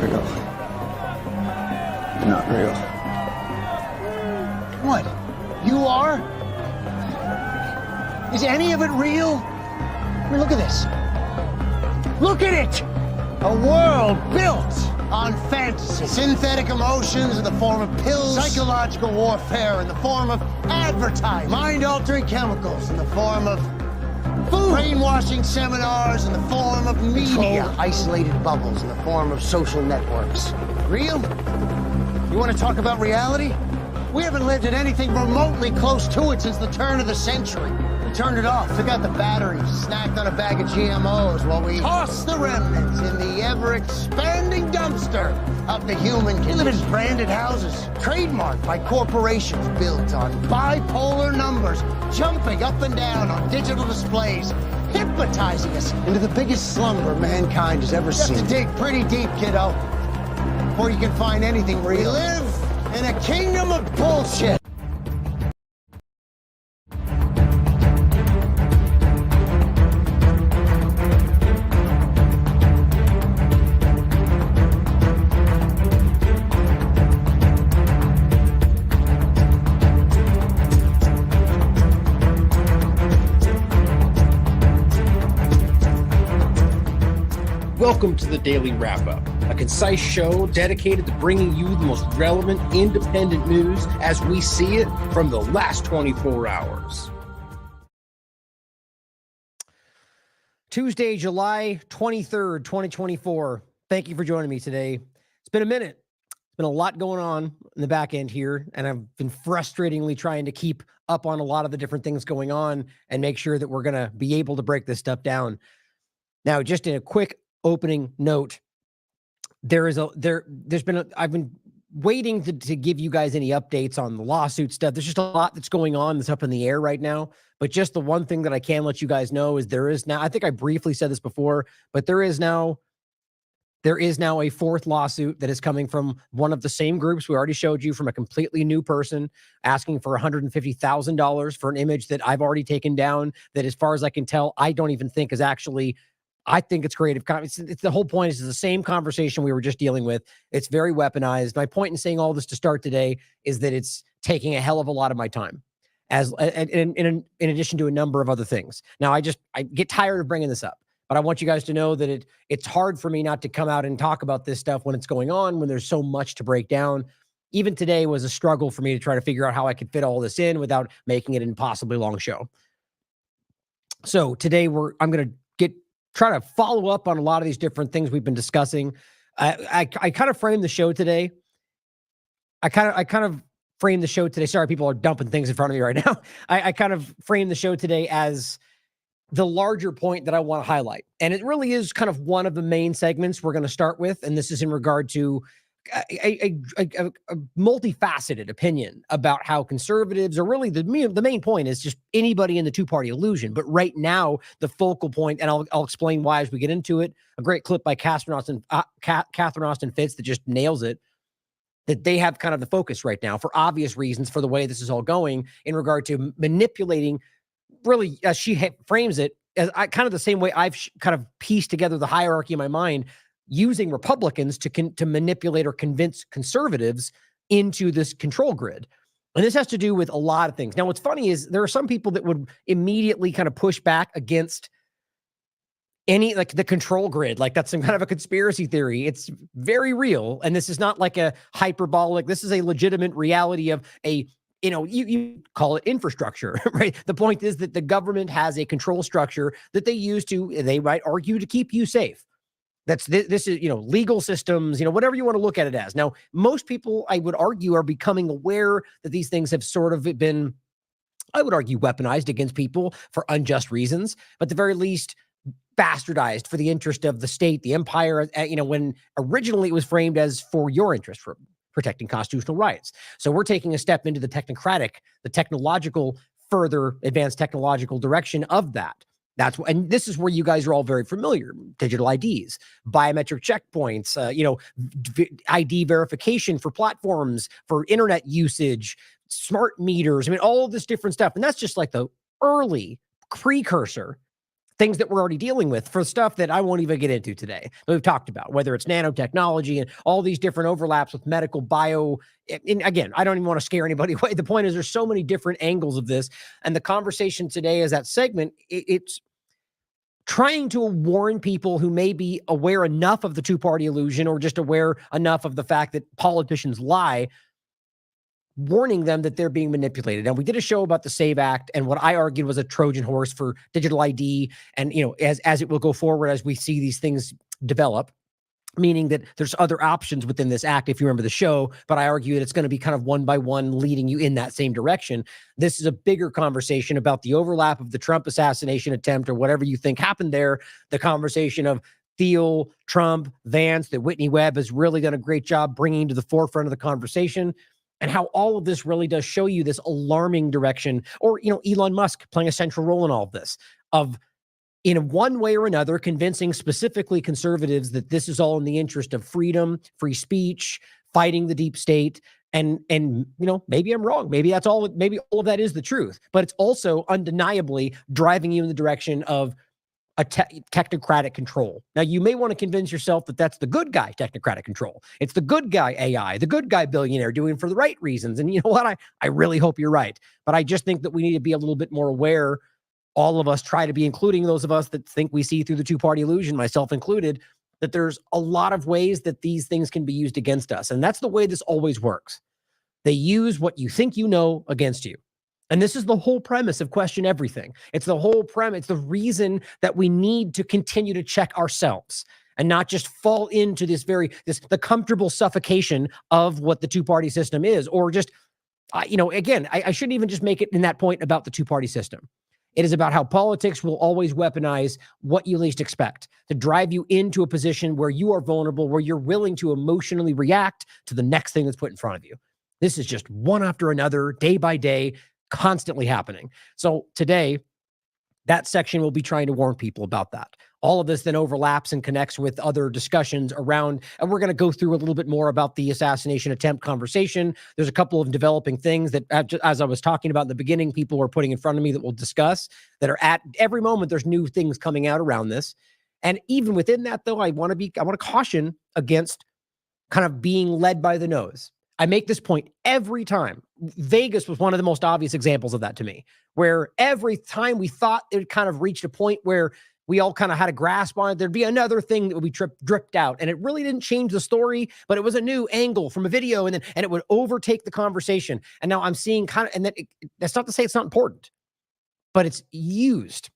real. Not real. What? You are? Is any of it real? I mean, look at this. Look at it! A world built on fantasy. Synthetic emotions in the form of pills. Psychological warfare in the form of advertising. Mind-altering chemicals in the form of food. Brainwashing seminars in the form of media. Controlled, isolated bubbles in the form of social networks. Real? You want to talk about reality? We haven't lived in anything remotely close to it since the turn of the century. We turned it off, took out the batteries, snacked on a bag of GMOs while we tossed the remnants in the ever-expanding dumpster of the human condition. We live in branded houses, trademarked by corporations, built on bipolar numbers, jumping up and down on digital displays, hypnotizing us into the biggest slumber mankind has ever seen. You have to dig pretty deep, kiddo, before you can find anything real. We live in a kingdom of bullshit. Welcome to the Daily Wrap-Up, a concise show dedicated to bringing you the most relevant independent news as we see it from the last 24 hours. Tuesday, July 23rd, 2024. Thank you for joining me today. It's been a minute. It's been a lot going on in the back end here, and I've been frustratingly trying to keep up on a lot of the different things going on and make sure that we're going to be able to break this stuff down. Now, just in a quick opening note, I've been waiting to give you guys any updates on the lawsuit stuff. There's just a lot that's going on that's up in the air right now. But just the one thing that I can let you guys know is there is now, I think I briefly said this before, but there is now a fourth lawsuit that is coming from one of the same groups we already showed you, from a completely new person asking for $150,000 for an image that I've already taken down, that, as far as I can tell, I don't even think is actually, I think it's creative. It's the whole point is the same conversation we were just dealing with. It's very weaponized. My point in saying all this to start today is that it's taking a hell of a lot of my time, as in addition to a number of other things. Now, I get tired of bringing this up, but I want you guys to know that it's hard for me not to come out and talk about this stuff when it's going on, when there's so much to break down. Even today was a struggle for me to try to figure out how I could fit all this in without making it an impossibly long show. So today I'm going to try to follow up on a lot of these different things we've been discussing. I kind of framed the show today. I kind of framed the show today. Sorry, people are dumping things in front of me right now. I kind of framed the show today as the larger point that I want to highlight. And it really is kind of one of the main segments we're going to start with. And this is in regard to a multifaceted opinion about how conservatives are really the main point is just anybody in the two-party illusion. But right now, the focal point, and I'll explain why as we get into it, a great clip by Catherine Austin Fitts that just nails it, that they have kind of the focus right now for obvious reasons for the way this is all going in regard to manipulating, really, as she frames it, as kind of the same way I've kind of pieced together the hierarchy in my mind, using Republicans to manipulate or convince conservatives into this control grid. And this has to do with a lot of things. Now, what's funny is there are some people that would immediately kind of push back against any, like, the control grid, like that's some kind of a conspiracy theory. It's very real. And this is not like a hyperbolic, this is a legitimate reality of you call it infrastructure, right? The point is that the government has a control structure that they use they might argue, to keep you safe. This is, legal systems, whatever you want to look at it as. Now, most people, I would argue, are becoming aware that these things have sort of been, I would argue, weaponized against people for unjust reasons, but at the very least, bastardized for the interest of the state, the empire, when originally it was framed as for your interest, for protecting constitutional rights. So we're taking a step into the technocratic, the technological, further advanced technological direction of that. And this is where you guys are all very familiar: digital IDs, biometric checkpoints, ID verification for platforms, for internet usage, smart meters. I mean, all of this different stuff. And that's just like the early precursor things that we're already dealing with for stuff that I won't even get into today. That we've talked about, whether it's nanotechnology and all these different overlaps with medical bio. And again, I don't even want to scare anybody away. The point is there's so many different angles of this. And the conversation today is that segment, it's trying to warn people who may be aware enough of the two-party illusion or just aware enough of the fact that politicians lie, warning them that they're being manipulated. And we did a show about the SAVE Act and what I argued was a Trojan horse for digital ID. And, you know, as it will go forward, as we see these things develop, meaning that there's other options within this act, if you remember the show, but I argue that it's going to be kind of one by one leading you in that same direction. This is a bigger conversation about the overlap of the Trump assassination attempt or whatever you think happened there, the conversation of Thiel, Trump, Vance, that Whitney Webb has really done a great job bringing to the forefront of the conversation, and how all of this really does show you this alarming direction, or, you know, Elon Musk playing a central role in all of this, of in one way or another, convincing specifically conservatives that this is all in the interest of freedom, free speech, fighting the deep state. And you know, maybe I'm wrong. Maybe that's all, maybe all of that is the truth, but it's also undeniably driving you in the direction of a technocratic control. Now, you may want to convince yourself that that's the good guy technocratic control. It's the good guy AI, the good guy billionaire doing for the right reasons. And you know what? I really hope you're right. But I just think that we need to be a little bit more aware. All of us try to be, including those of us that think we see through the two-party illusion, myself included, that there's a lot of ways that these things can be used against us. And that's the way this always works. They use what you think you know against you. And this is the whole premise of Question Everything. It's the whole premise. It's the reason that we need to continue to check ourselves and not just fall into the comfortable suffocation of what the two-party system is, or just, you know, again, I shouldn't even just make it in that point about the two-party system. It is about how politics will always weaponize what you least expect to drive you into a position where you are vulnerable, where you're willing to emotionally react to the next thing that's put in front of you. This is just one after another, day by day, constantly happening. So today, that section will be trying to warn people about that. All of this then overlaps and connects with other discussions around, and we're going to go through a little bit more about the assassination attempt conversation. There's a couple of developing things that, as I was talking about in the beginning, people were putting in front of me that we'll discuss, that are at every moment, there's new things coming out around this. And even within that, though, I want to caution against kind of being led by the nose. I make this point every time. Vegas was one of the most obvious examples of that to me, where every time we thought it kind of reached a point where we all kind of had a grasp on it, there'd be another thing that would be dripped out. And it really didn't change the story, but it was a new angle from a video, and it would overtake the conversation. And now I'm seeing kind of, and that's not to say it's not important, but it's used.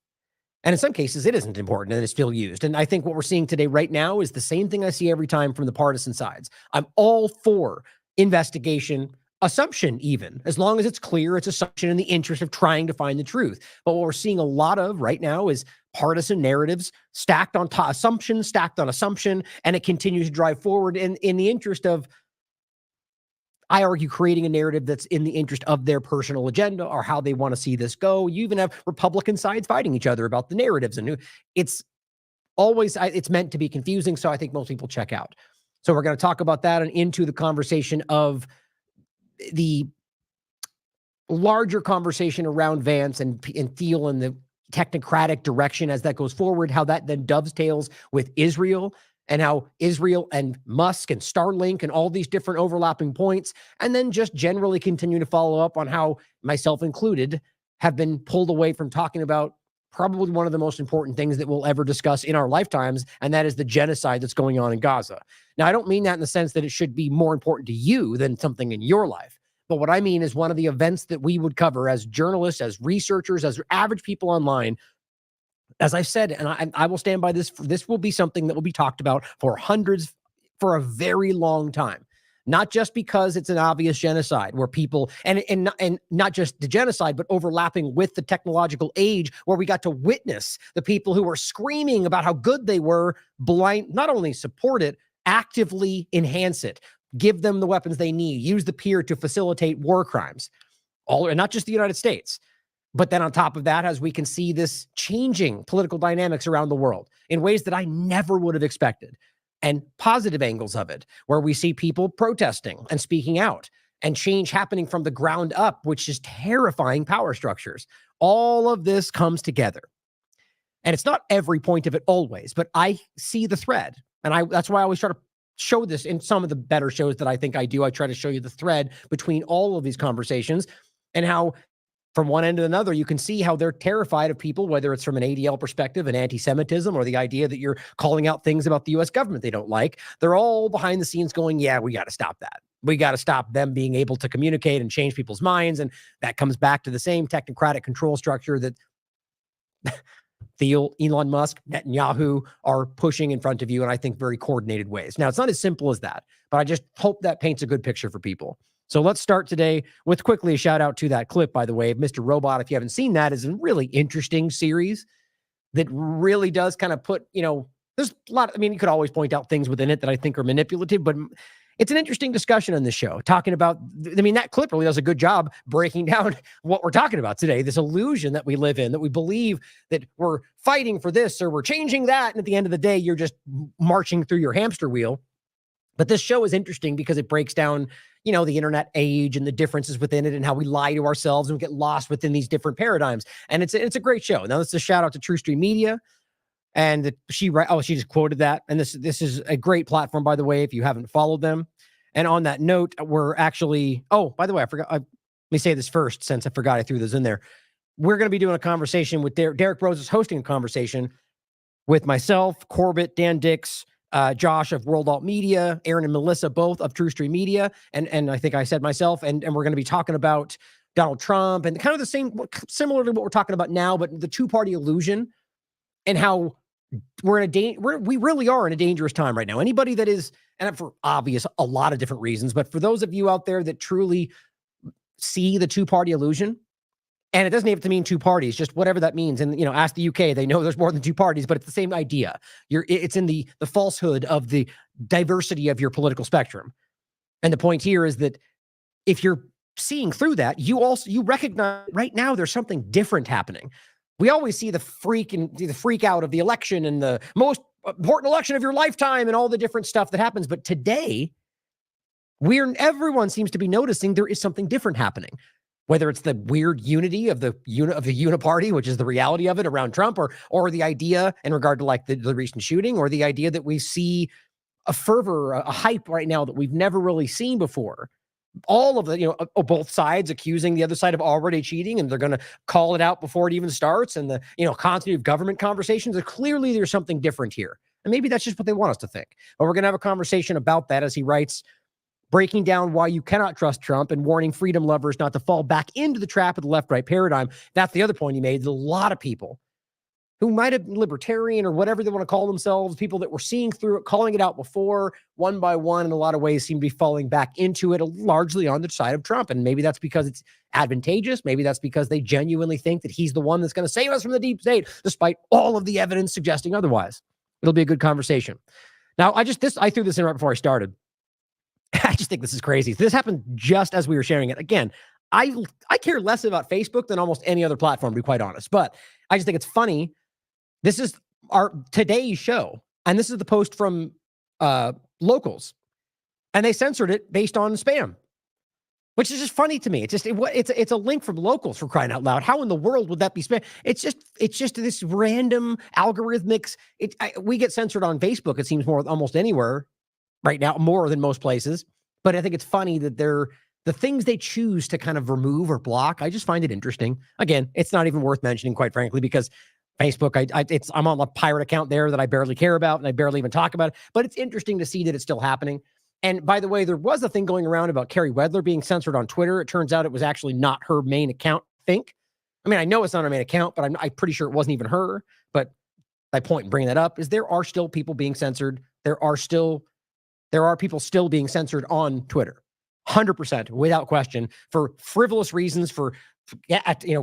And in some cases, it isn't important and it's still used. And I think what we're seeing today right now is the same thing I see every time from the partisan sides. I'm all for investigation, assumption, even as long as it's clear, it's assumption in the interest of trying to find the truth. But what we're seeing a lot of right now is partisan narratives stacked on assumption, stacked on assumption, and it continues to drive forward in the interest of, I argue, creating a narrative that's in the interest of their personal agenda or how they want to see this go. You even have Republican sides fighting each other about the narratives, and it's always, it's meant to be confusing. So I think most people check out. So we're going to talk about that and into the conversation of the larger conversation around Vance and Thiel and the technocratic direction as that goes forward, how that then dovetails with Israel and how Israel and Musk and Starlink and all these different overlapping points, and then just generally continue to follow up on how, myself included, have been pulled away from talking about probably one of the most important things that we'll ever discuss in our lifetimes, and that is the genocide that's going on in Gaza. Now, I don't mean that in the sense that it should be more important to you than something in your life. But what I mean is one of the events that we would cover as journalists, as researchers, as average people online. As I said, and I will stand by this, this will be something that will be talked about for a very long time. Not just because it's an obvious genocide where people, and not just the genocide, but overlapping with the technological age where we got to witness the people who were screaming about how good they were, not only support it, actively enhance it, give them the weapons they need, use the peer to facilitate war crimes, and not just the United States. But then on top of that, as we can see this changing political dynamics around the world in ways that I never would have expected, and positive angles of it, where we see people protesting and speaking out and change happening from the ground up, which is terrifying power structures. All of this comes together. And it's not every point of it always, but I see the thread. And that's why I always try to show this in some of the better shows that I think I do. I try to show you the thread between all of these conversations and how from one end to another, you can see how they're terrified of people, whether it's from an ADL perspective, an anti-Semitism, or the idea that you're calling out things about the U.S. government they don't like. They're all behind the scenes going, yeah, we got to stop that. We got to stop them being able to communicate and change people's minds. And that comes back to the same technocratic control structure that Elon Musk, Netanyahu are pushing in front of you, and I think very coordinated ways. Now, it's not as simple as that, but I just hope that paints a good picture for people. So let's start today with quickly a shout out to that clip, by the way. Mr. Robot, if you haven't seen that, is a really interesting series that really does kind of put, there's a lot, you could always point out things within it that I think are manipulative, but it's an interesting discussion on this show, talking about, that clip really does a good job breaking down what we're talking about today, this illusion that we live in, that we believe that we're fighting for this or we're changing that. And at the end of the day, you're just marching through your hamster wheel. But this show is interesting because it breaks down, the internet age and the differences within it and how we lie to ourselves and we get lost within these different paradigms. And it's a great show. Now, this is a shout out to True Stream Media. And she just quoted that. And this is a great platform, by the way, if you haven't followed them. And on that note, we're actually, by the way, I forgot. Let me say this first, since I forgot I threw those in there. We're going to be doing a conversation with Derek Rose is hosting a conversation with myself, Corbett, Dan Dix, Josh of World Alt Media, Aaron and Melissa, both of True Stream Media. And I think I said myself, and we're going to be talking about Donald Trump and kind of the same, similar to what we're talking about now, but the two-party illusion and how we really are in a dangerous time right now. Anybody that is, and for obvious, a lot of different reasons, but for those of you out there that truly see the two-party illusion, and it doesn't have to mean two parties, just whatever that means. And, ask the UK, they know there's more than two parties, but it's the same idea. It's in the falsehood of the diversity of your political spectrum. And the point here is that if you're seeing through that, you recognize right now there's something different happening. We always see the freak out of the election and the most important election of your lifetime and all the different stuff that happens. But today, everyone seems to be noticing there is something different happening. Whether it's the weird unity of the uniparty, which is the reality of it around Trump, or the idea in regard to like the recent shooting, or the idea that we see a fervor, a hype right now that we've never really seen before. All of the, both sides accusing the other side of already cheating, and they're going to call it out before it even starts. And the, continuity of government conversations. Clearly there's something different here. And maybe that's just what they want us to think. But we're going to have a conversation about that, as he writes, breaking down why you cannot trust Trump and warning freedom lovers not to fall back into the trap of the left-right paradigm. That's the other point he made. There's a lot of people who might have been libertarian or whatever they want to call themselves, people that were seeing through it, calling it out before, one by one, in a lot of ways seem to be falling back into it, largely on the side of Trump. And maybe that's because it's advantageous. Maybe that's because they genuinely think that he's the one that's going to save us from the deep state, despite all of the evidence suggesting otherwise. It'll be a good conversation. Now, I threw this in right before I started. I just think this is crazy. This happened just as we were sharing it. Again, I care less about Facebook than almost any other platform, to be quite honest. But I just think it's funny. This is our today's show, and this is the post from Locals, and they censored it based on spam, which is just funny to me. It's a link from Locals, for crying out loud. How in the world would that be spam? It's just this random algorithmics. We get censored on Facebook. It seems more almost anywhere right now, more than most places. But I think it's funny that the things they choose to kind of remove or block. I just find it interesting. Again, it's not even worth mentioning, quite frankly, because Facebook, I'm on a pirate account there that I barely care about and I barely even talk about it. But it's interesting to see that it's still happening. And by the way, there was a thing going around about Carrie Wedler being censored on Twitter. It turns out it was actually not her main account, I think. I mean, I know it's not her main account, but I'm pretty sure it wasn't even her. But my point in bringing that up is there are still people being censored. There are people still being censored on Twitter. 100%, without question, for frivolous reasons, for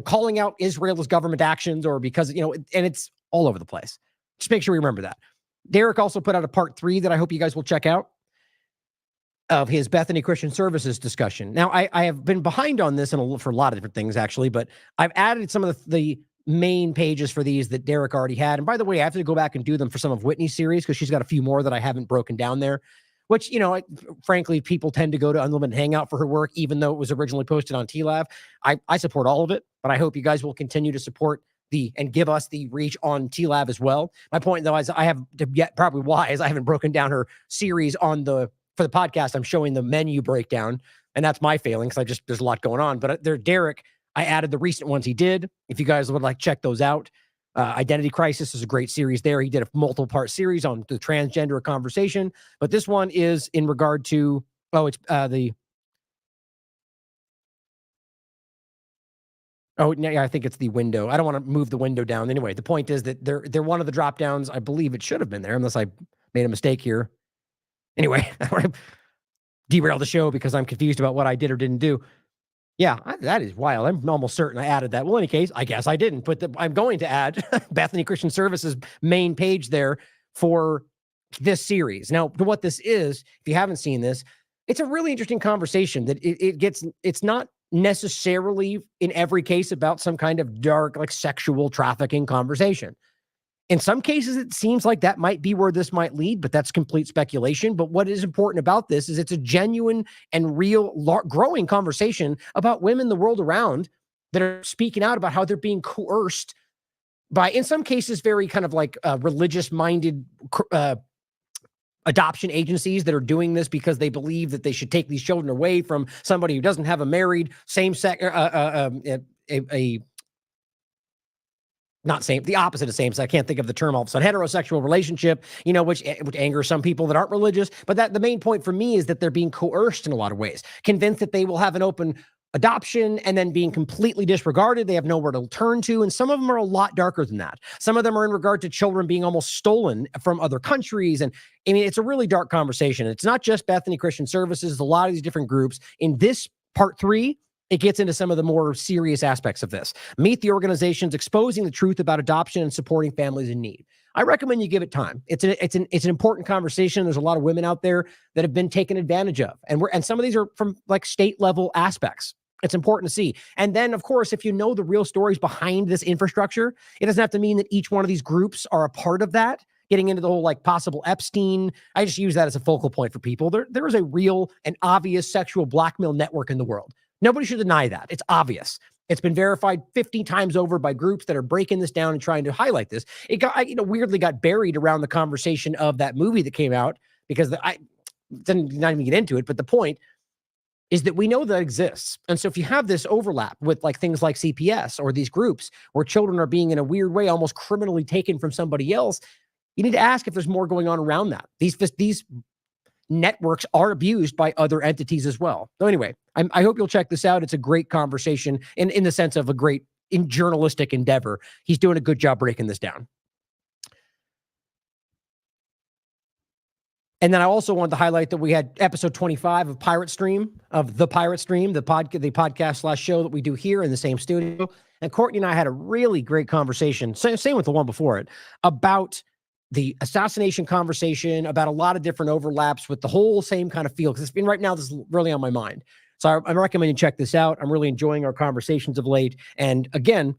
calling out Israel's government actions, or because, and it's all over the place. Just make sure we remember that. Derek also put out a part 3 that I hope you guys will check out of his Bethany Christian Services discussion. Now, I have been behind on this for a lot of different things, actually, but I've added some of the main pages for these that Derek already had. And by the way, I have to go back and do them for some of Whitney's series because she's got a few more that I haven't broken down there, which, frankly, people tend to go to Unlimited Hangout for her work, even though it was originally posted on TLAV. I support all of it, but I hope you guys will continue to support and give us the reach on TLAV as well. My point though is I have yet probably why is I haven't broken down her series for the podcast. I'm showing the menu breakdown, and that's my failing because there's a lot going on. But Derek, I added the recent ones he did. If you guys would like check those out. Identity Crisis is a great series there. He did a multiple part series on the transgender conversation, but this one is in regard to I think it's the window. I don't want to move the window down. Anyway, the point is that they're one of the drop downs. I believe it should have been there, unless I made a mistake here. Anyway, I don't want to derail the show because I'm confused about what I did or didn't do. Yeah, that is wild. I'm almost certain I added that. Well, in any case, I guess I didn't, but I'm going to add Bethany Christian Services main page there for this series. Now, to what this is, if you haven't seen this, it's a really interesting conversation that it's not necessarily in every case about some kind of dark, like sexual trafficking conversation. In some cases, it seems like that might be where this might lead, but that's complete speculation. But what is important about this is it's a genuine and real growing conversation about women the world around that are speaking out about how they're being coerced by, in some cases, very kind of like religious-minded adoption agencies that are doing this because they believe that they should take these children away from somebody who doesn't have a married same-sex, the opposite of same sex. I can't think of the term all of a sudden. Heterosexual relationship, which angers some people that aren't religious. But the main point for me is that they're being coerced in a lot of ways, convinced that they will have an open adoption and then being completely disregarded. They have nowhere to turn to. And some of them are a lot darker than that. Some of them are in regard to children being almost stolen from other countries. And I mean, it's a really dark conversation. It's not just Bethany Christian Services. A lot of these different groups. In this part 3, it gets into some of the more serious aspects of this. Meet the organizations exposing the truth about adoption and supporting families in need. I recommend you give it time. It's an important conversation. There's a lot of women out there that have been taken advantage of, and some of these are from like state level aspects. It's important to see. And then, of course, if you know the real stories behind this infrastructure, it doesn't have to mean that each one of these groups are a part of that. Getting into the whole like possible Epstein, I just use that as a focal point for people. There is a real and obvious sexual blackmail network in the world. Nobody should deny that. It's obvious. It's been verified 50 times over by groups that are breaking this down and trying to highlight this. It got, weirdly got buried around the conversation of that movie that came out because I didn't not even get into it. But the point is that we know that exists. And so if you have this overlap with like things like CPS or these groups where children are being in a weird way, almost criminally taken from somebody else, you need to ask if there's more going on around that. These networks are abused by other entities as well. So anyway, I hope you'll check this out. It's a great conversation in the sense of a great journalistic endeavor. He's doing a good job breaking this down. And then I also wanted to highlight that we had episode 25 of the Pirate Stream, the podcast / show that we do here in the same studio. And Courtney and I had a really great conversation, same with the one before it, about the assassination conversation, about a lot of different overlaps with the whole same kind of feel. Because it's been right now, this is really on my mind. So I'm recommending you check this out. I'm really enjoying our conversations of late. And again,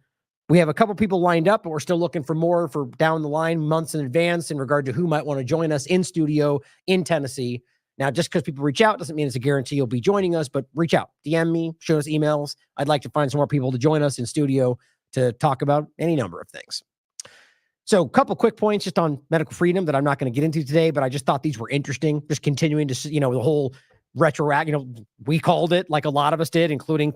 we have a couple people lined up, but we're still looking for more for down the line, months in advance, in regard to who might want to join us in studio in Tennessee. Now, just because people reach out doesn't mean it's a guarantee you'll be joining us, but reach out, DM me, show us emails. I'd like to find some more people to join us in studio to talk about any number of things. So a couple quick points just on medical freedom that I'm not going to get into today, but I just thought these were interesting. Just continuing to, the whole we called it like a lot of us did, including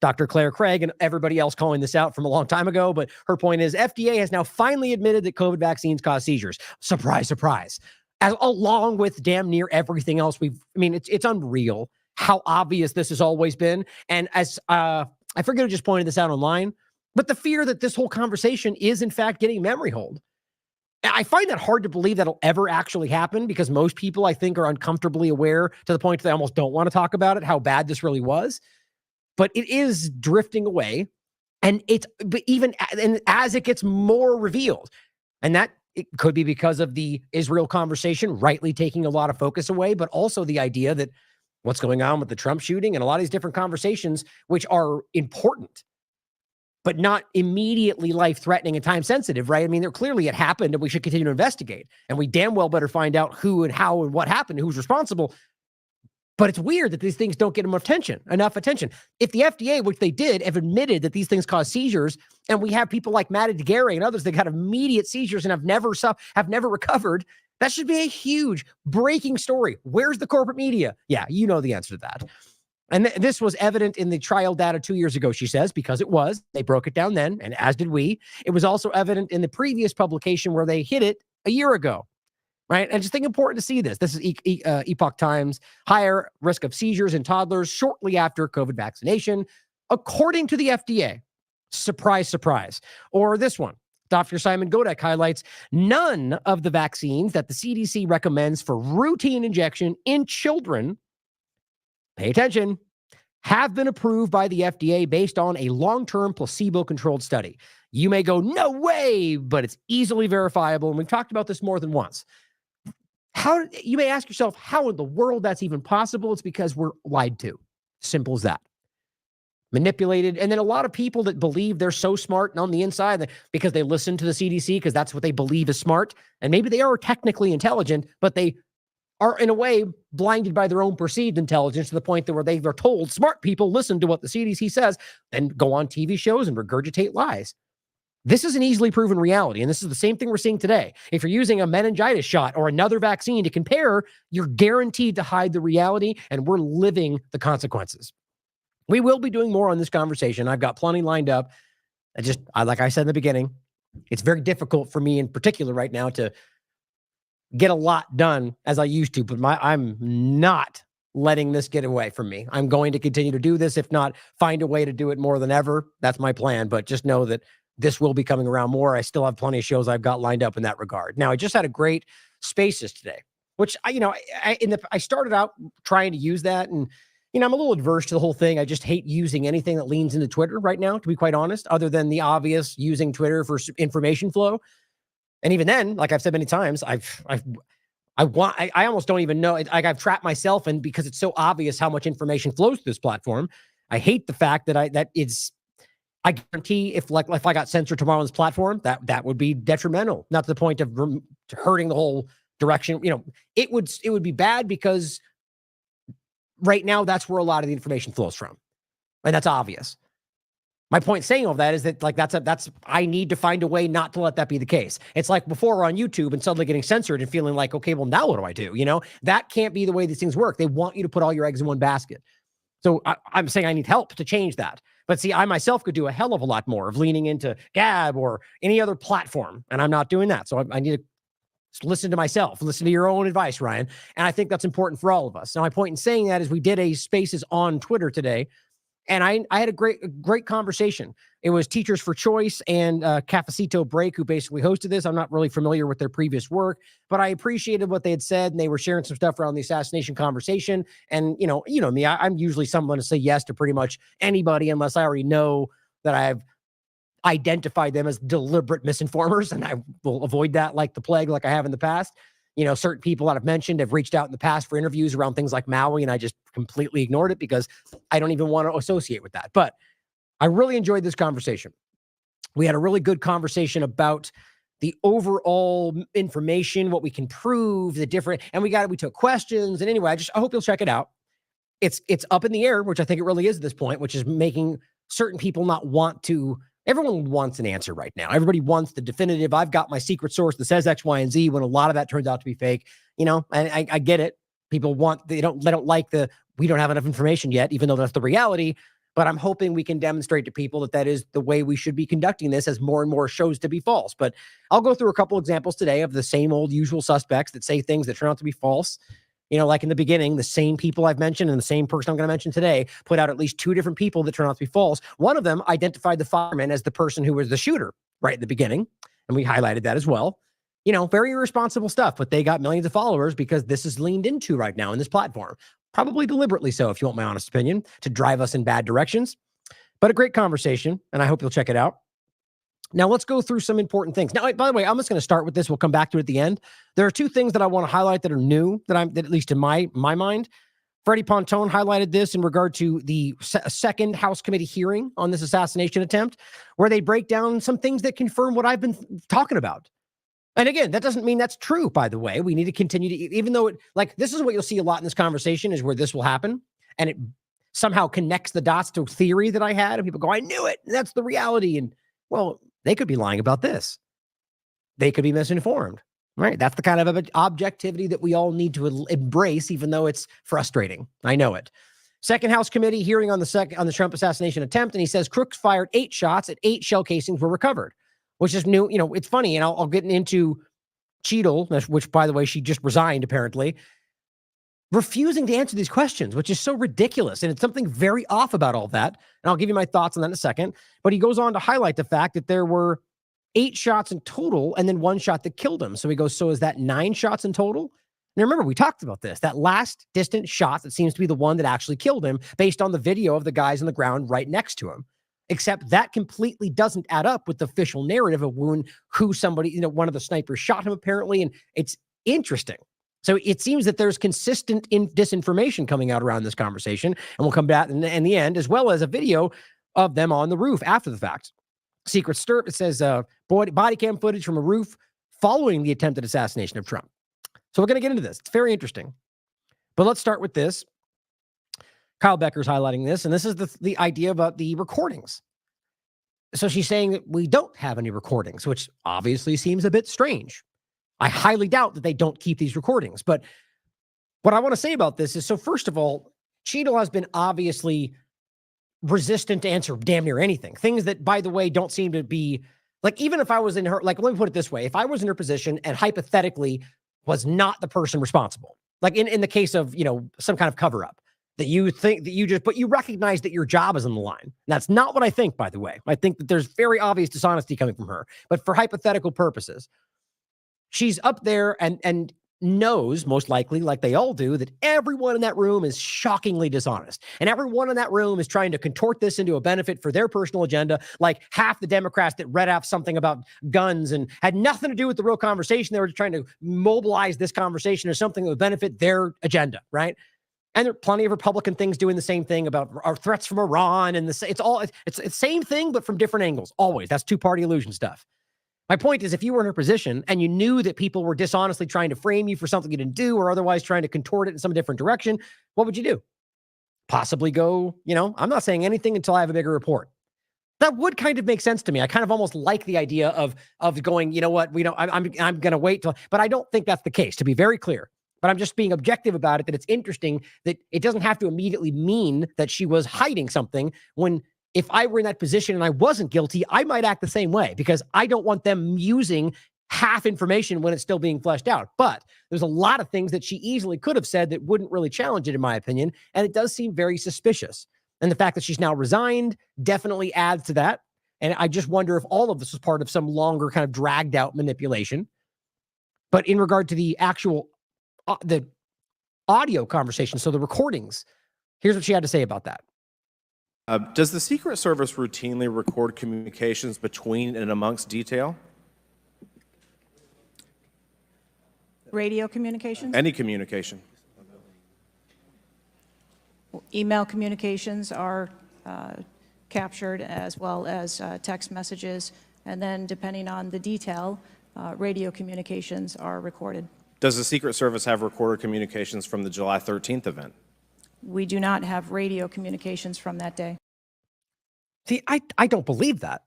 Dr. Claire Craig and everybody else calling this out from a long time ago. But her point is FDA has now finally admitted that COVID vaccines cause seizures. Surprise, surprise. Along with damn near everything else it's unreal how obvious this has always been. And as I forget who just pointed this out online, but the fear that this whole conversation is in fact getting memory hold. I find that hard to believe that'll ever actually happen because most people, I think, are uncomfortably aware to the point that they almost don't want to talk about it, how bad this really was. But it is drifting away, and as it gets more revealed, and that it could be because of the Israel conversation rightly taking a lot of focus away, but also the idea that what's going on with the Trump shooting and a lot of these different conversations, which are important, but not immediately life-threatening and time-sensitive, right? I mean, clearly it happened, and we should continue to investigate, and we damn well better find out who and how and what happened, who's responsible. But it's weird that these things don't get enough attention. If the FDA, which they did, have admitted that these things cause seizures, and we have people like Maddie DeGarry and others that got immediate seizures and have never recovered, that should be a huge breaking story. Where's the corporate media? Yeah, you know the answer to that. And this was evident in the trial data 2 years ago, she says, because it was. They broke it down then, and as did we. It was also evident in the previous publication where they hit it a year ago. Right. And just think important to see this. This is Epoch Times, higher risk of seizures in toddlers shortly after COVID vaccination, according to the FDA. Surprise, surprise. Or this one, Dr. Simon Godek highlights none of the vaccines that the CDC recommends for routine injection in children, pay attention, have been approved by the FDA based on a long-term placebo-controlled study. You may go, no way, but it's easily verifiable. And we've talked about this more than once. How you may ask yourself, how in the world that's even possible? It's because we're lied to. Simple as that. Manipulated. And then a lot of people that believe they're so smart and on the inside because they listen to the CDC because that's what they believe is smart. And maybe they are technically intelligent, but they are in a way blinded by their own perceived intelligence to the point that where they are told smart people listen to what the CDC says and go on TV shows and regurgitate lies. This is an easily proven reality, and this is the same thing we're seeing today. If you're using a meningitis shot or another vaccine to compare, you're guaranteed to hide the reality, and we're living the consequences. We will be doing more on this conversation. I've got plenty lined up. Like I said in the beginning, it's very difficult for me in particular right now to get a lot done as I used to, but I'm not letting this get away from me. I'm going to continue to do this, if not find a way to do it more than ever. That's my plan, but just know that this will be coming around more. I still have plenty of shows I've got lined up in that regard. Now, I just had a great Spaces today, which I started out trying to use that, and I'm a little adverse to the whole thing. I just hate using anything that leans into Twitter right now, to be quite honest, other than the obvious using Twitter for information flow. And even then, like I've said many times, I almost don't even know. I've trapped myself in because it's so obvious how much information flows through this platform. I hate the fact that I guarantee if I got censored tomorrow on this platform, that would be detrimental, not to the point of hurting the whole direction. It would be bad because right now that's where a lot of the information flows from. And that's obvious. My point saying all that is that I need to find a way not to let that be the case. It's like before on YouTube and suddenly getting censored and feeling like, okay, well, now what do I do? That can't be the way these things work. They want you to put all your eggs in one basket. So I'm saying I need help to change that. But see, I myself could do a hell of a lot more of leaning into Gab or any other platform, and I'm not doing that. So I need to listen to myself, listen to your own advice, Ryan. And I think that's important for all of us. Now, my point in saying that is we did a Spaces on Twitter today, and I had a great conversation. It was Teachers for Choice and Cafecito Break, who basically hosted this. I'm not really familiar with their previous work, but I appreciated what they had said, and they were sharing some stuff around the assassination conversation. And, you know me, I'm usually someone to say yes to pretty much anybody unless I already know that I've identified them as deliberate misinformers, and I will avoid that like the plague, like I have in the past. Certain people that I've mentioned have reached out in the past for interviews around things like Maui, and I just completely ignored it because I don't even want to associate with that. But I really enjoyed this conversation. We had a really good conversation about the overall information, what we can prove, the different, and we took questions. And anyway, I hope you'll check it out. It's up in the air, which I think it really is at this point, which is making certain people not want to. Everyone wants an answer right now. Everybody wants the definitive. I've got my secret source that says X, Y, and Z, when a lot of that turns out to be fake. And I get it. People they don't like we don't have enough information yet, even though that's the reality. But I'm hoping we can demonstrate to people that is the way we should be conducting this, as more and more shows to be false. But I'll go through a couple examples today of the same old usual suspects that say things that turn out to be false. Like in the beginning, the same people I've mentioned and the same person I'm going to mention today put out at least two different people that turn out to be false. One of them identified the fireman as the person who was the shooter right at the beginning, and we highlighted that as well. Very irresponsible stuff, but they got millions of followers because this is leaned into right now in this platform. Probably deliberately so, if you want my honest opinion, to drive us in bad directions. But a great conversation, and I hope you'll check it out. Now, let's go through some important things. Now, by the way, I'm just going to start with this. We'll come back to it at the end. There are two things that I want to highlight that are new, that at least in my mind. Freddie Pontone highlighted this in regard to the second House committee hearing on this assassination attempt, where they break down some things that confirm what I've been talking about. And again, that doesn't mean that's true, by the way. We need to continue to, even though this is what you'll see a lot in this conversation is where this will happen. And it somehow connects the dots to a theory that I had. And people go, I knew it. That's the reality. And well, they could be lying about this. They could be misinformed, right? That's the kind of objectivity that we all need to embrace, even though it's frustrating. I know it. Second House Committee hearing on the Trump assassination attempt. And he says Crooks fired 8 shots and 8 shell casings were recovered, which is new. You know, it's funny. And I'll get into Cheadle, which by the way, she just resigned apparently, refusing to answer these questions, which is so ridiculous. And it's something very off about all that. And I'll give you my thoughts on that in a second. But he goes on to highlight the fact that there were 8 shots in total and then 1 shot that killed him. So he goes, so is that 9 shots in total? And remember, we talked about this, that last distant shot that seems to be the one that actually killed him based on the video of the guys on the ground right next to him. Except that completely doesn't add up with the official narrative of who somebody, one of the snipers shot him apparently. And it's interesting. So it seems that there's consistent disinformation coming out around this conversation. And we'll come back in the end, as well as a video of them on the roof after the fact. Secret Stirp, it says body cam footage from a roof following the attempted assassination of Trump. So we're going to get into this. It's very interesting. But let's start with this. Kyle Becker's highlighting this, and this is the idea about the recordings. So she's saying that we don't have any recordings, which obviously seems a bit strange. I highly doubt that they don't keep these recordings. But what I want to say about this is, so first of all, Cheadle has been obviously resistant to answer damn near anything. Things that, by the way, don't seem to be, even if I was in her, let me put it this way. If I was in her position and hypothetically was not the person responsible, in the case of, some kind of cover up, that you think that but you recognize that your job is on the line. And that's not what I think, by the way. I think that there's very obvious dishonesty coming from her. But for hypothetical purposes, she's up there and knows, most likely, like they all do, that everyone in that room is shockingly dishonest. And everyone in that room is trying to contort this into a benefit for their personal agenda. Like half the Democrats that read off something about guns and had nothing to do with the real conversation. They were just trying to mobilize this conversation as something that would benefit their agenda, right? And there are plenty of Republican things doing the same thing about our threats from Iran. And it's the same thing, but from different angles. Always. That's two-party illusion stuff. My point is, if you were in her position and you knew that people were dishonestly trying to frame you for something you didn't do or otherwise trying to contort it in some different direction, what would you do? Possibly go, I'm not saying anything until I have a bigger report. That would kind of make sense to me. I kind of almost like the idea of going, you know what, I'm going to wait till, but I don't think that's the case, to be very clear. But I'm just being objective about it, that it's interesting that it doesn't have to immediately mean that she was hiding something when, if I were in that position and I wasn't guilty, I might act the same way because I don't want them using half information when it's still being fleshed out. But there's a lot of things that she easily could have said that wouldn't really challenge it, in my opinion. And it does seem very suspicious. And the fact that she's now resigned definitely adds to that. And I just wonder if all of this was part of some longer kind of dragged out manipulation. But in regard to the actual, the audio conversation, so the recordings, here's what she had to say about that. Does the Secret Service routinely record communications between and amongst detail? Radio communications? Any communication? Email communications are captured, as well as text messages. And then depending on the detail, radio communications are recorded. Does the Secret Service have recorded communications from the July 13th event? We do not have radio communications from that day. See, I don't believe that.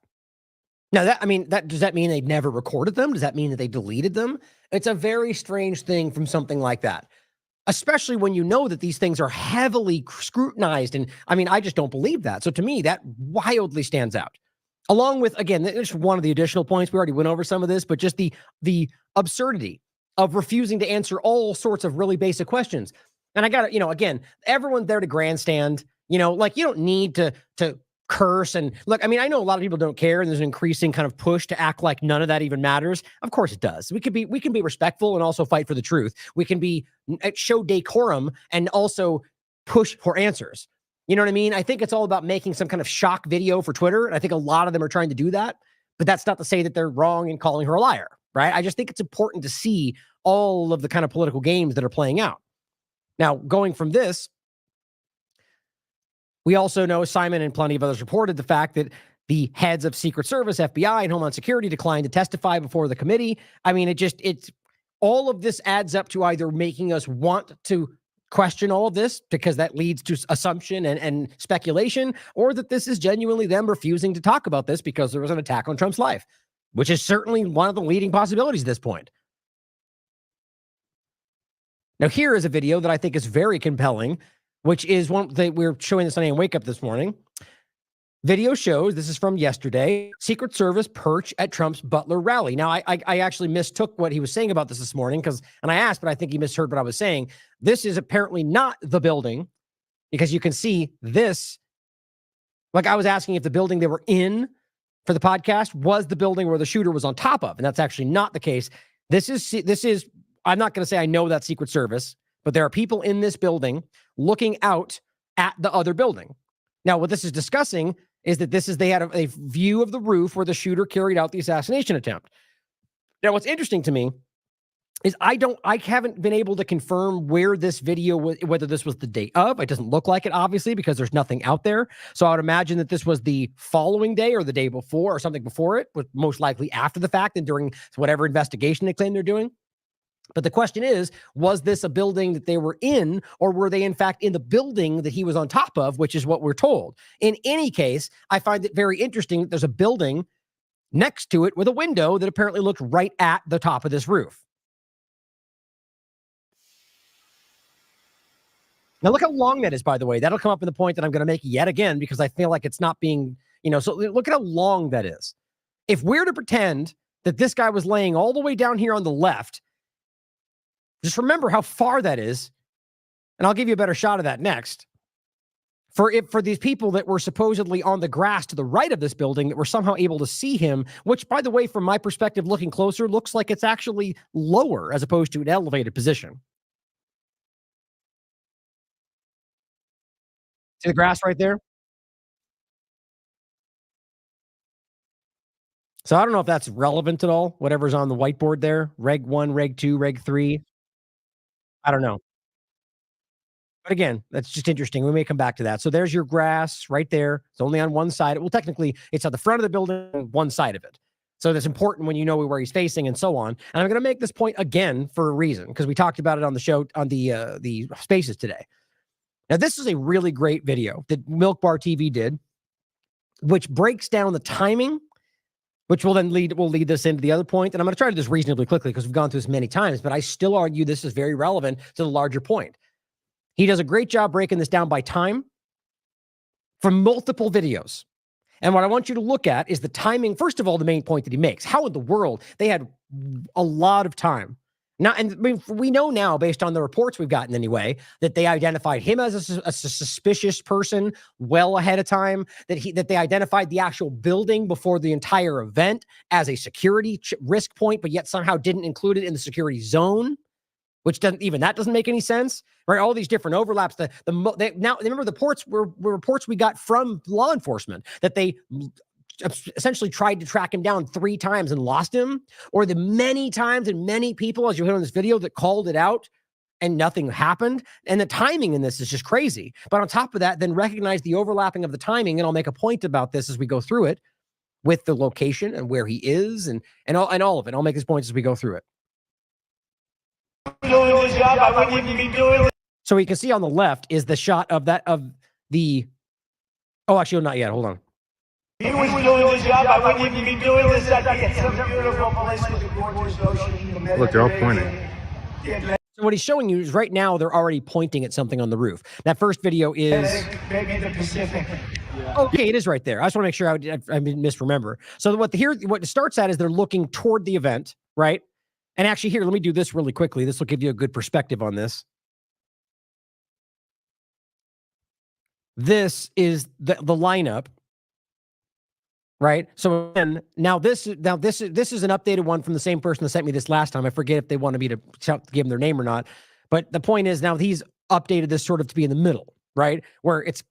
Now, does that mean they never recorded them? Does that mean that they deleted them? It's a very strange thing from something like that, especially when you know that these things are heavily scrutinized. And I just don't believe that. So to me, that wildly stands out. Along with, again, there's one of the additional points. We already went over some of this, but just the absurdity of refusing to answer all sorts of really basic questions. And I got to, again, everyone's there to grandstand, you don't need to curse. And look, I know a lot of people don't care, and there's an increasing kind of push to act like none of that even matters. Of course it does. We can be respectful and also fight for the truth. We can show decorum and also push for answers. You know what I mean? I think it's all about making some kind of shock video for Twitter. And I think a lot of them are trying to do that, but that's not to say that they're wrong in calling her a liar, right? I just think it's important to see all of the kind of political games that are playing out. Now, going from this, we also know Simon and plenty of others reported the fact that The heads of Secret Service, FBI, and Homeland Security declined to testify before the committee. I mean, it's all of this adds up to either making us want to question all of this because that leads to assumption and speculation, or that this is genuinely them refusing to talk about this because there was an attack on Trump's life, which is certainly one of the leading possibilities at this point. Now, here is a video that I think is very compelling, which is one that we're showing this on AM Wake Up this morning. Video shows, this is from yesterday, Secret Service perch at Trump's Butler rally. Now, I actually mistook what he was saying about this morning and I asked, but I think he misheard what I was saying. This is apparently not the building because you can see this. Like I was asking if the building they were in for the podcast was the building where the shooter was on top of, and that's actually not the case. This is, I'm not going to say I know that Secret Service, but there are people in this building looking out at the other building. Now, what this is discussing is that they had a view of the roof where the shooter carried out the assassination attempt. Now, what's interesting to me is I haven't been able to confirm where this video was, whether this was the day of. It doesn't look like it, obviously, because there's nothing out there. So I would imagine that this was the following day or the day before or something before it, but most likely after the fact and during whatever investigation they claim they're doing. But the question is, was this a building that they were in, or were they in fact in the building that he was on top of, which is what we're told? In any case, I find it very interesting that there's a building next to it with a window that apparently looked right at the top of this roof. Now look how long that is, by the way. That'll come up in the point that I'm going to make yet again, because I feel like it's not being, so look at how long that is. If we're to pretend that this guy was laying all the way down here on the left, just remember how far that is, and I'll give you a better shot of that next. For these people that were supposedly on the grass to the right of this building that were somehow able to see him, which, by the way, from my perspective, looking closer, looks like it's actually lower as opposed to an elevated position. See the grass right there? So I don't know if that's relevant at all, whatever's on the whiteboard there, Reg 1, Reg 2, Reg 3. I don't know. But again, that's just interesting. We may come back to that. So there's your grass right there. It's only on one side. Well, technically, it's at the front of the building, one side of it. So that's important when you know where he's facing and so on. And I'm going to make this point again for a reason, because we talked about it on the show, on the spaces today. Now, this is a really great video that Milk Bar TV did, which breaks down the timing, which will lead this into the other point. And I'm going to try to do this reasonably quickly because we've gone through this many times, but I still argue this is very relevant to the larger point. He does a great job breaking this down by time from multiple videos. And what I want you to look at is the timing. First of all, the main point that he makes. How in the world they had a lot of time. Now, and I mean, we know now, based on the reports we've gotten anyway, that they identified him as a suspicious person well ahead of time, that they identified the actual building before the entire event as a security risk point, but yet somehow didn't include it in the security zone, which doesn't make any sense, right? All these different overlaps. Now, remember, the reports were reports we got from law enforcement that they essentially tried to track him down 3 times and lost him, or the many times and many people, as you heard in this video, that called it out and nothing happened. And the timing in this is just crazy. But on top of that, then recognize the overlapping of the timing, and I'll make a point about this as we go through it, with the location and where he is and all of it. I'll make these points as we go through it. So we can see on the left is the shot of the. Oh, actually, not yet. Hold on. He was doing his job. I wouldn't even be doing this. It's a beautiful place with a gorgeous ocean. Look, they're all pointing. So what he's showing you is right now they're already pointing at something on the roof. That first video is maybe the Pacific. Okay, it is right there. I just want to make sure I didn't misremember. So what it starts at is they're looking toward the event, right? And actually, here, let me do this really quickly. This will give you a good perspective on this. This is the lineup. Right. So now this is an updated one from the same person that sent me this last time. I forget if they wanted me to give them their name or not. But the point is now he's updated this sort of to be in the middle, right? Where it's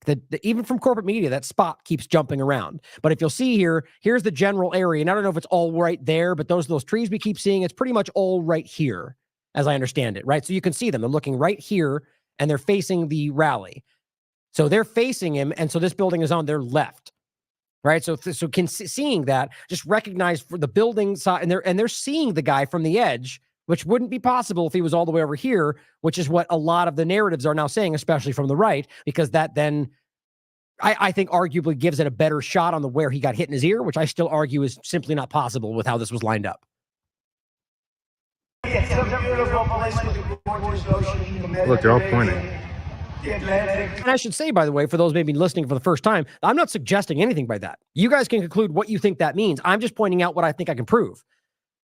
even from corporate media, that spot keeps jumping around. But if you'll see here, here's the general area. And I don't know if it's all right there, but those trees we keep seeing, it's pretty much all right here, as I understand it, right? So you can see them. They're looking right here and they're facing the rally. So they're facing him. And so this building is on their left. right? So seeing that, just recognize for the building side, and they're seeing the guy from the edge, which wouldn't be possible if he was all the way over here, which is what a lot of the narratives are now saying, especially from the right, because that then I think arguably gives it a better shot on the where he got hit in his ear, which I still argue is simply not possible with how this was lined up. It's a beautiful place with a gorgeous ocean. Look, they're all pointing. The Atlantic. And I should say, by the way, for those maybe listening for the first time, I'm not suggesting anything by that. You guys can conclude what you think that means. I'm just pointing out what I think I can prove,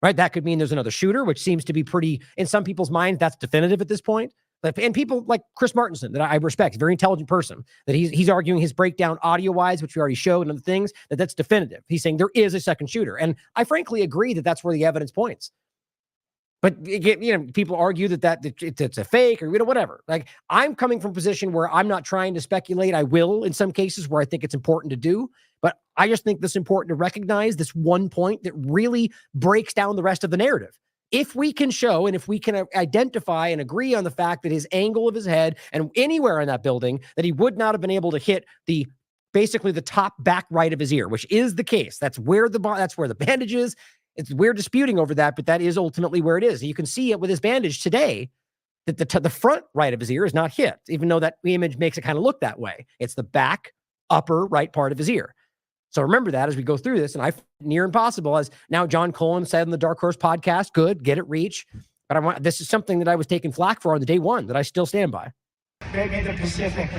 right? That could mean there's another shooter, which seems to be pretty, in some people's minds, that's definitive at this point. And people like Chris Martinson, that I respect, a very intelligent person, that he's arguing his breakdown audio-wise, which we already showed, and other things, that's definitive. He's saying there is a second shooter. And I frankly agree that that's where the evidence points. But people argue that it's a fake or whatever. Like, I'm coming from a position where I'm not trying to speculate. I will in some cases where I think it's important to do, but I just think this is important to recognize this one point that really breaks down the rest of the narrative. If we can show and if we can identify and agree on the fact that his angle of his head and anywhere in that building that he would not have been able to hit basically the top back right of his ear, which is the case. That's where the bandage is. We're disputing over that, but that is ultimately where it is. You can see it with his bandage today that the front right of his ear is not hit, even though that image makes it kind of look that way. It's the back upper right part of his ear. So remember that as we go through this, and near impossible, as now John Cullen said on the Dark Horse podcast, good, get it reach. But this is something that I was taking flack for on the day one that I still stand by. Maybe the Pacific.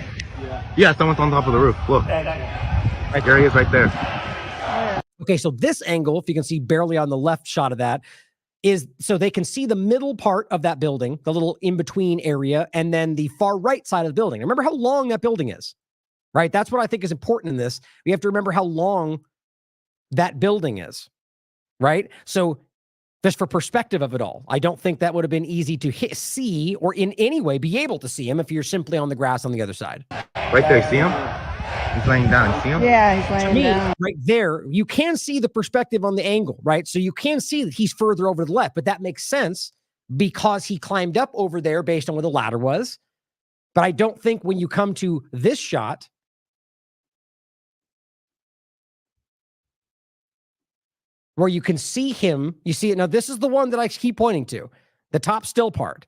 Yeah, someone's on top of the roof. Look. Right there he is right there. Okay, so this angle, if you can see barely on the left shot of that, is so they can see the middle part of that building, the little in-between area, and then the far right side of the building. Remember how long that building is, right? That's what I think is important in this. We have to remember how long that building is, right? So just for perspective of it all, I don't think that would have been easy to see or in any way be able to see him if you're simply on the grass on the other side. Right there, see him? He's laying down. You see him? Yeah, he's laying down. Right there, you can see the perspective on the angle, right? So you can see that he's further over to the left, but that makes sense because he climbed up over there based on where the ladder was. But I don't think when you come to this shot, where you can see him, you see it. Now, this is the one that I keep pointing to, the top still part.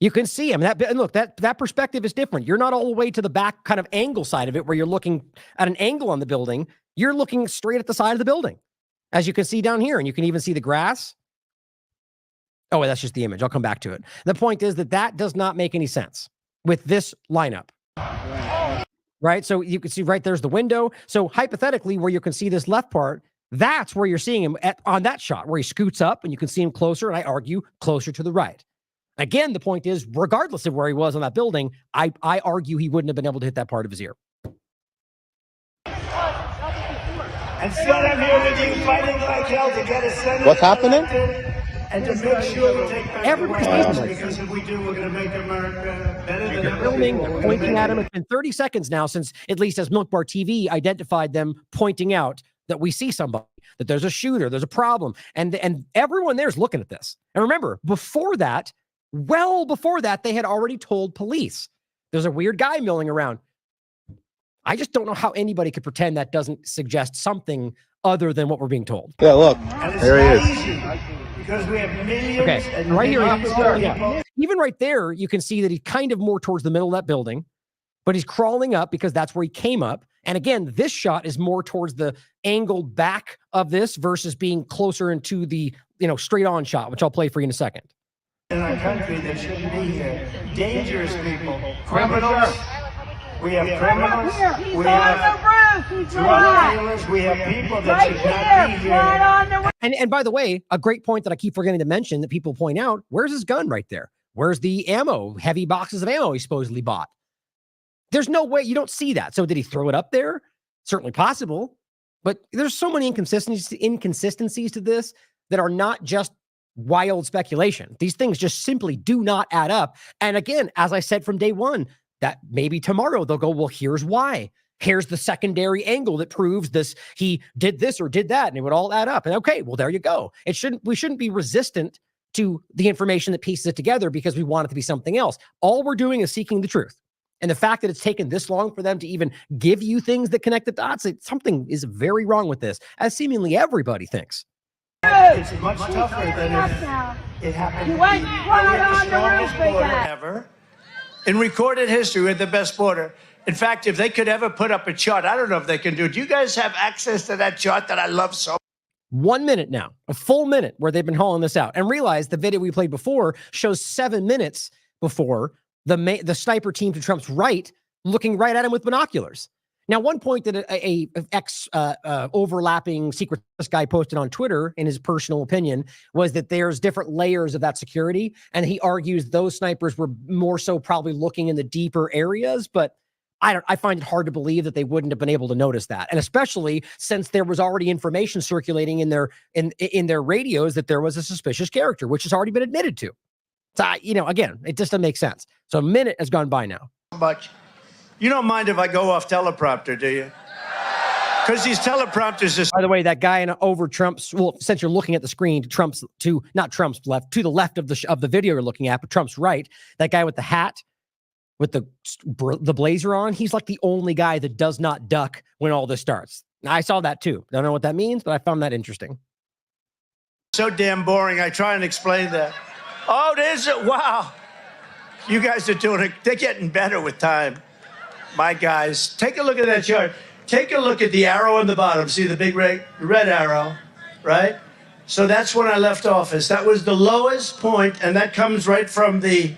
You can see him. And look, that perspective is different. You're not all the way to the back kind of angle side of it where you're looking at an angle on the building. You're looking straight at the side of the building, as you can see down here. And you can even see the grass. Oh, wait, that's just the image. I'll come back to it. The point is that does not make any sense with this lineup. Right? So you can see right there's the window. So hypothetically, where you can see this left part, that's where you're seeing him on that shot, where he scoots up and you can see him closer, and I argue closer to the right. Again, the point is, regardless of where he was on that building, I argue he wouldn't have been able to hit that part of his ear. And still I'm here with you fighting like hell to get a Senate What's happening? and to make sure we take back Everybody's the White House, listening. because if we do, we're going to make America better than They're ever filming, before. they're pointing at him. It's been 30 seconds now since, at least as Milk Bar TV identified them, pointing out that we see somebody, that there's a shooter, there's a problem. And everyone there's looking at this. And remember, before that, well before that, they had already told police there's a weird guy milling around. I just don't know how anybody could pretend that doesn't suggest something other than what we're being told. Yeah, look. And it's There he not is. easy, because we have millions Okay, and right here, millions of yeah. people. Even right there, you can see that he's kind of more towards the middle of that building, but he's crawling up because that's where he came up. And again, this shot is more towards the angled back of this versus being closer into the, straight on shot, which I'll play for you in a second. In our country that shouldn't be here. Dangerous people, criminals. We have criminals. We have drug dealers. We have people that should not be here. And by the way, a great point that I keep forgetting to mention that people point out, where's his gun right there? Where's the ammo, heavy boxes of ammo he supposedly bought? There's no way, you don't see that. So did he throw it up there? Certainly possible. But there's so many inconsistencies to this that are not just wild speculation. These things just simply do not add up. And again, as I said from day one, that maybe tomorrow they'll go, well, here's why. Here's the secondary angle that proves this, he did this or did that, and it would all add up. And okay, well, there you go. We shouldn't be resistant to the information that pieces it together because we want it to be something else. All we're doing is seeking the truth. And the fact that it's taken this long for them to even give you things that connect the dots, something is very wrong with this, as seemingly everybody thinks. It's much tougher than if it happened. You ain't running on the roof again. Ever. In recorded history, we're the best border. In fact, if they could ever put up a chart, I don't know if they can do it. Do you guys have access to that chart that I love so much? 1 minute now, a full minute where they've been hauling this out. And realize the video we played before shows 7 minutes before the sniper team to Trump's right, looking right at him with binoculars. Now, one point that a overlapping Secret Service guy posted on Twitter, in his personal opinion, was that there's different layers of that security. And he argues those snipers were more so probably looking in the deeper areas, but I find it hard to believe that they wouldn't have been able to notice that. And especially since there was already information circulating in their radios that there was a suspicious character, which has already been admitted to. So, again, it just doesn't make sense. So a minute has gone by now. Much. You don't mind if I go off teleprompter, do you? Because these teleprompters are... By the way, that guy in over Trump's, well, since you're looking at the screen, not Trump's left, to the left of the video you're looking at, but Trump's right, that guy with the hat, with the blazer on, he's like the only guy that does not duck when all this starts. Now, I saw that too. Don't know what that means, but I found that interesting. So damn boring. I try and explain that. Oh, there's it. Wow. You guys are doing it. They're getting better with time. My guys, take a look at that chart. Take a look at the arrow on the bottom. See the big red arrow, right? So that's when I left office. That was the lowest point, and that comes right from the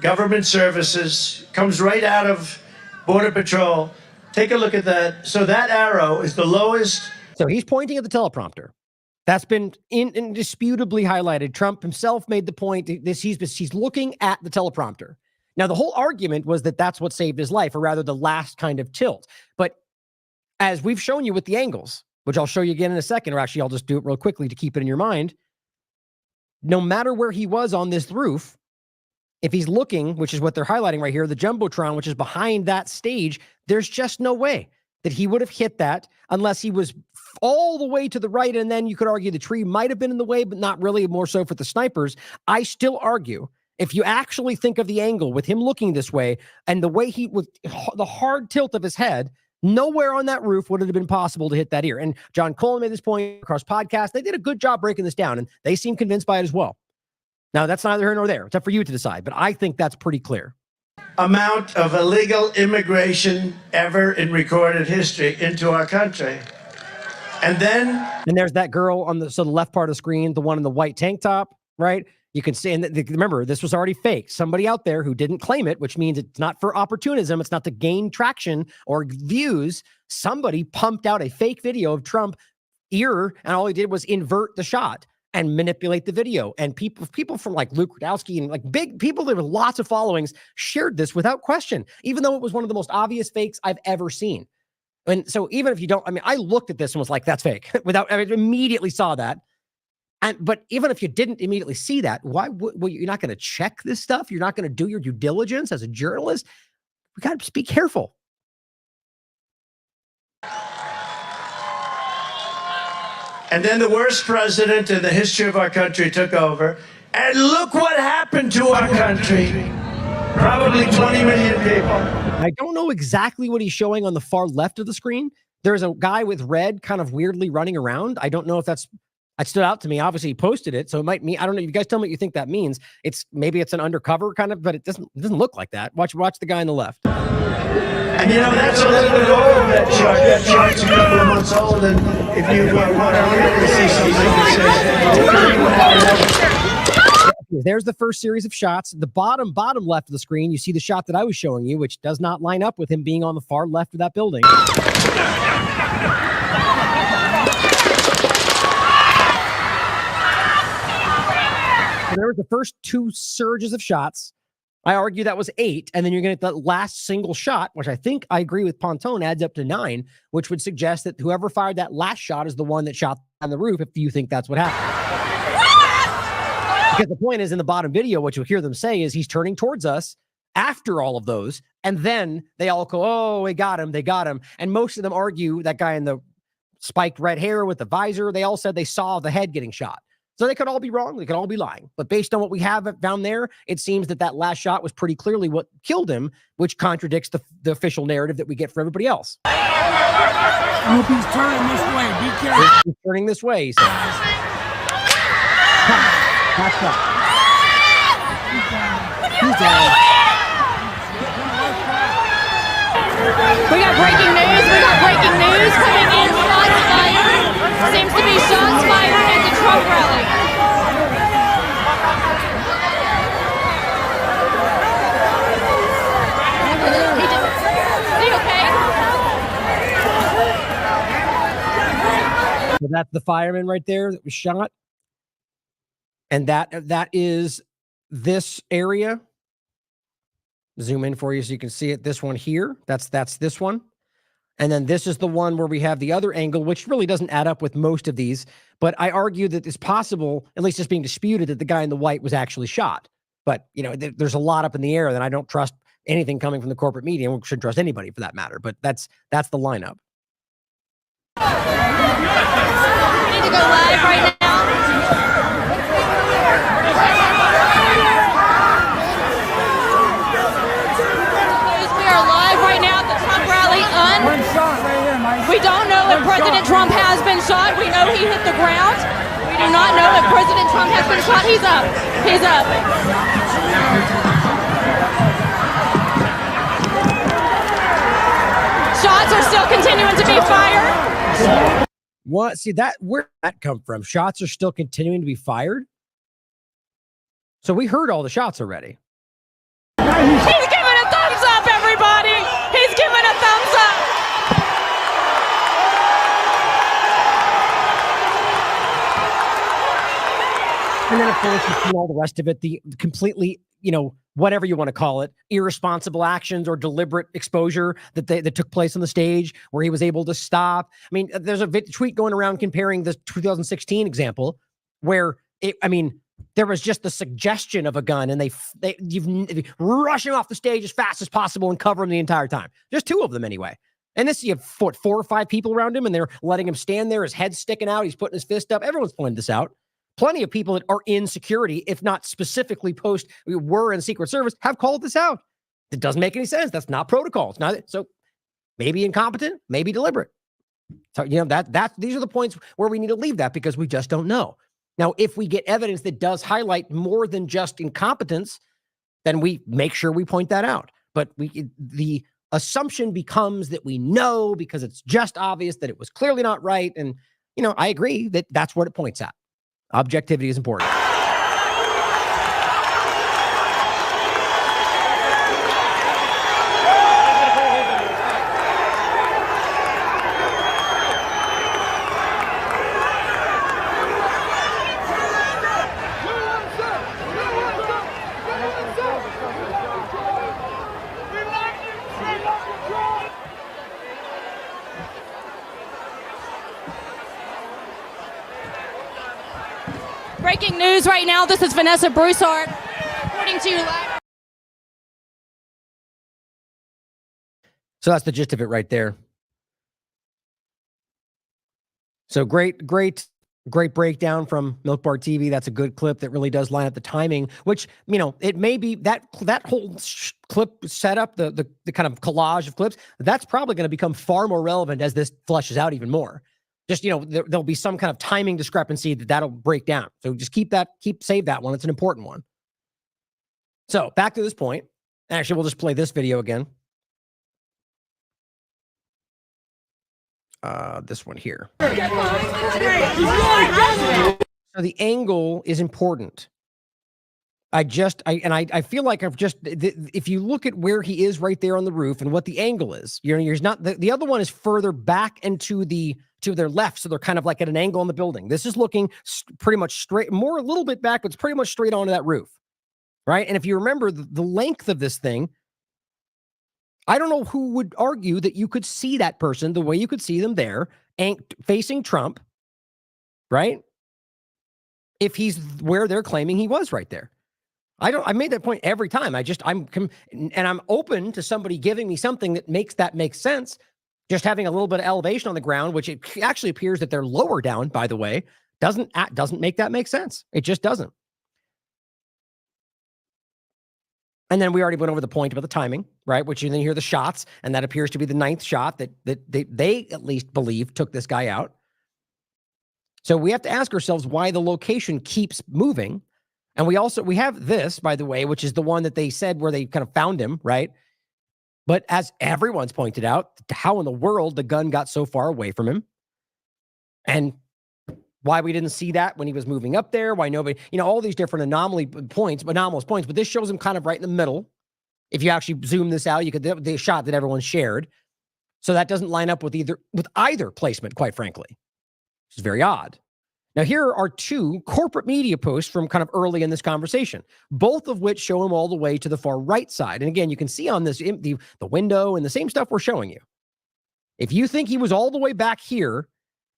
government services, comes right out of Border Patrol. Take a look at that. So that arrow is the lowest. So he's pointing at the teleprompter. That's been indisputably highlighted. Trump himself made the point that he's looking at the teleprompter. Now, the whole argument was that that's what saved his life, or rather the last kind of tilt. But as we've shown you with the angles, which I'll show you again in a second, or actually I'll just do it real quickly to keep it in your mind. No matter where he was on this roof, if he's looking, which is what they're highlighting right here, the Jumbotron, which is behind that stage, there's just no way that he would have hit that unless he was all the way to the right. And then you could argue the tree might have been in the way, but not really, more so for the snipers. I still argue, if you actually think of the angle with him looking this way and the way with the hard tilt of his head, nowhere on that roof would it have been possible to hit that ear. And John Coleman made this point across podcasts. They did a good job breaking this down, and they seem convinced by it as well. Now, that's neither here nor there. It's up for you to decide, but I think that's pretty clear. Amount of illegal immigration ever in recorded history into our country. And there's that girl on the left part of the screen, the one in the white tank top, right? You can see, and remember, this was already fake. Somebody out there who didn't claim it, which means it's not for opportunism. It's not to gain traction or views. Somebody pumped out a fake video of Trump ear, and all he did was invert the shot and manipulate the video. And people from like Luke Rudowski and like big people that with lots of followings shared this without question, even though it was one of the most obvious fakes I've ever seen. And so even if you don't, I looked at this and was like, that's fake. I immediately saw that. But even if you didn't immediately see that, why well, you're not going to check this stuff? You're not going to do your due diligence as a journalist? We got to be careful. And then the worst president in the history of our country took over. And look what happened to our country. Probably 20 million people. I don't know exactly what he's showing on the far left of the screen. There's a guy with red kind of weirdly running around. I don't know if that stood out to me. Obviously, he posted it, so it might mean, I don't know. You guys tell me what you think that means. Maybe it's an undercover kind of, but it doesn't look like that. Watch the guy on the left. And that's a little bit old, that chart. That chart's a couple of months old, and if you want to really see something, there's the first series of shots. The bottom left of the screen, you see the shot that I was showing you, which does not line up with him being on the far left of that building. So there was the first two surges of shots. I argue that was 8, and then you're going to get that last single shot, which I think I agree with Pontone adds up to 9, which would suggest that whoever fired that last shot is the one that shot on the roof, if you think that's what happened. Because the point is, in the bottom video, what you'll hear them say is he's turning towards us after all of those, and then they all go, oh, they got him. And most of them argue, that guy in the spiked red hair with the visor, they all said they saw the head getting shot. So they could all be wrong. They could all be lying. But based on what we have down there, it seems that that last shot was pretty clearly what killed him, which contradicts the official narrative that we get for everybody else. I hope he's turning this way. Be careful. He's turning this way, he says. That's up. He's down. We got breaking news. We got breaking news coming in. Shots fired. Seems to be shots fired at the Trump rally. Is he okay? So that's the fireman right there that was shot. And that is this area. Zoom in for you so you can see it. This one here, that's this one. And then this is the one where we have the other angle, which really doesn't add up with most of these. But I argue that it's possible, at least it's being disputed, that the guy in the white was actually shot. But, you know, there's a lot up in the air that I don't trust anything coming from the corporate media. We shouldn't trust anybody for that matter. But that's the lineup. We need to go live right now. We are live right now at the Trump rally. We don't know if President Trump has been shot. We know he hit the ground. We do not know if President Trump has been shot. He's up. He's up. Shots are still continuing to be fired. What? See, where did that come from? Shots are still continuing to be fired? So we heard all the shots already. He's giving a thumbs up, everybody. He's giving a thumbs up. And then, of course, you see all the rest of it, the completely, you know, whatever you want to call it, irresponsible actions or deliberate exposure that took place on the stage where he was able to stop. I mean, there's a tweet going around comparing the 2016 example where there was just the suggestion of a gun and you've rushing off the stage as fast as possible and cover him the entire time. Just two of them anyway. And this, you have 4 or 5 people around him and they're letting him stand there, his head's sticking out, he's putting his fist up. Everyone's pointing this out. Plenty of people that are in security, if not specifically were in Secret Service, have called this out. It doesn't make any sense. That's not protocol. It's not. So maybe incompetent, maybe deliberate. So, you know, these are the points where we need to leave that because we just don't know. Now, if we get evidence that does highlight more than just incompetence, then we make sure we point that out. But the assumption becomes that we know because it's just obvious that it was clearly not right. And, you know, I agree that that's what it points at. Objectivity is important. Breaking news right now. This is Vanessa Broussard reporting to you live. So that's the gist of it right there. So great breakdown from Milk Bar TV. That's a good clip that really does line up the timing, which, you know, it may be that whole clip setup, the kind of collage of clips, that's probably going to become far more relevant as this fleshes out even more. Just, you know, there'll be some kind of timing discrepancy that'll break down. So just save that one. It's an important one. So back to this point. Actually, we'll just play this video again. This one here. So the angle is important. I feel like if you look at where he is right there on the roof and what the angle is, he's not, the other one is further back and to their left. So they're kind of like at an angle on the building. This is looking pretty much straight, more a little bit back, but it's pretty much straight onto that roof. Right. And if you remember the length of this thing, I don't know who would argue that you could see that person the way you could see them there facing Trump. Right. If he's where they're claiming he was right there. I made that point every time. I'm open to somebody giving me something that makes sense. Just having a little bit of elevation on the ground, which it actually appears that they're lower down, by the way, Doesn't make that make sense. It just doesn't. And then we already went over the point about the timing, right? Which you then hear the shots, and that appears to be the 9th shot that they at least believe took this guy out. So we have to ask ourselves why the location keeps moving. And we have this, by the way, which is the one that they said where they kind of found him, right? But as everyone's pointed out, how in the world the gun got so far away from him, and why we didn't see that when he was moving up there, why nobody, all these different anomalous points, but this shows him kind of right in the middle. If you actually zoom this out, you could the shot that everyone shared. So that doesn't line up with either placement, quite frankly. Which is very odd. Now, here are 2 corporate media posts from kind of early in this conversation, both of which show him all the way to the far right side. And again, you can see on this the window and the same stuff we're showing you. If you think he was all the way back here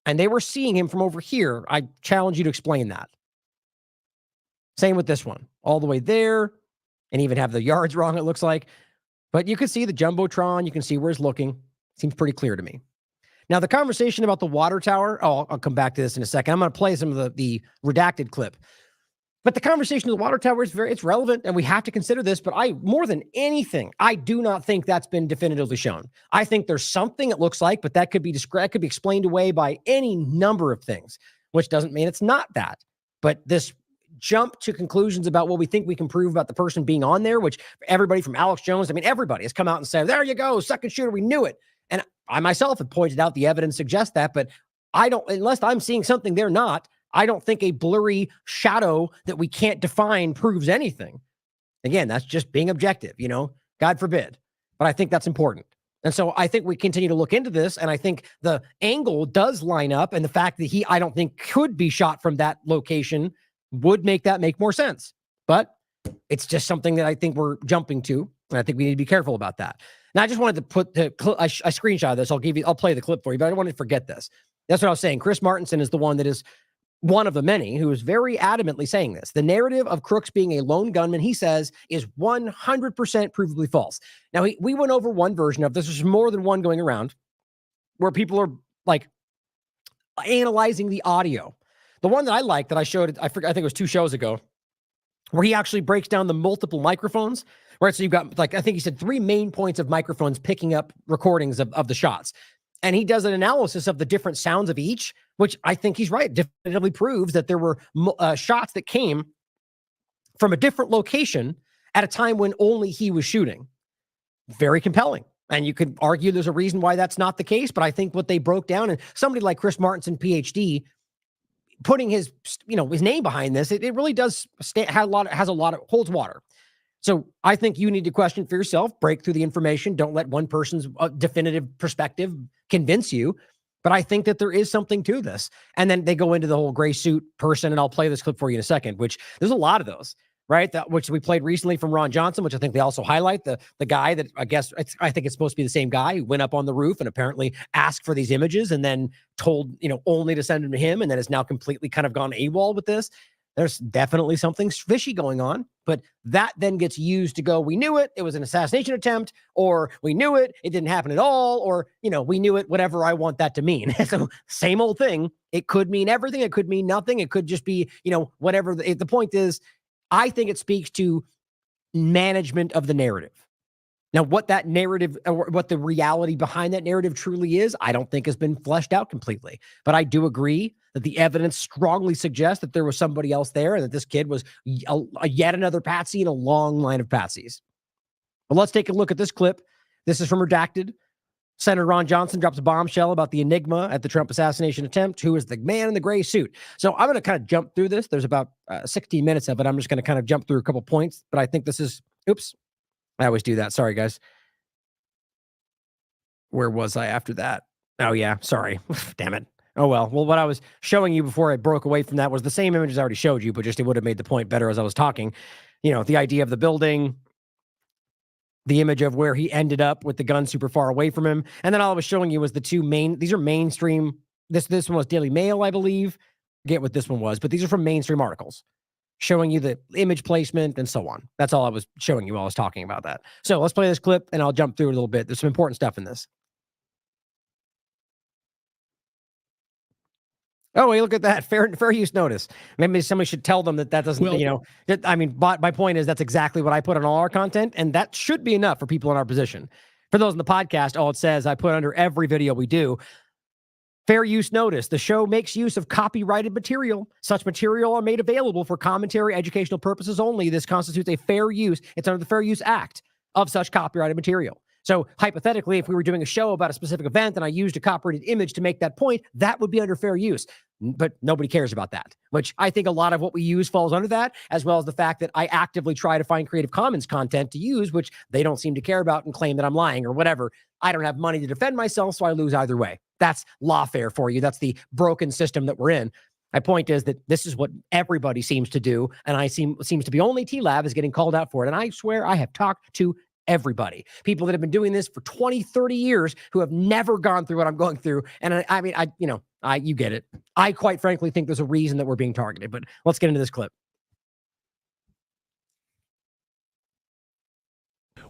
and they were seeing him from over here, I challenge you to explain that. Same with this one, all the way there, and even have the yards wrong, it looks like. But you can see the Jumbotron. You can see where he's looking. Seems pretty clear to me. Now, the conversation about the water tower, I'll come back to this in a second. I'm going to play some of the redacted clip. But the conversation of the water tower is it's relevant, and we have to consider this. But more than anything, I do not think that's been definitively shown. I think there's something it looks like, but that could be explained away by any number of things, which doesn't mean it's not that. But this jump to conclusions about what we think we can prove about the person being on there, which everybody from Alex Jones, everybody has come out and said, there you go, second shooter, we knew it. And I myself have pointed out the evidence suggests that, but unless I'm seeing something they're not, I don't think a blurry shadow that we can't define proves anything. Again, that's just being objective, God forbid. But I think that's important. And so I think we continue to look into this, and I think the angle does line up, and the fact that I don't think could be shot from that location would make that make more sense. But it's just something that I think we're jumping to, and I think we need to be careful about that. And I just wanted to put a screenshot of this. I'll play the clip for you, but I don't want to forget this. That's what I was saying. Chris Martenson is the one that is one of the many who is very adamantly saying this. The narrative of Crooks being a lone gunman, he says, is 100% provably false. Now, we went over one version of this. There's more than one going around where people are like analyzing the audio. The one that I like that I showed, I think it was 2 shows ago, where he actually breaks down the multiple microphones, right? So you've got, I think he said 3 main points of microphones picking up recordings of the shots. And he does an analysis of the different sounds of each, which I think he's right. Definitively proves that there were shots that came from a different location at a time when only he was shooting. Very compelling. And you could argue there's a reason why that's not the case, but I think what they broke down, and somebody like Chris Martenson, PhD, putting his name behind this, it really does holds water. So I think you need to question for yourself, break through the information. Don't let one person's definitive perspective convince you. But I think that there is something to this. And then they go into the whole gray suit person, and I'll play this clip for you in a second, which there's a lot of those, right? Which we played recently from Ron Johnson, which I think they also highlight the guy that I think it's supposed to be the same guy who went up on the roof and apparently asked for these images and then told, only to send them to him, and then has now completely kind of gone AWOL with this. There's definitely something fishy going on, but that then gets used to go, we knew it was an assassination attempt, or we knew it didn't happen at all, or, we knew it, whatever I want that to mean. So same old thing. It could mean everything. It could mean nothing. It could just be, whatever. The point is, I think it speaks to management of the narrative. Now, what that narrative, or what the reality behind that narrative truly is, I don't think has been fleshed out completely. But I do agree that the evidence strongly suggests that there was somebody else there, and that this kid was yet another patsy in a long line of patsies. But let's take a look at this clip. This is from Redacted. Senator Ron Johnson drops a bombshell about the enigma at the Trump assassination attempt. Who is the man in the gray suit? So I'm going to kind of jump through this. There's about 16 minutes of it. I'm just going to kind of jump through a couple points, but I think this is, oops, I always do that. Sorry, guys. Where was I after that? Oh, yeah. Sorry. Damn it. Oh, well. Well, what I was showing you before I broke away from that was the same images I already showed you, but just it would have made the point better as I was talking. The idea of the building, the image of where he ended up with the gun super far away from him. And then all I was showing you was the 2 main, these are mainstream. This one was Daily Mail, I believe. Forget what this one was, but these are from mainstream articles showing you the image placement and so on. That's all I was showing you while I was talking about that. So let's play this clip and I'll jump through it a little bit. There's some important stuff in this. Oh, hey, look at that. Fair use notice. Maybe somebody should tell them that doesn't, I mean, but my point is that's exactly what I put on all our content, and that should be enough for people in our position. For those in the podcast, all it says, I put under every video we do, fair use notice. The show makes use of copyrighted material. Such material are made available for commentary, educational purposes only. This constitutes a fair use. It's under the Fair Use Act of such copyrighted material. So hypothetically, if we were doing a show about a specific event and I used a copyrighted image to make that point, that would be under fair use. But nobody cares about that, which I think a lot of what we use falls under that, as well as the fact that I actively try to find Creative Commons content to use, which they don't seem to care about and claim that I'm lying or whatever. I don't have money to defend myself, so I lose either way. That's lawfare for you. That's the broken system that we're in. My point is that this is what everybody seems to do, and seems to be only TLAV is getting called out for it. And I swear I have talked to everybody, people that have been doing this for 20, 30 years who have never gone through what I'm going through. And you get it. I quite frankly think there's a reason that we're being targeted, but let's get into this clip.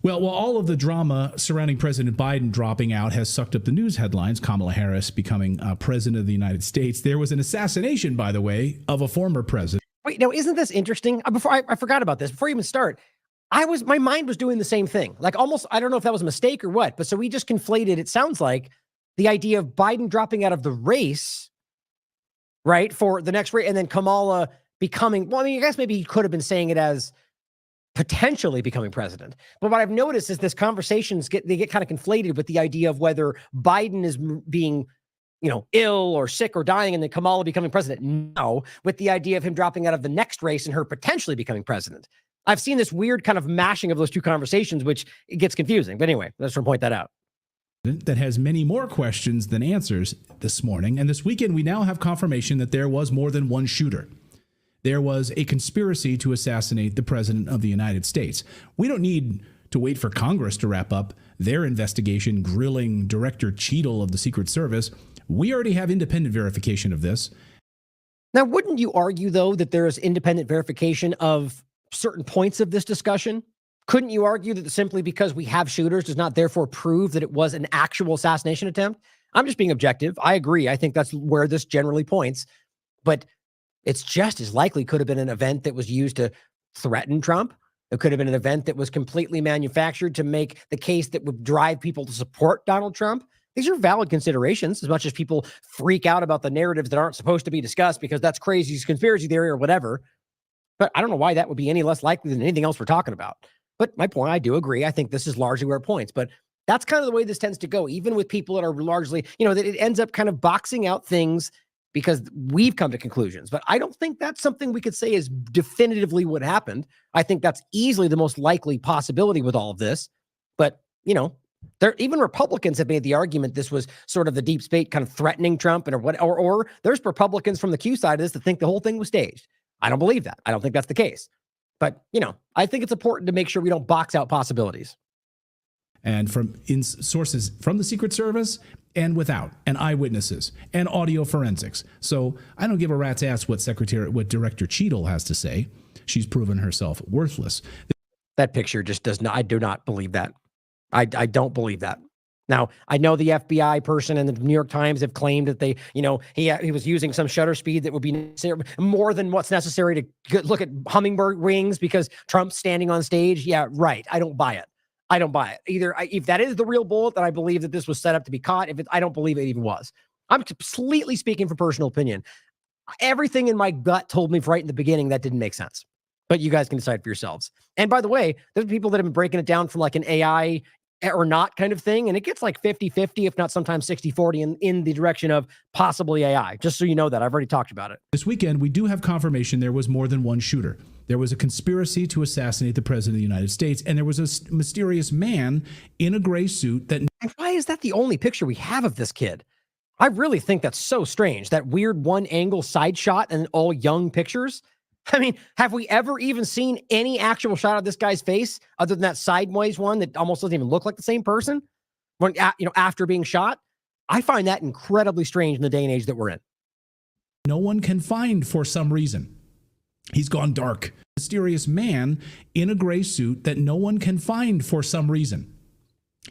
Well, while all of the drama surrounding President Biden dropping out has sucked up the news headlines, Kamala Harris becoming president of the United States, there was an assassination, by the way, of a former president. Wait, now, isn't this interesting? Before I forgot about this, before you even start, my mind was doing the same thing. Like almost, I don't know if that was a mistake or what, but so we just conflated, it sounds like, the idea of Biden dropping out of the race, right, for the next race, and then Kamala becoming, well, I mean, I guess maybe he could have been saying it as potentially becoming president. But what I've noticed is this conversations get kind of conflated with the idea of whether Biden is being, ill or sick or dying, and then Kamala becoming president. No, with the idea of him dropping out of the next race and her potentially becoming president. I've seen this weird kind of mashing of those two conversations, which it gets confusing. But anyway, let's point that out. That has many more questions than answers this morning. And this weekend, we now have confirmation that there was more than one shooter. There was a conspiracy to assassinate the president of the United States. We don't need to wait for Congress to wrap up their investigation grilling Director Cheadle of the Secret Service. We already have independent verification of this. Now, wouldn't you argue, though, that there is independent verification of certain points of this discussion? Couldn't you argue that simply because we have shooters does not therefore prove that it was an actual assassination attempt? I'm just being objective. I agree. I think that's where this generally points. But it's just as likely could have been an event that was used to threaten Trump. It could have been an event that was completely manufactured to make the case that would drive people to support Donald Trump. These are valid considerations, as much as people freak out about the narratives that aren't supposed to be discussed because that's crazy, it's conspiracy theory or whatever. But I don't know why that would be any less likely than anything else we're talking about. But my point, I do agree. I think this is largely where it points. But that's kind of the way this tends to go, even with people that are largely, that it ends up kind of boxing out things because we've come to conclusions. But I don't think that's something we could say is definitively what happened. I think that's easily the most likely possibility with all of this. But, even Republicans have made the argument this was sort of the deep state kind of threatening Trump or there's Republicans from the Q side of this that think the whole thing was staged. I don't believe that. I don't think that's the case. But, I think it's important to make sure we don't box out possibilities. And from sources from the Secret Service and without, and eyewitnesses and audio forensics. So I don't give a rat's ass what Director Cheadle has to say. She's proven herself worthless. That picture just does not, I do not believe that. I don't believe that. Now, I know the FBI person and the New York Times have claimed that they, he was using some shutter speed that would be more than what's necessary to look at hummingbird wings because Trump's standing on stage. Yeah, right. I don't buy it. Either if that is the real bullet, then I believe that this was set up to be caught. I don't believe it even was. I'm completely speaking from personal opinion. Everything in my gut told me right in the beginning that didn't make sense. But you guys can decide for yourselves. And by the way, there's people that have been breaking it down from like an AI or not kind of thing. And it gets like 50-50, if not sometimes 60-40 in the direction of possibly AI. Just so you know that. I've already talked about it. This weekend, we do have confirmation there was more than one shooter. There was a conspiracy to assassinate the president of the United States, and there was a mysterious man in a gray suit that... And why is that the only picture we have of this kid? I really think that's so strange. That weird one-angle side shot and all young pictures. I mean, have we ever even seen any actual shot of this guy's face other than that sideways one that almost doesn't even look like the same person? When, after being shot? I find that incredibly strange in the day and age that we're in. No one can find for some reason. He's gone dark. Mysterious man in a gray suit that no one can find for some reason.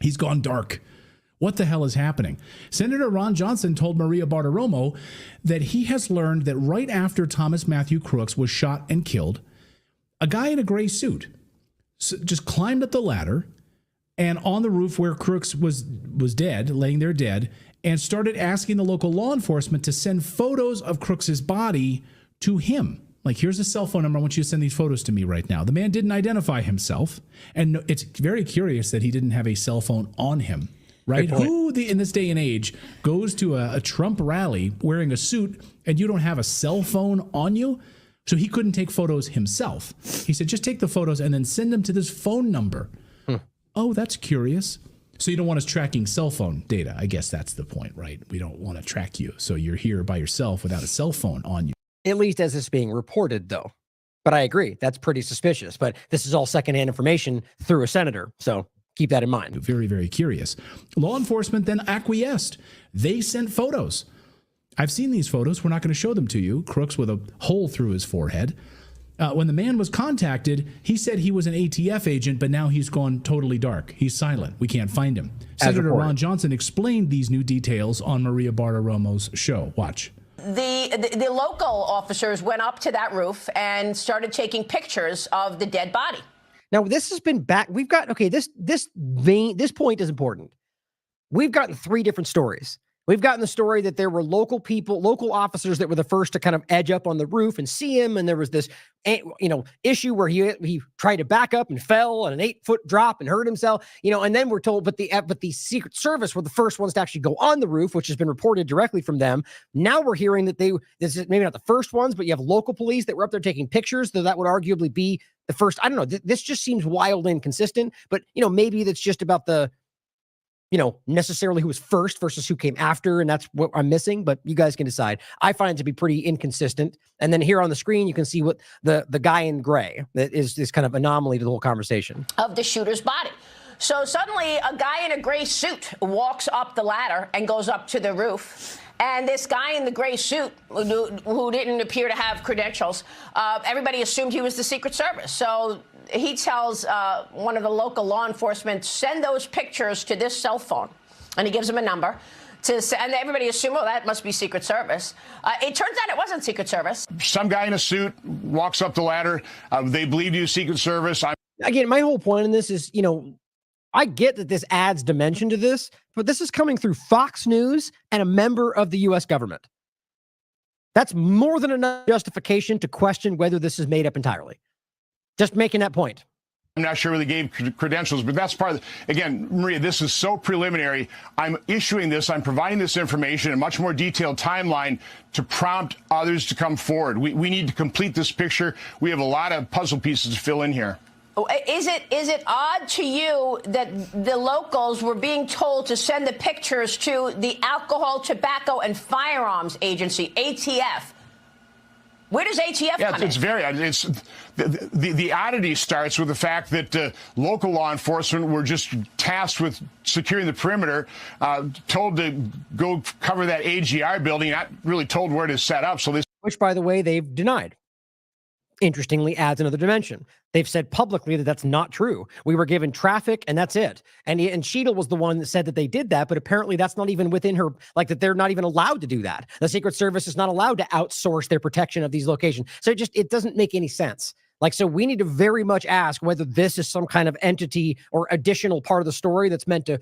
He's gone dark. What the hell is happening? Senator Ron Johnson told Maria Bartiromo that he has learned that right after Thomas Matthew Crooks was shot and killed, a guy in a gray suit just climbed up the ladder and on the roof where Crooks was dead, laying there dead, and started asking the local law enforcement to send photos of Crooks's body to him. Like, here's a cell phone number. I want you to send these photos to me right now. The man didn't identify himself. And it's very curious that he didn't have a cell phone on him, right? Who in this day and age goes to a Trump rally wearing a suit and you don't have a cell phone on you? So he couldn't take photos himself. He said, just take the photos and then send them to this phone number. Oh, that's curious. So you don't want us tracking cell phone data. I guess that's the point, right? We don't want to track you. So you're here by yourself without a cell phone on you. At least as it's being reported, though. But I agree, that's pretty suspicious. But this is all secondhand information through a senator. So keep that in mind. Very, very curious. Law enforcement then acquiesced. They sent photos. I've seen these photos. We're not going to show them to you. Crooks with a hole through his forehead. When the man was contacted, he said he was an ATF agent, but now he's gone totally dark. He's silent. We can't find him. Senator Ron Johnson explained these new details on Maria Bartiromo's show. Watch. The local officers went up to that roof and started taking pictures of the dead body. Now, this has been back. We've got, okay, this point is important. We've gotten 3 different stories. We've gotten the story that there were local people, local officers that were the first to kind of edge up on the roof and see him. And there was this, issue where he tried to back up and fell on an 8-foot drop and hurt himself, and then we're told, but the Secret Service were the first ones to actually go on the roof, which has been reported directly from them. Now we're hearing that this is maybe not the first ones, but you have local police that were up there taking pictures, though that would arguably be the first. I don't know. This just seems wild and inconsistent, but maybe that's just about the, necessarily who was first versus who came after, and that's what I'm missing, but you guys can decide. I find it to be pretty inconsistent. And then here on the screen, you can see what the guy in gray, that is this kind of anomaly to the whole conversation. Of the shooter's body. So suddenly a guy in a gray suit walks up the ladder and goes up to the roof. And this guy in the gray suit, who didn't appear to have credentials, everybody assumed he was the Secret Service. So he tells one of the local law enforcement, send those pictures to this cell phone. And he gives him a number. And everybody assumed, that must be Secret Service. It turns out it wasn't Secret Service. Some guy in a suit walks up the ladder. They believed he was Secret Service. Again, my whole point in this is, I get that this adds dimension to this, but this is coming through Fox News and a member of the U.S. government. That's more than enough justification to question whether this is made up entirely. Just making that point. I'm not sure whether they gave credentials, but that's part of again, Maria, this is so preliminary. I'm issuing this, I'm providing this information, a much more detailed timeline to prompt others to come forward. We need to complete this picture. We have a lot of puzzle pieces to fill in here. Is it odd to you that the locals were being told to send the pictures to the Alcohol, Tobacco, and Firearms Agency, ATF? Where does ATF come in? The oddity starts with the fact that local law enforcement were just tasked with securing the perimeter, told to go cover that AGR building, not really told where to set up. Which, by the way, they've denied. Interestingly, adds another dimension. They've said publicly that that's not true. We were given traffic and that's it. And Cheadle was the one that said that they did that, but apparently that's not even within her, like that they're not even allowed to do that. The Secret Service is not allowed to outsource their protection of these locations. So it doesn't make any sense. So we need to very much ask whether this is some kind of entity or additional part of the story that's meant to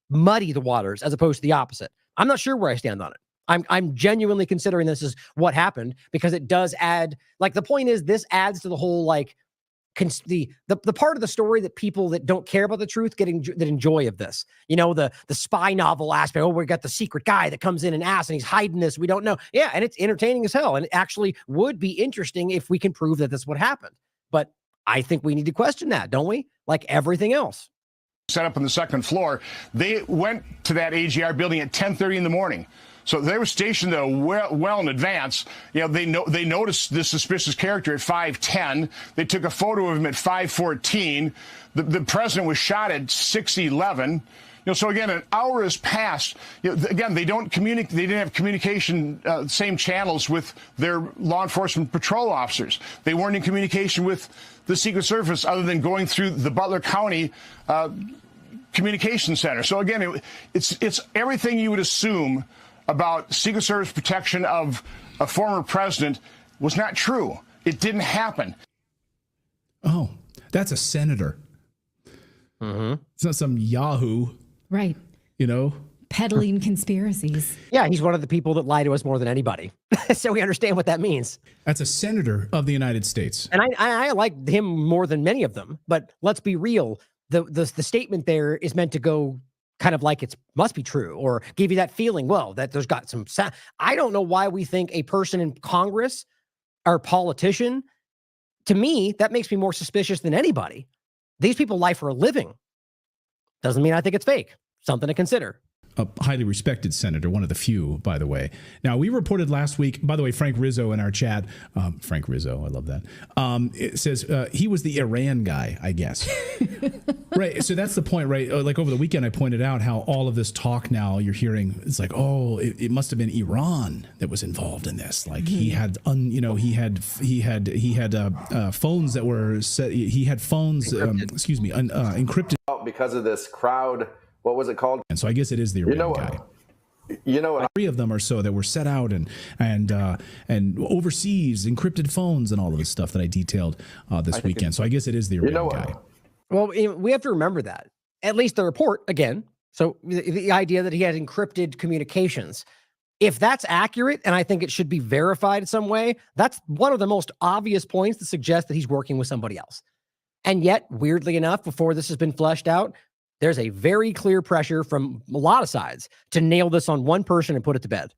muddy the waters as opposed to the opposite. I'm not sure where I stand on it. I'm genuinely considering this is what happened because it does add, the point is this adds to the whole, the part of the story that people that don't care about the truth that enjoy of this, the spy novel aspect. Oh, we got the secret guy that comes in and asks and he's hiding this. We don't know. Yeah. And it's entertaining as hell. And it actually would be interesting if we can prove that this would happen. But I think we need to question that, don't we? Like everything else. Set up on the second floor. They went to that AGR building at 10:30 in the morning. So they were stationed there well in advance. They noticed this suspicious character at 5:10. They took a photo of him at 5:14. The president was shot at 6:11. So again, an hour has passed. Again, they don't communicate. They didn't have communication, same channels with their law enforcement patrol officers. They weren't in communication with the Secret Service other than going through the Butler County communication center. So again, it's everything you would assume about Secret Service protection of a former president was not true. It didn't happen. Oh, that's a senator. It's not some Yahoo. Right. You know? Peddling conspiracies. Yeah, he's one of the people that lie to us more than anybody. So we understand what that means. That's a senator of the United States. And I like him more than many of them. But let's be real. The statement there is meant to go kind of like it must be true or give you that feeling, well, that there's got some... I don't know why we think a person in Congress or politician, to me, that makes me more suspicious than anybody. These people lie for a living. Doesn't mean I think it's fake. Something to consider. A highly respected senator, one of the few, by the way. Now, we reported last week, by the way, Frank Rizzo in our chat, Frank Rizzo, I love that, it says he was the Iran guy, I guess. Right, so that's the point, right? Like over the weekend, I pointed out how all of this talk now you're hearing, it's like, oh, it must have been Iran that was involved in this. Like he had, he had phones that were set, he had phones, encrypted. Because of this crowd. What was it called? And so I guess it is the Iran guy. You know what? 3 of them or so that were set out and overseas encrypted phones and all of this stuff that I detailed this weekend. So I guess it is the Iran guy. Well, we have to remember that. At least the report, again. So the idea that he had encrypted communications. If that's accurate, and I think it should be verified in some way, that's one of the most obvious points that suggests that he's working with somebody else. And yet, weirdly enough, before this has been fleshed out, there's a very clear pressure from a lot of sides to nail this on one person and put it to bed.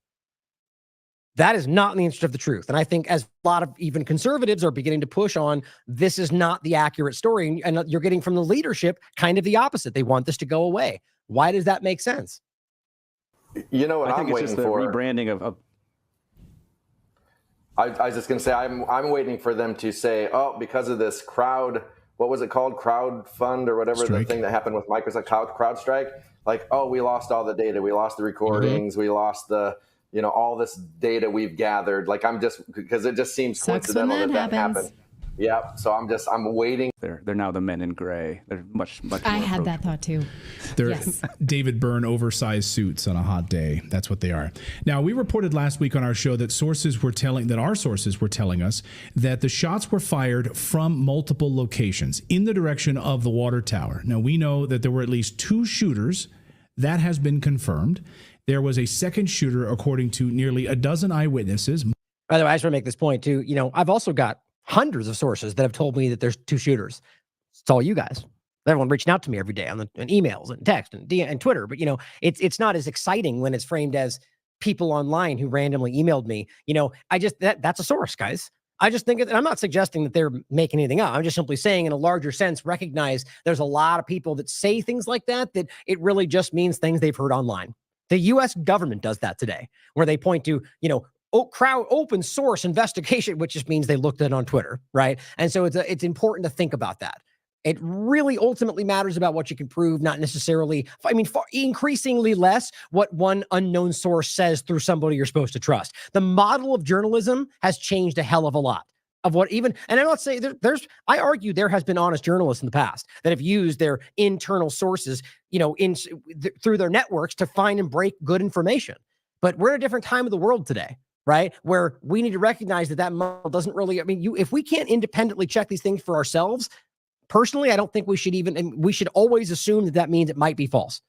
That is not in the interest of the truth. And I think as a lot of even conservatives are beginning to push on, this is not the accurate story. And you're getting from the leadership kind of the opposite. They want this to go away. Why does that make sense? You know what I think I'm it's waiting just the for? rebranding of I was just going to say, I'm waiting for them to say, oh, because of this crowd, what was it called? Crowd fund or whatever, the thing that happened with Microsoft, CrowdStrike. Like, oh, we lost all the data. We lost the recordings. We lost the, all this data we've gathered. Like, because it just seems coincidental that happened. Yeah. So I'm waiting. They're now the men in gray. They're much more I had that thought too. They're yes. David Byrne oversized suits on a hot day. That's what they are. Now, we reported last week on our show that our sources were telling us that the shots were fired from multiple locations in the direction of the water tower. Now, we know that there were at least 2 shooters. That has been confirmed. There was a second shooter, according to nearly a dozen eyewitnesses. By the way, I just want to make this point too. I've also got hundreds of sources that have told me that there's 2 shooters. It's all you guys. Everyone reaching out to me every day on emails and text and Twitter. But it's not as exciting when it's framed as people online who randomly emailed me. That's a source, guys. I just think I'm not suggesting that they're making anything up. I'm just simply saying, in a larger sense, recognize there's a lot of people that say things like that it really just means things they've heard online. The U.S. government does that today, where they point to crowd open source investigation, which just means they looked at it on Twitter, right? And so it's important to think about that. It really ultimately matters about what you can prove, not necessarily, increasingly less what one unknown source says through somebody you're supposed to trust. The model of journalism has changed a hell of a lot of what and I'm not saying I argue there has been honest journalists in the past that have used their internal sources, through their networks to find and break good information. But we're in a different time of the world today, right? Where we need to recognize that model doesn't really, if we can't independently check these things for ourselves, personally, I don't think we should always assume that means it might be false,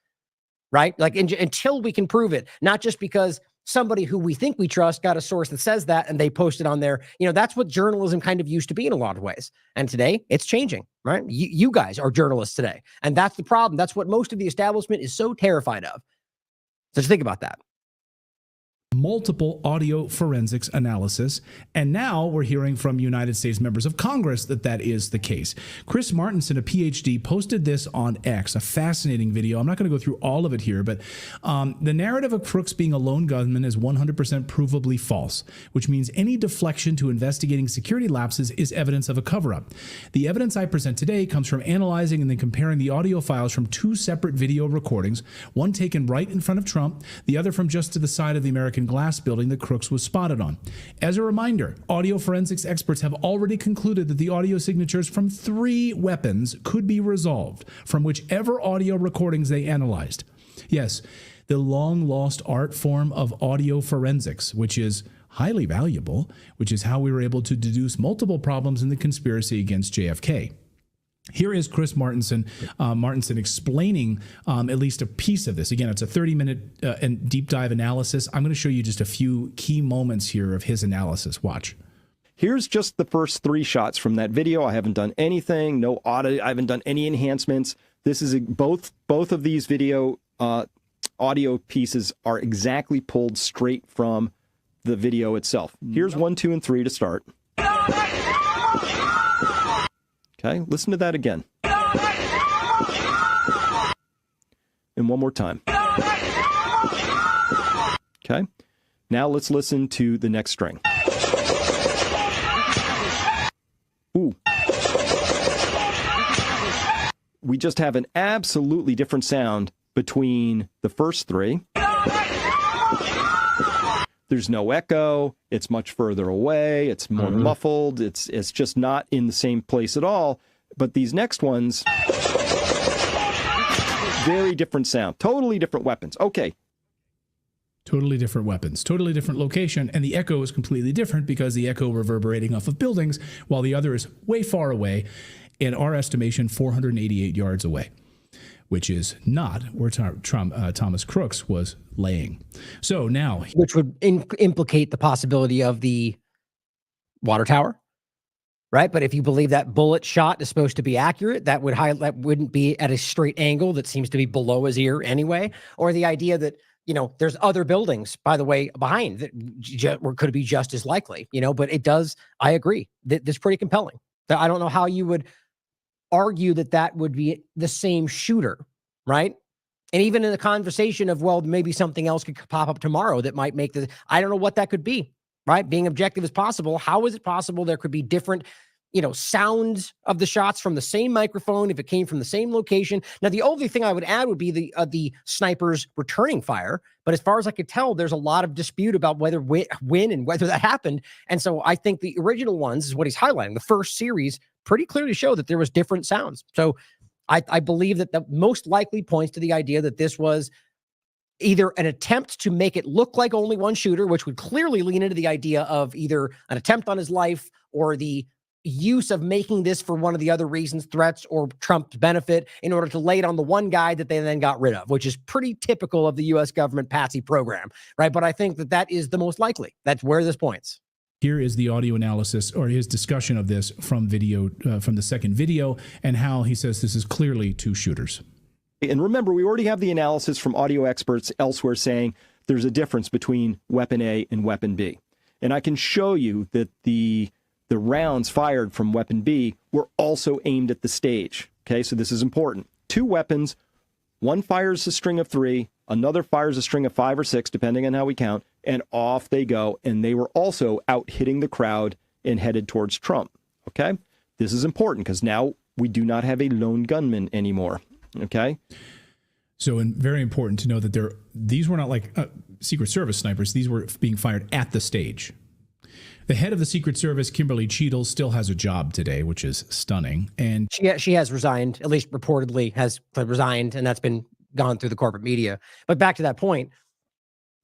right? Like until we can prove it, not just because somebody who we think we trust got a source that says that and they post it on there. That's what journalism kind of used to be in a lot of ways. And today it's changing, right? You guys are journalists today. And that's the problem. That's what most of the establishment is so terrified of. So just think about that. Multiple audio forensics analysis, and now we're hearing from United States members of Congress that is the case. Chris Martinson, a PhD, posted this on X, a fascinating video. I'm not going to go through all of it here, but the narrative of Crooks being a lone gunman is 100% provably false, which means any deflection to investigating security lapses is evidence of a cover-up. The evidence I present today comes from analyzing and then comparing the audio files from 2 separate video recordings, one taken right in front of Trump, the other from just to the side of the American and glass building that Crooks was spotted on. As a reminder, audio forensics experts have already concluded that the audio signatures from 3 weapons could be resolved from whichever audio recordings they analyzed. Yes, the long-lost art form of audio forensics, which is highly valuable, which is how we were able to deduce multiple problems in the conspiracy against JFK. Here is Chris Martinson explaining at least a piece of this. Again, it's a 30-minute and deep dive analysis. I'm going to show you just a few key moments here of his analysis. Watch. Here's just the first 3 shots from that video. I haven't done anything, no audio. I haven't done any enhancements. This is both of these video audio pieces are exactly pulled straight from the video itself. Here's 1, 2, and 3 to start. Okay, listen to that again. And one more time. Okay, now let's listen to the next string. Ooh. We just have an absolutely different sound between the first 3. There's no echo. It's much further away. It's more muffled. It's just not in the same place at all. But these next ones, very different sound, totally different weapons. Okay. Totally different weapons, totally different location, and the echo is completely different because the echo reverberating off of buildings, while the other is way far away, in our estimation, 488 yards away, which is not where Thomas Crooks was laying. So now, which would implicate the possibility of the water tower, right? But if you believe that bullet shot is supposed to be accurate, that wouldn't be at a straight angle that seems to be below his ear anyway, or the idea that, you know, there's other buildings, by the way, behind that could be just as likely, you know, but it does, I agree, that's pretty compelling. I don't know how you would argue that that would be the same shooter, right? And even in the conversation of, well, maybe something else could pop up tomorrow that might make this, I don't know what that could be, right? Being objective as possible. How is it possible there could be different, you know, sounds of the shots from the same microphone if it came from the same location? Now, the only thing I would add would be the snipers returning fire. But as far as I could tell, there's a lot of dispute about whether when and whether that happened. And so I think the original ones is what he's highlighting. The first series pretty clearly show that there was different sounds. So I believe that the most likely points to the idea that this was either an attempt to make it look like only one shooter, which would clearly lean into the idea of either an attempt on his life or the use of making this for one of the other reasons, threats or Trump's benefit, in order to lay it on the one guy that they then got rid of, which is pretty typical of the U.S. government patsy program, right? But I think that that is the most likely. That's where this points. Here is the audio analysis or his discussion of this from the second video, and how he says this is clearly 2 shooters. And remember, we already have the analysis from audio experts elsewhere saying there's a difference between weapon A and weapon B. And I can show you that the rounds fired from weapon B were also aimed at the stage. Okay, so this is important. 2 weapons, one fires a string of 3, another fires a string of 5 or 6, depending on how we count, and off they go. And they were also out hitting the crowd and headed towards Trump. Okay, this is important because now we do not have a lone gunman anymore. Okay. So, and very important to know that these were not like Secret Service snipers. These were being fired at the stage. The head of the Secret Service, Kimberly Cheadle, still has a job today, which is stunning. And she has resigned, at least reportedly has resigned, and that's been gone through the corporate media. But back to that point,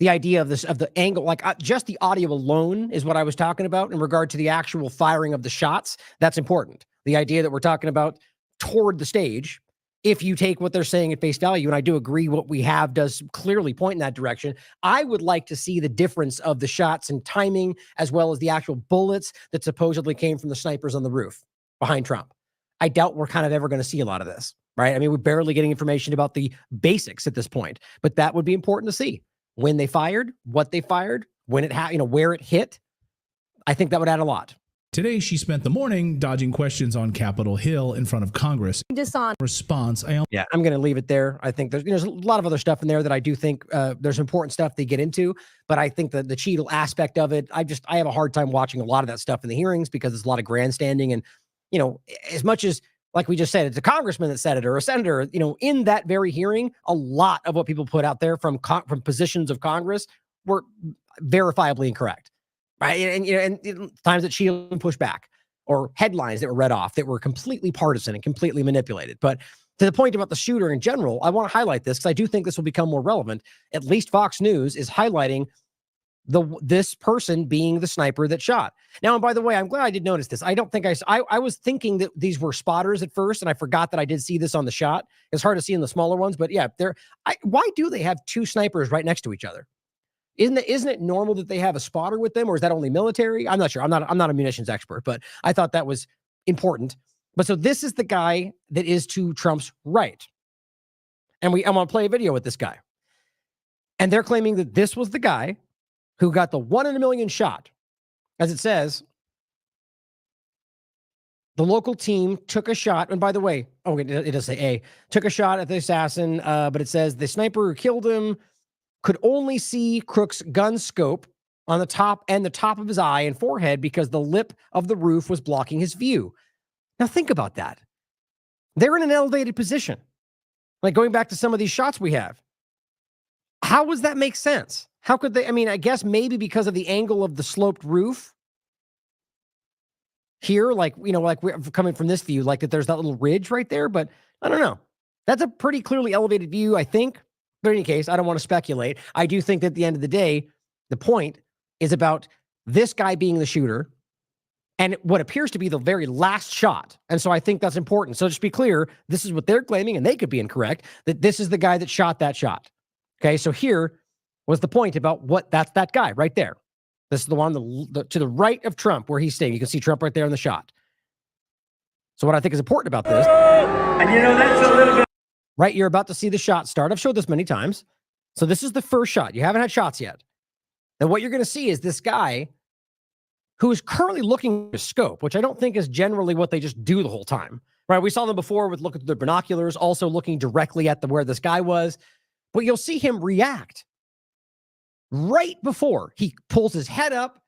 the idea of the angle, like just the audio alone is what I was talking about in regard to the actual firing of the shots. That's important. The idea that we're talking about toward the stage, if you take what they're saying at face value, and I do agree what we have does clearly point in that direction, I would like to see the difference of the shots and timing, as well as the actual bullets that supposedly came from the snipers on the roof behind Trump. I doubt we're kind of ever going to see a lot of this, right? I mean, we're barely getting information about the basics at this point, but that would be important to see. When they fired, what they fired, when it where it hit. I think that would add a lot. Today, she spent the morning dodging questions on Capitol Hill in front of Congress. Response. I'm going to leave it there. I think there's a lot of other stuff in there that I do think there's important stuff they get into, but I think that the Cheadle aspect of it, I have a hard time watching a lot of that stuff in the hearings because there's a lot of grandstanding. And, you know, as much as, like we just said, it's a congressman that said it or a senator, you know, in that very hearing, a lot of what people put out there from positions of Congress were verifiably incorrect, right? And times that Sheila pushed back, or headlines that were read off that were completely partisan and completely manipulated. But to the point about the shooter in general, I want to highlight this because I do think this will become more relevant. At least Fox News is highlighting this person being the sniper that shot. Now, and by the way, I'm glad I did notice this. I don't think I was thinking that these were spotters at first, and I forgot that I did see this on the shot. It's hard to see in the smaller ones, but yeah, why do they have two snipers right next to each other? Isn't it normal that they have a spotter with them, or is that only military? I'm not sure. I'm not a munitions expert, but I thought that was important. But so this is the guy that is to Trump's right. And I'm going to play a video with this guy. And they're claiming that this was the guy who got the 1 in a million shot. As it says, the local team took a shot. And by the way, it does say took a shot at the assassin, but it says the sniper who killed him could only see Crook's gun scope on the top of his eye and forehead because the lip of the roof was blocking his view. Now think about that. They're in an elevated position. Like going back to some of these shots we have. How does that make sense? How could they? I mean, I guess maybe because of the angle of the sloped roof here, like we're coming from this view, like that there's that little ridge right there, but I don't know. That's a pretty clearly elevated view, I think. But in any case, I don't want to speculate. I do think that at the end of the day, the point is about this guy being the shooter and what appears to be the very last shot. And so I think that's important. So just be clear, this is what they're claiming, and they could be incorrect, that this is the guy that shot that shot. Okay, so here was the point about that's that guy right there. This is the one to the right of Trump where he's staying. You can see Trump right there in the shot. So what I think is important about this, and that's a little bit right, you're about to see the shot start. I've showed this many times. So this is the first shot. You haven't had shots yet. And what you're going to see is this guy who is currently looking at a scope, which I don't think is generally what they just do the whole time. Right? We saw them before with looking through their binoculars, also looking directly at where this guy was. But you'll see him react right before he pulls his head up.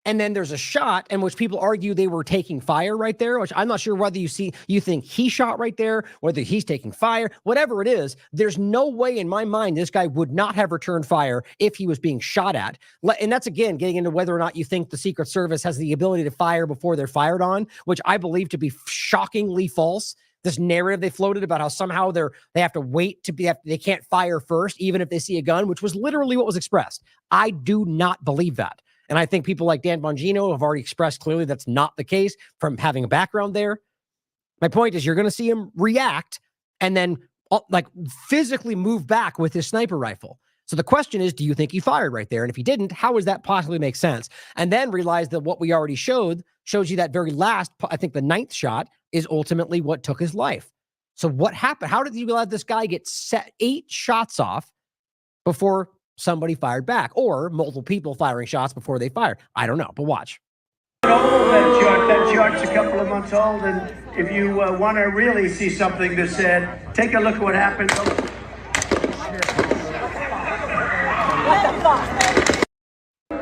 And then there's a shot in which people argue they were taking fire right there, which I'm not sure whether you think he shot right there, whether he's taking fire, whatever it is. There's no way in my mind this guy would not have returned fire if he was being shot at. And that's, again, getting into whether or not you think the Secret Service has the ability to fire before they're fired on, which I believe to be shockingly false. This narrative they floated about how somehow they have to wait they can't fire first, even if they see a gun, which was literally what was expressed. I do not believe that. And I think people like Dan Bongino have already expressed clearly that's not the case from having a background there. My point is you're going to see him react and then physically move back with his sniper rifle. So the question is, do you think he fired right there? And if he didn't, how does that possibly make sense? And then realize that what we already shows you that very last, I think the 9th shot is ultimately what took his life. So what happened? How did you let this guy get 8 shots off before somebody fired back, or multiple people firing shots before they fired? I don't know, but watch. That chart's a couple of months old, and if you want to really see something that's said, take a look at what happened.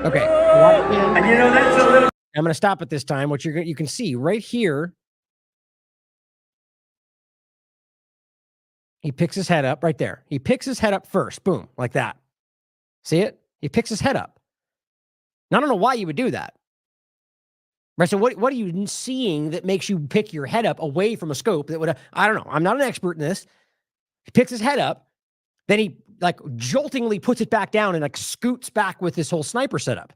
Okay. And that's a little. I'm going to stop at this time. What you can see right here, he picks his head up right there. He picks his head up first, boom, like that. See it? He picks his head up. Now, I don't know why you would do that. Right? So what are you seeing that makes you pick your head up away from a scope that would, I don't know. I'm not an expert in this. He picks his head up. Then he joltingly puts it back down and scoots back with this whole sniper setup.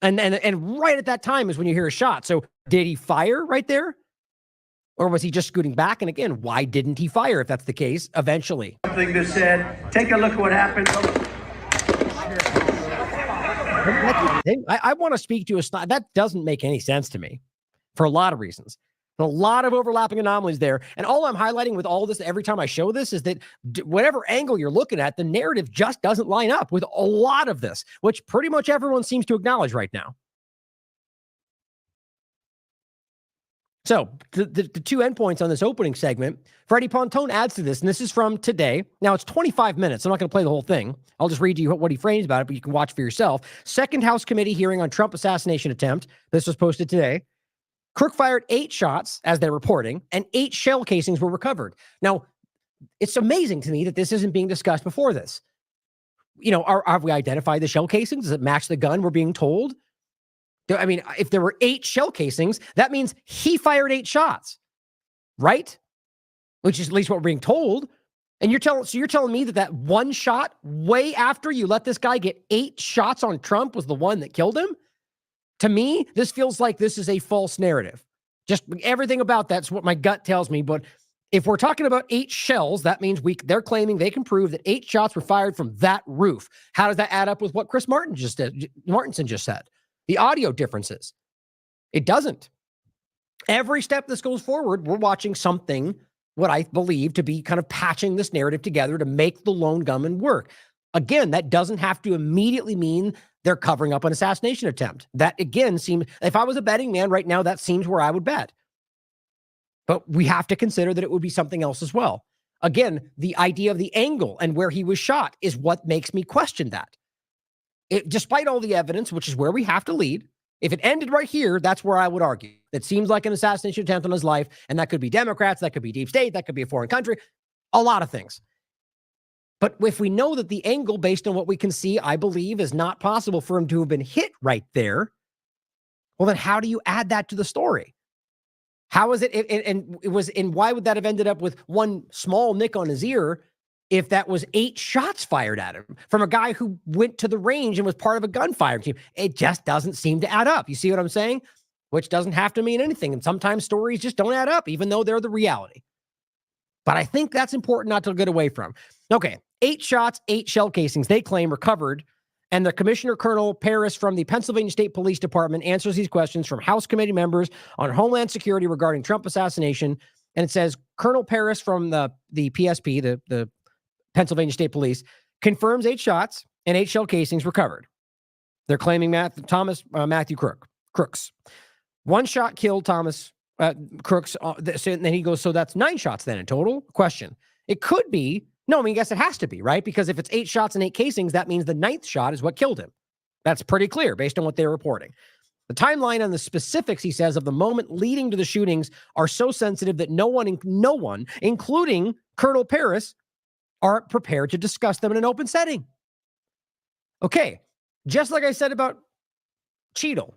And right at that time is when you hear a shot. So did he fire right there? Or was he just scooting back? And again, why didn't he fire if that's the case eventually? Something that said, take a look at what happened. I want to speak to that doesn't make any sense to me for a lot of reasons. A lot of overlapping anomalies there. And all I'm highlighting with all this every time I show this is that whatever angle you're looking at, the narrative just doesn't line up with a lot of this, which pretty much everyone seems to acknowledge right now. So the 2 endpoints on this opening segment, Freddie Pontone adds to this, and this is from today. Now, it's 25 minutes. I'm not going to play the whole thing. I'll just read you what he frames about it, but you can watch for yourself. Second House Committee hearing on Trump assassination attempt. This was posted today. Crook fired 8 shots, as they're reporting, and 8 shell casings were recovered. Now, it's amazing to me that this isn't being discussed before this. have we identified the shell casings? Does it match the gun we're being told? I mean, if there were 8 shell casings, that means he fired 8 shots, right? Which is at least what we're being told. And you're telling me that one shot way after you let this guy get 8 shots on Trump was the one that killed him? To me, this feels like this is a false narrative. Just everything about that's what my gut tells me. But if we're talking about 8 shells, that means they're claiming they can prove that 8 shots were fired from that roof. How does that add up with what Chris Martinson just said? The audio differences. It doesn't. Every step this goes forward, we're watching something, what I believe to be kind of patching this narrative together to make the lone gunman work. Again, that doesn't have to immediately mean they're covering up an assassination attempt. That, again, seems, if I was a betting man right now, that seems where I would bet. But we have to consider that it would be something else as well. Again, the idea of the angle and where he was shot is what makes me question that. Despite all the evidence, which is where we have to lead, if it ended right here, that's where I would argue. It seems like an assassination attempt on his life, and that could be Democrats, that could be deep state, that could be a foreign country, a lot of things. But if we know that the angle, based on what we can see, I believe is not possible for him to have been hit right there, well, then how do you add that to the story? How is it, and why would that have ended up with one small nick on his ear if that was 8 shots fired at him from a guy who went to the range and was part of a gunfire team? It just doesn't seem to add up. You see what I'm saying? Which doesn't have to mean anything. And sometimes stories just don't add up, even though they're the reality. But I think that's important not to get away from. Okay, 8 shots, 8 shell casings, they claim recovered. And the Commissioner Colonel Paris from the Pennsylvania State Police Department answers these questions from House committee members on Homeland Security regarding Trump assassination. And it says, Colonel Paris from the PSP, the Pennsylvania State Police, confirms 8 shots and 8 shell casings recovered. They're claiming Matthew Crooks. 1 shot killed Thomas Crooks. And then he goes, so that's 9 shots then in total? Question. It could be. No, I mean, I guess it has to be, right? Because if it's 8 shots and 8 casings, that means the 9th shot is what killed him. That's pretty clear based on what they're reporting. The timeline and the specifics, he says, of the moment leading to the shootings are so sensitive that no one, including Colonel Paris, aren't prepared to discuss them in an open setting. Okay, just like I said about Cheadle,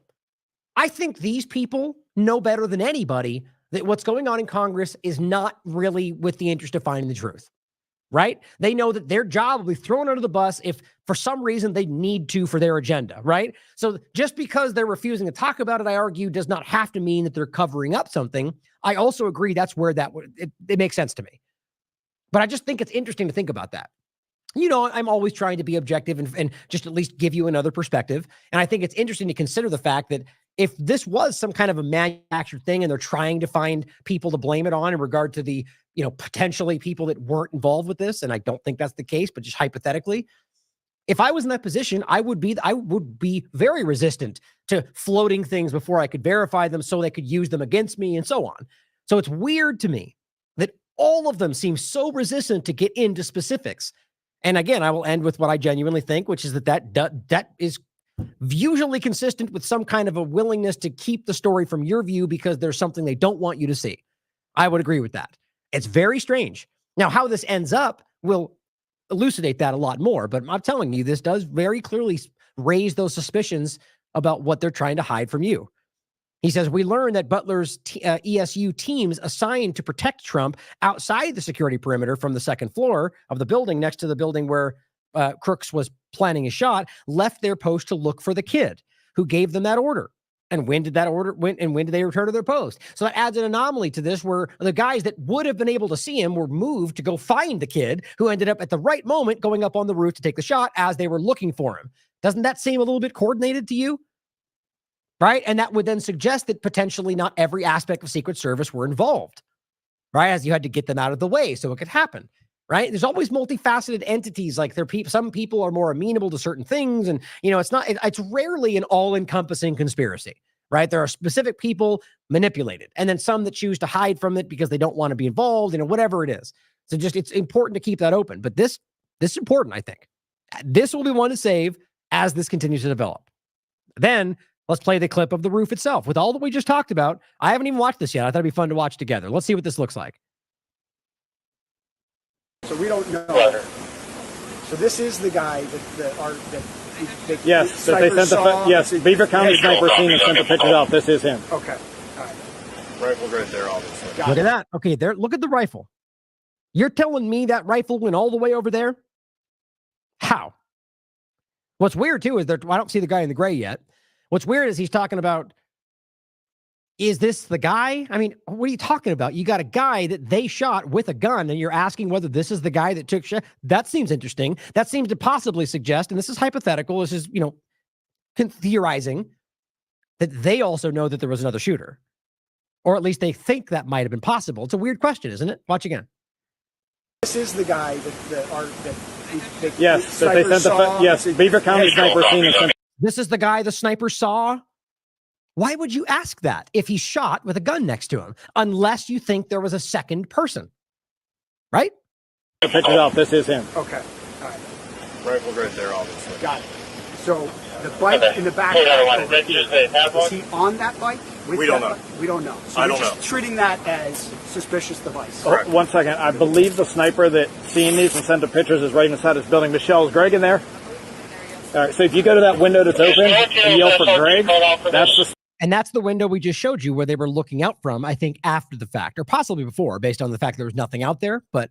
I think these people know better than anybody that what's going on in Congress is not really with the interest of finding the truth, right? They know that their job will be thrown under the bus if for some reason they need to for their agenda, right? So just because they're refusing to talk about it, I argue, does not have to mean that they're covering up something. I also agree that's where it makes sense to me. But I just think it's interesting to think about that. I'm always trying to be objective and just at least give you another perspective. And I think it's interesting to consider the fact that if this was some kind of a manufactured thing and they're trying to find people to blame it on in regard to the, potentially people that weren't involved with this, and I don't think that's the case, but just hypothetically, if I was in that position, I would be very resistant to floating things before I could verify them so they could use them against me and so on. So it's weird to me that all of them seem so resistant to get into specifics. And again, I will end with what I genuinely think, which is that is usually consistent with some kind of a willingness to keep the story from your view because there's something they don't want you to see. I would agree with that. It's very strange. Now, how this ends up will elucidate that a lot more, but I'm telling you, this does very clearly raise those suspicions about what they're trying to hide from you. He says, we learned that Butler's ESU teams assigned to protect Trump outside the security perimeter from the 2nd floor of the building next to the building where Crooks was planning his shot left their post to look for the kid who gave them that order. And when did that order when did they return to their post? So that adds an anomaly to this where the guys that would have been able to see him were moved to go find the kid who ended up at the right moment going up on the roof to take the shot as they were looking for him. Doesn't that seem a little bit coordinated to you? Right? And that would then suggest that potentially not every aspect of Secret Service were involved, right? As you had to get them out of the way so it could happen, right? There's always multifaceted entities. Like some people are more amenable to certain things. And, it's rarely an all-encompassing conspiracy, right? There are specific people manipulated and then some that choose to hide from it because they don't want to be involved, whatever it is. So it's important to keep that open. But this is important, I think. This will be one to save as this continues to develop. Then let's play the clip of the roof itself. With all that we just talked about, I haven't even watched this yet. I thought it'd be fun to watch together. Let's see what this looks like. So we don't know. So this is the guy yes, that they sent yes, Beaver County sniper team and sent the pictures out. This is him. Okay. All right. Rifle's right there, obviously. Look at that. Okay, there. Look at the rifle. You're telling me that rifle went all the way over there? How? What's weird too is I don't see the guy in the gray yet. What's weird is he's talking about, is this the guy? I mean, what are you talking about? You got a guy that they shot with a gun and you're asking whether this is the guy that took shot. That seems interesting. That seems to possibly suggest, and this is hypothetical, this is, theorizing, that they also know that there was another shooter. Or at least they think that might have been possible. It's a weird question, isn't it? Watch again. This is the guy yes, that they sent yes, Beaver County sniper team and sent. This is the guy the sniper saw? Why would you ask that if he's shot with a gun next to him? Unless you think there was a second person. Right? The pictures out. This is him. Okay. All right. Rifle's right there, obviously. Got it. So the bike in the back. Is he on that bike? We don't know. We don't know. So we're just treating that as suspicious device. Oh, 1 second. I believe the sniper that seen these and sent the pictures is right inside this building. Michelle, is Greg in there? All right. So if you go to that window that's open and yell for Greg, that's the. And that's the window we just showed you where they were looking out from, I think, after the fact, or possibly before, based on the fact there was nothing out there. But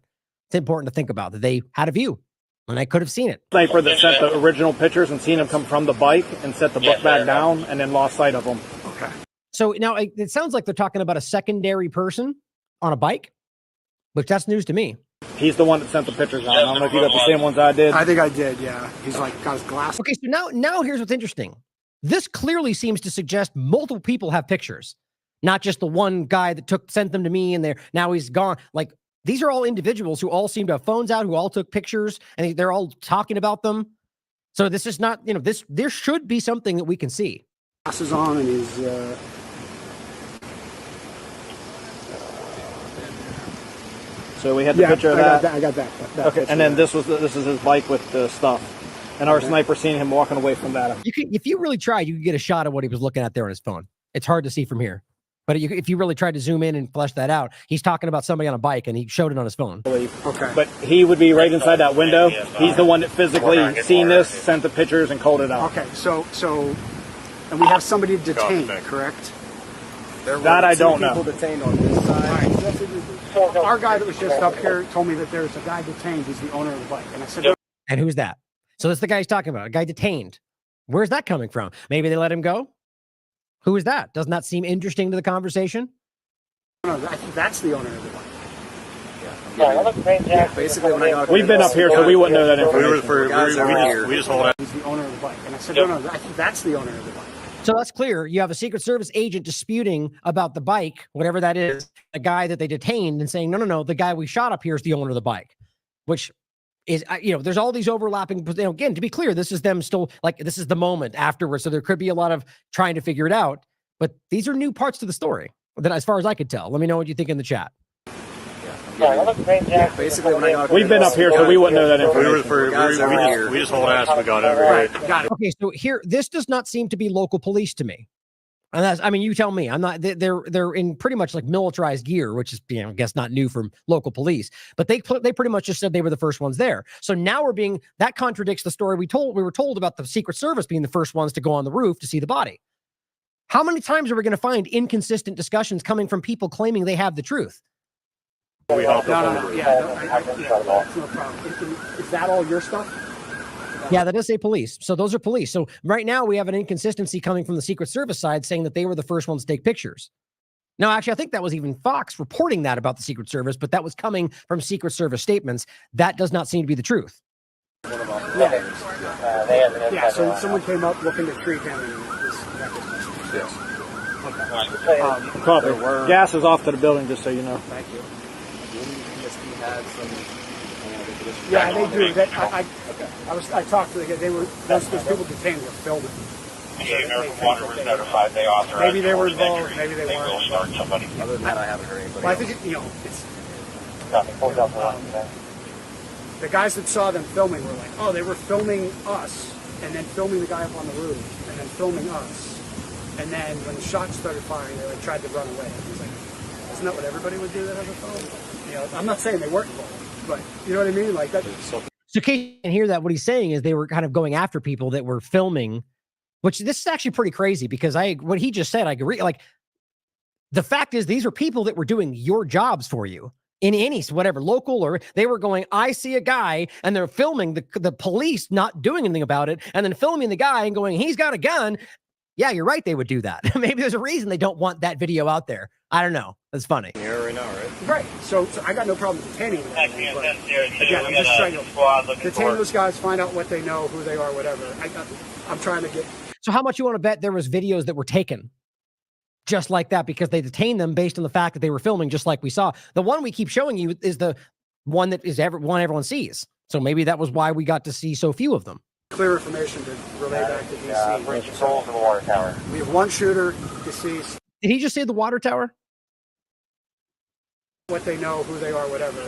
it's important to think about that they had a view, and I could have seen it. Sniper that sent the original pictures and seen him come from the bike and set the book bag down and then lost sight of him. Okay. So now it sounds like they're talking about a secondary person on a bike, which that's news to me. He's the one that sent the pictures out. I don't know if you got the same ones I did. I think I did, yeah. He's got his glass. Okay, so now here's what's interesting. This clearly seems to suggest multiple people have pictures, not just the one guy that sent them to me and now he's gone. Like, these are all individuals who all seem to have phones out, who all took pictures, and they're all talking about them. So this is not, there should be something that we can see. Glasses on and he's So we had the picture of that. I got that. Okay, and then this is his bike with the stuff. And our sniper seen him walking away from that. If you really tried, you could get a shot of what he was looking at there on his phone. It's hard to see from here. But if you really tried to zoom in and flesh that out, he's talking about somebody on a bike, and he showed it on his phone. Okay. But he would be right inside that window. He's the one that physically seen this, sent the pictures, and called it out. Okay, so, and we have somebody detained, correct? That I don't know. People detained on this side. Right. Our guy that was just up here told me that there's a guy detained. He's the owner of the bike. And I said, and who's that? So that's the guy he's talking about, a guy detained. Where's that coming from? Maybe they let him go? Who is that? Doesn't that seem interesting to the conversation? No, I think that's the owner of the bike. Yeah, basically, we've been up here, so we wouldn't know that information. We just hold out. He's the owner of the bike. And I said, no, I think that's the owner of the bike. So that's clear. You have a Secret Service agent disputing about the bike, whatever that is, a guy that they detained and saying, no, the guy we shot up here is the owner of the bike, which is, there's all these overlapping, again, to be clear, this is them still, this is the moment afterwards. So there could be a lot of trying to figure it out, but these are new parts to the story that, as far as I could tell. Let me know what you think in the chat. Yeah, basically, when I got we've been up here, so we wouldn't know that information. We just hold ass. We got over it. Okay, so here, this does not seem to be local police to me. And that's, you tell me. I'm not. They're in pretty much like militarized gear, which is, I guess, not new from local police. But they pretty much just said they were the first ones there. So now that contradicts the story we were told about the Secret Service being the first ones to go on the roof to see the body. How many times are we going to find inconsistent discussions coming from people claiming they have the truth? No. Yeah, that's no problem. Is that all your stuff? Yeah, that does say police. So those are police. So right now we have an inconsistency coming from the Secret Service side saying that they were the first ones to take pictures. Now, actually, I think that was even Fox reporting that about the Secret Service, but that was coming from Secret Service statements. That does not seem to be the truth. Yeah, so someone came up looking to treat him and Yes. Okay. Copy. Gas is off to the building, just so you know. Thank you. Yeah, they do. I talked to the guy. Those people detained were filming. Maybe they were involved. Maybe they weren't. Other than that, I haven't heard anybody. Well, I think the guys that saw them filming were like, oh, they were filming us, and then filming the guy up on the roof, and then filming us, and then when the shots started firing, they tried to run away. It was like, isn't that what everybody would do that has a phone? I'm not saying they weren't involved, but you know what I mean? Like that. So Casey can hear that. What he's saying is they were kind of going after people that were filming, which this is actually pretty crazy because what he just said, I agree. Like the fact is these are people that were doing your jobs for you in any, whatever, local, or they were going, I see a guy, and they're filming the police not doing anything about it, and then filming the guy and going, he's got a gun. Yeah, you're right. They would do that. Maybe there's a reason they don't want that video out there. I don't know. That's funny. You're right now, right? Right. So I got no problem detaining them. Again, I'm just trying to detain those guys, find out what they know, who they are, whatever. I'm trying to get. So how much you want to bet there was videos that were taken just like that because they detained them based on the fact that they were filming just like we saw? The one we keep showing you is the one that is one everyone sees. So maybe that was why we got to see so few of them. Clear information to relay back to DC. Bring control to the water tower. We have one shooter deceased. Did he just say the water tower? What they know, who they are, whatever.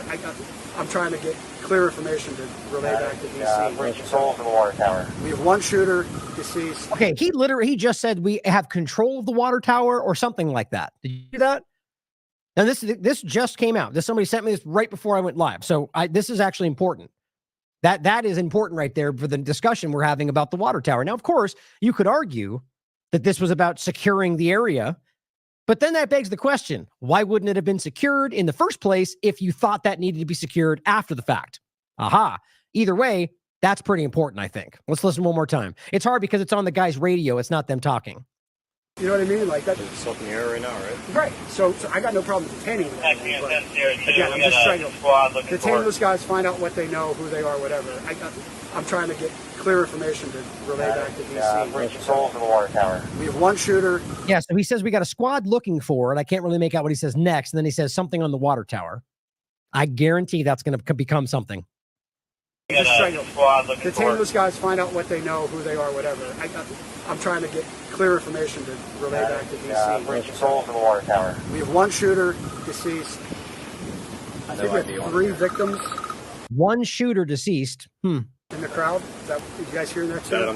I'm trying to get clear information to relay back to DC. Bring control to the water tower. We have one shooter deceased. Okay, he just said we have control of the water tower or something like that. Did you do that? Now this just came out. Somebody sent me this right before I went live. So this is actually important. That is important right there for the discussion we're having about the water tower. Now, of course, you could argue that this was about securing the area, but then that begs the question, why wouldn't it have been secured in the first place if you thought that needed to be secured after the fact? Aha. Either way, that's pretty important, I think. Let's listen one more time. It's hard because it's on the guy's radio. It's not them talking. You know what I mean? Like that. It's up in the air right now, right? Right. So I got no problem detaining them. Again, I'm just trying to detain those guys, find out what they know, who they are, whatever. I'm trying to get clear information to relay back to DC. Bring control to the water tower. We have one shooter. Yeah, so he says we got a squad looking for it. I can't really make out what he says next. And then he says something on the water tower. I guarantee that's going to become something. I'm just trying to detain those guys, find out what they know, who they are, whatever. I'm trying to get clear information to relay back to DC. Bring control to the water tower. We have one shooter deceased. I think we have 3 victims. One shooter deceased. In the crowd. Did you guys hear that too? That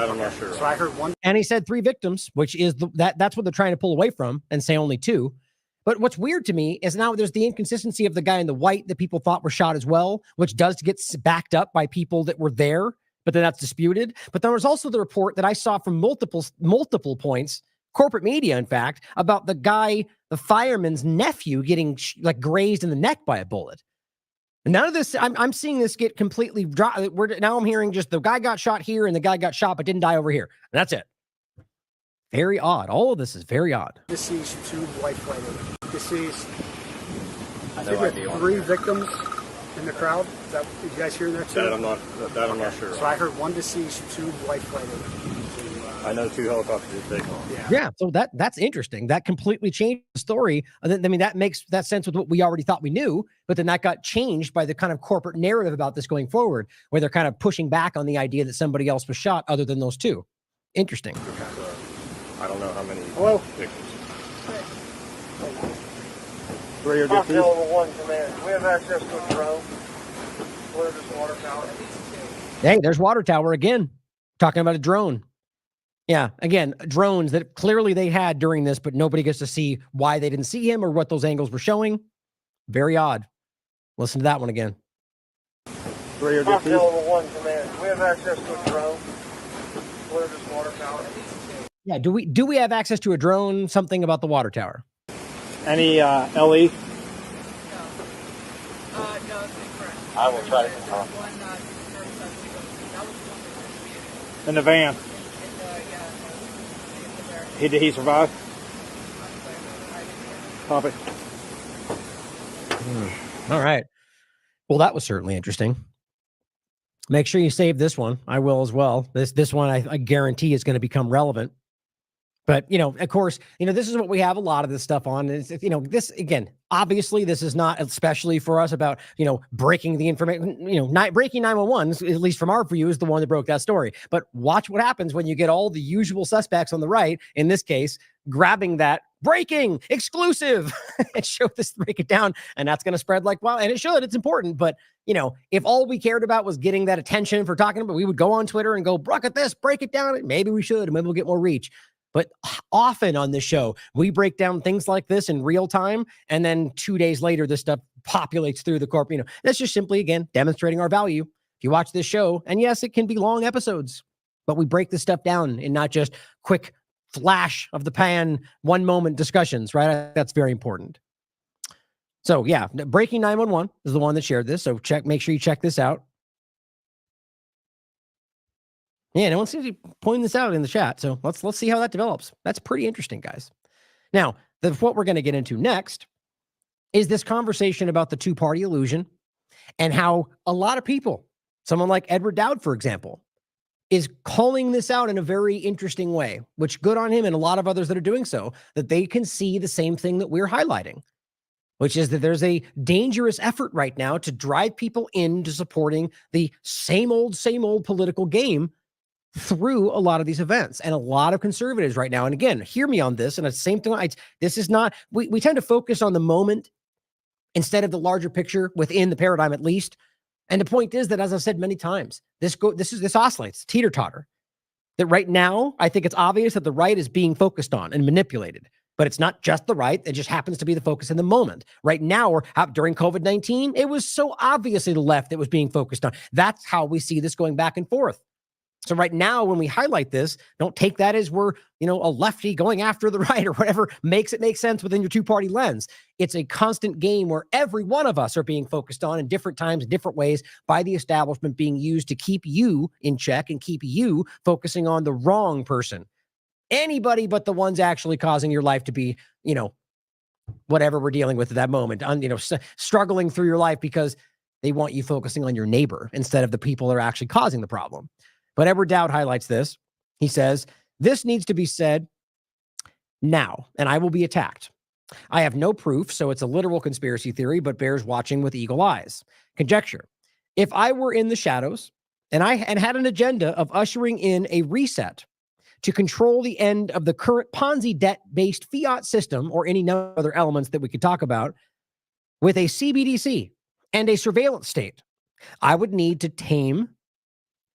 I'm not sure. So I heard one. And he said 3 victims, which is that's what they're trying to pull away from and say only 2. But what's weird to me is now there's the inconsistency of the guy in the white that people thought were shot as well, which does get backed up by people that were there, but then that's disputed. But there was also the report that I saw from multiple points, corporate media, in fact, about the fireman's nephew getting grazed in the neck by a bullet. None of this, I'm seeing this get completely dropped. Now I'm hearing just the guy got shot here and the guy got shot but didn't die over here. And that's it. Very odd. All of this is very odd. Deceased, 2 life-flighted. Deceased. I think we have 3 victims in the crowd. Did you guys hear that too? That I'm not sure. So I heard 1 deceased, 2 life-flighted. I know 2 helicopters did take off. Yeah. So that's interesting. That completely changed the story. I mean, that makes that sense with what we already thought we knew, but then that got changed by the kind of corporate narrative about this going forward, where they're kind of pushing back on the idea that somebody else was shot other than those 2. Interesting. Okay. I don't know how many victims. Level 1, command. We have access to a drone. Where is water tower? Hey, there's water tower again. Talking about a drone. Yeah, again, drones that clearly they had during this, but nobody gets to see why they didn't see him or what those angles were showing. Very odd. Listen to that one again. Level 1, command. We have access to a drone. Where is water tower? Yeah, do we have access to a drone? Something about the water tower. Any LE? No, it's incorrect. I will try to confirm. In the van. Did he survive? Copy. All right. Well, that was certainly interesting. Make sure you save this one. I will as well. This one I guarantee is going to become relevant. But, of course, this is what we have a lot of this stuff on. Is, this, again, obviously, this is not especially for us about, breaking the information, breaking 911, at least from our view, is the one that broke that story. But watch what happens when you get all the usual suspects on the right, in this case, grabbing that breaking exclusive and break it down. And that's going to spread like, well, and it should, it's important. But, if all we cared about was getting that attention for talking about, we would go on Twitter and go, look at this, break it down. Maybe we should, maybe we'll get more reach. But often on this show, we break down things like this in real time. And then 2 days later, this stuff populates through the corp. That's just simply, again, demonstrating our value. If you watch this show, and yes, it can be long episodes, but we break this stuff down in not just quick flash of the pan, one moment discussions, right? That's very important. So yeah, Breaking 911 is the one that shared this. So make sure you check this out. Yeah, no one seems to be pointing this out in the chat. So let's see how that develops. That's pretty interesting, guys. Now, what we're going to get into next is this conversation about the two-party illusion and how a lot of people, someone like Edward Dowd, for example, is calling this out in a very interesting way, which good on him and a lot of others that are doing so, that they can see the same thing that we're highlighting, which is that there's a dangerous effort right now to drive people into supporting the same old political game through a lot of these events. And a lot of conservatives right now, and again, hear me on this, and at the same time, this is not, we tend to focus on the moment instead of the larger picture within the paradigm at least. And the point is that, as I've said many times, this oscillates, teeter-totter. That right now, I think it's obvious that the right is being focused on and manipulated. But it's not just the right. It just happens to be the focus in the moment. Right now, or during COVID-19, it was so obviously the left that was being focused on. That's how we see this going back and forth. So right now, when we highlight this, don't take that as we're, a lefty going after the right or whatever makes it make sense within your two-party lens. It's a constant game where every one of us are being focused on in different times, in different ways, by the establishment being used to keep you in check and keep you focusing on the wrong person. Anybody but the ones actually causing your life to be, whatever we're dealing with at that moment, struggling through your life because they want you focusing on your neighbor instead of the people that are actually causing the problem. But Edward Dowd highlights this. He says, this needs to be said now, and I will be attacked. I have no proof, so it's a literal conspiracy theory, but bears watching with eagle eyes. Conjecture. If I were in the shadows and had an agenda of ushering in a reset to control the end of the current Ponzi debt-based fiat system or any other elements that we could talk about with a CBDC and a surveillance state, I would need to tame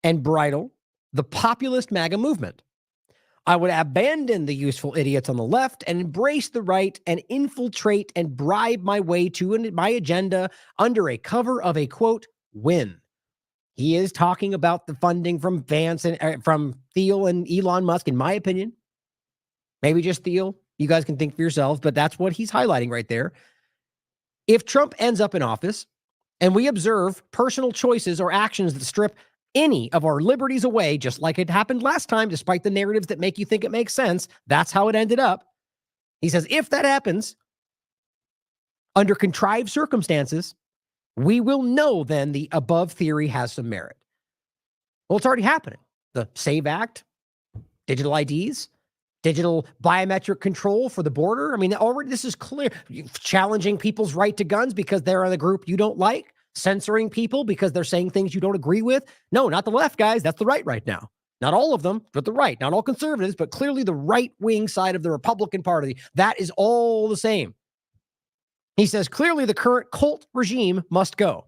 and bridle the populist MAGA movement. I would abandon the useful idiots on the left and embrace the right and infiltrate and bribe my way to my agenda under a cover of a, quote, win. He is talking about the funding from Vance and from Thiel and Elon Musk, in my opinion. Maybe just Thiel. You guys can think for yourselves, but that's what he's highlighting right there. If Trump ends up in office and we observe personal choices or actions that strip any of our liberties away, just like it happened last time, despite the narratives that make you think it makes sense, that's how it ended up. He says, if that happens, under contrived circumstances, we will know then the above theory has some merit. Well, it's already happening. The SAVE Act, digital IDs, digital biometric control for the border. I mean, already this is clear. Challenging people's right to guns because they're in the group you don't like. Censoring people because they're saying things you don't agree with. No, not the left, guys. That's the right now. Not all of them, but the right. Not all conservatives, but clearly the right-wing side of the Republican Party. That is all the same. He says, clearly the current cult regime must go,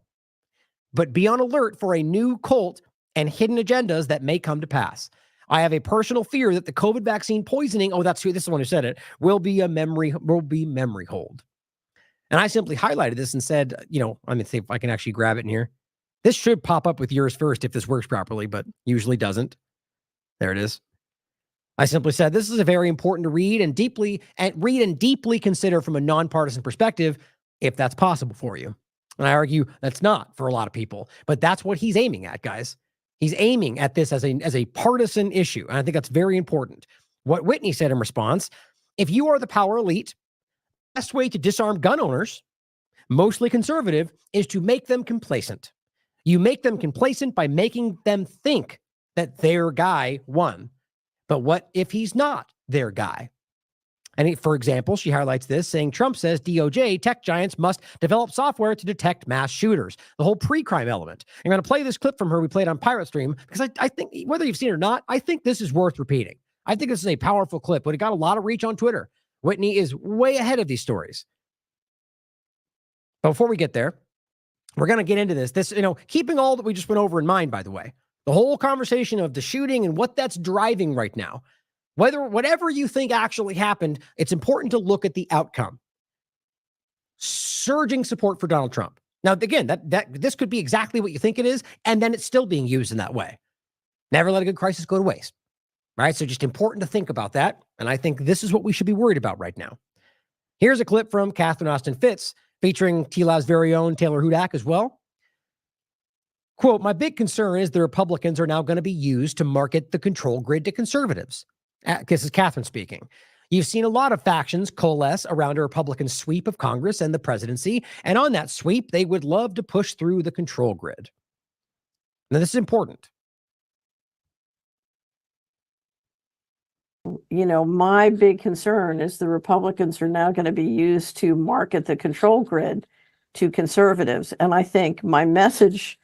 but be on alert for a new cult and hidden agendas that may come to pass. I have a personal fear that the COVID vaccine poisoning, this is the one who said it, will be memory hold. And I simply highlighted this and said, let me see if I can actually grab it in here. This should pop up with yours first if this works properly, but usually doesn't. There it is. I simply said, this is a very important to read and deeply consider from a nonpartisan perspective, if that's possible for you. And I argue that's not for a lot of people, but that's what he's aiming at, guys. He's aiming at this as a partisan issue. And I think that's very important. What Whitney said in response, if you are the power elite, the best way to disarm gun owners, mostly conservative, is to make them complacent. You make them complacent by making them think that their guy won. But what if he's not their guy? And for example, she highlights this, saying Trump says DOJ tech giants must develop software to detect mass shooters, the whole pre-crime element. I'm going to play this clip from her we played on Pirate Stream because I think, whether you've seen it or not, I think this is worth repeating. I think this is a powerful clip, but it got a lot of reach on Twitter. Whitney is way ahead of these stories. But before we get there, we're going to get into this, keeping all that we just went over in mind, by the way, the whole conversation of the shooting and what that's driving right now. Whatever you think actually happened, it's important to look at the outcome. Surging support for Donald Trump. Now, again, that this could be exactly what you think it is, and then it's still being used in that way. Never let a good crisis go to waste, right? So just important to think about that, and I think this is what we should be worried about right now. Here's a clip from Catherine Austin Fitts featuring TLAV's very own Taylor Hudak as well. Quote, my big concern is the Republicans are now going to be used to market the control grid to conservatives. This is Catherine speaking. You've seen a lot of factions coalesce around a Republican sweep of Congress and the presidency, and on that sweep, they would love to push through the control grid. Now, this is important. You know, my big concern is the Republicans are now going to be used to market the control grid to conservatives. And I think my message,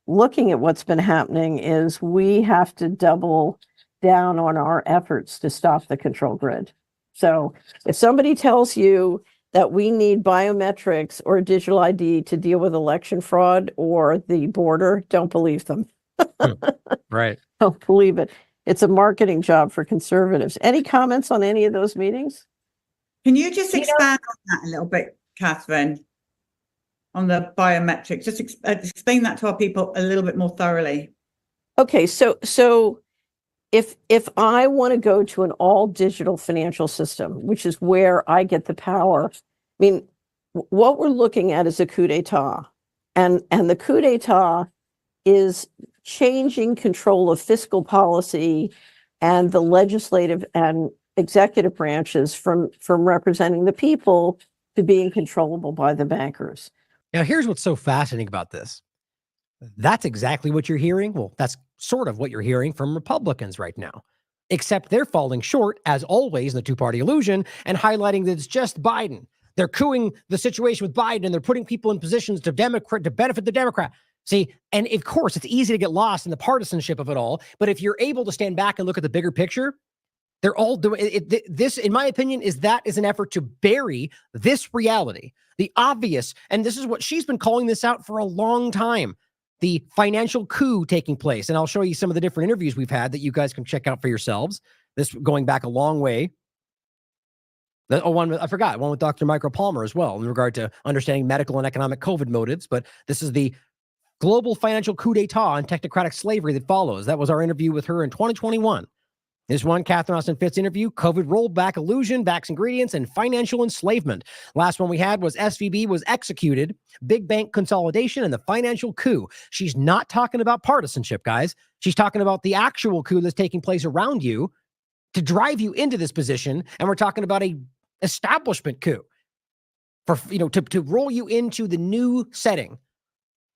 looking at what's been happening, is we have to double down on our efforts to stop the control grid. So if somebody tells you that we need biometrics or digital ID to deal with election fraud or the border, don't believe them. Right. Don't believe it. It's a marketing job for conservatives. Any comments on any of those meetings? Can you just expand on that a little bit, Catherine, on the biometrics? Just explain that to our people a little bit more thoroughly. Okay, so if I want to go to an all digital financial system, which is where I get the power, I mean, what we're looking at is a coup d'etat, and the coup d'etat is changing control of fiscal policy and the legislative and executive branches from representing the people to being controllable by the bankers. Now, here's what's so fascinating about this. That's exactly what you're hearing. Well, that's sort of what you're hearing from Republicans right now, except they're falling short, as always, in the two-party illusion and highlighting that it's just Biden. They're cooing the situation with Biden, and they're putting people in positions to benefit the Democrat. See, and of course, it's easy to get lost in the partisanship of it all. But if you're able to stand back and look at the bigger picture, they're all doing it. This, in my opinion, is an effort to bury this reality, the obvious. And this is what she's been calling this out for a long time, the financial coup taking place. And I'll show you some of the different interviews we've had that you guys can check out for yourselves. This going back a long way. One with Dr. Michael Palmer as well in regard to understanding medical and economic COVID motives. But this is the global financial coup d'etat and technocratic slavery that follows. That was our interview with her in 2021. This one, Catherine Austin Fitts interview, COVID rollback illusion, Vax ingredients, and financial enslavement. Last one we had was SVB was executed, big bank consolidation, and the financial coup. She's not talking about partisanship, guys. She's talking about the actual coup that's taking place around you to drive you into this position. And we're talking about a establishment coup for, to roll you into the new setting.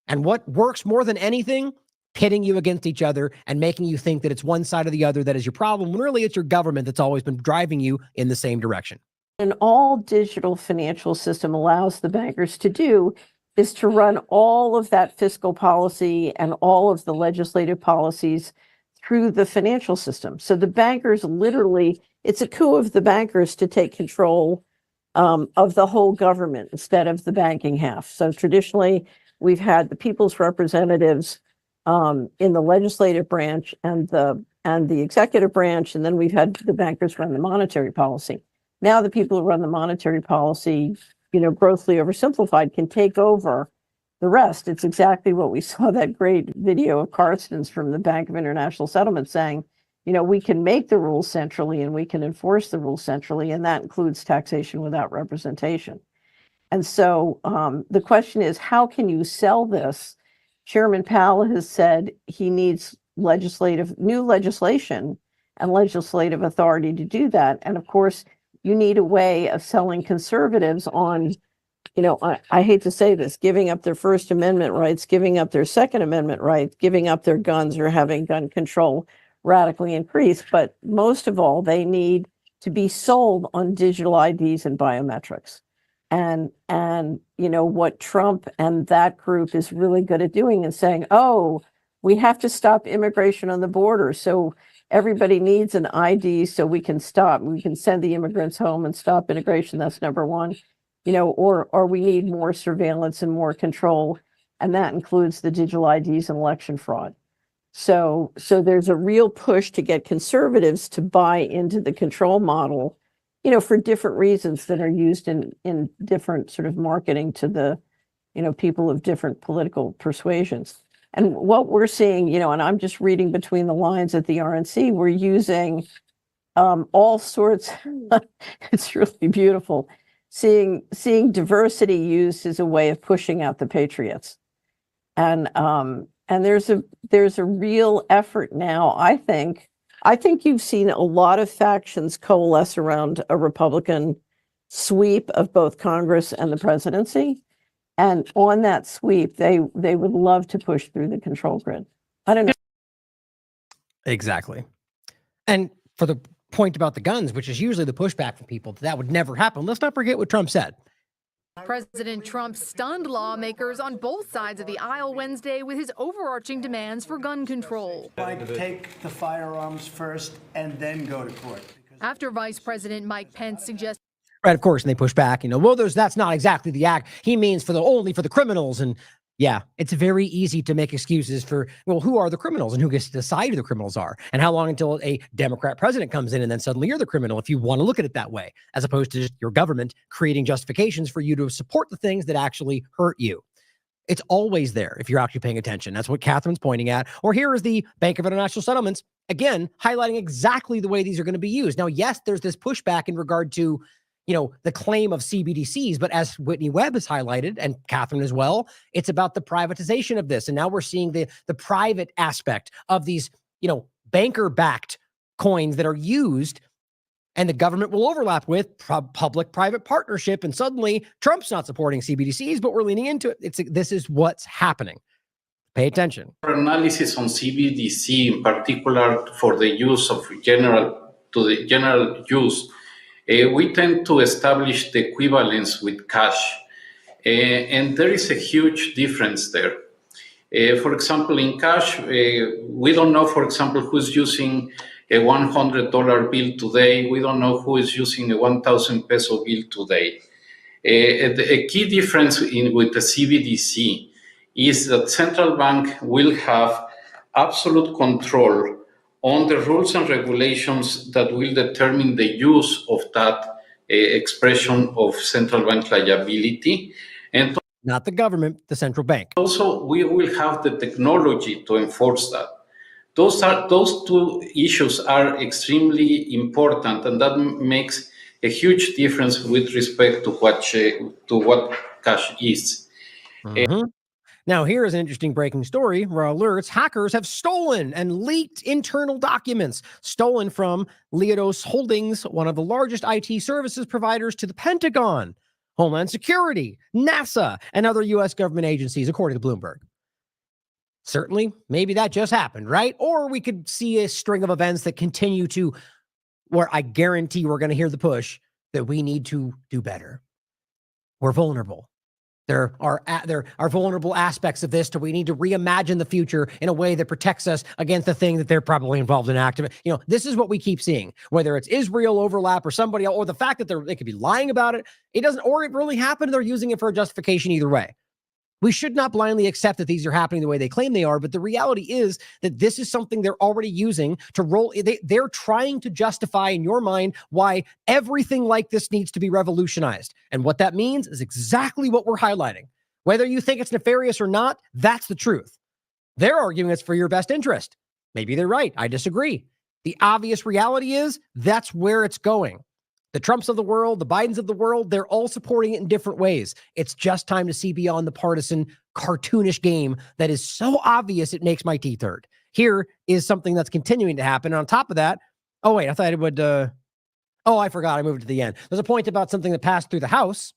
And what works more than anything? Pitting you against each other and making you think that it's one side or the other that is your problem, when really it's your government that's always been driving you in the same direction. An all digital financial system allows the bankers to do is to run all of that fiscal policy and all of the legislative policies through the financial system. So the bankers literally, it's a coup of the bankers to take control of the whole government instead of the banking half. So traditionally, we've had the people's representatives in the legislative branch and the executive branch, and then we've had the bankers run the monetary policy. Now the people who run the monetary policy, grossly oversimplified, can take over the rest. It's exactly what we saw, that great video of Carsten's from the Bank of International Settlement saying, we can make the rules centrally and we can enforce the rules centrally, and that includes taxation without representation. And so the question is, how can you sell this? Chairman Powell has said he needs new legislation and legislative authority to do that. And of course, you need a way of selling conservatives on, I hate to say this, giving up their First Amendment rights, giving up their Second Amendment rights, giving up their guns, or having gun control radically increase. But most of all, they need to be sold on digital IDs and biometrics. And what Trump and that group is really good at doing is saying, oh, we have to stop immigration on the border. So everybody needs an ID so we can send the immigrants home and stop immigration. That's number one, or we need more surveillance and more control. And that includes the digital IDs and election fraud. So there's a real push to get conservatives to buy into the control model, for different reasons that are used in different sort of marketing to the people of different political persuasions. And what we're seeing, and I'm just reading between the lines at the RNC, we're using all sorts. It's really beautiful seeing diversity used as a way of pushing out the patriots. And there's a real effort now. I think you've seen a lot of factions coalesce around a Republican sweep of both Congress and the presidency. And on that sweep, they would love to push through the control grid. I don't know. Exactly. And for the point about the guns, which is usually the pushback from people, that would never happen. Let's not forget what Trump said. President Trump stunned lawmakers on both sides of the aisle Wednesday with his overarching demands for gun control. Like, take the firearms first and then go to court. After Vice President Mike Pence suggested. Right, of course, and they push back, well, that's not exactly the act. He means only for the criminals. And yeah, it's very easy to make excuses for, who are the criminals and who gets to decide who the criminals are and how long until a Democrat president comes in and then suddenly you're the criminal, if you want to look at it that way, as opposed to just your government creating justifications for you to support the things that actually hurt you. It's always there if you're actually paying attention. That's what Catherine's pointing at. Or here is the Bank of International Settlements, again, highlighting exactly the way these are going to be used. Now, yes, there's this pushback in regard to the claim of CBDCs, but as Whitney Webb has highlighted, and Catherine as well, it's about the privatization of this. And now we're seeing the private aspect of these, banker-backed coins that are used, and the government will overlap with public-private partnership. And suddenly Trump's not supporting CBDCs, but we're leaning into it. This is what's happening. Pay attention. Analysis on CBDC, in particular for the use of general use, we tend to establish the equivalence with cash, and there is a huge difference there. For example, in cash, we don't know, for example, who's using a $100 bill today. We don't know who is using a 1,000 peso bill today. A key difference with the CBDC is that central bank will have absolute control on the rules and regulations that will determine the use of that expression of central bank liability. And not the government, the central bank. Also, we will have the technology to enforce that. Those two issues are extremely important, and that makes a huge difference with respect to what cash is. Mm-hmm. Now, here is an interesting breaking story where alerts hackers have stolen and leaked internal documents stolen from Leidos Holdings, one of the largest IT services providers to the Pentagon, Homeland Security, NASA, and other U.S. government agencies, according to Bloomberg. Certainly, maybe that just happened, right? Or we could see a string of events that continue to, where I guarantee we're going to hear the push that we need to do better. We're vulnerable. There are vulnerable aspects of this, so we need to reimagine the future in a way that protects us against the thing that they're probably involved in active. This is what we keep seeing, whether it's Israel overlap or somebody else, or the fact that they could be lying about it. It doesn't, or it really happened. They're using it for a justification either way. We should not blindly accept that these are happening the way they claim they are, but the reality is that this is something they're already using to roll. They're trying to justify in your mind why everything like this needs to be revolutionized. And what that means is exactly what we're highlighting. Whether you think it's nefarious or not, that's the truth. They're arguing it's for your best interest. Maybe they're right. I disagree. The obvious reality is that's where it's going. The Trumps of the world, the Bidens of the world, they're all supporting it in different ways. It's just time to see beyond the partisan, cartoonish game that is so obvious it makes my teeth hurt. Here is something that's continuing to happen. And on top of that, oh, wait, I thought it would... I forgot. I moved to the end. There's a point about something that passed through the House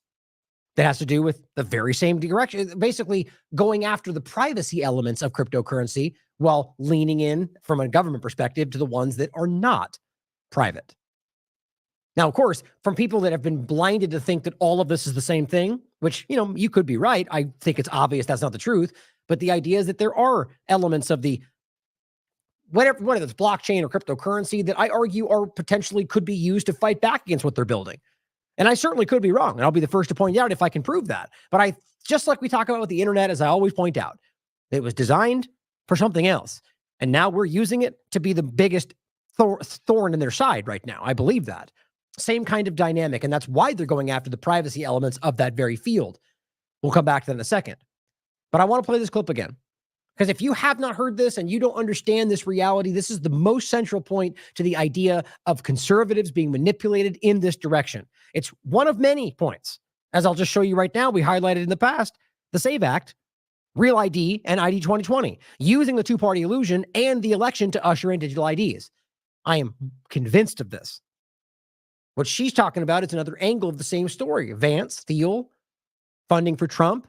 that has to do with the very same direction, basically going after the privacy elements of cryptocurrency while leaning in from a government perspective to the ones that are not private. Now, of course, from people that have been blinded to think that all of this is the same thing, which, you could be right. I think it's obvious that's not the truth. But the idea is that there are elements of the, whether it's blockchain or cryptocurrency, that I argue are potentially could be used to fight back against what they're building. And I certainly could be wrong. And I'll be the first to point out if I can prove that. But just like we talk about with the internet, as I always point out, it was designed for something else. And now we're using it to be the biggest thorn in their side right now. I believe that. Same kind of dynamic, and that's why they're going after the privacy elements of that very field. We'll come back to that in a second. But I want to play this clip again. Because if you have not heard this and you don't understand this reality, this is the most central point to the idea of conservatives being manipulated in this direction. It's one of many points. As I'll just show you right now, we highlighted in the past, the SAVE Act, Real ID, and ID 2020, using the two-party illusion and the election to usher in digital IDs. I am convinced of this. What she's talking about is another angle of the same story. Vance, Thiel, funding for Trump,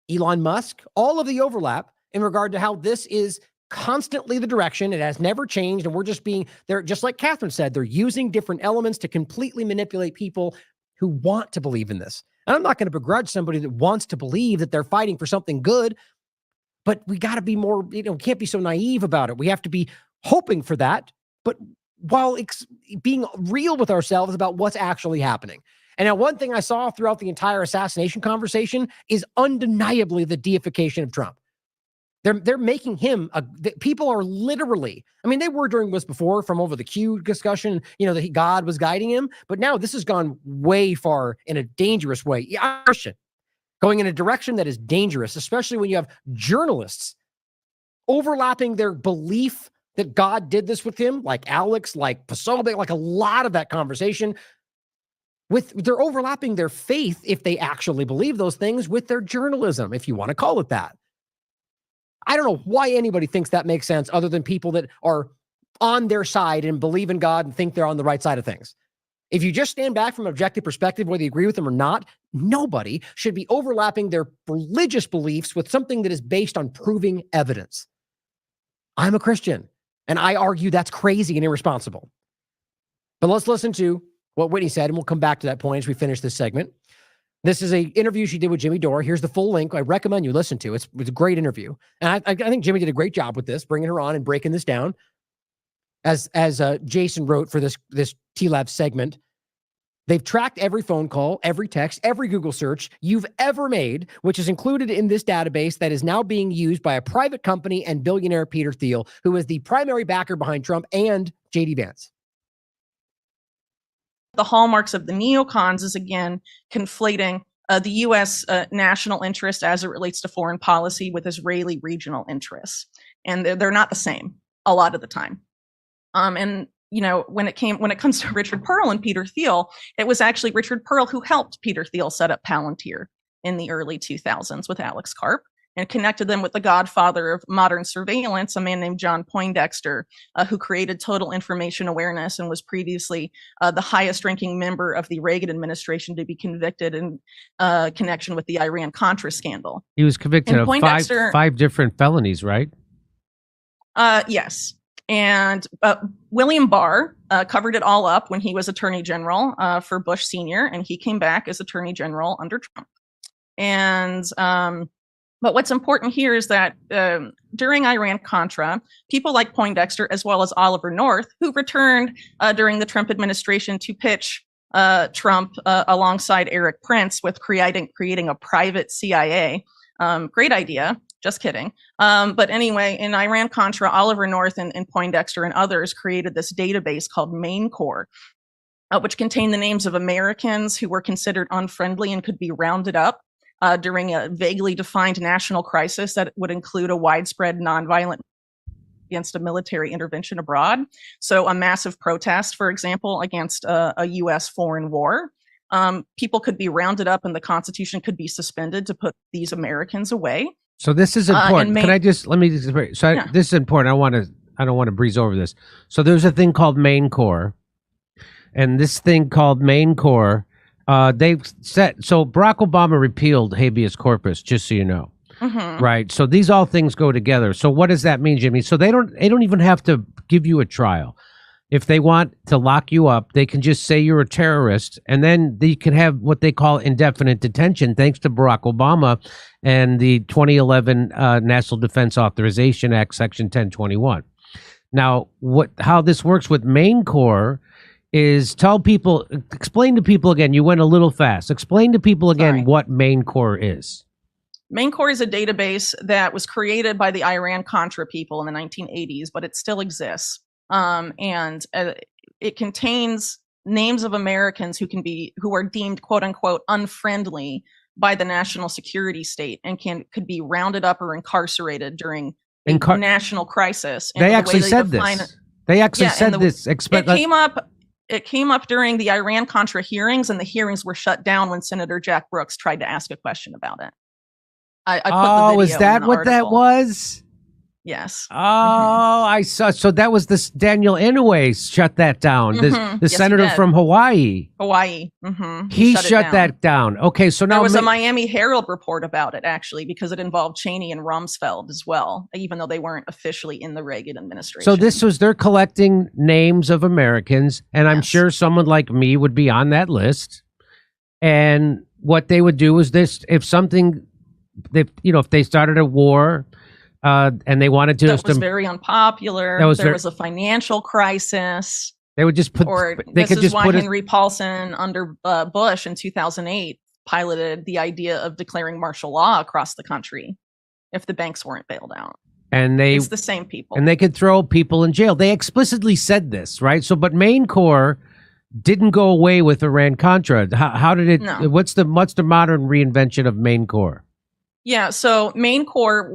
Elon Musk, all of the overlap in regard to how this is constantly the direction. It has never changed. And we're just they're just like Catherine said, they're using different elements to completely manipulate people who want to believe in this. And I'm not going to begrudge somebody that wants to believe that they're fighting for something good, but we got to be more, can't be so naive about it. We have to be hoping for that, but while being real with ourselves about what's actually happening. And now one thing I saw throughout the entire assassination conversation is undeniably the deification of Trump. They're making him people are literally, I mean, they were during this before from over the Q discussion, that God was guiding him, but now this has gone way far in a dangerous way. Yeah, Christian, going in a direction that is dangerous, especially when you have journalists overlapping their belief that God did this with him, like Alex, like Pasobek, like a lot of that conversation. They're overlapping their faith, if they actually believe those things, with their journalism, if you want to call it that. I don't know why anybody thinks that makes sense other than people that are on their side and believe in God and think they're on the right side of things. If you just stand back from an objective perspective, whether you agree with them or not, nobody should be overlapping their religious beliefs with something that is based on proving evidence. I'm a Christian, and I argue that's crazy and irresponsible. But let's listen to what Whitney said, and we'll come back to that point as we finish this segment. This is an interview she did with Jimmy Dore. Here's the full link. I recommend you listen to it. It's a great interview. And I think Jimmy did a great job with this, bringing her on and breaking this down. As Jason wrote for this TLAV segment, they've tracked every phone call, every text, every Google search you've ever made, which is included in this database that is now being used by a private company and billionaire Peter Thiel, who is the primary backer behind Trump and J.D. Vance. The hallmarks of the neocons is, again, conflating the U.S. National interest as it relates to foreign policy with Israeli regional interests. And they're not the same a lot of the time. And when it comes to Richard Pearl and Peter Thiel, it was actually Richard Pearl who helped Peter Thiel set up Palantir in the early 2000s with Alex Karp, and connected them with the godfather of modern surveillance, a man named John Poindexter, who created total information awareness and was previously the highest ranking member of the Reagan administration to be convicted in connection with the Iran Contra scandal. He was convicted of five different felonies, right? Yes. And William Barr covered it all up when he was Attorney General for Bush Sr., and he came back as Attorney General under Trump. And but what's important here is that during Iran Contra, people like Poindexter, as well as Oliver North, who returned during the Trump administration to pitch Trump alongside Eric Prince with creating a private CIA. Great idea. Just kidding. But anyway, in Iran Contra, Oliver North and Poindexter and others created this database called Maincore, which contained the names of Americans who were considered unfriendly and could be rounded up during a vaguely defined national crisis that would include a widespread nonviolent against a military intervention abroad. So a massive protest, for example, against a U.S. foreign war. People could be rounded up and the Constitution could be suspended to put these Americans away. So this is important. This is important. I don't want to breeze over this. So there's a thing called Maincore, and this thing called Maincore, so Barack Obama repealed habeas corpus, just so you know. Mm-hmm. Right. So these all things go together. So what does that mean, Jimmy? So they don't even have to give you a trial. If they want to lock you up, they can just say you're a terrorist, and then they can have what they call indefinite detention, thanks to Barack Obama and the 2011 National Defense Authorization Act, Section 1021. Now, how this works with Maincore is explain to people again. You went a little fast. Explain to people again what Maincore is. Maincore is a database that was created by the Iran Contra people in the 1980s, but it still exists. And it contains names of Americans who are deemed quote unquote unfriendly by the national security state and could be rounded up or incarcerated during a national crisis. And they the actually way said this. They actually said this. It came up during the Iran Contra hearings, and the hearings were shut down when Senator Jack Brooks tried to ask a question about it. I put the video is that in the what that article. Was? Yes. Oh, I saw. So that was this Daniel Inouye shut that down. The Yes, senator from Hawaii. Hawaii. He shut that down. Okay, so now there was a Miami Herald report about it, actually, because it involved Cheney and Rumsfeld as well, even though they weren't officially in the Reagan administration. So this was, they're collecting names of Americans, and I'm sure someone like me would be on that list. And what they would do is this: if they started a war. And they wanted to. That was very unpopular. There was a financial crisis. They would just put. This is why Henry Paulson under Bush in 2008 piloted the idea of declaring martial law across the country if the banks weren't bailed out. And it's the same people. And they could throw people in jail. They explicitly said this, right? So, but Maincore didn't go away with Iran Contra. How did it? No. What's the modern reinvention of Maincore? Yeah, so Maincore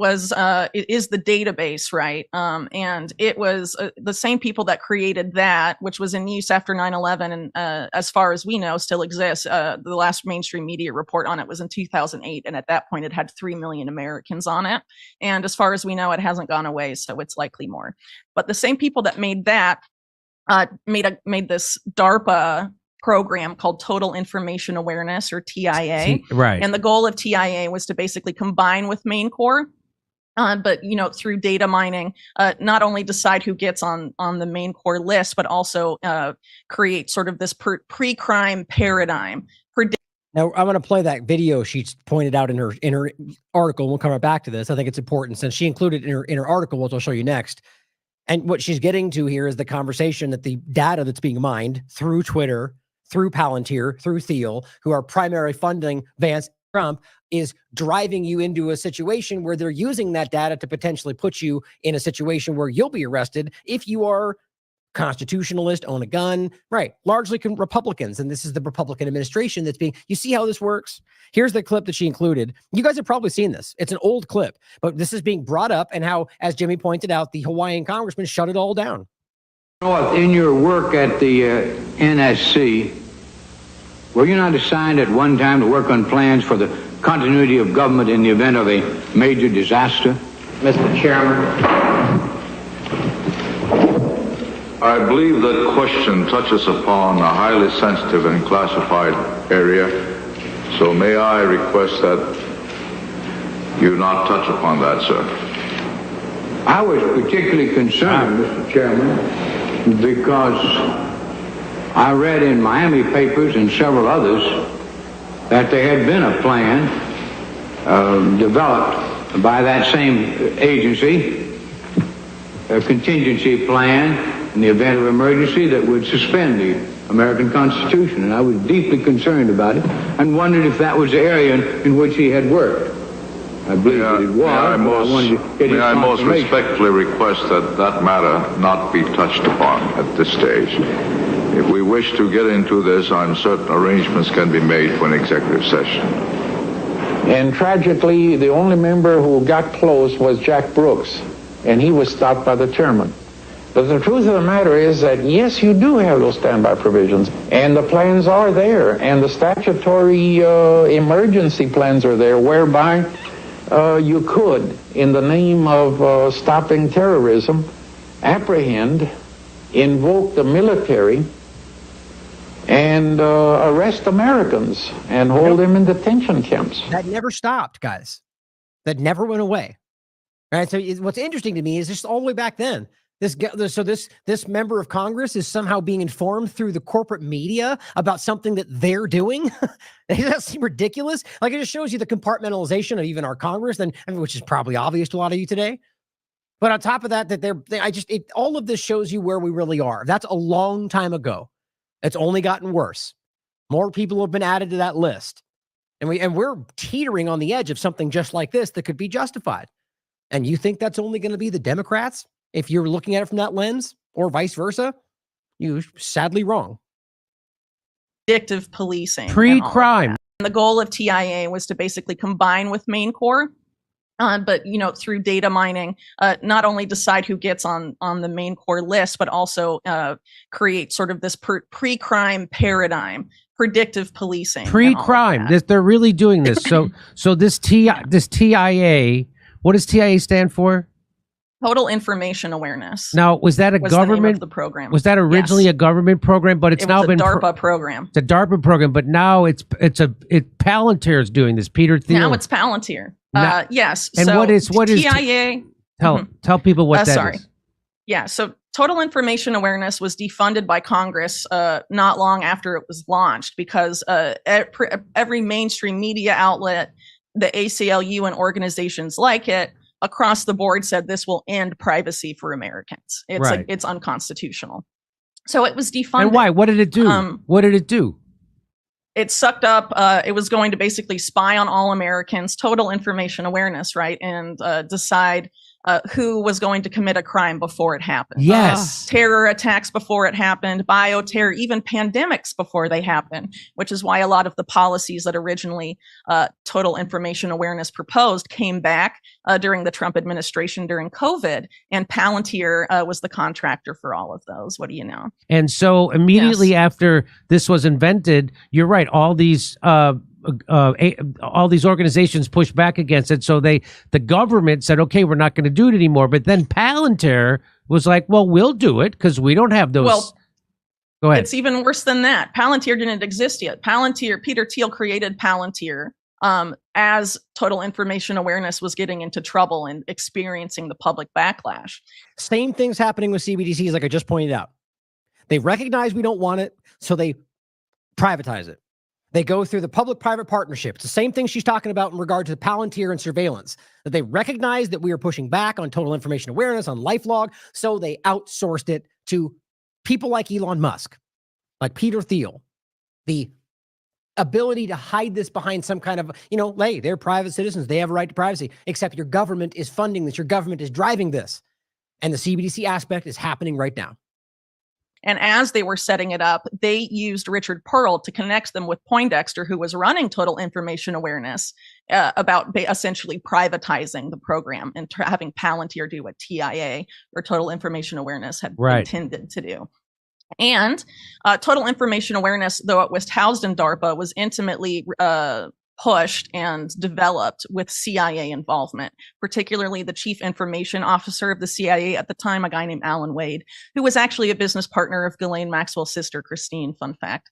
is the database, right? And it was the same people that created that, which was in use after 9/11, and as far as we know, still exists. The last mainstream media report on it was in 2008, and at that point, it had 3 million Americans on it. And as far as we know, it hasn't gone away, so it's likely more. But the same people that made that made this DARPA program called Total Information Awareness, or TIA. Right. And the goal of TIA was to basically combine with Maincore, but through data mining, not only decide who gets on the Maincore list, but also create sort of this pre-crime paradigm. Now I'm going to play that video she pointed out in her article. We'll come right back to this. I think it's important since she included in her article, which I'll show you next. And what she's getting to here is the conversation that the data that's being mined through Twitter, through Palantir, through Thiel, who are primarily funding Vance Trump, is driving you into a situation where they're using that data to potentially put you in a situation where you'll be arrested if you are constitutionalist, own a gun, right? Largely Republicans. And this is the Republican administration that's you see how this works? Here's the clip that she included. You guys have probably seen this. It's an old clip, but this is being brought up and how, as Jimmy pointed out, the Hawaiian congressman shut it all down. In your work at the NSC, were you not assigned at one time to work on plans for the continuity of government in the event of a major disaster? Mr. Chairman. I believe that question touches upon a highly sensitive and classified area, so may I request that you not touch upon that, sir. I was particularly concerned, Mr. Chairman, because I read in Miami papers and several others that there had been a plan developed by that same agency, a contingency plan in the event of emergency that would suspend the American Constitution. And I was deeply concerned about it and wondered if that was the area in which he had worked. I believe that it was. May I most respectfully request that that matter not be touched upon at this stage. If we wish to get into this, I'm certain arrangements can be made for an executive session. And tragically, the only member who got close was Jack Brooks, and he was stopped by the chairman. But the truth of the matter is that, yes, you do have those standby provisions, and the plans are there, and the statutory emergency plans are there, whereby you could, in the name of stopping terrorism, apprehend, invoke the military, and arrest Americans and hold them in detention camps. That never stopped, guys. That never went away. All right. So what's interesting to me is just all the way back then, this member of Congress is somehow being informed through the corporate media about something that they're doing. Does that seem ridiculous? Like, it just shows you the compartmentalization of even our Congress, which is probably obvious to a lot of you today. But on top of that, all of this shows you where we really are. That's a long time ago. It's only gotten worse. More people have been added to that list. And we're teetering on the edge of something just like this that could be justified. And you think that's only going to be the Democrats? If you're looking at it from that lens, or vice versa, you're sadly wrong. Predictive policing. Pre-crime. The goal of TIA was to basically combine with Maincore, but through data mining, not only decide who gets on the Maincore list, but also create sort of this pre-crime paradigm, predictive policing. Pre-crime, they're really doing this. So this TIA, what does TIA stand for? Total Information Awareness. Now, was that a government the program? Was that originally a government program? But it's now been DARPA program. It's a DARPA program, but now it's Palantir's doing this. Peter Thiel. Now it's Palantir. Yes. And so what is TIA? Tell people what that is. Yeah. So Total Information Awareness was defunded by Congress not long after it was launched because every mainstream media outlet, the ACLU and organizations like it, across the board said this will end privacy for Americans. It's it's unconstitutional. So it was defunded. And why? What did it do? What did it do? It sucked up. It was going to basically spy on all Americans, total information awareness, right? And decide who was going to commit a crime before it happened. Yes. Terror attacks before it happened, bioterror, even pandemics before they happened, which is why a lot of the policies that originally Total Information Awareness proposed came back during the Trump administration during COVID. And Palantir was the contractor for all of those. What do you know? And so immediately after this was invented, you're right, all these organizations pushed back against it. So the government said, okay, we're not going to do it anymore. But then Palantir was like, well, we'll do it because we don't have those. Well, go ahead. It's even worse than that. Palantir didn't exist yet. Peter Thiel created Palantir as Total Information Awareness was getting into trouble and experiencing the public backlash. Same thing's happening with CBDCs, like I just pointed out. They recognize we don't want it, so they privatize it. They go through the public-private partnership. It's the same thing she's talking about in regard to Palantir and surveillance, that they recognize that we are pushing back on Total Information Awareness, on LifeLog, so they outsourced it to people like Elon Musk, like Peter Thiel. The ability to hide this behind some kind of, hey, they're private citizens. They have a right to privacy, except your government is funding this. Your government is driving this. And the CBDC aspect is happening right now. And as they were setting it up, they used Richard Pearl to connect them with Poindexter, who was running Total Information Awareness, about essentially privatizing the program and having Palantir do what TIA, or Total Information Awareness, had intended to do. And Total Information Awareness, though it was housed in DARPA, was intimately pushed and developed with CIA involvement, particularly the chief information officer of the CIA at the time, a guy named Alan Wade, who was actually a business partner of Ghislaine Maxwell's sister, Christine. Fun fact.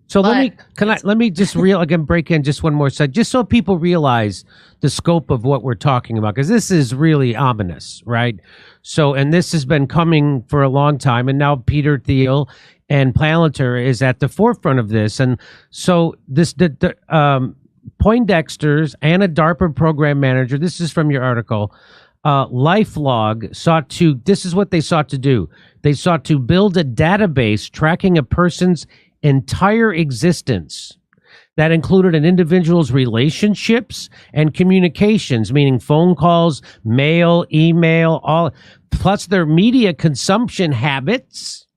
So let me just break in just one more side, just so people realize the scope of what we're talking about, because this is really ominous, right? So, and this has been coming for a long time, and now Peter Thiel and Palantir is at the forefront of this. And so this, Poindexter's and a DARPA program manager, this is from your article, LifeLog this is what they sought to do. They sought to build a database tracking a person's entire existence that included an individual's relationships and communications, meaning phone calls, mail, email, all, plus their media consumption habits,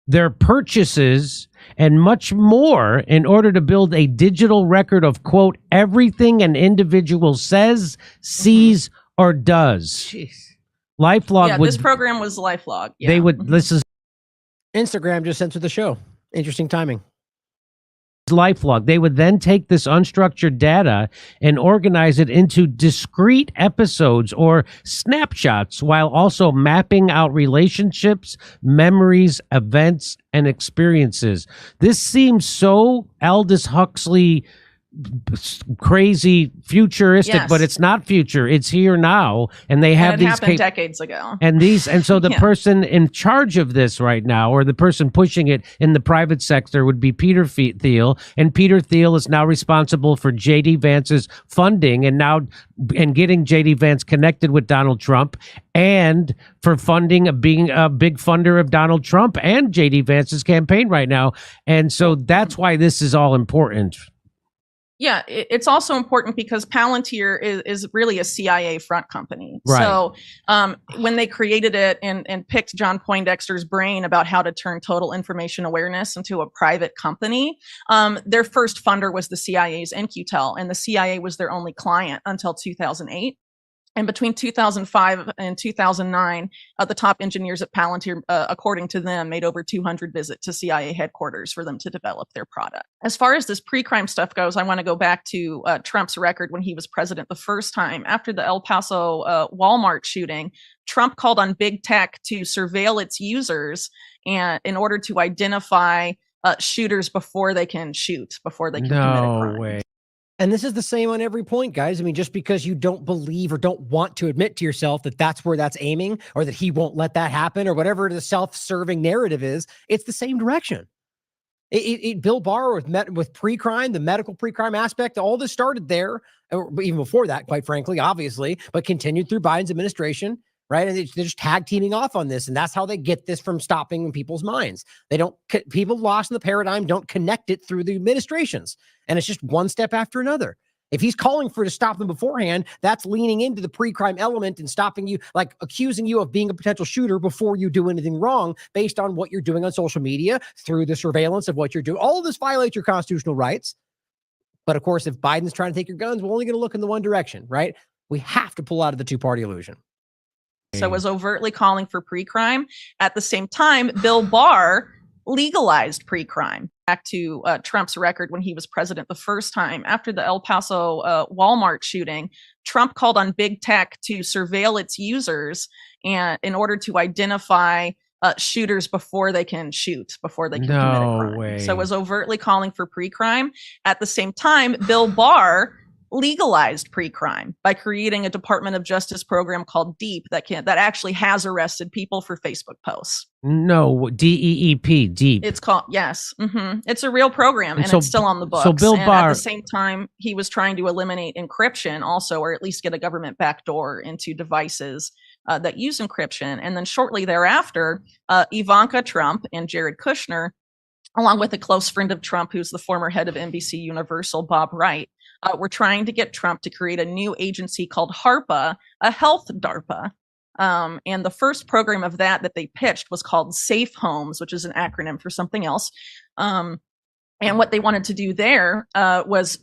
their purchases, and much more, in order to build a digital record of, quote, everything an individual says, sees, or does. Jeez. LifeLog this program was LifeLog. Yeah. They would, this is Instagram just censored the show. Interesting timing. LifeLog. They would then take this unstructured data and organize it into discrete episodes or snapshots, while also mapping out relationships, memories, events, and experiences. This seems so Aldous Huxley crazy futuristic, but it's not future, it's here now. And they have it happened decades ago. And so the person in charge of this right now, or the person pushing it in the private sector, would be Peter Thiel. And Peter Thiel is now responsible for JD Vance's funding and getting JD Vance connected with Donald Trump, and for being a big funder of Donald Trump and JD Vance's campaign right now. And so that's why this is all important. Yeah, it's also important because Palantir is really a CIA front company. Right. So when they created it and picked John Poindexter's brain about how to turn total information awareness into a private company, their first funder was the CIA's In-Q-Tel, and the CIA was their only client until 2008. And between 2005 and 2009, the top engineers at Palantir, according to them, made over 200 visits to CIA headquarters for them to develop their product. As far as this pre-crime stuff goes, I want to go back to Trump's record when he was president the first time. After the El Paso Walmart shooting, Trump called on big tech to surveil its users and in order to identify shooters before they can shoot, before they can commit a crime. No way. And this is the same on every point, guys. I mean, just because you don't believe or don't want to admit to yourself that that's where that's aiming, or that he won't let that happen, or whatever the self-serving narrative is, it's the same direction. Bill Barr with pre-crime, the medical pre-crime aspect, all this started there, or even before that, quite frankly, obviously, but continued through Biden's administration, right? And they're just tag teaming off on this, and that's how they get this from stopping in people's minds. People lost in the paradigm don't connect it through the administrations, and it's just one step after another. If he's calling for to stop them beforehand, that's leaning into the pre-crime element and stopping you, like accusing you of being a potential shooter before you do anything wrong based on what you're doing on social media, through the surveillance of what you're doing. All of this violates your constitutional rights. But of course, if Biden's trying to take your guns, we're only going to look in the one direction, right? We have to pull out of the two-party illusion. So was overtly calling for pre-crime. At the same time, Bill Barr legalized pre-crime. Back to Trump's record when he was president the first time. After the El Paso Walmart shooting, Trump called on big tech to surveil its users and in order to identify shooters before they can shoot, before they can commit a crime. Way. So was overtly calling for pre-crime. At the same time, Bill Barr legalized pre-crime by creating a Department of Justice program called DEEP that actually has arrested people for Facebook posts. No, DEEP, DEEP. It's called, yes. It's a real program, and so, it's still on the books. So Bill Barr, at the same time, he was trying to eliminate encryption also, or at least get a government backdoor into devices that use encryption. And then shortly thereafter, Ivanka Trump and Jared Kushner, along with a close friend of Trump, who's the former head of NBC Universal, Bob Wright, we're trying to get Trump to create a new agency called HARPA, a health DARPA. And the first program of that they pitched was called Safe Homes, which is an acronym for something else. And what they wanted to do there was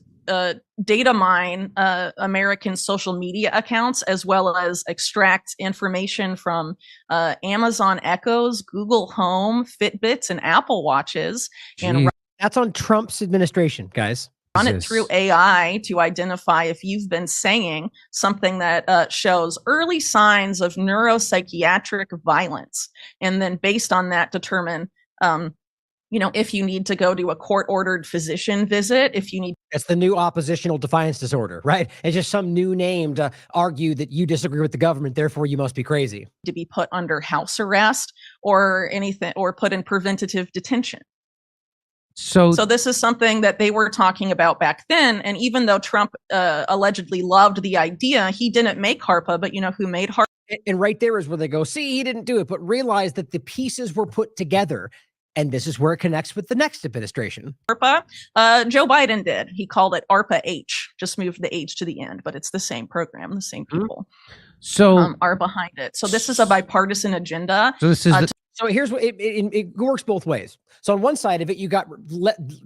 data mine American social media accounts, as well as extract information from Amazon Echoes, Google Home, Fitbits, and Apple Watches. And that's on Trump's administration, guys. Run it through AI to identify if you've been saying something that shows early signs of neuropsychiatric violence, and then based on that determine, if you need to go to a court-ordered physician visit, if you need. It's the new oppositional defiance disorder, right? It's just some new name to argue that you disagree with the government, therefore you must be crazy. To be put under house arrest or anything, or put in preventative detention. So this is something that they were talking about back then. And even though Trump allegedly loved the idea, he didn't make HARPA, but you know who made HARPA? And right there is where they go, see, he didn't do it, but realize that the pieces were put together. And this is where it connects with the next administration. HARPA, Joe Biden did. He called it ARPA-H, just moved the H to the end, but it's the same program, the same people are behind it. So this is a bipartisan agenda. So this is So here's what it works both ways. So on one side of it, you got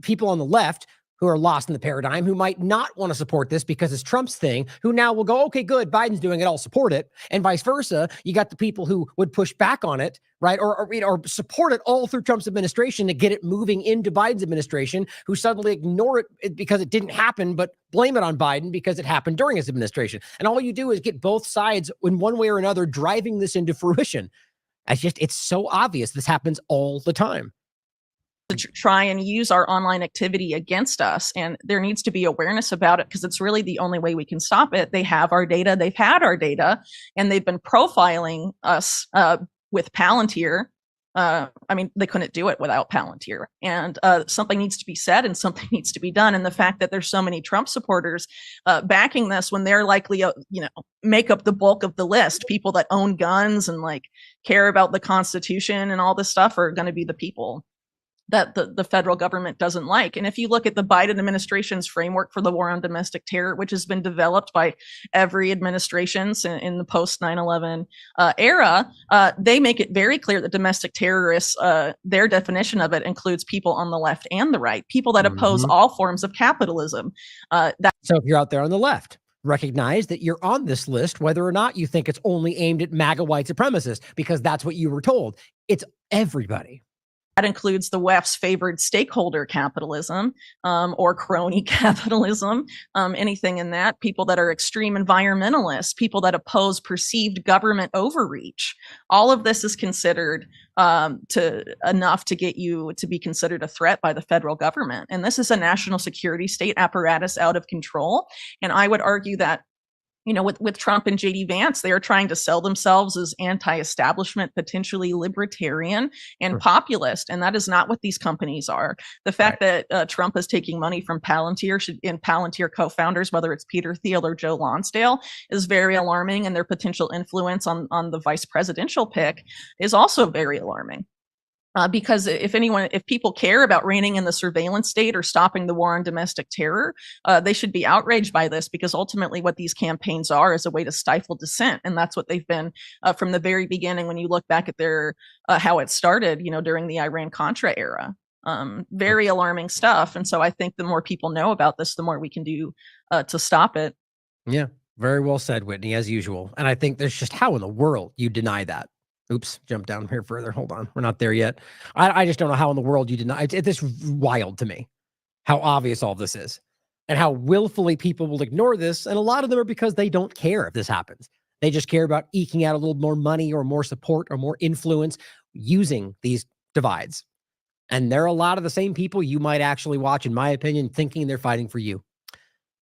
people on the left who are lost in the paradigm, who might not want to support this because it's Trump's thing, who now will go, okay, good, Biden's doing it, I'll support it. And vice versa, you got the people who would push back on it, right? Or support it all through Trump's administration to get it moving into Biden's administration, who suddenly ignore it because it didn't happen, but blame it on Biden because it happened during his administration. And all you do is get both sides in one way or another driving this into fruition. It's so obvious. This happens all the time. To try and use our online activity against us. And there needs to be awareness about it because it's really the only way we can stop it. They have our data. They've had our data, and they've been profiling us with Palantir. They couldn't do it without Palantir. And something needs to be said and something needs to be done. And the fact that there's so many Trump supporters backing this when they're likely, make up the bulk of the list, people that own guns and care about the Constitution and all this stuff are going to be the people that the federal government doesn't like. And if you look at the Biden administration's framework for the war on domestic terror, which has been developed by every administration in the post 9/11 era, they make it very clear that domestic terrorists, their definition of it includes people on the left and the right, people that oppose all forms of capitalism. So if you're out there on the left, recognize that you're on this list, whether or not you think it's only aimed at MAGA white supremacists, because that's what you were told. It's everybody. That includes the left's favored stakeholder capitalism, or crony capitalism, anything in that, people that are extreme environmentalists, people that oppose perceived government overreach. All of this is considered enough to get you to be considered a threat by the federal government. And this is a national security state apparatus out of control. And I would argue that, you know, with Trump and JD Vance, they are trying to sell themselves as anti-establishment, potentially libertarian and populist. And that is not what these companies are. The fact that Trump is taking money from Palantir and Palantir co-founders, whether it's Peter Thiel or Joe Lonsdale, is very alarming. And their potential influence on the vice presidential pick is also very alarming. Because if people care about reining in the surveillance state or stopping the war on domestic terror, they should be outraged by this, because ultimately what these campaigns are is a way to stifle dissent. And that's what they've been from the very beginning. When you look back at their how it started, you know, during the Iran Contra era, very alarming stuff. And so I think the more people know about this, the more we can do to stop it. Yeah, very well said, Whitney, as usual. And I think there's just, how in the world you deny that? Oops, jump down here further. Hold on. We're not there yet. I just don't know how in the world you deny it. It's wild to me how obvious all this is and how willfully people will ignore this. And a lot of them are because they don't care if this happens. They just care about eking out a little more money or more support or more influence using these divides. And they're a lot of the same people you might actually watch, in my opinion, thinking they're fighting for you.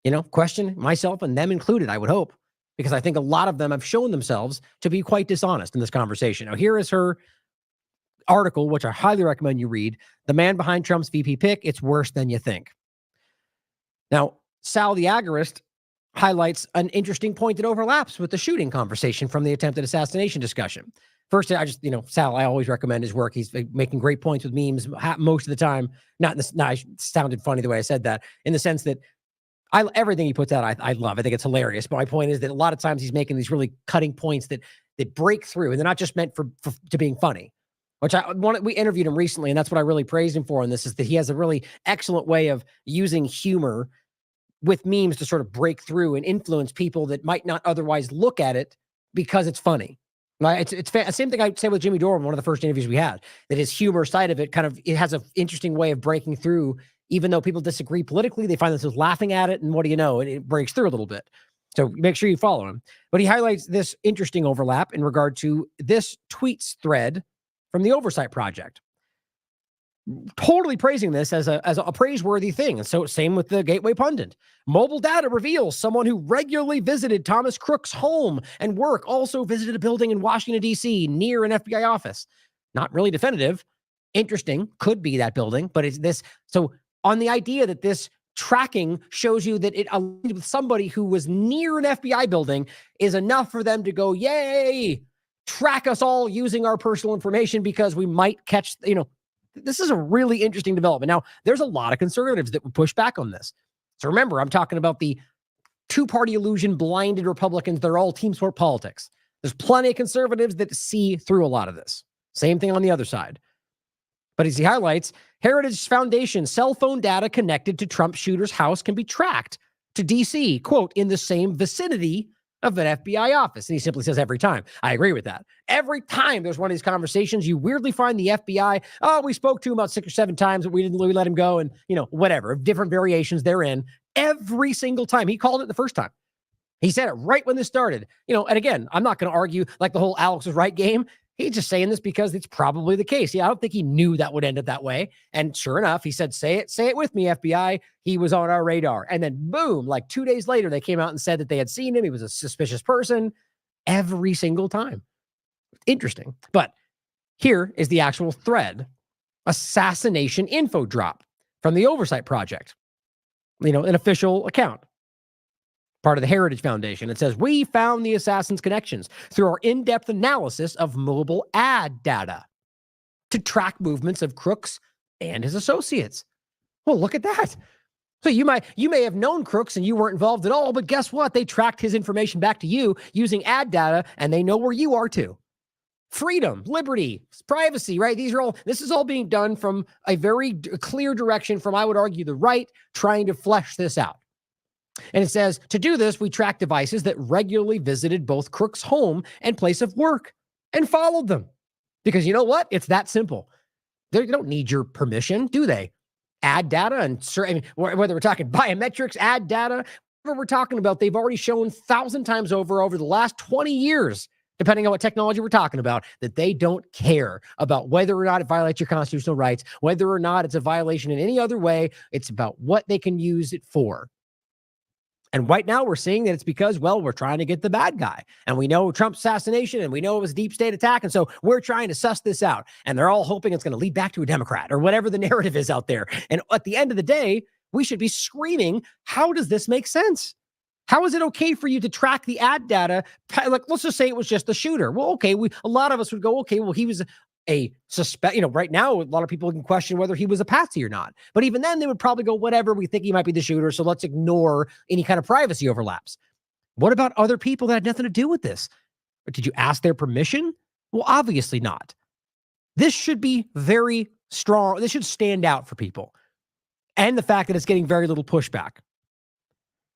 You know, question myself and them included, I would hope. Because I think a lot of them have shown themselves to be quite dishonest in this conversation. Now, here is her article, which I highly recommend you read. The man behind Trump's VP pick, it's worse than you think. Now, Sal the Agorist highlights an interesting point that overlaps with the shooting conversation from the attempted assassination discussion. First, I just, Sal, I always recommend his work. He's making great points with memes most of the time. It sounded funny the way I said that, in the sense that everything he puts out, I love. I think it's hilarious. But my point is that a lot of times he's making these really cutting points that break through, and they're not just meant to being funny. Which we interviewed him recently, and that's what I really praised him for. And this is that he has a really excellent way of using humor with memes to sort of break through and influence people that might not otherwise look at it because it's funny. Right? It's same thing I say with Jimmy Dore in one of the first interviews we had. That his humor side of it it has an interesting way of breaking through. Even though people disagree politically, they find themselves laughing at it, and what do you know? It breaks through a little bit. So make sure you follow him. But he highlights this interesting overlap in regard to this tweets thread from the Oversight Project. Totally praising this as a praiseworthy thing. And so same with the Gateway Pundit. Mobile data reveals someone who regularly visited Thomas Crook's home and work also visited a building in Washington, D.C. near an FBI office. Not really definitive. Interesting. Could be that building, but it's this. So on the idea that this tracking shows you that it aligned with somebody who was near an FBI building is enough for them to go, yay, track us all using our personal information because we might catch, this is a really interesting development. Now, there's a lot of conservatives that would push back on this. So remember, I'm talking about the two-party illusion, blinded Republicans. They're all team sport politics. There's plenty of conservatives that see through a lot of this. Same thing on the other side. But as he highlights, Heritage Foundation cell phone data connected to Trump shooter's house can be tracked to D.C., quote, in the same vicinity of an FBI office. And he simply says every time. I agree with that. Every time there's one of these conversations, you weirdly find the FBI, we spoke to him about 6 or 7 times, but we let him go, and, whatever, different variations therein. Every single time. He called it the first time. He said it right when this started. And again, I'm not going to argue like the whole Alex was right game. He's just saying this because it's probably the case. Yeah, I don't think he knew that would end up that way. And sure enough, he said, say it with me, FBI. He was on our radar. And then boom, like 2 days later, they came out and said that they had seen him. He was a suspicious person every single time. Interesting. But here is the actual thread. Assassination info drop from the Oversight Project. An official account. Part of the Heritage Foundation. It says, we found the assassin's connections through our in-depth analysis of mobile ad data to track movements of crooks and his associates. Well, look at that. So you may have known Crooks and you weren't involved at all, but guess what? They tracked his information back to you using ad data, and they know where you are too. Freedom, liberty, privacy, right? This is all being done from a very clear direction from, I would argue, the right, trying to flesh this out. And it says, to do this, we track devices that regularly visited both Crooks' home and place of work and followed them. Because you know what? It's that simple. They don't need your permission, do they? Ad data and whether we're talking biometrics, ad data, whatever we're talking about, they've already shown 1,000 times over the last 20 years, depending on what technology we're talking about, that they don't care about whether or not it violates your constitutional rights, whether or not it's a violation in any other way. It's about what they can use it for. And right now we're seeing that it's because, well, we're trying to get the bad guy. And we know Trump's assassination, and we know it was a deep state attack. And so we're trying to suss this out. And they're all hoping it's going to lead back to a Democrat or whatever the narrative is out there. And at the end of the day, we should be screaming, how does this make sense? How is it okay for you to track the ad data? Like, let's just say it was just the shooter. Well, okay, a lot of us would go, okay, well, he was a suspect. Right now, a lot of people can question whether he was a patsy or not. But even then, they would probably go, whatever, we think he might be the shooter, so let's ignore any kind of privacy overlaps. What about other people that had nothing to do with this? Or did you ask their permission? Well, obviously not. This should be very strong. This should stand out for people. And the fact that it's getting very little pushback.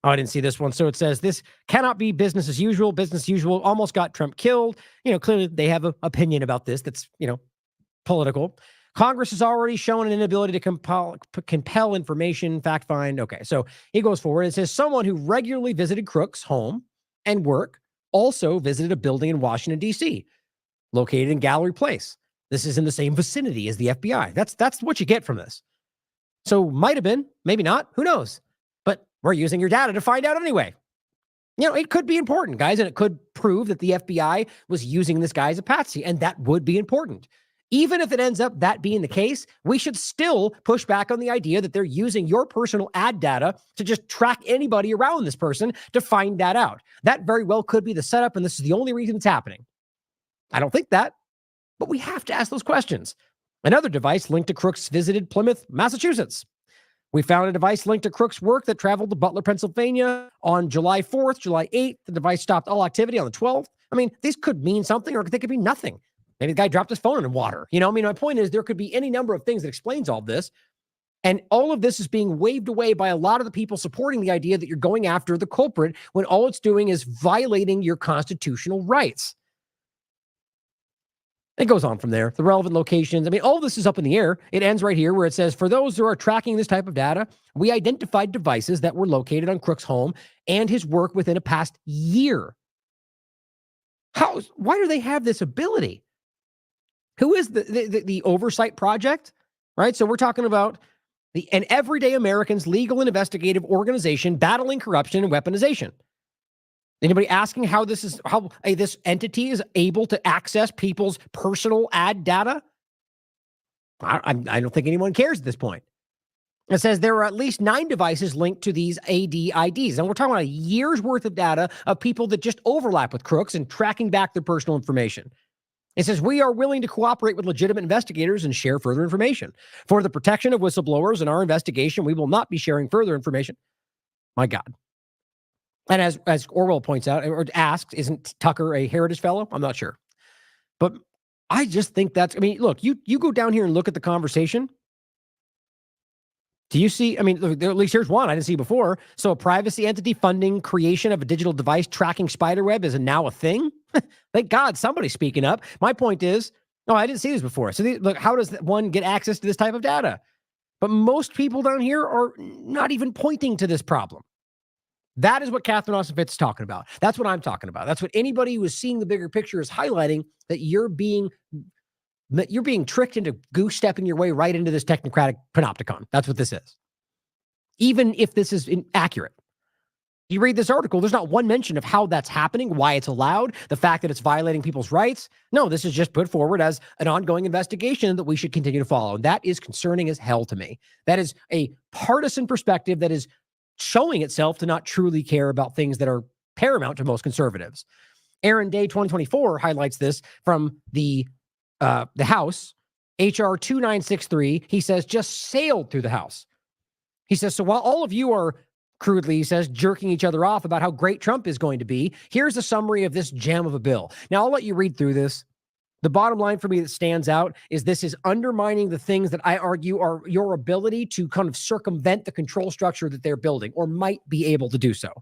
Oh, I didn't see this one. So it says, this cannot be business as usual. Business as usual almost got Trump killed. Clearly they have an opinion about this that's, political. Congress has already shown an inability to compel information, fact find. Okay, so he goes forward. It says, someone who regularly visited Crooks' home and work also visited a building in Washington, D.C., located in Gallery Place. This is in the same vicinity as the FBI. That's what you get from this. So might have been, maybe not, who knows? But we're using your data to find out anyway. It could be important, guys, and it could prove that the FBI was using this guy as a patsy, and that would be important. Even if it ends up that being the case, we should still push back on the idea that they're using your personal ad data to just track anybody around this person to find that out. That very well could be the setup, and this is the only reason it's happening. I don't think that, but we have to ask those questions. Another device linked to Crooks visited Plymouth, Massachusetts. We found a device linked to Crooks' work that traveled to Butler, Pennsylvania on July 4th, July 8th. The device stopped all activity on the 12th. These could mean something, or they could mean nothing. Maybe the guy dropped his phone in the water. My point is there could be any number of things that explains all this. And all of this is being waved away by a lot of the people supporting the idea that you're going after the culprit when all it's doing is violating your constitutional rights. It goes on from there. The relevant locations. All this is up in the air. It ends right here where it says, for those who are tracking this type of data, we identified devices that were located on Crooks' home and his work within a past year. Why do they have this ability? Who is the oversight project, right? So we're talking about an everyday American's legal and investigative organization battling corruption and weaponization. Anybody asking how this entity is able to access people's personal ad data? I don't think anyone cares at this point. It says there are at least 9 devices linked to these ADIDs. And we're talking about a year's worth of data of people that just overlap with Crooks and tracking back their personal information. It says, we are willing to cooperate with legitimate investigators and share further information. For the protection of whistleblowers in our investigation, we will not be sharing further information. My God. And as Orwell points out, or asks, isn't Tucker a Heritage Fellow? I'm not sure. But I just think look, you go down here and look at the conversation. Do you see, at least here's one I didn't see before. So a privacy entity funding creation of a digital device tracking spiderweb is now a thing? Thank God somebody's speaking up. My point is, I didn't see this before. So look, how does one get access to this type of data? But most people down here are not even pointing to this problem. That is what Catherine Austin Fitts is talking about. That's what I'm talking about. That's what anybody who is seeing the bigger picture is highlighting, that you're being tricked into goose-stepping your way right into this technocratic panopticon. That's what this is. Even if this is inaccurate. You read this article, there's not one mention of how that's happening, why it's allowed, the fact that it's violating people's rights. No, this is just put forward as an ongoing investigation that we should continue to follow. And that is concerning as hell to me. That is a partisan perspective that is showing itself to not truly care about things that are paramount to most conservatives. Aaron Day 2024 highlights this from the House, HR 2963, he says, just sailed through the House. He says, so while all of you are crudely, he says, jerking each other off about how great Trump is going to be, here's a summary of this gem of a bill. Now, I'll let you read through this. The bottom line for me that stands out is this is undermining the things that I argue are your ability to kind of circumvent the control structure that they're building or might be able to do so.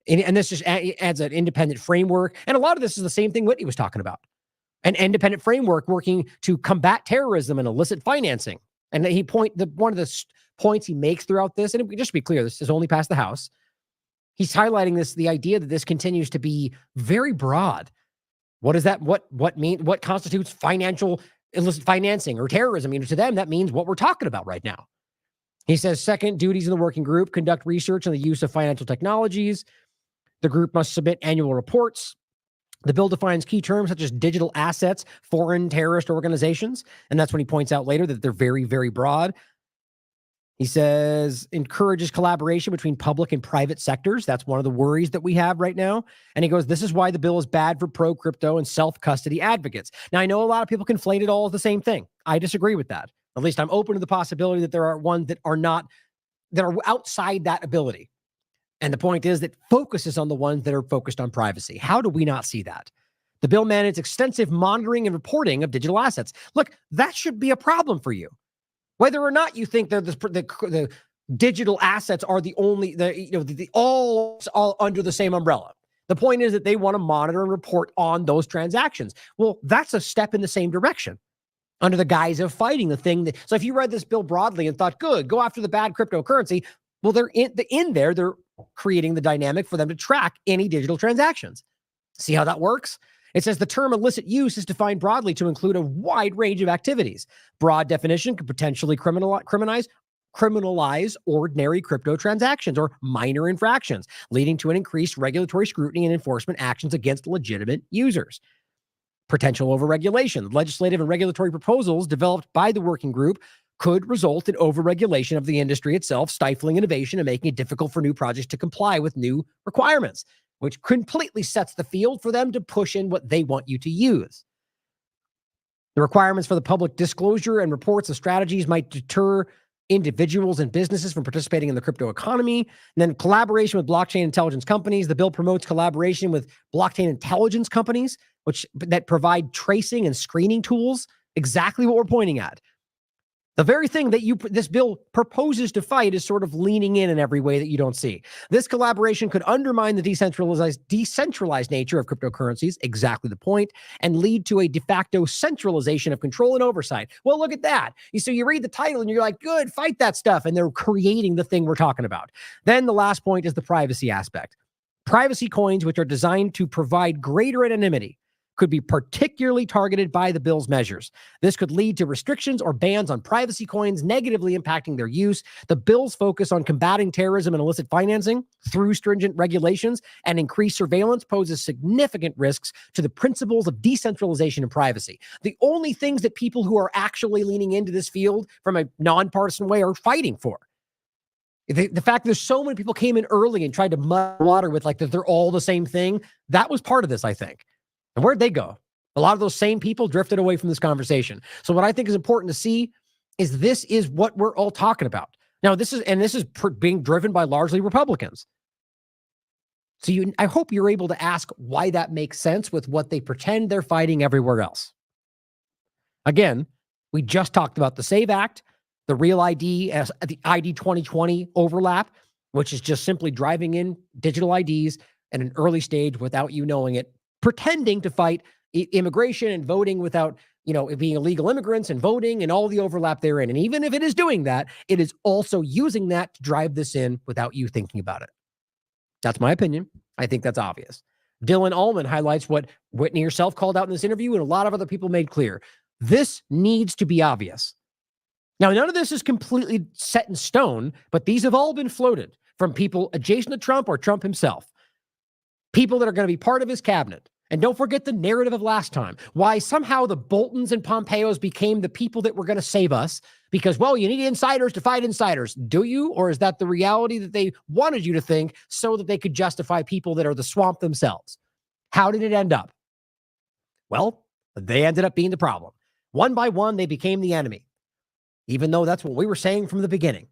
And this just adds an independent framework. And a lot of this is the same thing Whitney was talking about. An independent framework working to combat terrorism and illicit financing. And one of the points he makes throughout this, and just to be clear, this is only passed the House. He's highlighting the idea that this continues to be very broad. What is that? What constitutes illicit financing or terrorism? To them, that means what we're talking about right now. He says, second, duties of the working group, conduct research on the use of financial technologies. The group must submit annual reports. The bill defines key terms such as digital assets, foreign terrorist organizations. And that's when he points out later that they're very, very broad. He says, encourages collaboration between public and private sectors. That's one of the worries that we have right now. And he goes, this is why the bill is bad for pro-crypto and self-custody advocates. Now, I know a lot of people conflate it all as the same thing. I disagree with that. At least I'm open to the possibility that there are ones that are outside that ability. And the point is that focuses on the ones that are focused on privacy. How do we not see that? The bill manages extensive monitoring and reporting of digital assets. Look, that should be a problem for you. Whether or not you think that the digital assets are the only, all under the same umbrella. The point is that they want to monitor and report on those transactions. Well, that's a step in the same direction under the guise of fighting the thing. So if you read this bill broadly and thought, good, go after the bad cryptocurrency, well, they're creating the dynamic for them to track any digital transactions. See how that works? It says the term illicit use is defined broadly to include a wide range of activities. Broad definition could potentially criminalize ordinary crypto transactions or minor infractions, leading to an increased regulatory scrutiny and enforcement actions against legitimate users. Potential overregulation. Legislative and regulatory proposals developed by the working group could result in overregulation of the industry itself, stifling innovation and making it difficult for new projects to comply with new requirements, which completely sets the field for them to push in what they want you to use. The requirements for the public disclosure and reports of strategies might deter individuals and businesses from participating in the crypto economy. And then collaboration with blockchain intelligence companies. The bill promotes collaboration with blockchain intelligence companies, that provide tracing and screening tools, exactly what we're pointing at. The very thing that this bill proposes to fight is sort of leaning in every way that you don't see. This collaboration could undermine the decentralized nature of cryptocurrencies, exactly the point, and lead to a de facto centralization of control and oversight. Well, look at that. So you read the title and you're like, good, fight that stuff. And they're creating the thing we're talking about. Then the last point is the privacy aspect. Privacy coins, which are designed to provide greater anonymity, could be particularly targeted by the bill's measures. This could lead to restrictions or bans on privacy coins, negatively impacting their use. The bill's focus on combating terrorism and illicit financing through stringent regulations and increased surveillance poses significant risks to the principles of decentralization and privacy. The only things that people who are actually leaning into this field from a nonpartisan way are fighting for. The fact that there's so many people came in early and tried to mud water with that they're all the same thing, that was part of this, I think. And where'd they go? A lot of those same people drifted away from this conversation. So what I think is important to see is this is what we're all talking about. Now, this is being driven by largely Republicans. So I hope you're able to ask why that makes sense with what they pretend they're fighting everywhere else. Again, we just talked about the SAVE Act, the Real ID, the ID 2020 overlap, which is just simply driving in digital IDs at an early stage without you knowing it, pretending to fight immigration and voting without, being illegal immigrants and voting and all the overlap therein. And even if it is doing that, it is also using that to drive this in without you thinking about it. That's my opinion. I think that's obvious. Dylan Allman highlights what Whitney herself called out in this interview and a lot of other people made clear. This needs to be obvious. Now, none of this is completely set in stone, but these have all been floated from people adjacent to Trump or Trump himself. People that are going to be part of his cabinet. And don't forget the narrative of last time. Why somehow the Boltons and Pompeos became the people that were going to save us because, well, you need insiders to fight insiders. Do you? Or is that the reality that they wanted you to think so that they could justify people that are the swamp themselves? How did it end up? Well, they ended up being the problem. One by one, they became the enemy, even though that's what we were saying from the beginning.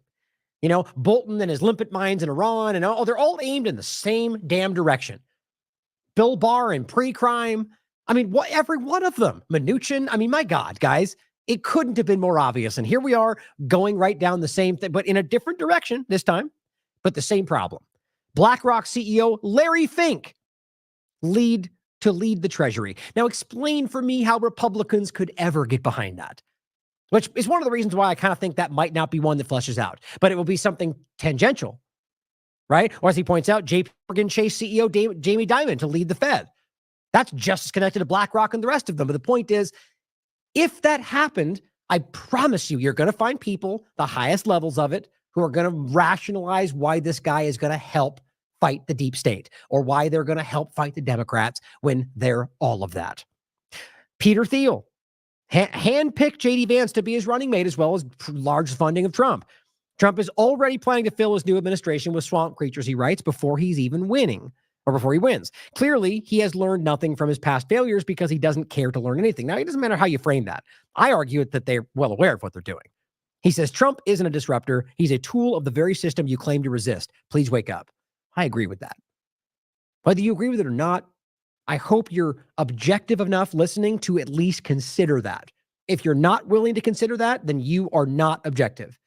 You know, Bolton and his limpet mines in Iran, and they're all aimed in the same damn direction. Bill Barr and pre-crime. I mean, every one of them. Mnuchin. I mean, my God, guys, it couldn't have been more obvious. And here we are going right down the same thing, but in a different direction this time, but the same problem. BlackRock CEO Larry Fink lead the Treasury. Now explain for me how Republicans could ever get behind that, which is one of the reasons why I kind of think that might not be one that fleshes out, but it will be something tangential, right? Or as he points out, JP Morgan Chase CEO Jamie Dimon to lead the Fed. That's just as connected to BlackRock and the rest of them. But the point is, if that happened, I promise you're going to find people, the highest levels of it, who are going to rationalize why this guy is going to help fight the deep state or why they're going to help fight the Democrats when they're all of that. Peter Thiel handpicked J.D. Vance to be his running mate, as well as large funding of Trump. Trump is already planning to fill his new administration with swamp creatures, he writes, before he's even winning. Or before he wins. Clearly, he has learned nothing from his past failures because he doesn't care to learn anything. Now, it doesn't matter how you frame that. I argue that they're well aware of what they're doing. He says, Trump isn't a disruptor. He's a tool of the very system you claim to resist. Please wake up. I agree with that. Whether you agree with it or not, I hope you're objective enough listening to at least consider that. If you're not willing to consider that, then you are not objective.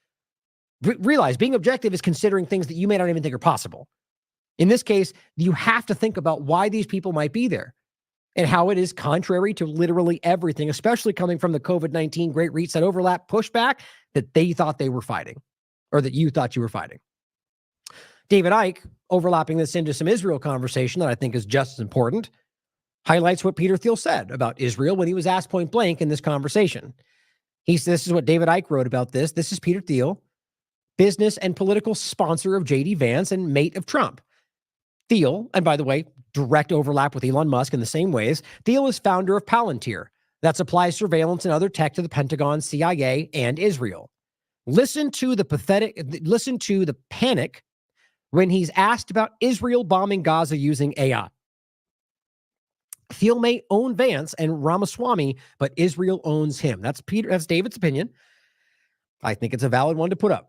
Realize being objective is considering things that you may not even think are possible. In this case, you have to think about why these people might be there and how it is contrary to literally everything, especially coming from the COVID-19 Great Reset overlap pushback that they thought they were fighting or that you thought you were fighting. David Icke, overlapping this into some Israel conversation that I think is just as important, highlights what Peter Thiel said about Israel when he was asked point blank in this conversation. This is what David Icke wrote about this. This is Peter Thiel, business and political sponsor of J.D. Vance and mate of Trump. Thiel, and by the way, direct overlap with Elon Musk in the same ways, Thiel is founder of Palantir that supplies surveillance and other tech to the Pentagon, CIA, and Israel. Listen to the panic when he's asked about Israel bombing Gaza using AI. Thiel may own Vance and Ramaswamy, but Israel owns him. That's David's opinion. I think it's a valid one to put up.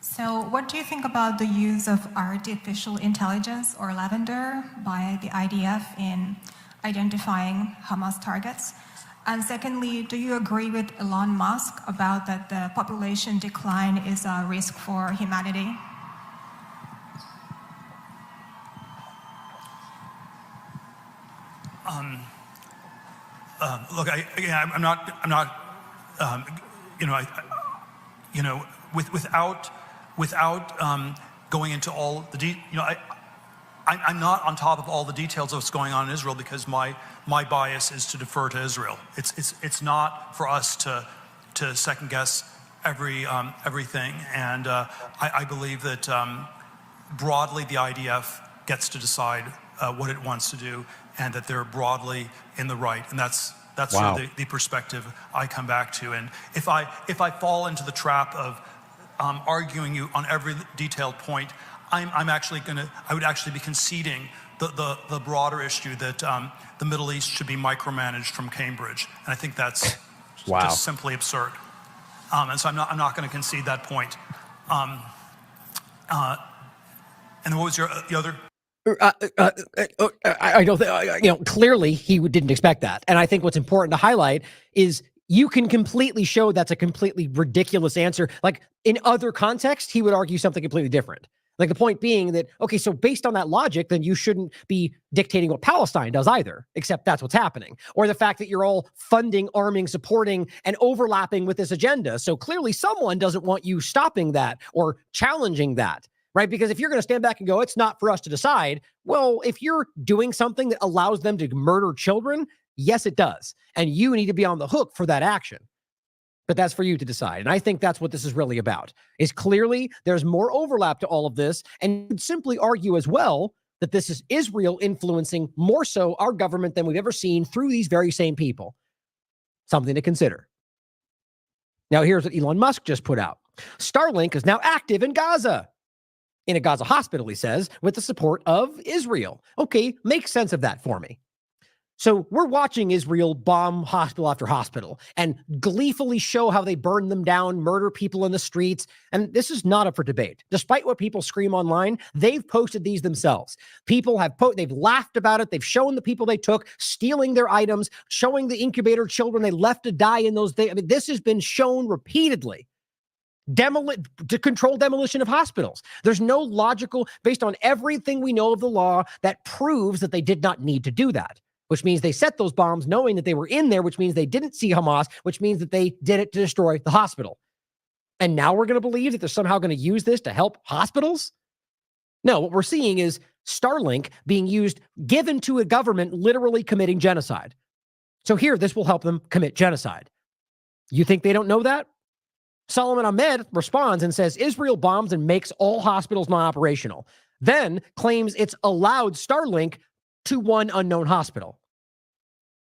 So what do you think about the use of artificial intelligence or lavender by the IDF in identifying Hamas targets? And secondly, do you agree with Elon Musk about that the population decline is a risk for humanity? Look, I'm not, without going into all the I'm not on top of all the details of what's going on in Israel because my bias is to defer to Israel. It's not for us to second guess everything, and I believe that broadly the IDF gets to decide what it wants to do, and that they're broadly in the right, and that's wow. sort of the perspective I come back to. And if I fall into the trap of arguing you on every detailed point, I would actually be conceding the broader issue that the Middle East should be micromanaged from Cambridge, and I think that's just simply absurd. And so I'm not going to concede that point. And what was the other? I don't think, clearly he didn't expect that. And I think what's important to highlight is you can completely show that's a completely ridiculous answer. Like in other contexts, he would argue something completely different. Like the point being that, okay, so based on that logic, then you shouldn't be dictating what Palestine does either, except that's what's happening. Or the fact that you're all funding, arming, supporting, and overlapping with this agenda. So clearly someone doesn't want you stopping that or challenging that. Right? Because if you're going to stand back and go, it's not for us to decide. Well, if you're doing something that allows them to murder children, yes, it does. And you need to be on the hook for that action. But that's for you to decide. And I think that's what this is really about, is clearly there's more overlap to all of this. And you could simply argue as well that this is Israel influencing more so our government than we've ever seen through these very same people. Something to consider. Now, here's what Elon Musk just put out. Starlink is now active in Gaza. In a Gaza hospital, he says, with the support of Israel. Okay, make sense of that for me. So we're watching Israel bomb hospital after hospital and gleefully show how they burn them down, murder people in the streets. And this is not up for debate. Despite what people scream online, they've posted these themselves. People have they've laughed about it. They've shown the people they took, stealing their items, showing the incubator children they left to die in those days. I mean, this has been shown repeatedly. To control demolition of hospitals. There's no logical, based on everything we know of the law, that proves that they did not need to do that. Which means they set those bombs knowing that they were in there, which means they didn't see Hamas, which means that they did it to destroy the hospital. And now we're going to believe that they're somehow going to use this to help hospitals? No, what we're seeing is Starlink being used, given to a government literally committing genocide. So here, this will help them commit genocide. You think they don't know that? Solomon Ahmed responds and says, Israel bombs and makes all hospitals non-operational. Then claims it's allowed Starlink to one unknown hospital.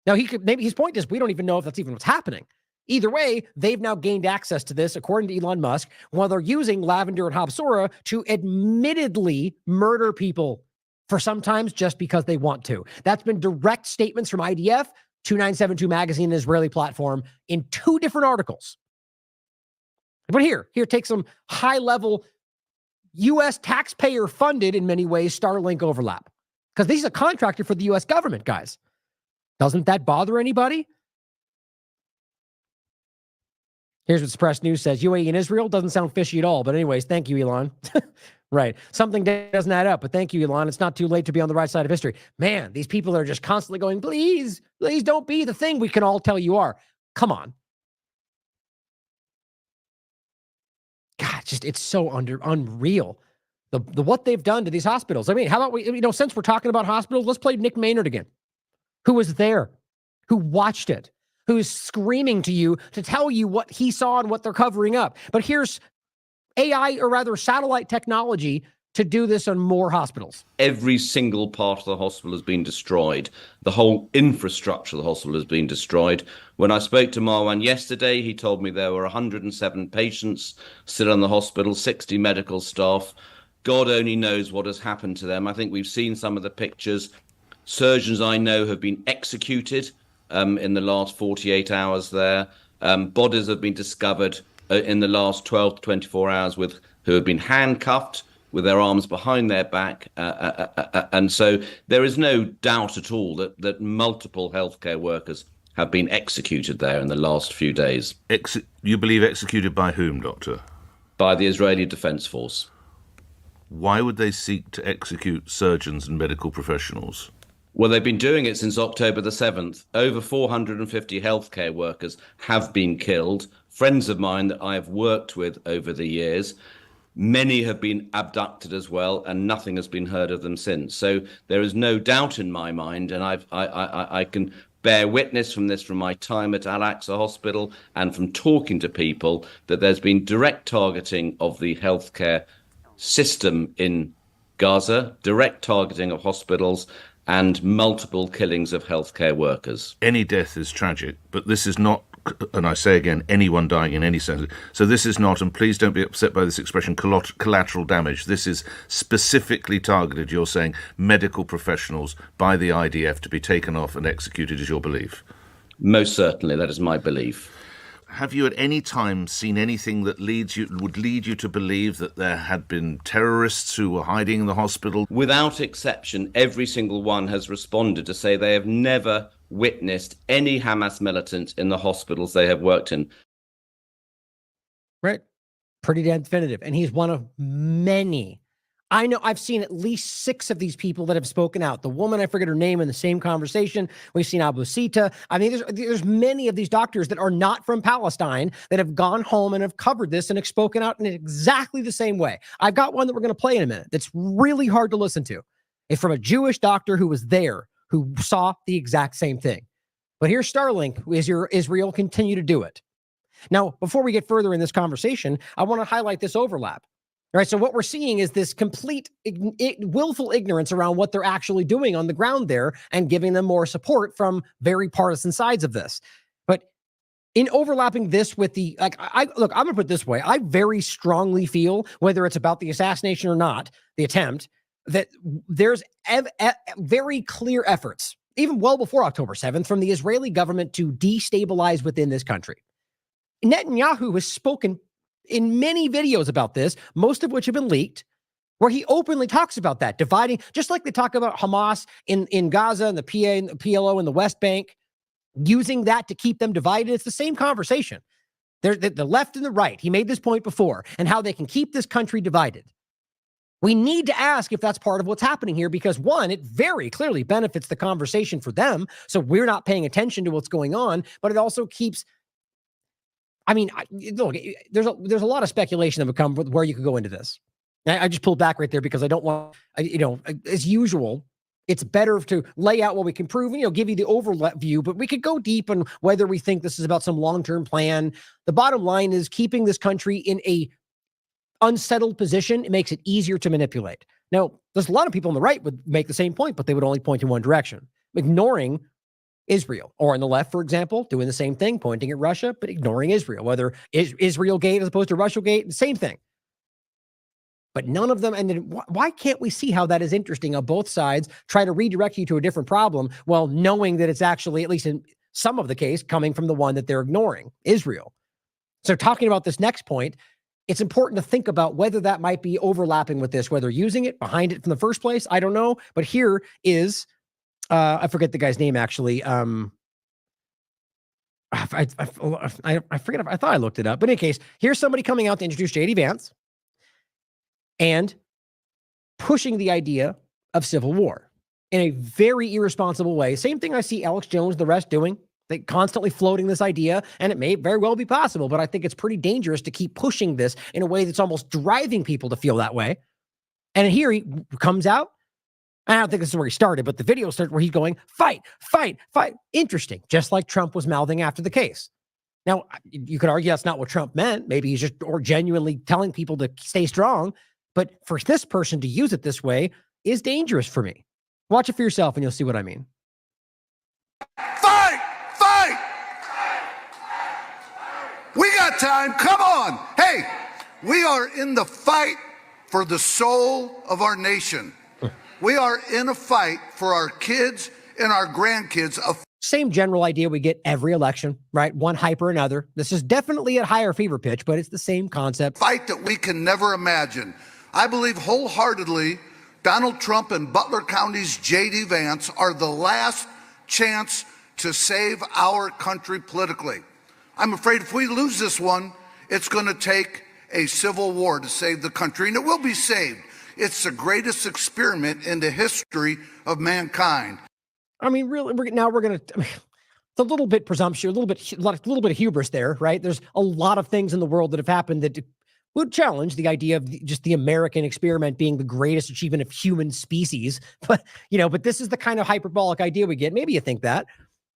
Now, maybe his point is we don't even know if that's even what's happening. Either way, they've now gained access to this, according to Elon Musk, while they're using Lavender and Habsora to admittedly murder people for sometimes just because they want to. That's been direct statements from IDF, 2972 magazine, an Israeli platform, in 2 different articles. But here, take some high-level U.S. taxpayer-funded, in many ways, Starlink overlap. Because this is a contractor for the U.S. government, guys. Doesn't that bother anybody? Here's what Suppressed News says. UAE and Israel doesn't sound fishy at all. But anyways, thank you, Elon. Right. Something doesn't add up. But thank you, Elon. It's not too late to be on the right side of history. Man, these people are just constantly going, please don't be the thing we can all tell you are. Come on. God, it's so unreal. The what they've done to these hospitals. I mean, how about since we're talking about hospitals, let's play Nick Maynard again. Who was there, who watched it, who's screaming to you to tell you what he saw and what they're covering up. But here's AI, or rather satellite technology, to do this on more hospitals. Every single part of the hospital has been destroyed. The whole infrastructure of the hospital has been destroyed. When I spoke to Marwan yesterday, he told me there were 107 patients still in the hospital, 60 medical staff. God only knows what has happened to them. I think we've seen some of the pictures. Surgeons I know have been executed in the last 48 hours there. Bodies have been discovered in the last 12 to 24 hours who have been handcuffed with their arms behind their back. And so there is no doubt at all that multiple healthcare workers have been executed there in the last few days. You believe executed by whom, Doctor? By the Israeli Defense Force. Why would they seek to execute surgeons and medical professionals? Well, they've been doing it since October the 7th. Over 450 healthcare workers have been killed. Friends of mine that I have worked with over the years, many have been abducted as well, and nothing has been heard of them since. So there is no doubt in my mind, and I can bear witness from this from my time at Al-Aqsa Hospital and from talking to people, that there's been direct targeting of the healthcare system in Gaza, direct targeting of hospitals, and multiple killings of healthcare workers. Any death is tragic, but this is not, and I say again, anyone dying in any sense. So this is not, and please don't be upset by this expression, collateral damage. This is specifically targeted, you're saying, medical professionals by the IDF to be taken off and executed, is your belief? Most certainly, that is my belief. Have you at any time seen anything that would lead you to believe that there had been terrorists who were hiding in the hospital? Without exception, every single one has responded to say they have never witnessed any Hamas militant in the hospitals they have worked in. Right. Pretty damn definitive. And he's one of many. I know I've seen at least 6 of these people that have spoken out. The woman, I forget her name, in the same conversation. We've seen Abu Sita. I mean, there's many of these doctors that are not from Palestine that have gone home and have covered this and have spoken out in exactly the same way. I've got one that we're going to play in a minute that's really hard to listen to. It's from a Jewish doctor who was there, who saw the exact same thing. But here's Starlink. Israel continue to do it. Now, before we get further in this conversation, I want to highlight this overlap. All right, so what we're seeing is this complete willful ignorance around what they're actually doing on the ground there, and giving them more support from very partisan sides of this. But in overlapping this with the, look, I'm going to put it this way. I very strongly feel, whether it's about the assassination or not, the attempt, that there's very clear efforts even well before October 7th, from the Israeli government to destabilize within this country. Netanyahu has spoken in many videos about this, most of which have been leaked, where he openly talks about that, dividing, just like they talk about Hamas in Gaza and the PA and the PLO in the West Bank, using that to keep them divided. It's the same conversation. They're the left and the right. He made this point before, and how they can keep this country divided. We need to ask if that's part of what's happening here, because one, it very clearly benefits the conversation for them, so we're not paying attention to what's going on, but it also keeps, I mean, look, there's a lot of speculation that would come with where you could go into this. I just pulled back right there because I don't want, as usual, it's better to lay out what we can prove and, give you the overview, but we could go deep on whether we think this is about some long-term plan. The bottom line is keeping this country in a unsettled position. It makes it easier to manipulate. Now, there's a lot of people on the right would make the same point, but they would only point in one direction, ignoring Israel. Or on the left, for example, doing the same thing, pointing at Russia, but ignoring Israel, whether Israel gate as opposed to Russia gate, same thing. But none of them, and then why can't we see how that is interesting on both sides, try to redirect you to a different problem while knowing that it's actually, at least in some of the case, coming from the one that they're ignoring, Israel. So talking about this next point, it's important to think about whether that might be overlapping with this, whether using it behind it from the first place, I don't know. But here is, I forget the guy's name actually. I forget, I thought I looked it up. But in any case, here's somebody coming out to introduce J.D. Vance and pushing the idea of civil war in a very irresponsible way. Same thing I see Alex Jones and the rest doing. They constantly floating this idea, and it may very well be possible, but I think it's pretty dangerous to keep pushing this in a way that's almost driving people to feel that way. And here he comes out. I don't think this is where he started, but the video starts where he's going, fight, fight, fight. Interesting. Just like Trump was mouthing after the case. Now, you could argue that's not what Trump meant. Maybe he's just or genuinely telling people to stay strong. But for this person to use it this way is dangerous for me. Watch it for yourself and you'll see what I mean. Fight! Fight! We got time. Come on. Hey, we are in the fight for the soul of our nation. We are in a fight for our kids and our grandkids. Same general idea we get every election, right? One hype or another. This is definitely a higher fever pitch, but it's the same concept. Fight that we can never imagine. I believe wholeheartedly Donald Trump and Butler County's J.D. Vance are the last chance to save our country politically. I'm afraid if we lose this one, it's going to take a civil war to save the country, and it will be saved. It's the greatest experiment in the history of mankind. I mean, really, we're going to... it's a little bit presumptuous, a little bit of hubris there, right? There's a lot of things in the world that have happened that would challenge the idea of just the American experiment being the greatest achievement of human species. But, but this is the kind of hyperbolic idea we get. Maybe you think that.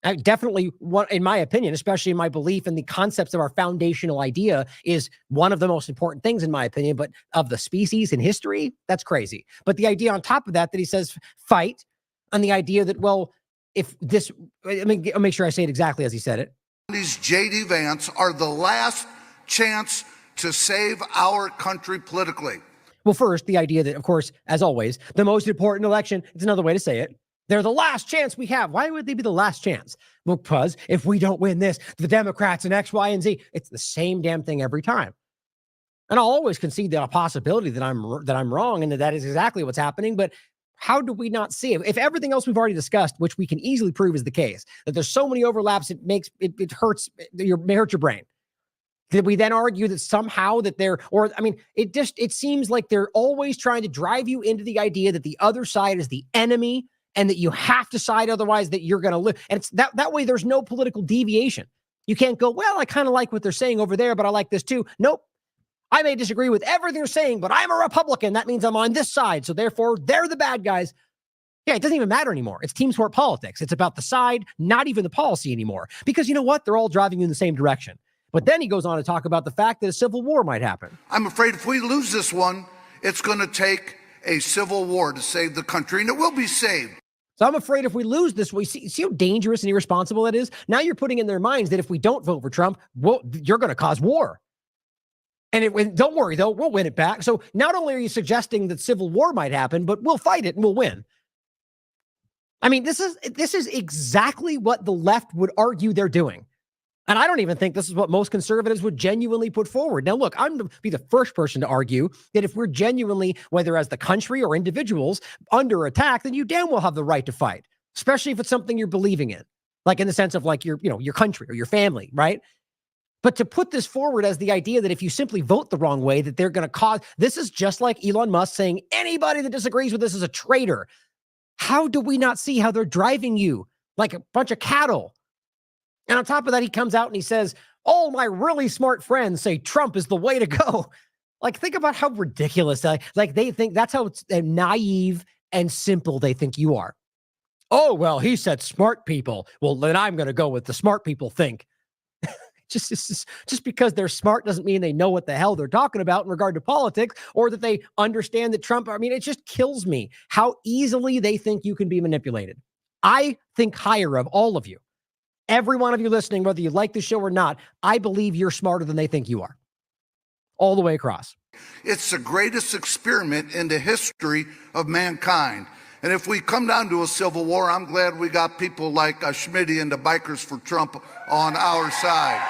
I definitely, in my opinion, especially in my belief in the concepts of our foundational idea, is one of the most important things, in my opinion. But of the species in history, that's crazy. But the idea on top of that he says fight, on the idea that, well, if this, I'll make sure I say it exactly as he said it. These J.D. Vance are the last chance to save our country politically. Well, first, the idea that, of course, as always, the most important election, it's another way to say it. They're the last chance we have. Why would they be the last chance? Well, because if we don't win this, the Democrats and X, Y, and Z, it's the same damn thing every time. And I'll always concede the possibility that I'm wrong and that is exactly what's happening. But how do we not see it? If everything else we've already discussed, which we can easily prove is the case, that there's so many overlaps, it hurts your brain. Did we then argue that somehow that it seems like they're always trying to drive you into the idea that the other side is the enemy and that you have to side, otherwise that you're going to live. And it's that way there's no political deviation. You can't go, well, I kind of like what they're saying over there, but I like this too. Nope. I may disagree with everything they're saying, but I'm a Republican. That means I'm on this side. So therefore, they're the bad guys. Yeah, it doesn't even matter anymore. It's team sport politics. It's about the side, not even the policy anymore. Because you know what? They're all driving you in the same direction. But then he goes on to talk about the fact that a civil war might happen. I'm afraid if we lose this one, it's going to take a civil war to save the country, and it will be saved. So I'm afraid if we lose this, see how dangerous and irresponsible that is? Now you're putting in their minds that if we don't vote for Trump, you're going to cause war. And don't worry, though, we'll win it back. So not only are you suggesting that civil war might happen, but we'll fight it and we'll win. I mean, this is exactly what the left would argue they're doing. And I don't even think this is what most conservatives would genuinely put forward. Now, look, I'm going to be the first person to argue that if we're genuinely, whether as the country or individuals, under attack, then you damn well have the right to fight, especially if it's something you're believing in, like in the sense of like your country or your family, right? But to put this forward as the idea that if you simply vote the wrong way, that they're going to cause, this is just like Elon Musk saying anybody that disagrees with this is a traitor. How do we not see how they're driving you like a bunch of cattle? And on top of that, he comes out and he says, all my really smart friends say Trump is the way to go. Like, think about how ridiculous, like they think that's how naive and simple they think you are. Oh, well, he said smart people. Well, then I'm going to go with the smart people think. Just because they're smart doesn't mean they know what the hell they're talking about in regard to politics or that they understand that Trump, I mean, it just kills me how easily they think you can be manipulated. I think higher of all of you. Every one of you listening, whether you like the show or not, I believe you're smarter than they think you are. All the way across. It's the greatest experiment in the history of mankind. And if we come down to a civil war, I'm glad we got people like Schmitty and the Bikers for Trump on our side.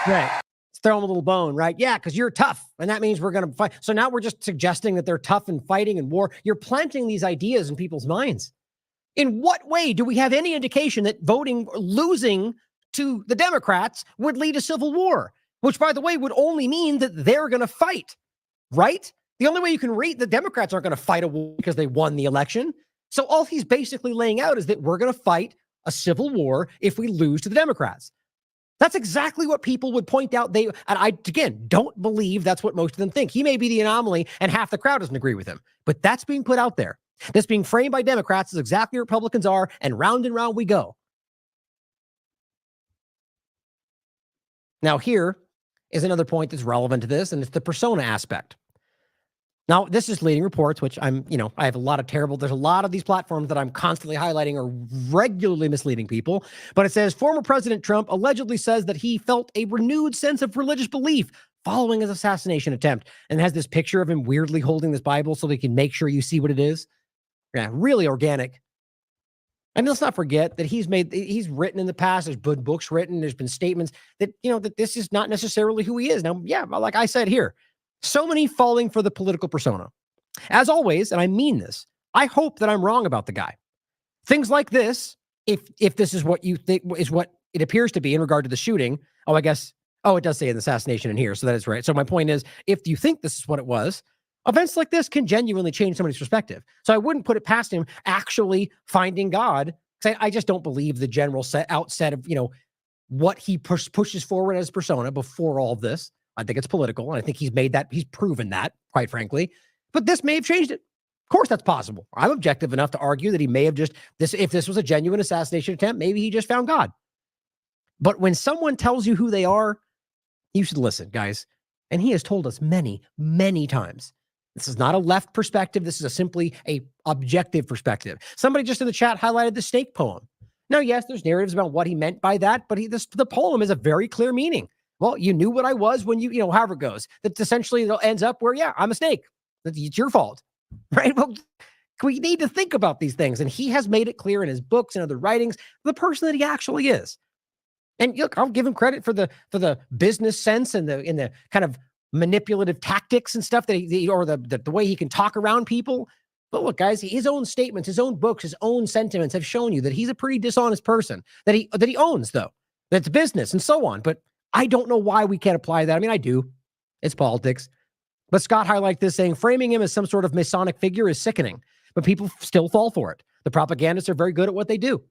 Right. Let's throw them a little bone, right? Yeah, because you're tough. And that means we're going to fight. So now we're just suggesting that they're tough and fighting and war. You're planting these ideas in people's minds. In what way do we have any indication that losing to the Democrats would lead to civil war? Which, by the way, would only mean that they're going to fight, right? The only way you can read the Democrats aren't going to fight a war because they won the election. So all he's basically laying out is that we're going to fight a civil war if we lose to the Democrats. That's exactly what people would point out. And I, again, don't believe that's what most of them think. He may be the anomaly and half the crowd doesn't agree with him, but that's being put out there. This being framed by Democrats is exactly what Republicans are, and round we go. Now, here is another point that's relevant to this, and it's the persona aspect. Now, this is leading reports, which I have there's a lot of these platforms that I'm constantly highlighting are regularly misleading people. But it says, former President Trump allegedly says that he felt a renewed sense of religious belief following his assassination attempt, and has this picture of him weirdly holding this Bible so they can make sure you see what it is. Yeah, really organic. And let's not forget that he's written in the past, there's been books written, there's been statements that, that this is not necessarily who he is. Now, yeah, like I said here, so many falling for the political persona. As always, and I mean this, I hope that I'm wrong about the guy. Things like this, if this is what you think is what it appears to be in regard to the shooting, it does say an assassination in here, so that is right. So my point is, if you think this is what it was, events like this can genuinely change somebody's perspective. So I wouldn't put it past him actually finding God, because I just don't believe the general set of, what he pushes forward as persona before all of this. I think it's political, and I think he's proven that, quite frankly. But this may have changed it. Of course, that's possible. I'm objective enough to argue that he may have if this was a genuine assassination attempt, maybe he just found God. But when someone tells you who they are, you should listen, guys. And he has told us many, many times. This is not a left perspective. This is simply a objective perspective. Somebody just in the chat highlighted the snake poem. Now, yes, there's narratives about what he meant by that, but the poem is a very clear meaning. Well, you knew what I was when however it goes. That essentially it ends up where, yeah, I'm a snake. It's your fault, right? Well, we need to think about these things. And he has made it clear in his books and other writings, the person that he actually is. And look, I'll give him credit for the business sense and the kind of manipulative tactics and stuff the way he can talk around people. But look, guys, his own statements, his own books, his own sentiments have shown you that he's a pretty dishonest person that he owns, though. That's business and so on. But I don't know why we can't apply that. I mean, I do. It's politics. But Scott highlighted this, saying framing him as some sort of Masonic figure is sickening, but people still fall for it. The propagandists are very good at what they do.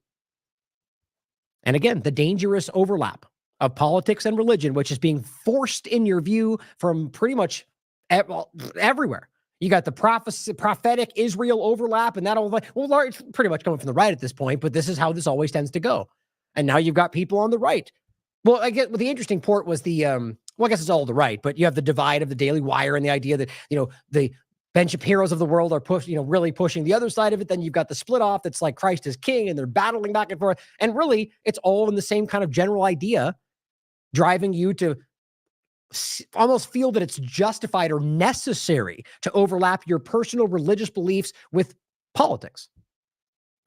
And again, the dangerous overlap of politics and religion, which is being forced in your view from pretty much everywhere. You got the prophetic Israel overlap and that all. Well, it's pretty much coming from the right at this point, but this is how this always tends to go. And now you've got people on the right. Well, I guess the interesting part was I guess it's all the right, but you have the divide of the Daily Wire and the idea that, the Ben Shapiro's of the world are really pushing the other side of it. Then you've got the split off that's like Christ is king and they're battling back and forth. And really, it's all in the same kind of general idea, driving you to almost feel that it's justified or necessary to overlap your personal religious beliefs with politics.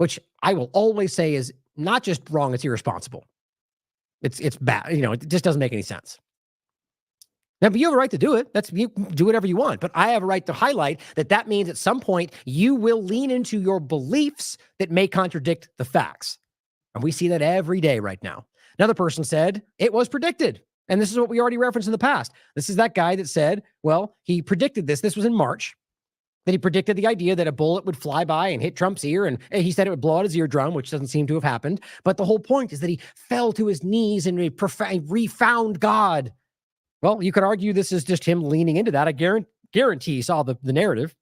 which I will always say is not just wrong, it's irresponsible. It's bad. It just doesn't make any sense. Now, but you have a right to do it. You do whatever you want. But I have a right to highlight that means at some point you will lean into your beliefs that may contradict the facts. And we see that every day right now. Another person said it was predicted. And this is what we already referenced in the past. This is that guy that said, well, he predicted this. This was in March. That he predicted the idea that a bullet would fly by and hit Trump's ear. And he said it would blow out his eardrum, which doesn't seem to have happened. But the whole point is that he fell to his knees and refound God. Well, you could argue this is just him leaning into that. I guarantee he saw the narrative.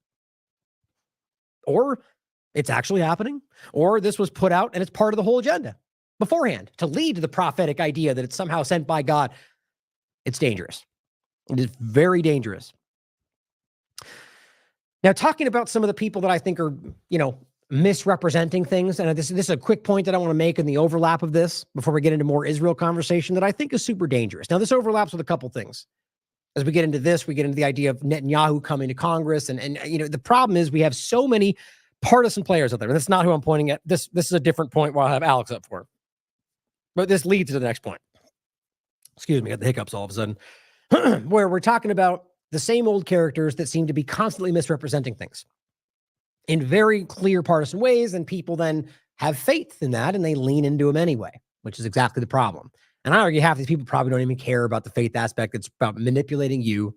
Or it's actually happening. Or this was put out and it's part of the whole agenda beforehand to lead to the prophetic idea that it's somehow sent by God. It's dangerous. It is very dangerous. Now, talking about some of the people that I think are, misrepresenting things, and this is a quick point that I want to make in the overlap of this before we get into more Israel conversation that I think is super dangerous. Now, this overlaps with a couple things. As we get into this, we get into the idea of Netanyahu coming to Congress, and the problem is we have so many partisan players out there. That's not who I'm pointing at. This is a different point where I'll have Alex up for. But this leads to the next point. Excuse me, got the hiccups all of a sudden. Where we're talking about the same old characters that seem to be constantly misrepresenting things in very clear partisan ways, and people then have faith in that and they lean into them anyway, which is exactly the problem. And I argue half these people probably don't even care about the faith aspect. It's about manipulating you.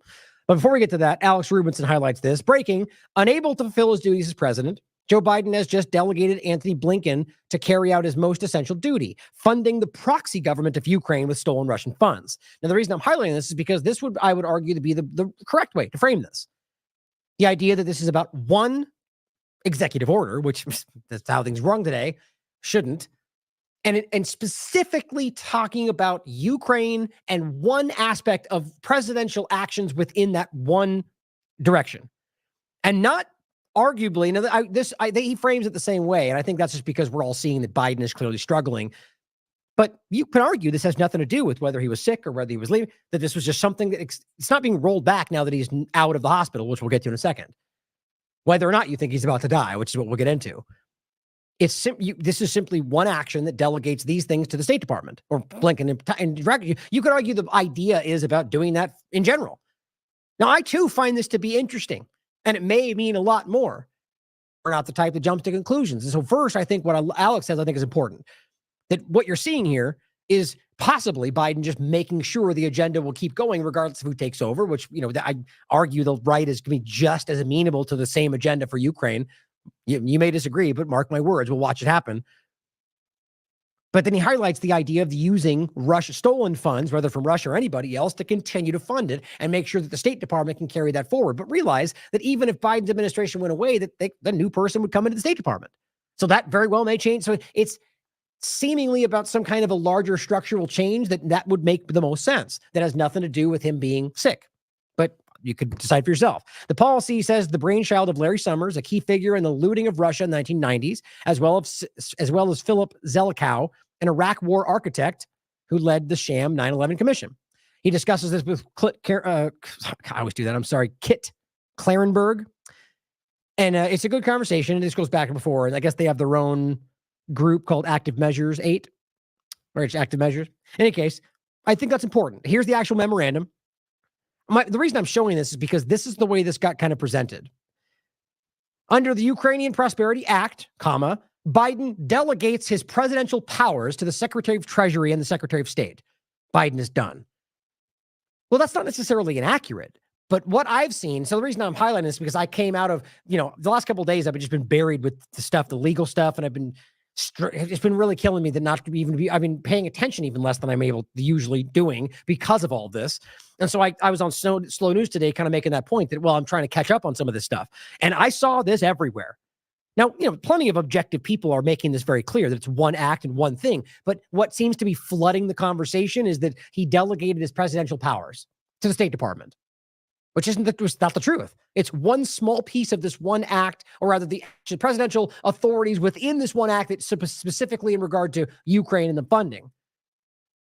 But before we get to that, Alex Rubinson highlights this. Breaking, unable to fulfill his duties as president, Joe Biden has just delegated Antony Blinken to carry out his most essential duty, funding the proxy government of Ukraine with stolen Russian funds. Now, the reason I'm highlighting this is because this would, I would argue, to be the correct way to frame this. The idea that this is about one executive order, which that's how things run today, shouldn't, and specifically talking about Ukraine and one aspect of presidential actions within that one direction, and not arguably, he frames it the same way, and I think that's just because we're all seeing that Biden is clearly struggling. But you can argue this has nothing to do with whether he was sick or whether he was leaving, that this was just something that it's not being rolled back now that he's out of the hospital, which we'll get to in a second. Whether or not you think he's about to die, which is what we'll get into. This is simply one action that delegates these things to the State Department or Blinken. And you could argue the idea is about doing that in general. Now, I too find this to be interesting, and it may mean a lot more. We're not the type that jumps to conclusions. And so first, I think what Alex says, I think is important. That what you're seeing here is possibly Biden just making sure the agenda will keep going regardless of who takes over, which, I argue the right is going to be just as amenable to the same agenda for Ukraine. You may disagree, but mark my words, we'll watch it happen. But then he highlights the idea of using stolen funds, whether from Russia or anybody else, to continue to fund it and make sure that the State Department can carry that forward. But realize that even if Biden's administration went away, that the new person would come into the State Department. So that very well may change. So it's seemingly about some kind of a larger structural change that would make the most sense. That has nothing to do with him being sick. But you could decide for yourself. The policy says the brainchild of Larry Summers, a key figure in the looting of Russia in the 1990s, as well as Philip Zelikow, an Iraq war architect who led the sham 9/11 Commission. He discusses this with I always do that. I'm sorry, Kit Clarenberg. And it's a good conversation. And this goes back and before. And I guess they have their own group called Active Measures 8, or it's Active Measures. In any case, I think that's important. Here's the actual memorandum. The reason I'm showing this is because this is the way this got kind of presented. Under the Ukrainian Prosperity Act, Biden delegates his presidential powers to the Secretary of Treasury and the Secretary of State. Biden is done. Well, that's not necessarily inaccurate, but what I've seen, so the reason I'm highlighting this is because I came out of, the last couple of days, I've just been buried with the legal stuff, and it's been really killing me that not to even be, I've been paying attention even less than I'm able to usually doing because of all this. And so I was on Slow News today kind of making that point that, well, I'm trying to catch up on some of this stuff. And I saw this everywhere. Now, plenty of objective people are making this very clear that it's one act and one thing. But what seems to be flooding the conversation is that he delegated his presidential powers to the State Department, which not the truth. It's one small piece of this one act, or rather the presidential authorities within this one act that specifically in regard to Ukraine and the funding,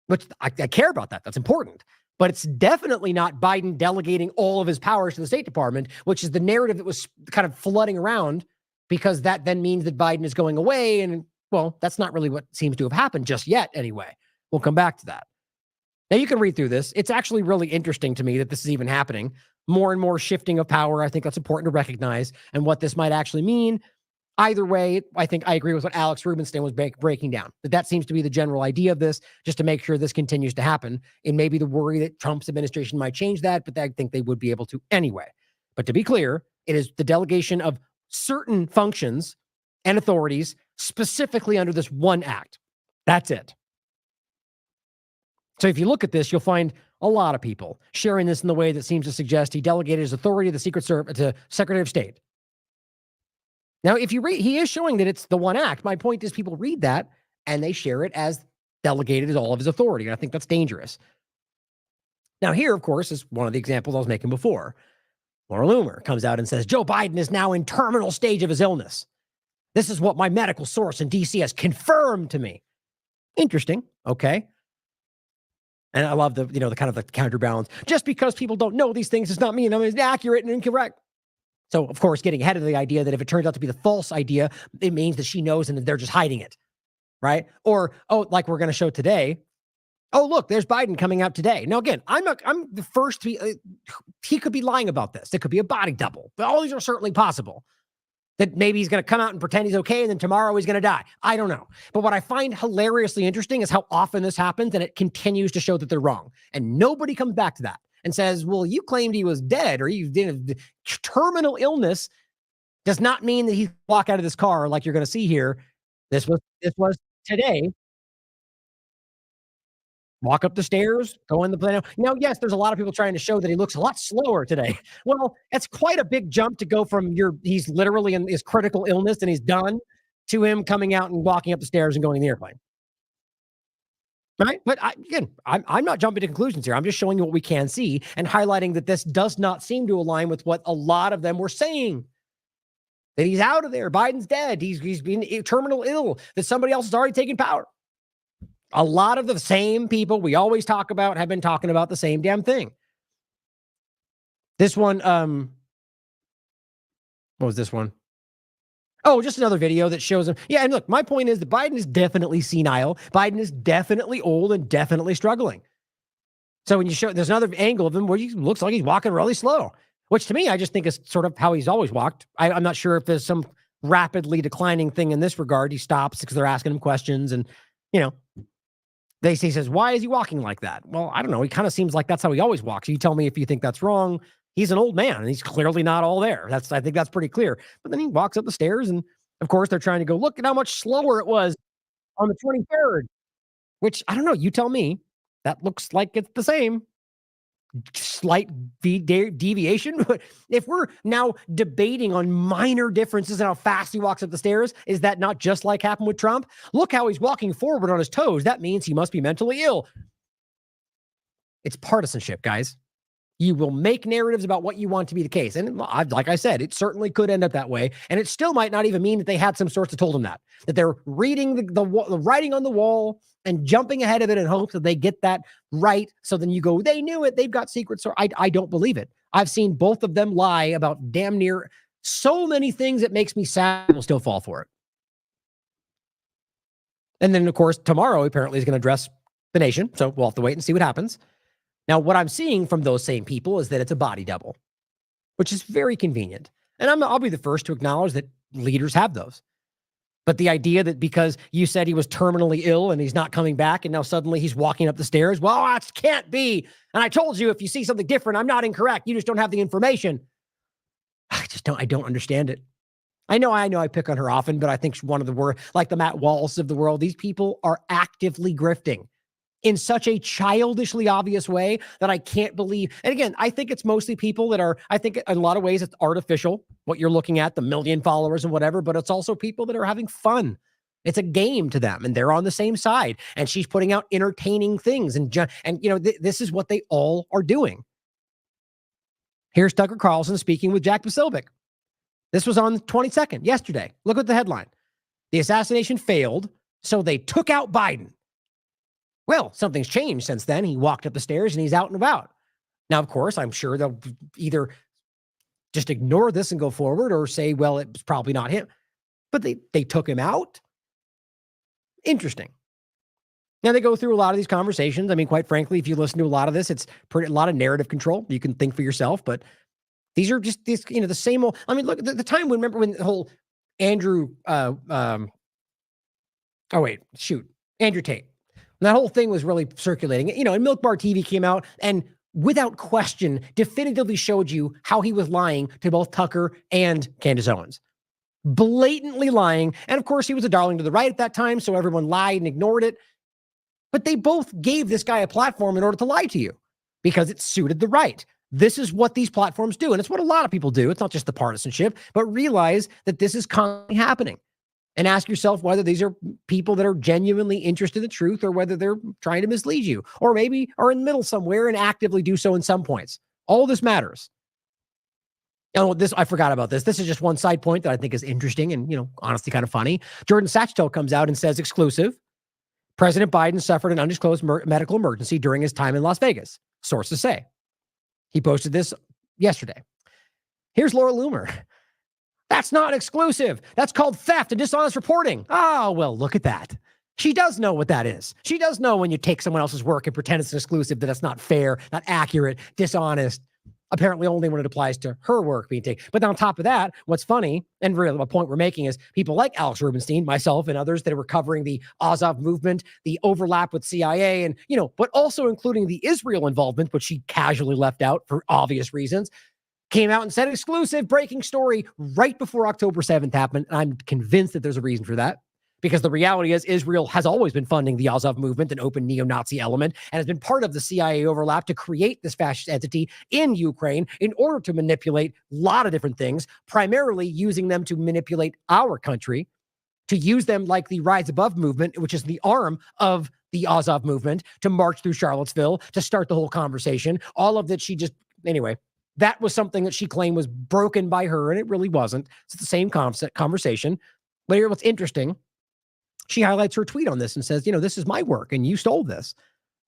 which I care about that. That's important. But it's definitely not Biden delegating all of his powers to the State Department, which is the narrative that was kind of flooding around because that then means that Biden is going away. And well, that's not really what seems to have happened just yet anyway. We'll come back to that. Now you can read through this. It's actually really interesting to me that this is even happening. More and more shifting of power. I think that's important to recognize, and what this might actually mean. Either way, I think I agree with what Alex Rubinstein was breaking down. That seems to be the general idea of this, just to make sure this continues to happen. And maybe the worry that Trump's administration might change that, but I think they would be able to anyway. But to be clear, it is the delegation of certain functions and authorities specifically under this one act. That's it. So if you look at this, you'll find a lot of people sharing this in the way that seems to suggest he delegated his authority to the Secret Service, to Secretary of State. Now, if you read, he is showing that it's the one act. My point is people read that and they share it as delegated as all of his authority. And I think that's dangerous. Now, here, of course, is one of the examples I was making before. Laura Loomer comes out and says, Joe Biden is now in terminal stage of his illness. This is what my medical source in D.C. has confirmed to me. Interesting. Okay. And I love the kind of the counterbalance. Just because people don't know these things does not mean it's accurate and incorrect. So, of course, getting ahead of the idea that if it turns out to be the false idea, it means that she knows and that they're just hiding it, right? Or, like we're going to show today. Oh, look, there's Biden coming out today. Now, again, I'm the first to be, he could be lying about this. It could be a body double. But all these are certainly possible. That maybe he's going to come out and pretend he's okay, and then tomorrow he's going to die. I don't know. But what I find hilariously interesting is how often this happens, and it continues to show that they're wrong. And nobody comes back to that and says, well, you claimed he was dead, or you did terminal illness does not mean that he walk out of this car like you're going to see here. This was today. Walk up the stairs, go in the plane. Now, yes, there's a lot of people trying to show that he looks a lot slower today. Well, it's quite a big jump to go from he's literally in his critical illness and he's done, to him coming out and walking up the stairs and going in the airplane. Right? But I'm not jumping to conclusions here. I'm just showing you what we can see and highlighting that this does not seem to align with what a lot of them were saying. That he's out of there. Biden's dead. He's been terminal ill. That somebody else has already taken power. A lot of the same people we always talk about have been talking about the same damn thing. This one, what was this one? Oh, just another video that shows him. Yeah, and look, my point is that Biden is definitely senile. Biden is definitely old and definitely struggling. So when you show, there's another angle of him where he looks like he's walking really slow, which to me, I just think is sort of how he's always walked. I'm not sure if there's some rapidly declining thing in this regard. He stops because they're asking him questions and, he says, why is he walking like that? Well, I don't know. He kind of seems like that's how he always walks. You tell me if you think that's wrong. He's an old man and he's clearly not all there. I think that's pretty clear. But then he walks up the stairs and of course they're trying to go, look at how much slower it was on the 23rd, which I don't know. You tell me. That looks like it's the same. Slight deviation. But if we're now debating on minor differences in how fast he walks up the stairs, is that not just like happened with Trump? Look how he's walking forward on his toes. That means he must be mentally ill. It's partisanship, guys. You will make narratives about what you want to be the case. And like I said, it certainly could end up that way. And it still might not even mean that they had some source that told them that they're reading the writing on the wall and jumping ahead of it in hopes that they get that right. So then you go, they knew it. They've got secrets. Or I don't believe it. I've seen both of them lie about damn near so many things. It makes me sad. People still fall for it. And then, of course, tomorrow apparently is going to address the nation. So we'll have to wait and see what happens. Now, what I'm seeing from those same people is that it's a body double, which is very convenient. And I'll be the first to acknowledge that leaders have those. But the idea that because you said he was terminally ill and he's not coming back and now suddenly he's walking up the stairs, well, that can't be. And I told you, if you see something different, I'm not incorrect. You just don't have the information. I don't understand it. I know I pick on her often, but I think one of the worst, like the Matt Walsh of the world, these people are actively grifting in such a childishly obvious way that I can't believe. And again, I think it's mostly people that are, I think in a lot of ways it's artificial, what you're looking at, the million followers and whatever, but it's also people that are having fun. It's a game to them and they're on the same side. And she's putting out entertaining things. And this is what they all are doing. Here's Tucker Carlson speaking with Jack Posobiec. This was on the 22nd, yesterday. Look at the headline. The assassination failed, so they took out Biden. Well, something's changed since then. He walked up the stairs and he's out and about. Now, of course, I'm sure they'll either just ignore this and go forward, or say, well, it's probably not him. But they took him out. Interesting. Now, they go through a lot of these conversations. I mean, quite frankly, if you listen to a lot of this, it's a lot of narrative control. You can think for yourself, but these are just these, the same old. I mean, look, the time remember when the whole Andrew, Andrew Tate. And that whole thing was really circulating, and Milk Bar TV came out and without question definitively showed you how he was lying to both Tucker and Candace Owens. Blatantly lying. And of course, he was a darling to the right at that time, so everyone lied and ignored it. But they both gave this guy a platform in order to lie to you because it suited the right. This is what these platforms do. And it's what a lot of people do. It's not just the partisanship, but realize that this is constantly happening. And ask yourself whether these are people that are genuinely interested in the truth or whether they're trying to mislead you, or maybe are in the middle somewhere and actively do so in some points. All this matters. Oh, I forgot about this. This is just one side point that I think is interesting and, honestly kind of funny. Jordan Sachtel comes out and says, exclusive, President Biden suffered an undisclosed medical emergency during his time in Las Vegas. Sources say. He posted this yesterday. Here's Laura Loomer. That's not exclusive. That's called theft and dishonest reporting. Oh, well, look at that. She does know what that is. She does know when you take someone else's work and pretend it's an exclusive, that it's not fair, not accurate, dishonest. Apparently only when it applies to her work being taken. But on top of that, what's funny, and really the point we're making is people like Alex Rubinstein, myself, and others that were covering the Azov movement, the overlap with CIA, and, but also including the Israel involvement, which she casually left out for obvious reasons, came out and said exclusive breaking story right before October 7th happened. And I'm convinced that there's a reason for that. Because the reality is Israel has always been funding the Azov movement, an open neo-Nazi element, and has been part of the CIA overlap to create this fascist entity in Ukraine in order to manipulate a lot of different things, primarily using them to manipulate our country, to use them like the Rise Above movement, which is the arm of the Azov movement, to march through Charlottesville, to start the whole conversation. All of that anyway, that was something that she claimed was broken by her, and it really wasn't. It's the same conversation. But here, what's interesting, she highlights her tweet on this and says, this is my work and you stole this.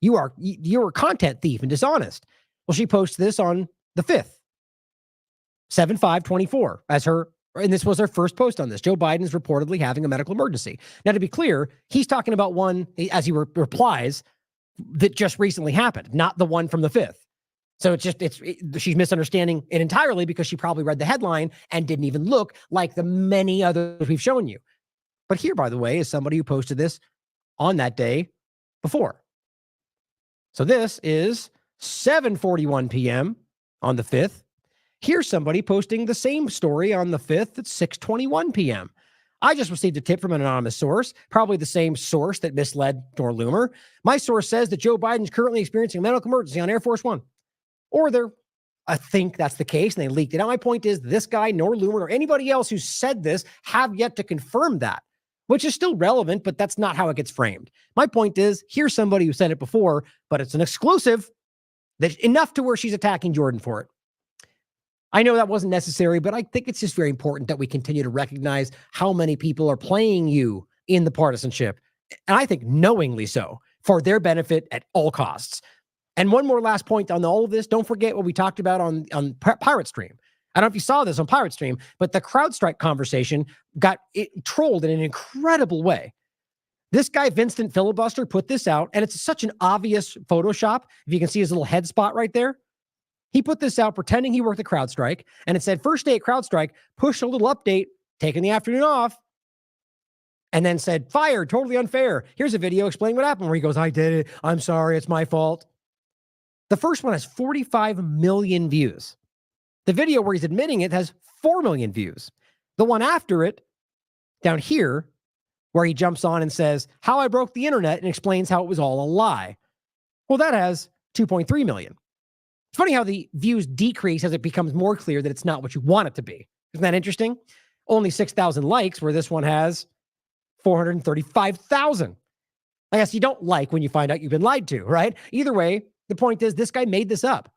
You're a content thief and dishonest. Well, she posts this on the 5th, 7/5/24 and this was her first post on this. Joe Biden is reportedly having a medical emergency. Now, to be clear, he's talking about one, as he replies, that just recently happened, not the one from the 5th. So she's misunderstanding it entirely because she probably read the headline and didn't even look like the many others we've shown you. But here, by the way, is somebody who posted this on that day before. So this is 7:41 p.m. on the 5th. Here's somebody posting the same story on the 5th at 6:21 p.m. I just received a tip from an anonymous source, probably the same source that misled Laura Loomer. My source says that Joe Biden is currently experiencing a medical emergency on Air Force One. Or I think that's the case, and they leaked it out. My point is, this guy, nor Loomer, or anybody else who said this have yet to confirm that, which is still relevant, but that's not how it gets framed. My point is, here's somebody who said it before, but it's an exclusive that's enough to where she's attacking Jordan for it. I know that wasn't necessary, but I think it's just very important that we continue to recognize how many people are playing you in the partisanship, and I think knowingly so, for their benefit at all costs. And one more last point on all of this. Don't forget what we talked about on Pirate Stream. I don't know if you saw this on Pirate Stream, but the CrowdStrike conversation got trolled in an incredible way. This guy, Vincent Filibuster, put this out, and it's such an obvious Photoshop. If you can see his little head spot right there. He put this out pretending he worked at CrowdStrike, and it said, first day at CrowdStrike, push a little update, taking the afternoon off, and then said, fired, totally unfair. Here's a video explaining what happened, where he goes, I did it. I'm sorry. It's my fault. The first one has 45 million views. The video where he's admitting it has 4 million views. The one after it, down here, where he jumps on and says, how I broke the internet, and explains how it was all a lie. Well, that has 2.3 million. It's funny how the views decrease as it becomes more clear that it's not what you want it to be. Isn't that interesting? Only 6,000 likes, where this one has 435,000. I guess you don't like when you find out you've been lied to, right? Either way, the point is, this guy made this up.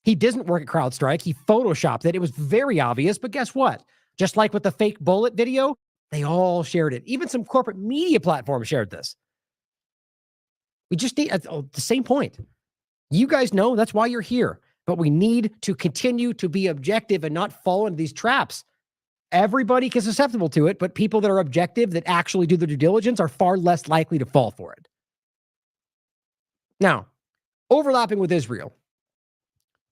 He doesn't work at CrowdStrike. He photoshopped it. It was very obvious, but guess what? Just like with the fake bullet video, they all shared it. Even some corporate media platforms shared this. We just need the same point. You guys know that's why you're here. But we need to continue to be objective and not fall into these traps. Everybody is susceptible to it, but people that are objective, that actually do their due diligence, are far less likely to fall for it. Now, overlapping with Israel.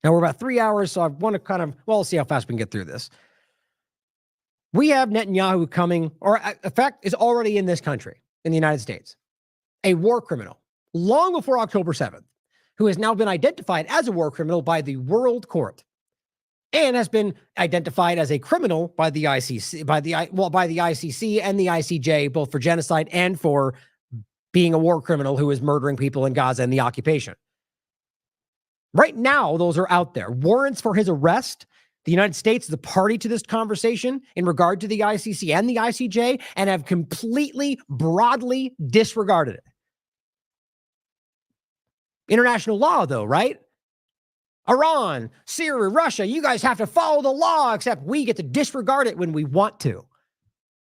Now, we're about 3 hours, so I want to we'll see how fast we can get through this. We have Netanyahu coming, or in fact, is already in this country, in the United States, a war criminal, long before October 7th, who has now been identified as a war criminal by the World Court, and has been identified as a criminal by the ICC, by the ICC and the ICJ, both for genocide and for being a war criminal who is murdering people in Gaza and the occupation. Right now, those are out there. Warrants for his arrest. The United States is a party to this conversation in regard to the ICC and the ICJ, and have completely, broadly disregarded it. International law, though, right? Iran, Syria, Russia, you guys have to follow the law, except we get to disregard it when we want to.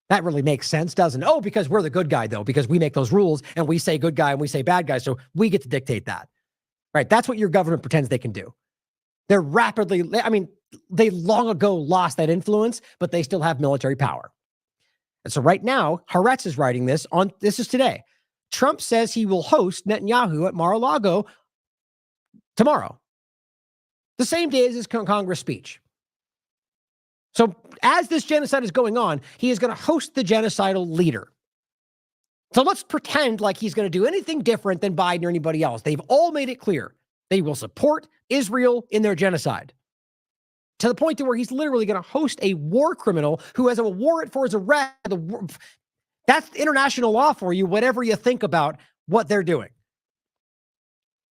That really makes sense, doesn't it? Oh, because we're the good guy, though, because we make those rules, and we say good guy and we say bad guy, so we get to dictate that. Right? That's what your government pretends they can do. They're rapidly, they long ago lost that influence, but they still have military power. And so right now, Haaretz is writing this is today. Trump says he will host Netanyahu at Mar-a-Lago tomorrow, the same day as his Congress speech. So as this genocide is going on, he is going to host the genocidal leader. So let's pretend like he's going to do anything different than Biden or anybody else. They've all made it clear they will support Israel in their genocide, to the point to where he's literally going to host a war criminal who has a warrant for his arrest. That's international law for you, whatever you think about what they're doing.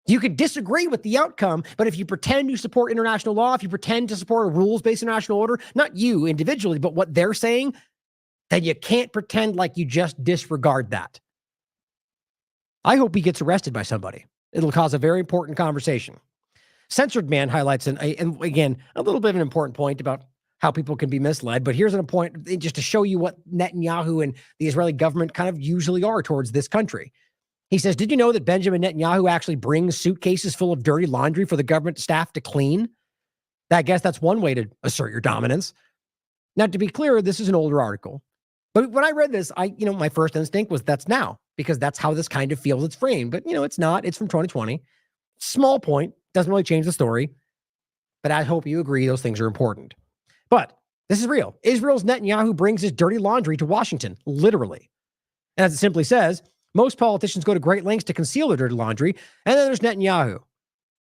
You could disagree with the outcome, but if you pretend to support international law, if you pretend to support a rules-based international order, not you individually, but what they're saying, then you can't pretend like you just disregard that. I hope he gets arrested by somebody. It'll cause a very important conversation. Censored Man highlights, and again, a little bit of an important point about how people can be misled, but here's a point just to show you what Netanyahu and the Israeli government kind of usually are towards this country. He says, did you know that Benjamin Netanyahu actually brings suitcases full of dirty laundry for the government staff to clean? I guess that's one way to assert your dominance. Now, to be clear, this is an older article. But when I read this, my first instinct was that's now, because that's how this kind of feels it's framed. But, it's not. It's from 2020. Small point. Doesn't really change the story. But I hope you agree those things are important. But this is real. Israel's Netanyahu brings his dirty laundry to Washington, literally. And as it simply says, most politicians go to great lengths to conceal their dirty laundry. And then there's Netanyahu.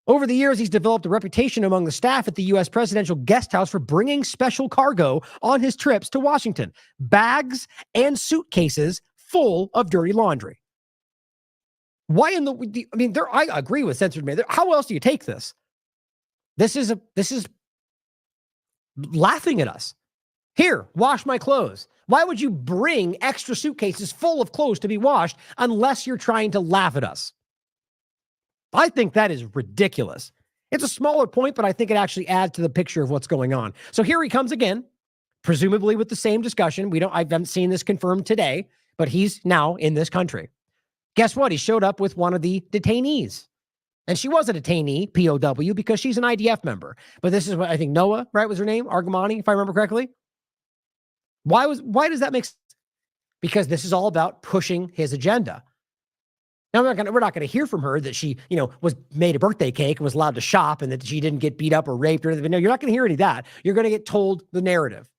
Over the years, he's developed a reputation among the staff at the U.S. presidential guest house for bringing special cargo on his trips to Washington. Bags and suitcases full of dirty laundry. Why I agree with Censored Man. How else do you take this? This is laughing at us. Here, wash my clothes. Why would you bring extra suitcases full of clothes to be washed unless you're trying to laugh at us? I think that is ridiculous. It's a smaller point, but I think it actually adds to the picture of what's going on. So here he comes again, presumably with the same discussion. I haven't seen this confirmed today, but he's now in this country. Guess what? He showed up with one of the detainees. And she was a detainee, POW, because she's an IDF member. But this is what I think Noah, right, was her name? Argamani, if I remember correctly. Why does that make sense? Because this is all about pushing his agenda. Now, we're not going to hear from her that she, was made a birthday cake and was allowed to shop and that she didn't get beat up or raped or anything. No, you're not going to hear any of that. You're going to get told the narrative.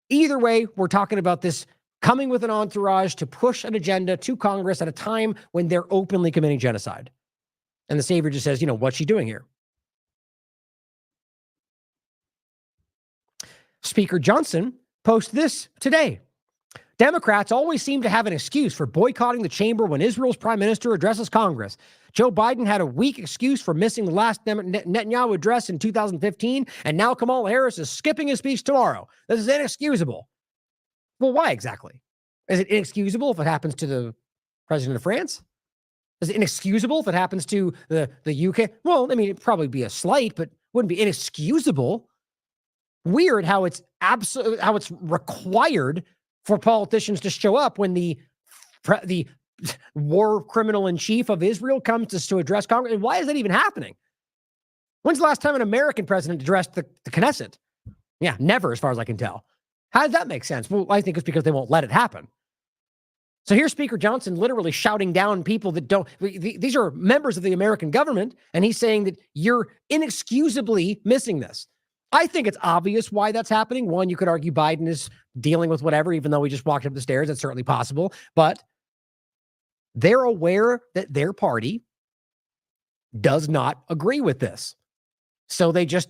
Either way, we're talking about this coming with an entourage to push an agenda to Congress at a time when they're openly committing genocide. And the Savior just says, what's she doing here? Speaker Johnson posts this today. Democrats always seem to have an excuse for boycotting the chamber when Israel's prime minister addresses Congress. Joe Biden had a weak excuse for missing the last Netanyahu address in 2015, and now Kamala Harris is skipping his speech tomorrow. This is inexcusable. Well, why exactly? Is it inexcusable if it happens to the president of France? Is it inexcusable if it happens to the UK? Well, it'd probably be a slight, but wouldn't be inexcusable. Weird how it's required for politicians to show up when the war criminal in chief of Israel comes to address Congress. And why is that even happening? When's the last time an American president addressed the Knesset? Yeah, never, as far as I can tell. How does that make sense? Well, I think it's because they won't let it happen. So here's Speaker Johnson literally shouting down people that don't, these are members of the American government, and he's saying that you're inexcusably missing this. I think it's obvious why that's happening. One, you could argue Biden is dealing with whatever, even though we just walked up the stairs. That's certainly possible. But they're aware that their party does not agree with this. So they just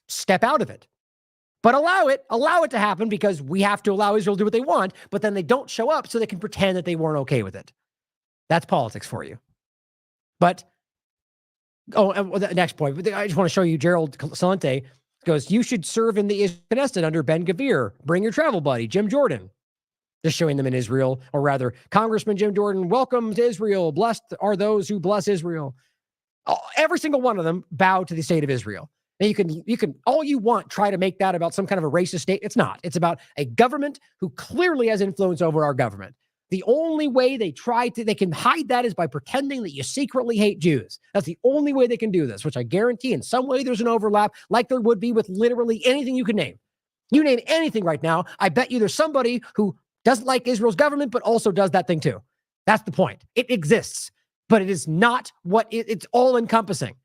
step out of it. But allow it to happen because we have to allow Israel to do what they want, but then they don't show up so they can pretend that they weren't okay with it. That's politics for you. But, and the next point, I just want to show you Gerald Salente goes, you should serve in the Knesset under Ben Gvir. Bring your travel buddy, Jim Jordan. Just showing them in Israel, or rather, Congressman Jim Jordan, welcome to Israel. Blessed are those who bless Israel. Every single one of them bow to the state of Israel. Now you can all you want try to make that about some kind of a racist state. It's not. It's about a government who clearly has influence over our government. The only way they can hide that is by pretending that you secretly hate Jews. That's the only way they can do this, which I guarantee in some way there's an overlap, like there would be with literally anything you could name. You name anything right now, I bet you there's somebody who doesn't like Israel's government, but also does that thing too. That's the point. It exists, but it is not what it's all encompassing.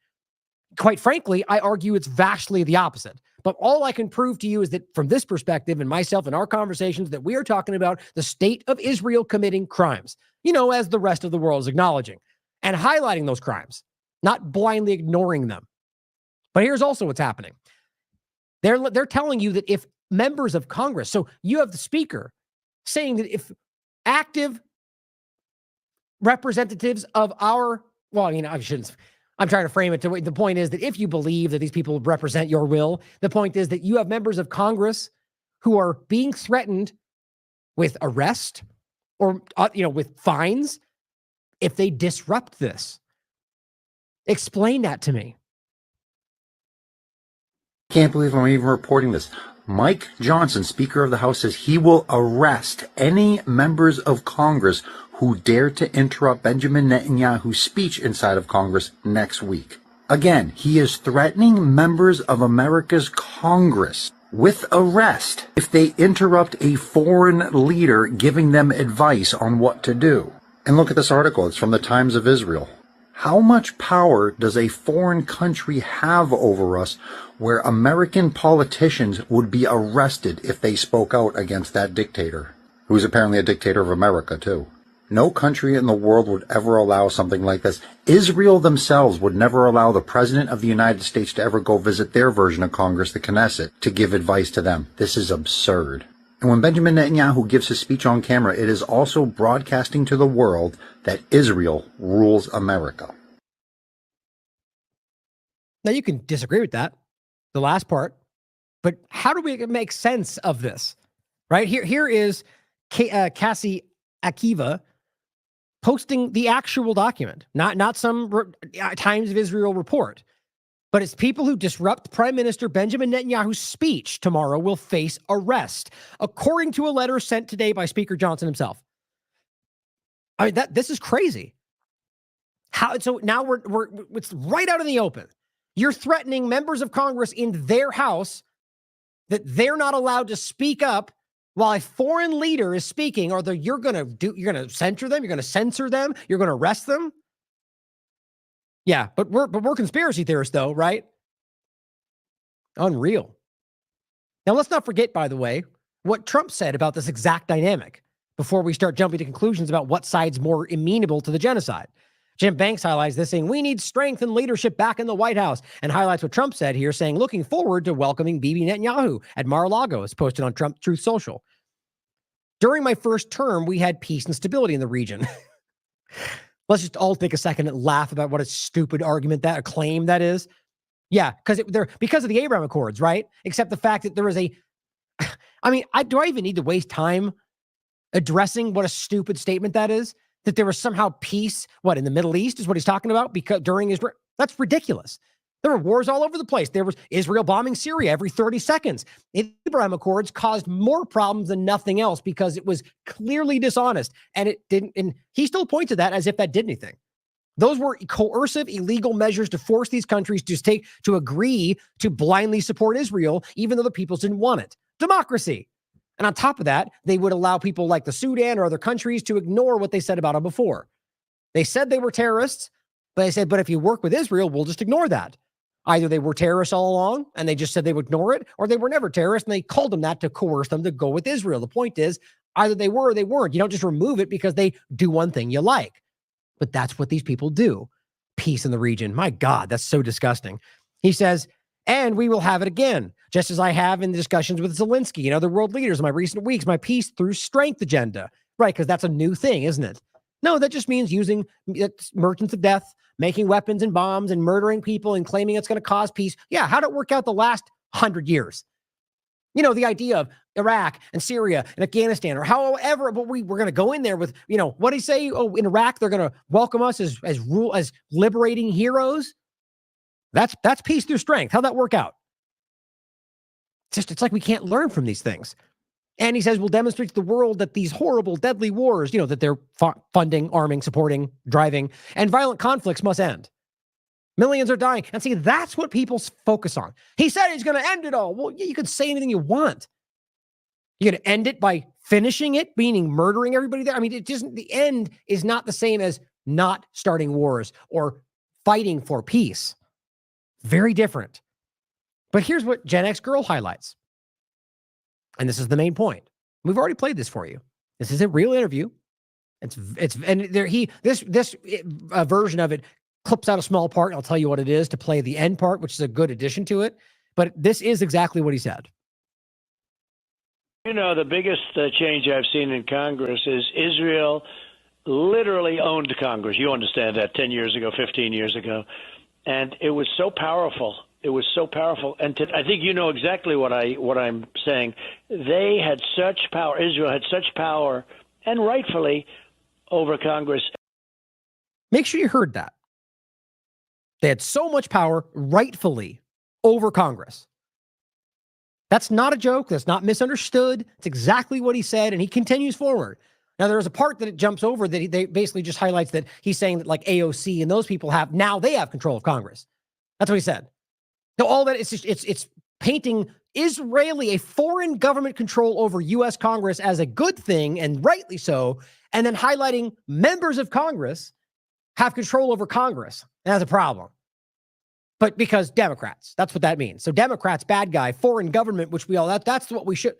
Quite frankly, I argue it's vastly the opposite. But all I can prove to you is that from this perspective and myself in our conversations that we are talking about the state of Israel committing crimes, as the rest of the world is acknowledging and highlighting those crimes, not blindly ignoring them. But here's also what's happening. They're telling you that if members of Congress, so you have the speaker saying that if active representatives of our, I'm trying to frame it to the point is that if you believe that these people represent your will, the point is that you have members of Congress who are being threatened with arrest or, with fines if they disrupt this. Explain that to me. Can't believe I'm even reporting this. Mike Johnson, Speaker of the House, says he will arrest any members of Congress who dare to interrupt Benjamin Netanyahu's speech inside of Congress next week. Again, he is threatening members of America's Congress with arrest if they interrupt a foreign leader giving them advice on what to do. And look at this article. It's from the Times of Israel. How much power does a foreign country have over us where American politicians would be arrested if they spoke out against that dictator, who's apparently a dictator of America, too? No country in the world would ever allow something like this. Israel themselves would never allow the President of the United States to ever go visit their version of Congress, the Knesset, to give advice to them. This is absurd. And when Benjamin Netanyahu gives his speech on camera, it is also broadcasting to the world that Israel rules America. Now, you can disagree with that, the last part, but how do we make sense of this? Right? Here is Cassie Akiva posting the actual document, not some Times of Israel report, but it's people who disrupt Prime Minister Benjamin Netanyahu's speech tomorrow will face arrest, according to a letter sent today by Speaker Johnson himself. I mean, this is crazy. So now it's right out in the open. You're threatening members of Congress in their house that they're not allowed to speak up while a foreign leader is speaking, or you're going to censor them, you're going to censor them, you're going to arrest them. Yeah, but we're conspiracy theorists though, right? Unreal. Now let's not forget, by the way, what Trump said about this exact dynamic before we start jumping to conclusions about what side's more amenable to the genocide. Jim Banks highlights this, saying, we need strength and leadership back in the White House, and highlights what Trump said here, saying, looking forward to welcoming Bibi Netanyahu at Mar-a-Lago, as posted on Trump Truth Social. During my first term, we had peace and stability in the region. Let's just all take a second and laugh about what a stupid argument a claim that is. Yeah, because of the Abraham Accords, right? Except the fact that there was do I even need to waste time addressing what a stupid statement that is? That there was somehow peace, in the Middle East is what he's talking about, because during Israel. That's ridiculous. There were wars all over the place. There was Israel bombing Syria every 30 seconds. The Abraham Accords caused more problems than nothing else because it was clearly dishonest. And it didn't, and he still points to that as if that did anything. Those were coercive, illegal measures to force these countries to agree to blindly support Israel, even though the peoples didn't want it. Democracy. And on top of that, they would allow people like the Sudan or other countries to ignore what they said about them before. They said they were terrorists, but they said, but if you work with Israel, we'll just ignore that. Either they were terrorists all along and they just said they would ignore it, or they were never terrorists and they called them that to coerce them to go with Israel. The point is, either they were or they weren't. You don't just remove it because they do one thing you like. But that's what these people do. Peace in the region. My God, that's so disgusting. He says, and we will have it again, just as I have in discussions with Zelensky and other world leaders in my recent weeks, my peace through strength agenda. Right, because that's a new thing, isn't it? No, that just means using merchants of death, making weapons and bombs and murdering people and claiming it's going to cause peace. Yeah, how'd it work out the last 100 years? You know, the idea of Iraq and Syria and Afghanistan or however, but we're going to go in there with, you know, what do you say? Oh, in Iraq, they're going to welcome us as liberating heroes. That's peace through strength. How'd that work out? It's like we can't learn from these things. And he says, we'll demonstrate to the world that these horrible, deadly wars, you know, that they're funding, arming, supporting, driving, and violent conflicts must end. Millions are dying. And see, that's what people focus on. He said he's going to end it all. Well, you could say anything you want. You're going to end it by finishing it, meaning murdering everybody there. I mean, the end is not the same as not starting wars or fighting for peace. Very different. But here's what Gen X Girl highlights. And this is the main point. We've already played this for you. This is a real interview. This version of it clips out a small part. I'll tell you what it is to play the end part, which is a good addition to it. But this is exactly what he said. You know, the biggest change I've seen in Congress is Israel literally owned Congress. You understand that 10 years ago, 15 years ago. And it was so powerful. It was so powerful. And I think you know exactly what I'm saying. They had such power. Israel had such power, and rightfully, over Congress. Make sure you heard that. They had so much power, rightfully, over Congress. That's not a joke. That's not misunderstood. It's exactly what he said, and he continues forward. Now, there's a part that it jumps over that they basically just highlights that he's saying that like AOC and those people they have control of Congress. That's what he said. So all that it's painting a foreign government control over U.S. Congress as a good thing, and rightly so, and then highlighting members of Congress have control over Congress. And that's a problem. But because Democrats, that's what that means. So Democrats, bad guy, foreign government, which that's what we should.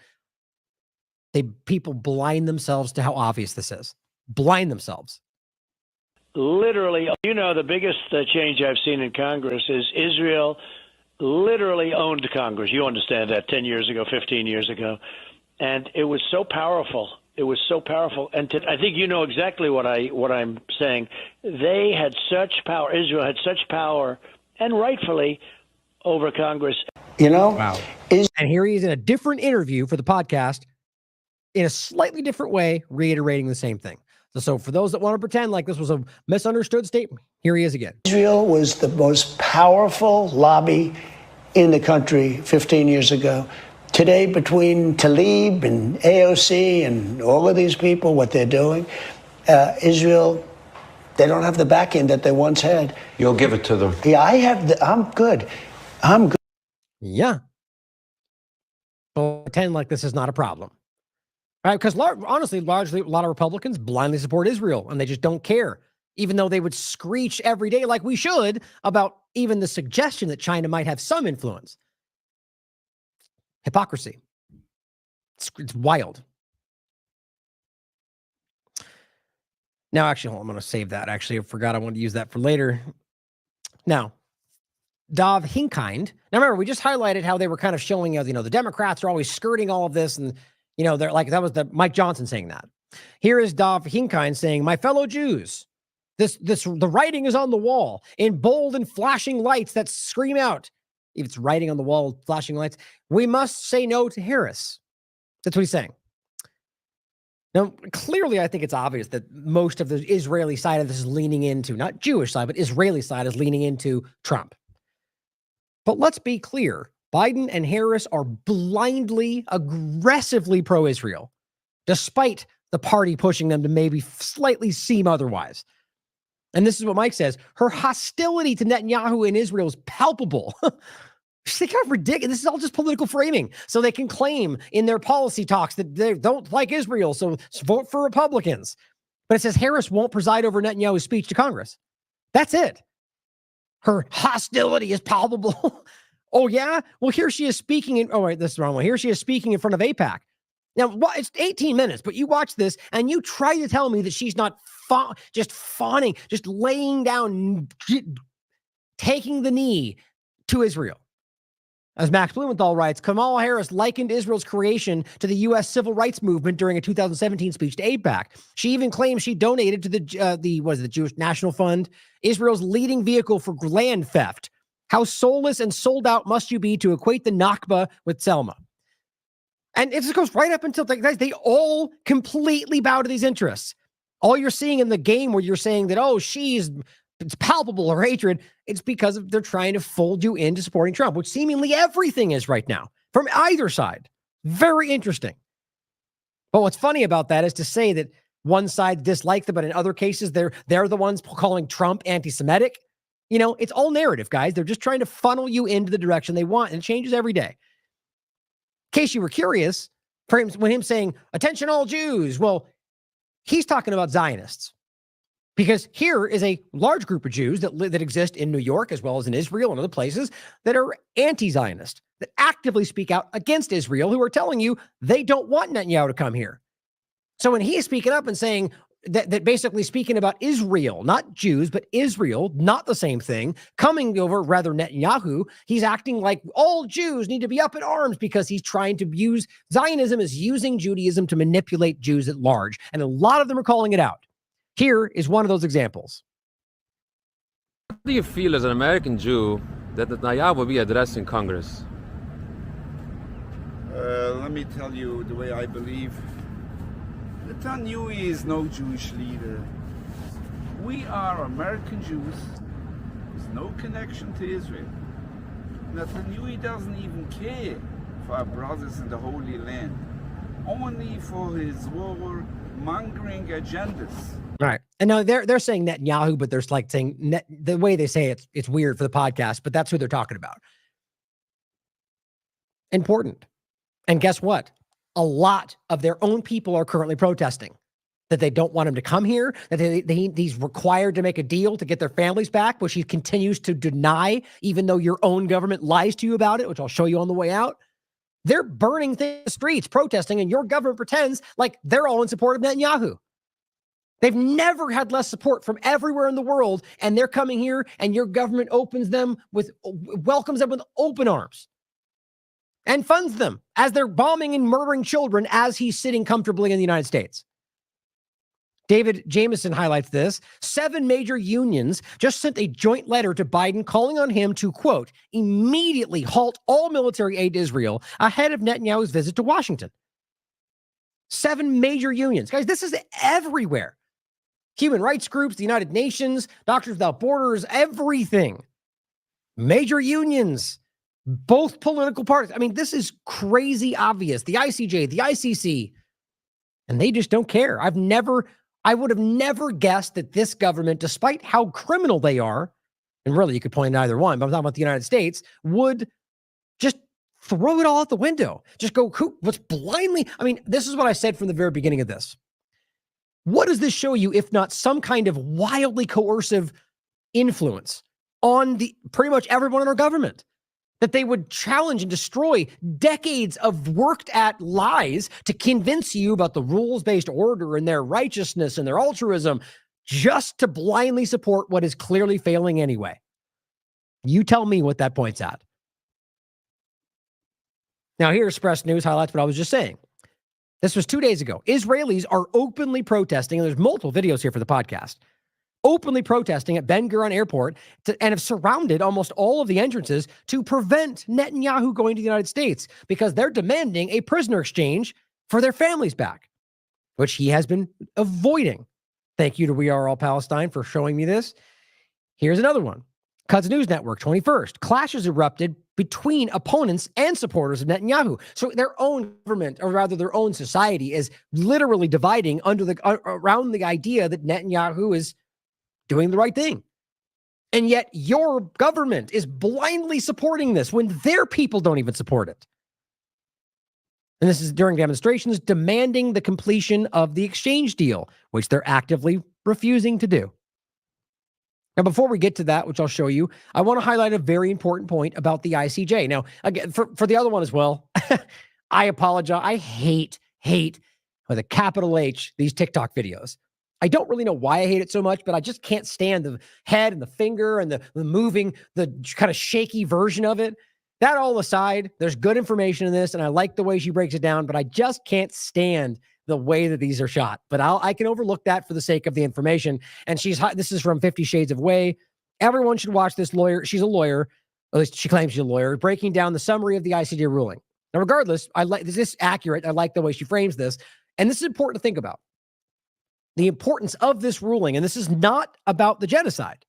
People blind themselves to how obvious this is. Blind themselves. Literally, you know, the biggest change I've seen in Congress is Israel literally owned Congress. You understand that 10 years ago, 15 years ago. And it was so powerful. It was so powerful. And I think you know exactly what I'm saying. They had such power. Israel had such power, and rightfully, over Congress. You know? Wow. And here he is in a different interview for the podcast in a slightly different way, reiterating the same thing. So for those that want to pretend like this was a misunderstood statement, here he is again. Israel was the most powerful lobby in the country 15 years ago. Today, between TLAV and AOC and all of these people, what they're doing, Israel, they don't have the backing that they once had. You'll give it to them. Yeah, I'm good. Yeah. But pretend like this is not a problem. Right? Because honestly, largely, a lot of Republicans blindly support Israel, and they just don't care, even though they would screech every day, like we should, about even the suggestion that China might have some influence. Hypocrisy. It's wild. Now, actually, I'm going to save that. Actually, I forgot I wanted to use that for later. Now, Dov Hikind. Now, remember, we just highlighted how they were kind of showing us, the Democrats are always skirting all of this, and they're like, that was Mike Johnson saying that. Here is Dov Hikind saying, my fellow Jews, the writing is on the wall in bold and flashing lights that scream out. If it's writing on the wall, flashing lights, we must say no to Harris. That's what he's saying. Now, clearly, I think it's obvious that most of the Israeli side of this is leaning into, not Jewish side, but Israeli side is leaning into Trump. But let's be clear. Biden and Harris are blindly, aggressively pro-Israel, despite the party pushing them to maybe slightly seem otherwise. And this is what Mike says. Her hostility to Netanyahu and Israel is palpable. They kind of ridiculous. This is all just political framing. So they can claim in their policy talks that they don't like Israel, so vote for Republicans. But it says Harris won't preside over Netanyahu's speech to Congress. That's it. Her hostility is palpable. Oh, yeah? Well, here she is speaking in, oh, wait, this is the wrong one. Here she is speaking in front of AIPAC. Now, it's 18 minutes, but you watch this and you try to tell me that she's not just fawning, just laying down, taking the knee to Israel. As Max Blumenthal writes, Kamala Harris likened Israel's creation to the U.S. civil rights movement during a 2017 speech to AIPAC. She even claims she donated to the Jewish National Fund, Israel's leading vehicle for land theft. How soulless and sold out must you be to equate the Nakba with Selma? And it just goes right up until, guys, they all completely bow to these interests. All you're seeing in the game where you're saying that, oh, it's palpable, her hatred, it's because they're trying to fold you into supporting Trump, which seemingly everything is right now from either side. Very interesting. But what's funny about that is to say that one side dislikes them, but in other cases, they're the ones calling Trump anti-Semitic. You know, it's all narrative, guys. They're just trying to funnel you into the direction they want, and it changes every day. In case you were curious, when him saying, attention all Jews, well, he's talking about Zionists. Because here is a large group of Jews that exist in New York as well as in Israel and other places that are anti-Zionist, that actively speak out against Israel, who are telling you they don't want Netanyahu to come here. So when he is speaking up and saying that basically speaking about Israel, not Jews, but Israel, not the same thing, coming over rather Netanyahu, he's acting like all Jews need to be up in arms because he's trying to use Zionism as using Judaism to manipulate Jews at large. And a lot of them are calling it out. Here is one of those examples. How do you feel as an American Jew that Netanyahu will be addressing Congress? Let me tell you the way I believe. Netanyahu is no Jewish leader. We are American Jews with no connection to Israel. Netanyahu doesn't even care for our brothers in the Holy Land, only for his war-mongering agendas. Right. And now they're saying Netanyahu, but they're like saying the way they say it's weird for the podcast, but that's who they're talking about. Important. And guess what? A lot of their own people are currently protesting that they don't want him to come here, that he's required to make a deal to get their families back, which he continues to deny, even though your own government lies to you about it, which I'll show you on the way out. They're burning the streets, protesting, and your government pretends like they're all in support of Netanyahu. They've never had less support from everywhere in the world, and they're coming here, and your government welcomes them with open arms and funds them as they're bombing and murdering children as he's sitting comfortably in the United States. David Jameson highlights this. 7 major unions just sent a joint letter to Biden calling on him to, quote, immediately halt all military aid to Israel ahead of Netanyahu's visit to Washington. 7 major unions. Guys, this is everywhere. Human rights groups, the United Nations, Doctors Without Borders, everything. Major unions. Both political parties. I mean, this is crazy obvious. The ICJ, the ICC, and they just don't care. I would have never guessed that this government, despite how criminal they are, and really you could point at either one, but I'm talking about the United States, would just throw it all out the window. Just go, what's blindly. I mean, this is what I said from the very beginning of this. What does this show you, if not some kind of wildly coercive influence on pretty much everyone in our government? That they would challenge and destroy decades of worked at lies to convince you about the rules-based order and their righteousness and their altruism, just to blindly support what is clearly failing anyway. You tell me what that points at. Now, here Express News highlights what I was just saying. This was 2 days ago. Israelis are openly protesting, and there's multiple videos here for the podcast, openly protesting at Ben Gurion Airport and have surrounded almost all of the entrances to prevent Netanyahu going to the United States because they're demanding a prisoner exchange for their families back, which he has been avoiding. Thank you to We Are All Palestine for showing me this. Here's another one. Quds News Network, 21st. Clashes erupted between opponents and supporters of Netanyahu. So their own government, or rather their own society, is literally dividing around the idea that Netanyahu is doing the right thing. And yet your government is blindly supporting this when their people don't even support it. And this is during demonstrations demanding the completion of the exchange deal, which they're actively refusing to do. Now, before we get to that, which I'll show you, I want to highlight a very important point about the ICJ. Now, again, for the other one as well, I apologize. I hate with a capital H these TikTok videos. I don't really know why I hate it so much, but I just can't stand the head and the finger and the moving, the kind of shaky version of it. That all aside, there's good information in this, and I like the way she breaks it down, but I just can't stand the way that these are shot. But I can overlook that for the sake of the information. And this is from 50 Shades of Way. Everyone should watch this lawyer. She's a lawyer, at least she claims she's a lawyer, breaking down the summary of the ICJ ruling. Now, regardless, is this accurate? I like the way she frames this. And this is important to think about. The importance of this ruling, and this is not about the genocide.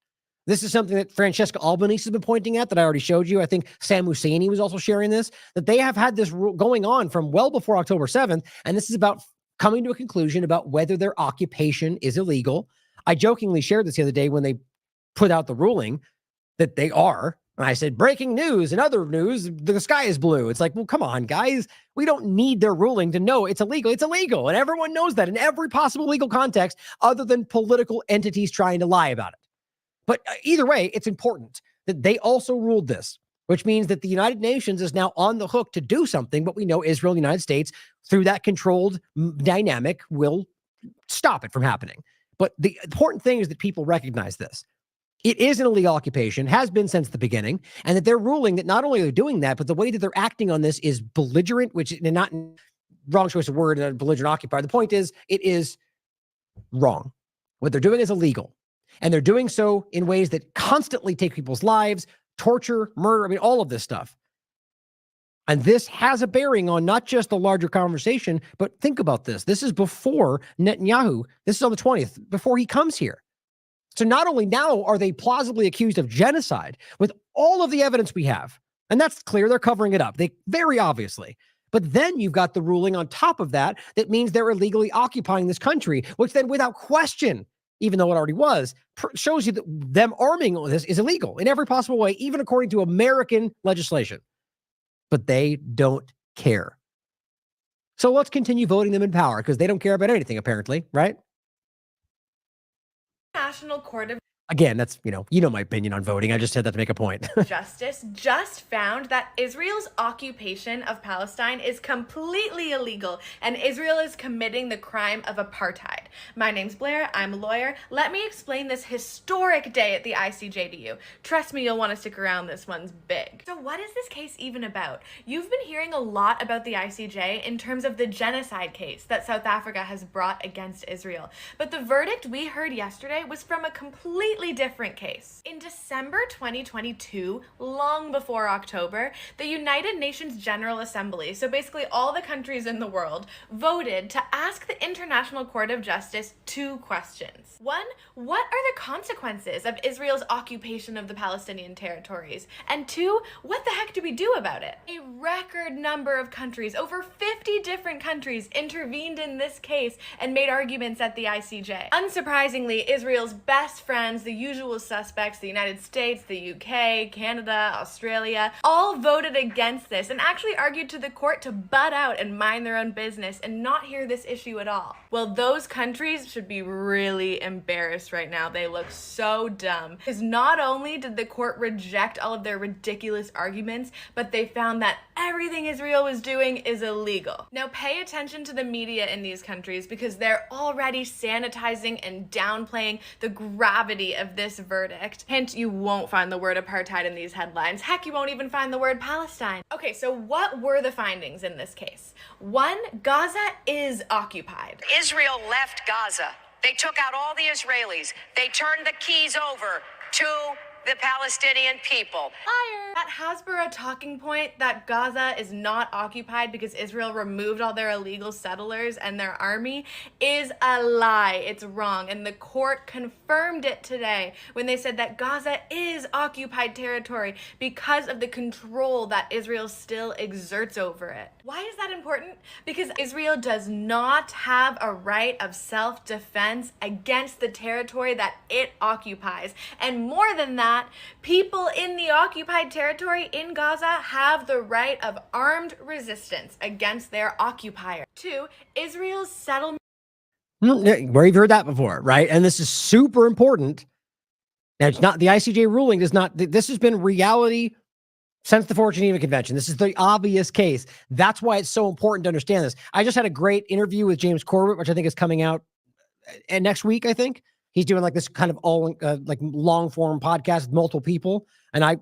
This is something that Francesca Albanese has been pointing at that I already showed you. I think Sam Husseini was also sharing this, that they have had this rule going on from well before October 7th, and this is about coming to a conclusion about whether their occupation is illegal. I jokingly shared this the other day when they put out the ruling that they are. And I said, breaking news and other news, the sky is blue. It's like, well, come on, guys. We don't need their ruling to know it's illegal. It's illegal. And everyone knows that in every possible legal context other than political entities trying to lie about it. But either way, it's important that they also ruled this, which means that the United Nations is now on the hook to do something, but we know Israel and the United States, through that controlled dynamic, will stop it from happening. But the important thing is that people recognize this. It is an illegal occupation, has been since the beginning, and that they're ruling that not only are they doing that, but the way that they're acting on this is belligerent, which is not wrong choice of word, belligerent occupier. The point is, it is wrong. What they're doing is illegal. And they're doing so in ways that constantly take people's lives, torture, murder, I mean, all of this stuff. And this has a bearing on not just the larger conversation, but think about this. This is before Netanyahu. This is on the 20th, before he comes here. So not only now are they plausibly accused of genocide with all of the evidence we have, and that's clear, they're covering it up. They very obviously. But then you've got the ruling on top of that that means they're illegally occupying this country, which then without question, even though it already was, shows you that them arming this is illegal in every possible way, even according to American legislation. But they don't care. So let's continue voting them in power because they don't care about anything, apparently, right? National Court of Again, that's, you know my opinion on voting. I just said that to make a point. Justice just found that Israel's occupation of Palestine is completely illegal and Israel is committing the crime of apartheid. My name's Blair. I'm a lawyer. Let me explain this historic day at the ICJ to you. Trust me, you'll want to stick around. This one's big. So what is this case even about? You've been hearing a lot about the ICJ in terms of the genocide case that South Africa has brought against Israel. But the verdict we heard yesterday was from a completely different case. In December 2022, long before October, the United Nations General Assembly, so basically all the countries in the world, voted to ask the International Court of Justice 2 questions. One, what are the consequences of Israel's occupation of the Palestinian territories? And two, what the heck do we do about it? A record number of countries, over 50 different countries, intervened in this case and made arguments at the ICJ. Unsurprisingly, Israel's best friends, the usual suspects, the United States, the UK, Canada, Australia, all voted against this and actually argued to the court to butt out and mind their own business and not hear this issue at all. Well, those countries should be really embarrassed right now. They look so dumb. Because not only did the court reject all of their ridiculous arguments, but they found that everything Israel was doing is illegal. Now pay attention to the media in these countries because they're already sanitizing and downplaying the gravity of this verdict. Hint, you won't find the word apartheid in these headlines. Heck, you won't even find the word Palestine. Okay, so what were the findings in this case? One, Gaza is occupied. Israel left Gaza. They took out all the Israelis. They turned the keys over to the Palestinian people. Liar. That Hasbara talking point that Gaza is not occupied because Israel removed all their illegal settlers and their army is a lie. It's wrong. And the court confirmed it today when they said that Gaza is occupied territory because of the control that Israel still exerts over it. Why is that important? Because Israel does not have a right of self-defense against the territory that it occupies. And more than that, people in the occupied territory in Gaza have the right of armed resistance against their occupier. 2, Israel's settlement. Where you've heard that before, right? And this is super important. Now, it's not the ICJ ruling does not, this has been reality since the Fourth Geneva Convention. This is the obvious case. That's why it's so important to understand this. I just had a great interview with James Corbett, which I think is coming out next week, I think. He's doing like this kind of all like long form podcast with multiple people. And I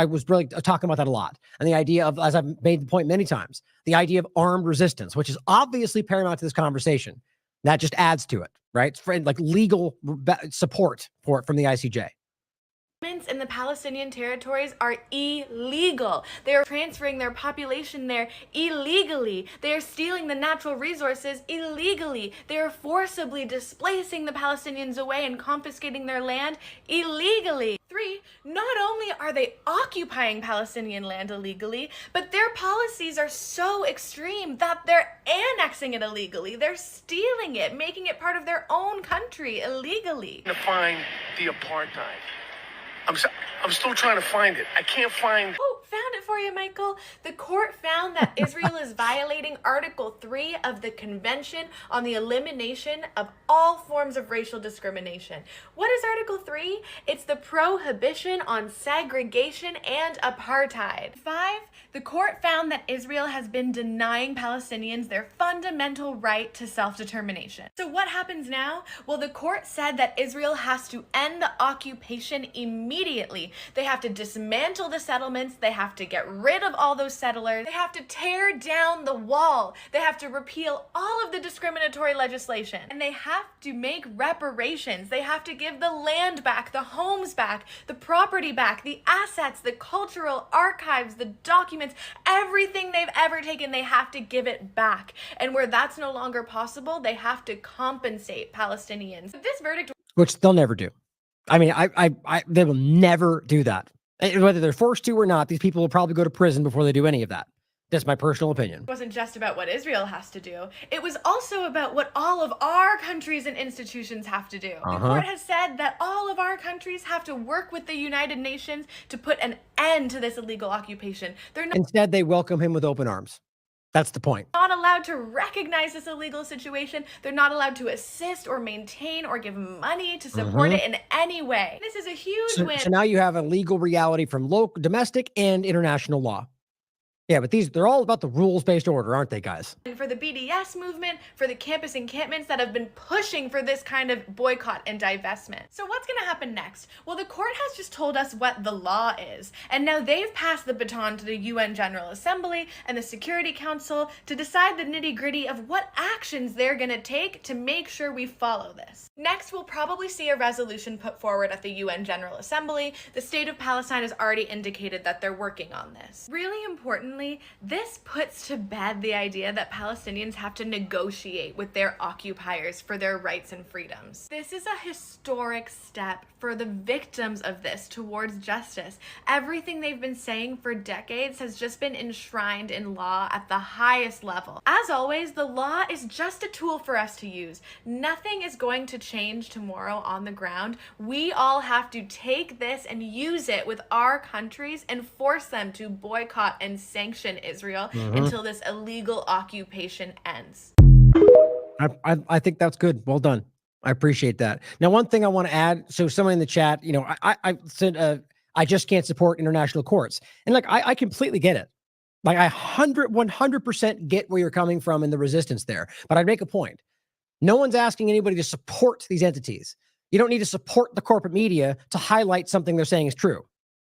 was really talking about that a lot. And the idea of, as I've made the point many times, the idea of armed resistance, which is obviously paramount to this conversation. That just adds to it, right? It's for like legal support for it from the ICJ. In the Palestinian territories are illegal. They are transferring their population there illegally. They are stealing the natural resources illegally. They are forcibly displacing the Palestinians away and confiscating their land illegally. 3, not only are they occupying Palestinian land illegally, but their policies are so extreme that they're annexing it illegally. They're stealing it, making it part of their own country illegally. To find the apartheid. I'm still trying to find it. I can't find... Oh, found it for you, Michael. The court found that Israel is violating Article 3 of the Convention on the Elimination of All Forms of Racial Discrimination. What is Article 3? It's the prohibition on segregation and apartheid. 5, the court found that Israel has been denying Palestinians their fundamental right to self-determination. So what happens now? Well, the court said that Israel has to end the occupation immediately. They have to dismantle the settlements. They have to get rid of all those settlers. They have to tear down the wall. They have to repeal all of the discriminatory legislation. And they have to make reparations. They have to give the land back, the homes back, the property back, the assets, the cultural archives, the documents, everything they've ever taken, they have to give it back. And where that's no longer possible, they have to compensate Palestinians. This verdict, which they'll never do. I mean, they will never do that. Whether they're forced to or not, these people will probably go to prison before they do any of that. That's my personal opinion. It wasn't just about what Israel has to do. It was also about what all of our countries and institutions have to do. The court has said that all of our countries have to work with the United Nations to put an end to this illegal occupation. Instead, they welcome him with open arms. That's the point. Not allowed to recognize this illegal situation. They're not allowed to assist or maintain or give money to support it in any way. This is a huge win. So now you have a legal reality from local, domestic, and international law. Yeah, but they're all about the rules-based order, aren't they, guys? And for the BDS movement, for the campus encampments that have been pushing for this kind of boycott and divestment. So what's going to happen next? Well, the court has just told us what the law is, and now they've passed the baton to the UN General Assembly and the Security Council to decide the nitty-gritty of what actions they're going to take to make sure we follow this. Next, we'll probably see a resolution put forward at the UN General Assembly. The state of Palestine has already indicated that they're working on this. Really important, this puts to bed the idea that Palestinians have to negotiate with their occupiers for their rights and freedoms. This is a historic step for the victims of this towards justice. Everything they've been saying for decades has just been enshrined in law at the highest level. As always, the law is just a tool for us to use. Nothing is going to change tomorrow on the ground. We all have to take this and use it with our countries and force them to boycott and sanction Israel until this illegal occupation ends. I think that's good. Well done. I appreciate that. Now, one thing I want to add. So someone in the chat, I said, I just can't support international courts. And like, I completely get it. Like 100% get where you're coming from in the resistance there. But I'd make a point. No one's asking anybody to support these entities. You don't need to support the corporate media to highlight something they're saying is true,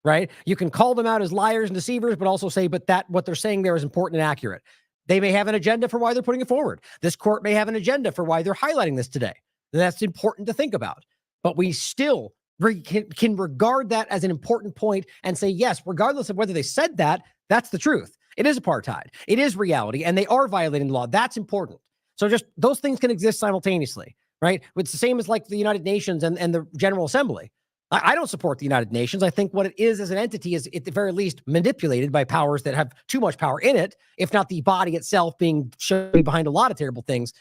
right? You can call them out as liars and deceivers, but also say, but that what they're saying there is important and accurate. They may have an agenda for why they're putting it forward. This court may have an agenda for why they're highlighting this today. And that's important to think about. But we still can regard that as an important point and say, yes, regardless of whether they said that, that's the truth. It is apartheid. It is reality, and they are violating the law. That's important. So just those things can exist simultaneously, right? It's the same as like the United Nations and the General Assembly. I don't support the United Nations. I think what it is as an entity is at the very least manipulated by powers that have too much power in it, if not the body itself being shown behind a lot of terrible things.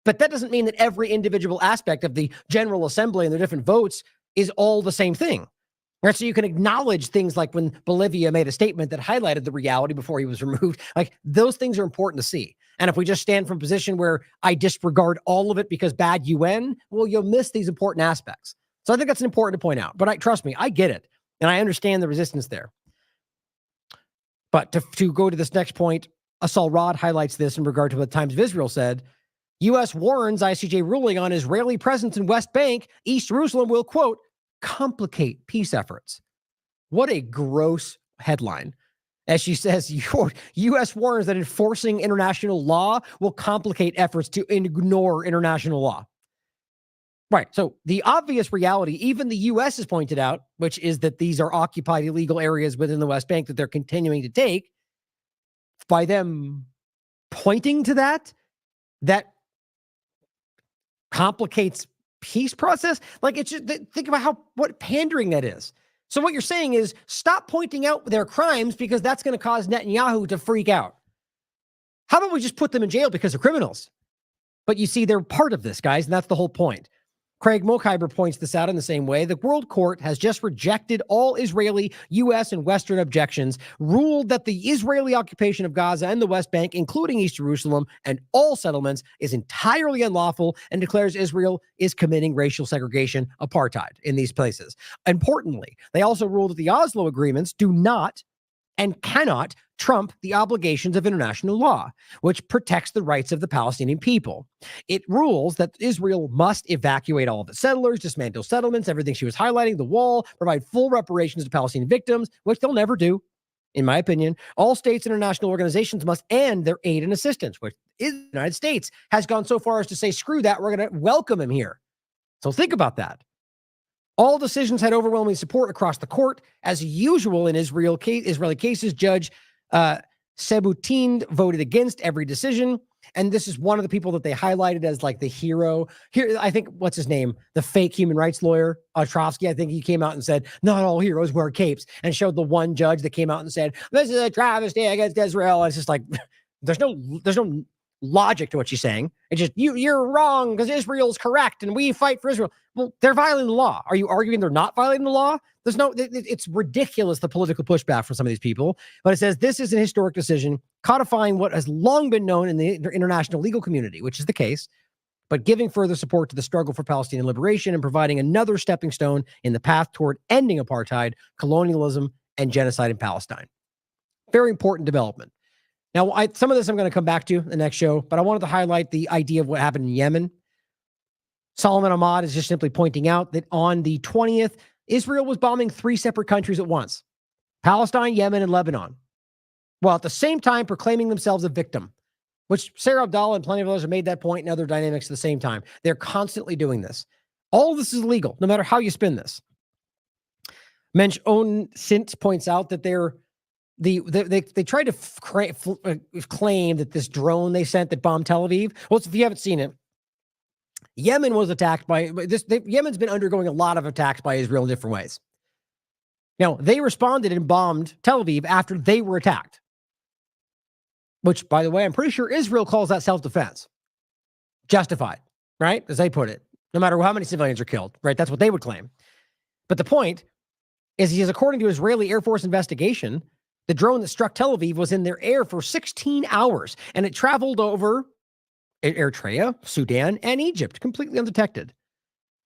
But that doesn't mean that every individual aspect of the General Assembly and their different votes is all the same thing. Right? So you can acknowledge things like when Bolivia made a statement that highlighted the reality before he was removed. Like those things are important to see. And if we just stand from a position where I disregard all of it because bad UN, well, you'll miss these important aspects. So I think that's important to point out. But trust me, I get it. And I understand the resistance there. But to go to this next point, Asal Rod highlights this in regard to what the Times of Israel said. U.S. warns ICJ ruling on Israeli presence in West Bank, East Jerusalem will, quote, complicate peace efforts. What a gross headline. As she says, U.S. warns that enforcing international law will complicate efforts to ignore international law. Right. So the obvious reality, even the U.S. has pointed out, which is that these are occupied illegal areas within the West Bank that they're continuing to take. By them pointing to that complicates peace process. Like it's just, think about what pandering that is. So what you're saying is stop pointing out their crimes because that's going to cause Netanyahu to freak out. How about we just put them in jail because they're criminals? But you see, they're part of this, guys, and that's the whole point. Craig Mokhiber points this out in the same way. The World Court has just rejected all Israeli, U.S., and Western objections, ruled that the Israeli occupation of Gaza and the West Bank, including East Jerusalem and all settlements, is entirely unlawful and declares Israel is committing racial segregation, apartheid in these places. Importantly, they also ruled that the Oslo agreements do not and cannot trump the obligations of international law, which protects the rights of the Palestinian people. It rules that Israel must evacuate all of its settlers, dismantle settlements, everything she was highlighting, the wall, provide full reparations to Palestinian victims, which they'll never do, in my opinion. All states and international organizations must end their aid and assistance, which the United States has gone so far as to say, screw that, we're going to welcome him here. So think about that. All decisions had overwhelming support across the court. As usual in Israeli cases, Judge Sebutin voted against every decision. And this is one of the people that they highlighted as like the hero. Here, I think, what's his name? The fake human rights lawyer, Ostrovsky. I think he came out and said, not all heroes wear capes, and showed the one judge that came out and said, this is a travesty against Israel. And it's just like, there's no logic to what she's saying. It's just, you're wrong because Israel's correct and we fight for Israel. Well, they're violating the law. Are you arguing they're not violating the law? It's ridiculous, the political pushback from some of these people. But it says this is an historic decision codifying what has long been known in the international legal community, which is the case, but giving further support to the struggle for Palestinian liberation and providing another stepping stone in the path toward ending apartheid, colonialism, and genocide in Palestine. Very important development. Now, some of this I'm going to come back to the next show, but I wanted to highlight the idea of what happened in Yemen. Solomon Ahmad is just simply pointing out that on the 20th, Israel was bombing 3 separate countries at once: Palestine, Yemen, and Lebanon, while at the same time proclaiming themselves a victim, which Sarah Abdallah and plenty of others have made that point and other dynamics at the same time. They're constantly doing this. All of this is illegal, no matter how you spin this. Mensch Own Sint points out that they tried to claim that this drone they sent that bombed Tel Aviv. Well, if you haven't seen it, Yemen was attacked by this. Yemen's been undergoing a lot of attacks by Israel in different ways. Now, they responded and bombed Tel Aviv after they were attacked, which, by the way, I'm pretty sure Israel calls that self-defense. Justified, right? As they put it, no matter how many civilians are killed, right? That's what they would claim. But the point is, according to Israeli Air Force investigation, the drone that struck Tel Aviv was in their air for 16 hours, and it traveled over Eritrea, Sudan, and Egypt completely undetected.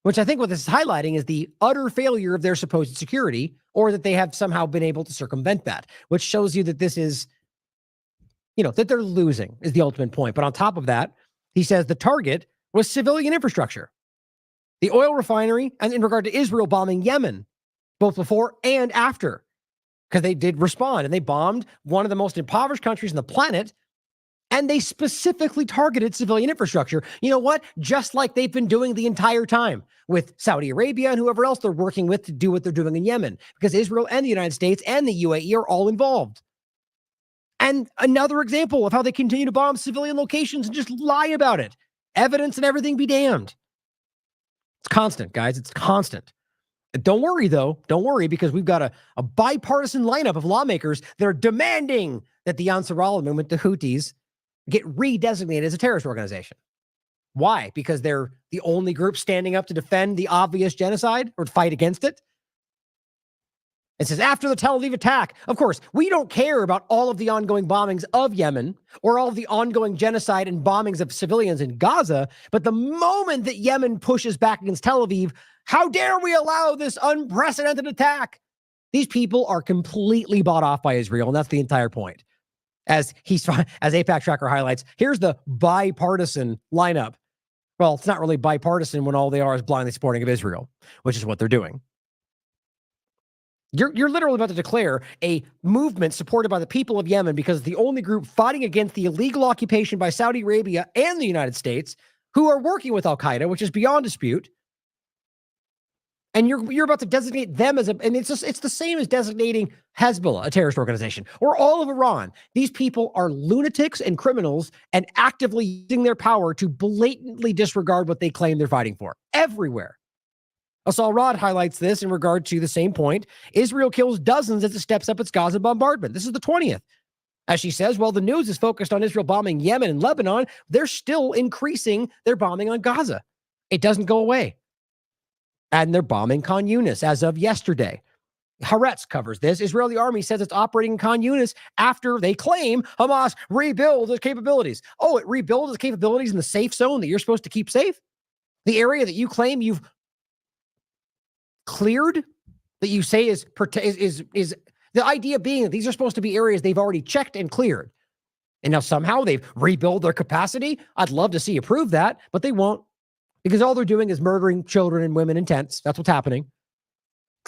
Which I think what this is highlighting is the utter failure of their supposed security, or that they have somehow been able to circumvent that, which shows you that this is, that they're losing is the ultimate point. But on top of that, he says the target was civilian infrastructure. The oil refinery, and in regard to Israel bombing Yemen, both before and after, because they did respond and they bombed one of the most impoverished countries on the planet And they specifically targeted civilian infrastructure. You know what? Just like they've been doing the entire time with Saudi Arabia and whoever else they're working with to do what they're doing in Yemen, because Israel and the United States and the UAE are all involved. And another example of how they continue to bomb civilian locations and just lie about it. Evidence and everything be damned. It's constant, guys. It's constant. Don't worry, though. Don't worry, because we've got a bipartisan lineup of lawmakers that are demanding that the Ansar Allah movement, the Houthis, get redesignated as a terrorist organization. Why? Because they're the only group standing up to defend the obvious genocide or fight against it? It says, after the Tel Aviv attack, of course, we don't care about all of the ongoing bombings of Yemen or all of the ongoing genocide and bombings of civilians in Gaza, but the moment that Yemen pushes back against Tel Aviv, how dare we allow this unprecedented attack? These people are completely bought off by Israel, and that's the entire point. As APAC Tracker highlights, here's the bipartisan lineup. Well, it's not really bipartisan when all they are is blindly supporting of Israel, which is what they're doing. You're literally about to declare a movement supported by the people of Yemen because it's the only group fighting against the illegal occupation by Saudi Arabia and the United States, who are working with Al-Qaeda, which is beyond dispute. And you're about to designate them as and it's the same as designating Hezbollah a terrorist organization or all of Iran. These people are lunatics and criminals and actively using their power to blatantly disregard what they claim they're fighting for everywhere. Asal Rod highlights this in regard to the same point. Israel kills dozens as it steps up its Gaza bombardment. This is the 20th. As she says, while the news is focused on Israel bombing Yemen and Lebanon, they're still increasing their bombing on Gaza. It doesn't go away. And they're bombing Khan Yunis as of yesterday. Haaretz covers this. Israeli army says it's operating in Khan Yunis after they claim Hamas rebuild its capabilities. Oh, it rebuilds its capabilities in the safe zone that you're supposed to keep safe? The area that you claim you've cleared, that you say is the idea being that these are supposed to be areas they've already checked and cleared. And now somehow they've rebuilt their capacity. I'd love to see you prove that, but they won't. Because all they're doing is murdering children and women in tents. That's what's happening.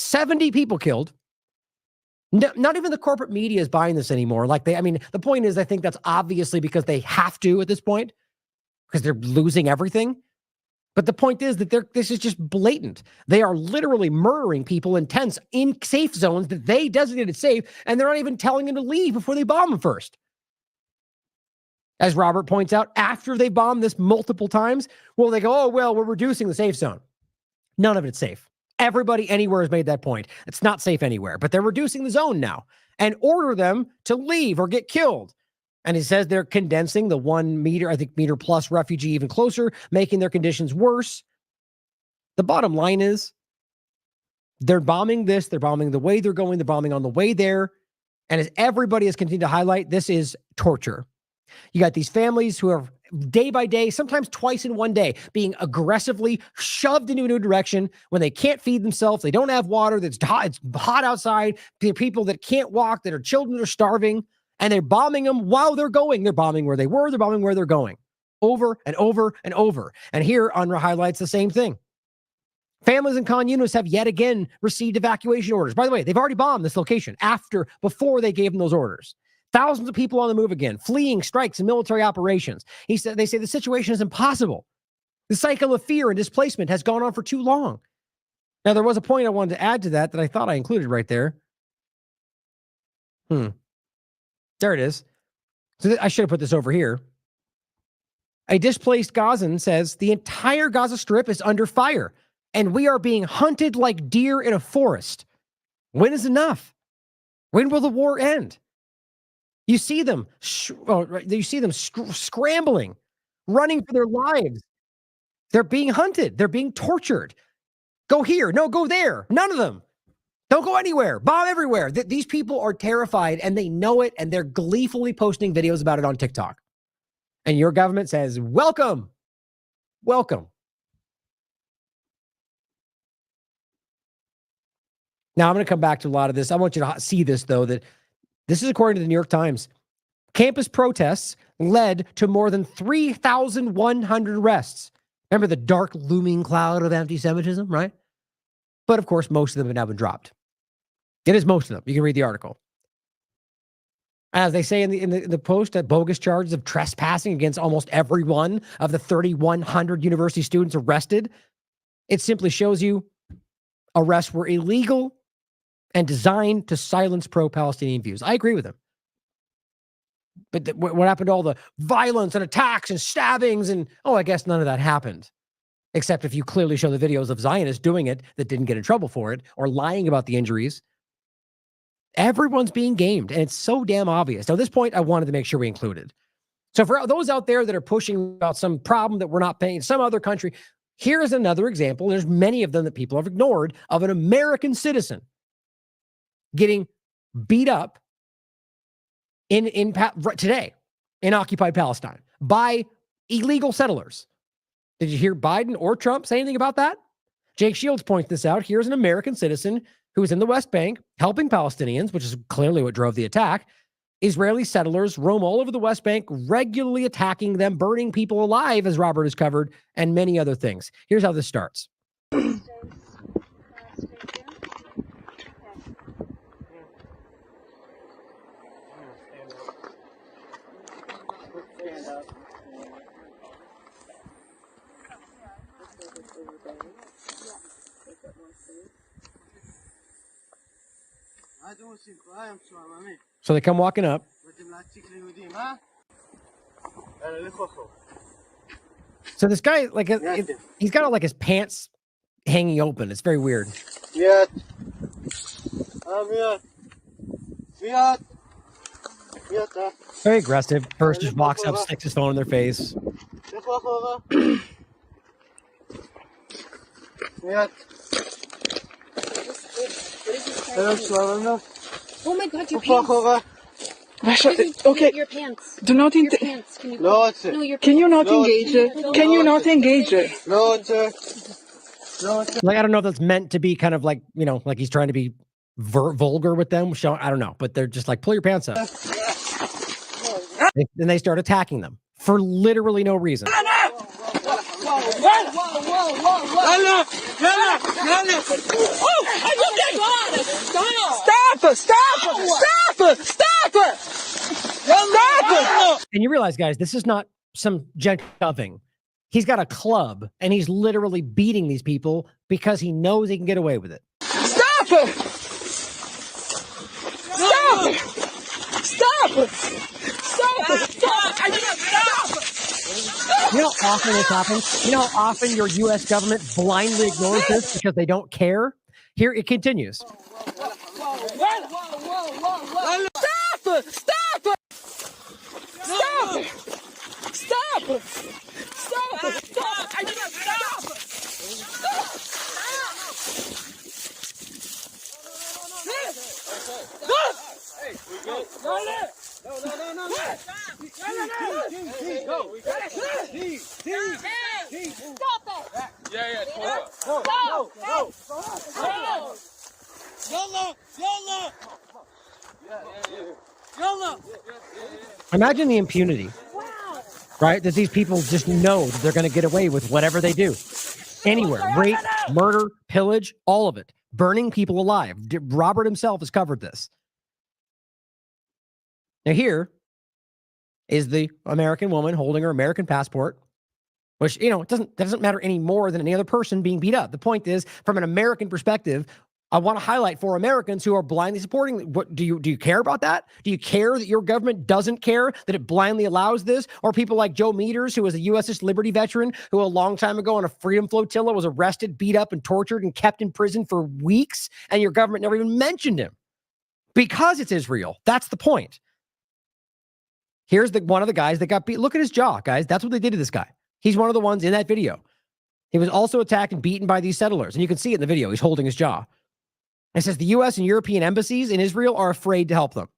70 people killed. No, not even the corporate media is buying this anymore. The point is, I think that's obviously because they have to at this point, because they're losing everything. But the point is that this is just blatant. They are literally murdering people in tents in safe zones that they designated safe, and they're not even telling them to leave before they bomb them first. As Robert points out, after they bomb this multiple times, they go, oh, well, we're reducing the safe zone. None of it's safe. Everybody anywhere has made that point. It's not safe anywhere, but they're reducing the zone now and order them to leave or get killed. And he says they're condensing the 1 meter, meter plus refugee even closer, making their conditions worse. The bottom line is they're bombing this. They're bombing the way they're going. They're bombing on the way there. And as everybody has continued to highlight, this is torture. You got these families who are day by day, sometimes twice in one day, being aggressively shoved into a new direction when they can't feed themselves. They don't have water. It's hot outside. There are people that can't walk, that are children that are starving, and they're bombing them while they're going. They're bombing where they were. They're bombing where they're going over and over and over. And here UNRWA highlights the same thing. Families in Khan Yunis have yet again received evacuation orders. By the way, they've already bombed this location before they gave them those orders. Thousands of people on the move again, fleeing strikes and military operations. They say the situation is impossible. The cycle of fear and displacement has gone on for too long. Now, there was a point I wanted to add to that I thought I included right there. There it is. So I should have put this over here. A displaced Gazan says the entire Gaza Strip is under fire, and we are being hunted like deer in a forest. When is enough? When will the war end? You see them, scrambling, running for their lives. They're being hunted. They're being tortured. Go here. No, go there. None of them. Don't go anywhere. Bomb everywhere. These people are terrified, and they know it, and they're gleefully posting videos about it on TikTok. And your government says, welcome. Welcome. Now, I'm going to come back to a lot of this. I want you to see this, though, that this is according to the New York Times. Campus protests led to more than 3,100 arrests. Remember the dark looming cloud of anti-Semitism, right? But of course, most of them have now been dropped. It is most of them. You can read the article. As they say in the post, bogus charges of trespassing against almost every one of the 3,100 university students arrested. It simply shows you arrests were illegal and designed to silence pro-Palestinian views. I agree with him. But what happened to all the violence and attacks and stabbings and, I guess none of that happened. Except if you clearly show the videos of Zionists doing it that didn't get in trouble for it or lying about the injuries. Everyone's being gamed, and it's so damn obvious. Now, at this point, I wanted to make sure we included. So for those out there that are pushing about some problem that we're not paying some other country, here's another example. There's many of them that people have ignored of an American citizen getting beat up today in occupied Palestine by illegal settlers. Did you hear Biden or Trump say anything about that? Jake Shields points this out. Here's an American citizen who was in the West Bank helping Palestinians, which is clearly what drove the attack. Israeli settlers roam all over the West Bank, regularly attacking them, burning people alive, as Robert has covered, and many other things. Here's how this starts. So they come walking up. So this guy, like, he's got like his pants hanging open. It's very weird. Very aggressive. First just walks up, sticks his phone in their face. Oh my God, your pants. Okay. Your pants. Do not engage. Can you not engage it? Can you not engage it? Like, I don't know if that's meant to be kind of like, like he's trying to be vulgar with them. I don't know, but they're just like, pull your pants up. Then they start attacking them for literally no reason. And you realize, guys, this is not some gent shoving. He's got a club, and he's literally beating these people because he knows he can get away with it. Stop it! Stop it! Stop it! Stop it! Stop it! You know how often this happens? You know how often your U.S. government blindly ignores this because they don't care? Here it continues. Stop it! Stop it! Stop it! Stop it! Stop it! Stop! I didn't stop it! Imagine the impunity, right? That these people just know that they're going to get away with whatever they do. Anywhere. Rape, murder, pillage, all of it. Burning people alive. Robert himself has covered this. Now here is the American woman holding her American passport, which, it doesn't matter any more than any other person being beat up. The point is, from an American perspective, I want to highlight for Americans who are blindly supporting. What do you care about that? Do you care that your government doesn't care that it blindly allows this? Or people like Joe Meters, who was a USS Liberty veteran, who a long time ago on a freedom flotilla was arrested, beat up, and tortured and kept in prison for weeks, and your government never even mentioned him because it's Israel. That's the point. Here's one of the guys that got beat. Look at his jaw, guys. That's what they did to this guy. He's one of the ones in that video. He was also attacked and beaten by these settlers, and you can see it in the video. He's holding his jaw. It says the U.S. and European embassies in Israel are afraid to help them.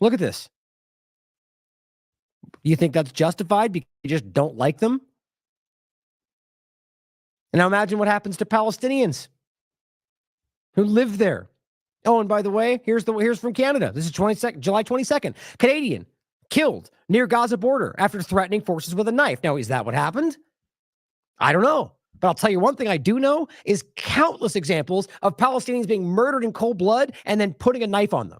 Look at this. You think that's justified because you just don't like them? And now imagine what happens to Palestinians who live there. Oh, and by the way, here's from Canada. This is July 22nd. Canadian killed near Gaza border after threatening forces with a knife. Now, is that what happened? I don't know. But I'll tell you one thing I do know is countless examples of Palestinians being murdered in cold blood and then putting a knife on them.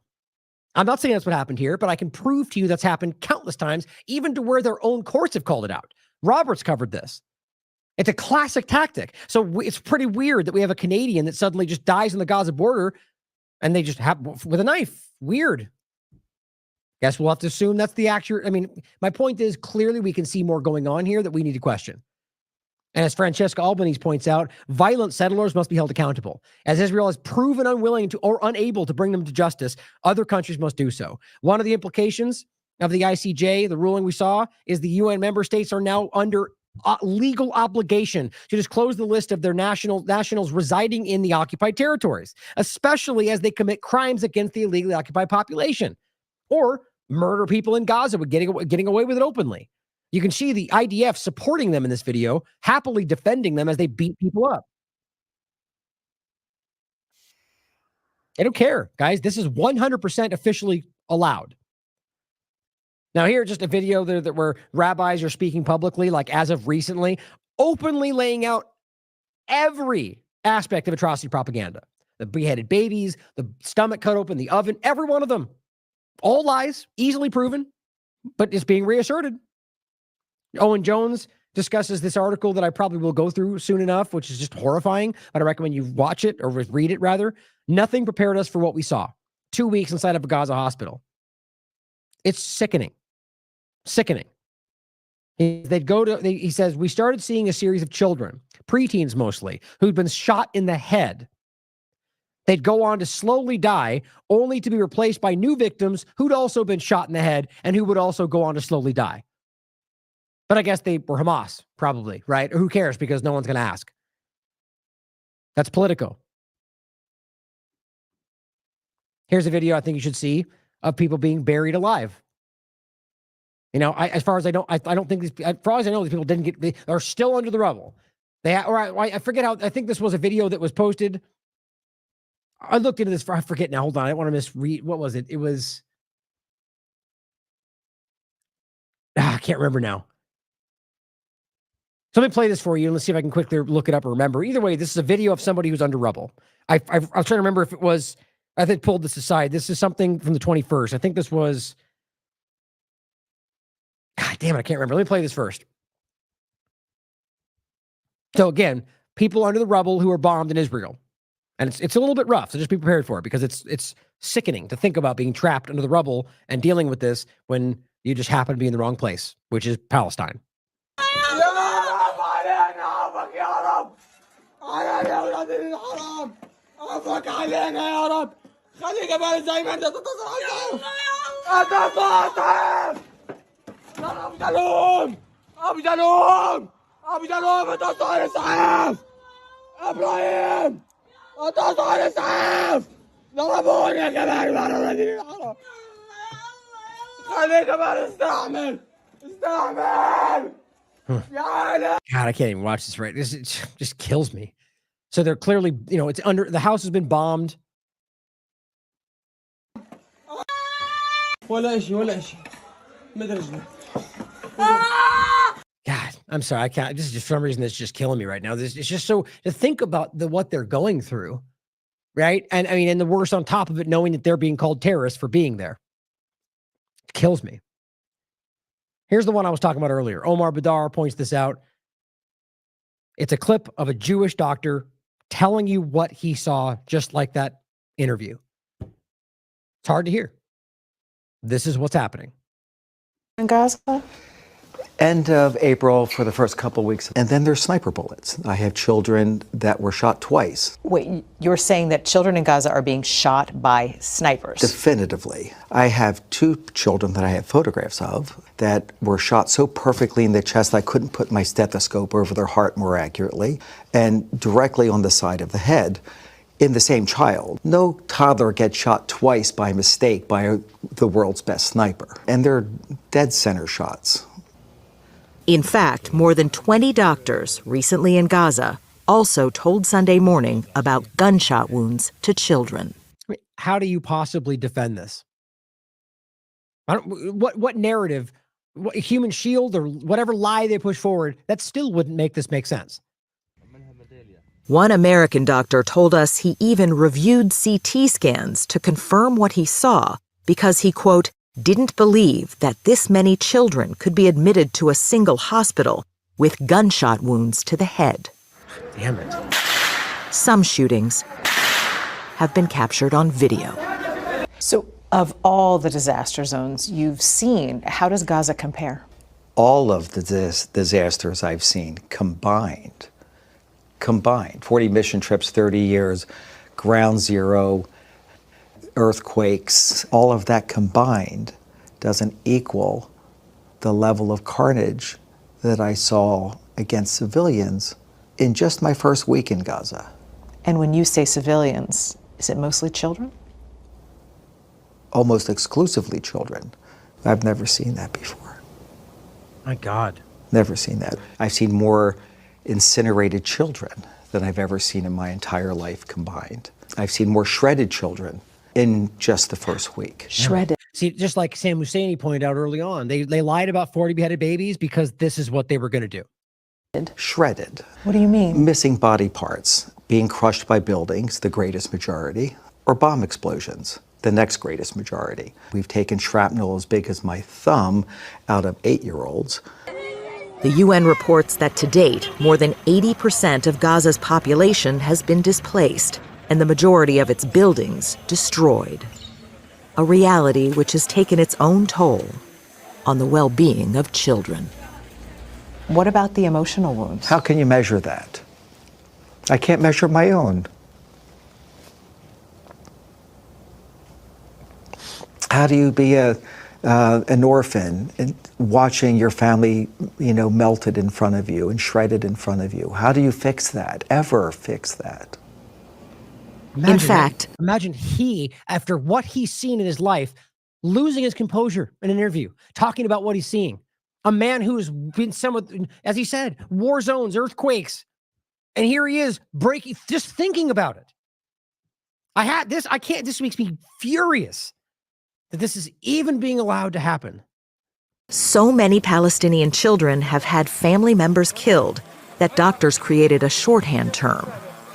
I'm not saying that's what happened here, but I can prove to you that's happened countless times, even to where their own courts have called it out. Roberts covered this. It's a classic tactic. So it's pretty weird that we have a Canadian that suddenly just dies on the Gaza border and they just have with a knife. Weird. Guess we'll have to assume that's the accurate. I mean, my point is clearly we can see more going on here that we need to question. And as Francesca Albanese points out, violent settlers must be held accountable. As Israel has proven unwilling to or unable to bring them to justice, other countries must do so. One of the implications of the ICJ, the ruling we saw, is the UN member states are now under legal obligation to disclose the list of their nationals residing in the occupied territories, especially as they commit crimes against the illegally occupied population or murder people in Gaza with getting away with it openly. You can see the IDF supporting them in this video, happily defending them as they beat people up. They don't care, guys. This is 100% officially allowed. Now, here, just a video that where rabbis are speaking publicly, like as of recently, openly laying out every aspect of atrocity propaganda. The beheaded babies, the stomach cut open, the oven, every one of them. All lies, easily proven, but it's being reasserted. Owen Jones discusses this article that I probably will go through soon enough, which is just horrifying, but I recommend you watch it or read it rather. Nothing prepared us for what we saw. 2 weeks inside of a Gaza hospital. It's sickening. Sickening. He says, we started seeing a series of children, preteens mostly, who'd been shot in the head. They'd go on to slowly die, only to be replaced by new victims who'd also been shot in the head and who would also go on to slowly die. But I guess they were Hamas, probably, right? Or who cares, because no one's going to ask. That's Politico. Here's a video I think you should see of people being buried alive. You know, as far as I don't think these, as far as I know, these people they are still under the rubble. I forget how, I think this was a video that was posted. I looked into this, I forget now, hold on, I don't want to misread, what was it? It was, I can't remember now. So let me play this for you and let's see if I can quickly look it up or remember. Either way, this is a video of somebody who's under rubble. I was trying to remember if it was, I think pulled this aside. This is something from the 21st. I think this was, God damn it, I can't remember. Let me play this first. So again, people under the rubble who are bombed in Israel. And it's a little bit rough, so just be prepared for it because it's sickening to think about being trapped under the rubble and dealing with this when you just happen to be in the wrong place, which is Palestine. God, I can't even watch this right. This just kills me. So they're clearly, you know, it's under, the house has been bombed. God, I'm sorry. I can't, this is just for some reason that's just killing me right now. It's just so to think about what they're going through. Right. And I mean, and the worst on top of it, knowing that they're being called terrorists for being there. It kills me. Here's the one I was talking about earlier. Omar Badar points this out. It's a clip of a Jewish doctor telling you what he saw, just like that interview. It's hard to hear. This is what's happening. In Gaza? End of April for the first couple of weeks. And then there's sniper bullets. I have children that were shot twice. Wait, you're saying that children in Gaza are being shot by snipers? Definitively. I have 2 children that I have photographs of that were shot so perfectly in the chest I couldn't put my stethoscope over their heart more accurately, and directly on the side of the head in the same child. No toddler gets shot twice by mistake by the world's best sniper. And they're dead center shots. In fact, more than 20 doctors recently in Gaza also told Sunday Morning about gunshot wounds to children. How do you possibly defend this? What narrative, what human shield or whatever lie they push forward, that still wouldn't make this make sense. One American doctor told us he even reviewed CT scans to confirm what he saw because he, quote, didn't believe that this many children could be admitted to a single hospital with gunshot wounds to the head. Damn it. Some shootings have been captured on video. So, of all the disaster zones you've seen, how does Gaza compare? All of the disasters I've seen combined, 40 mission trips, 30 years, ground zero, earthquakes, all of that combined doesn't equal the level of carnage that I saw against civilians in just my first week in Gaza. And when you say civilians, is it mostly children? Almost exclusively children. I've never seen that before. My God. Never seen that. I've seen more incinerated children than I've ever seen in my entire life combined. I've seen more shredded children in just the first week. Shredded. See, just like Sam Husseini pointed out early on, they lied about 40 beheaded babies because this is what they were going to do. Shredded. What do you mean? Missing body parts, being crushed by buildings, the greatest majority, or bomb explosions, the next greatest majority. We've taken shrapnel as big as my thumb out of 8-year-olds. The UN reports that to date, more than 80% of Gaza's population has been displaced and the majority of its buildings destroyed. A reality which has taken its own toll on the well-being of children. What about the emotional wounds? How can you measure that? I can't measure my own. How do you be an orphan and watching your family, melted in front of you and shredded in front of you? How do you fix that? Ever fix that? Imagine he, after what he's seen in his life, losing his composure in an interview, talking about what he's seeing. A man who's been as he said, war zones, earthquakes. And here he is breaking, just thinking about it. This makes me furious that this is even being allowed to happen. So many Palestinian children have had family members killed that doctors created a shorthand term,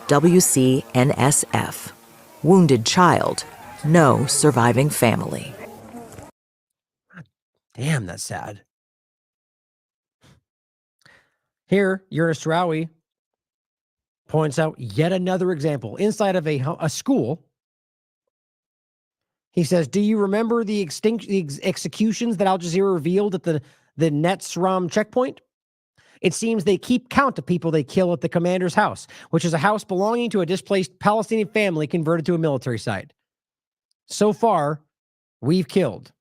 WCNSF, wounded child, no surviving family. Damn, that's sad. Here, Ernest Rawi points out yet another example inside of a school. He says, do you remember the executions that Al Jazeera revealed at the Netzram checkpoint? It seems they keep count of people they kill at the commander's house, which is a house belonging to a displaced Palestinian family converted to a military site. So far, we've killed.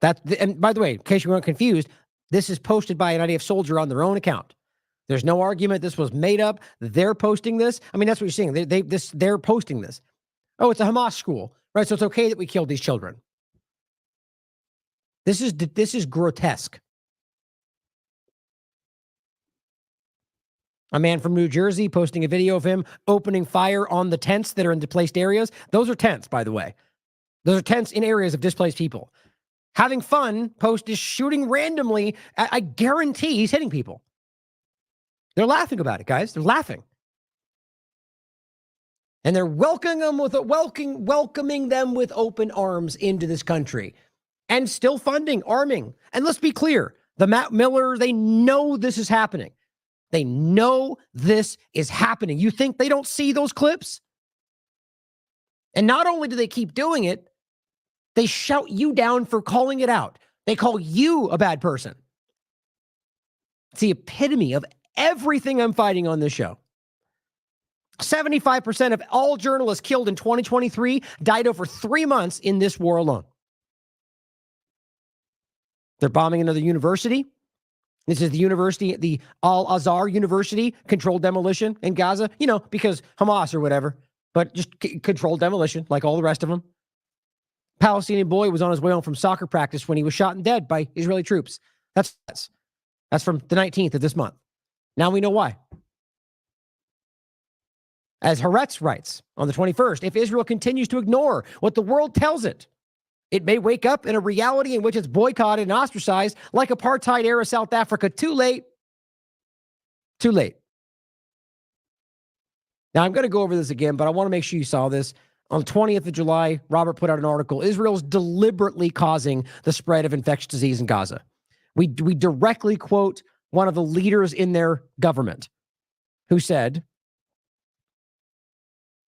And by the way, in case you weren't confused, this is posted by an IDF soldier on their own account. There's no argument this was made up. They're posting this. I mean, that's what you're seeing. They're posting this. Oh, it's a Hamas school, right? So it's okay that we killed these children. This is grotesque. A man from New Jersey posting a video of him opening fire on the tents that are in displaced areas. Those are tents, by the way. Those are tents in areas of displaced people. Having fun, post is shooting randomly. I guarantee he's hitting people. They're laughing about it, guys. They're laughing. And they're welcoming them with open arms into this country. And still funding, arming. And let's be clear, the Matt Miller, they know this is happening. They know this is happening. You think they don't see those clips? And not only do they keep doing it, they shout you down for calling it out. They call you a bad person. It's the epitome of everything I'm fighting on this show. 75% of all journalists killed in 2023 died over 3 months in this war alone. They're bombing another university. This is the university, the Al-Azhar University, controlled demolition in Gaza, because Hamas or whatever, but just controlled demolition like all the rest of them. Palestinian boy was on his way home from soccer practice when he was shot and dead by Israeli troops. That's from the 19th of this month. Now we know why. As Haaretz writes on the 21st, if Israel continues to ignore what the world tells it, it may wake up in a reality in which it's boycotted and ostracized like apartheid-era South Africa. Too late. Too late. Now, I'm going to go over this again, but I want to make sure you saw this. On the 20th of July, Robert put out an article, Israel's deliberately causing the spread of infectious disease in Gaza. We directly quote one of the leaders in their government who said,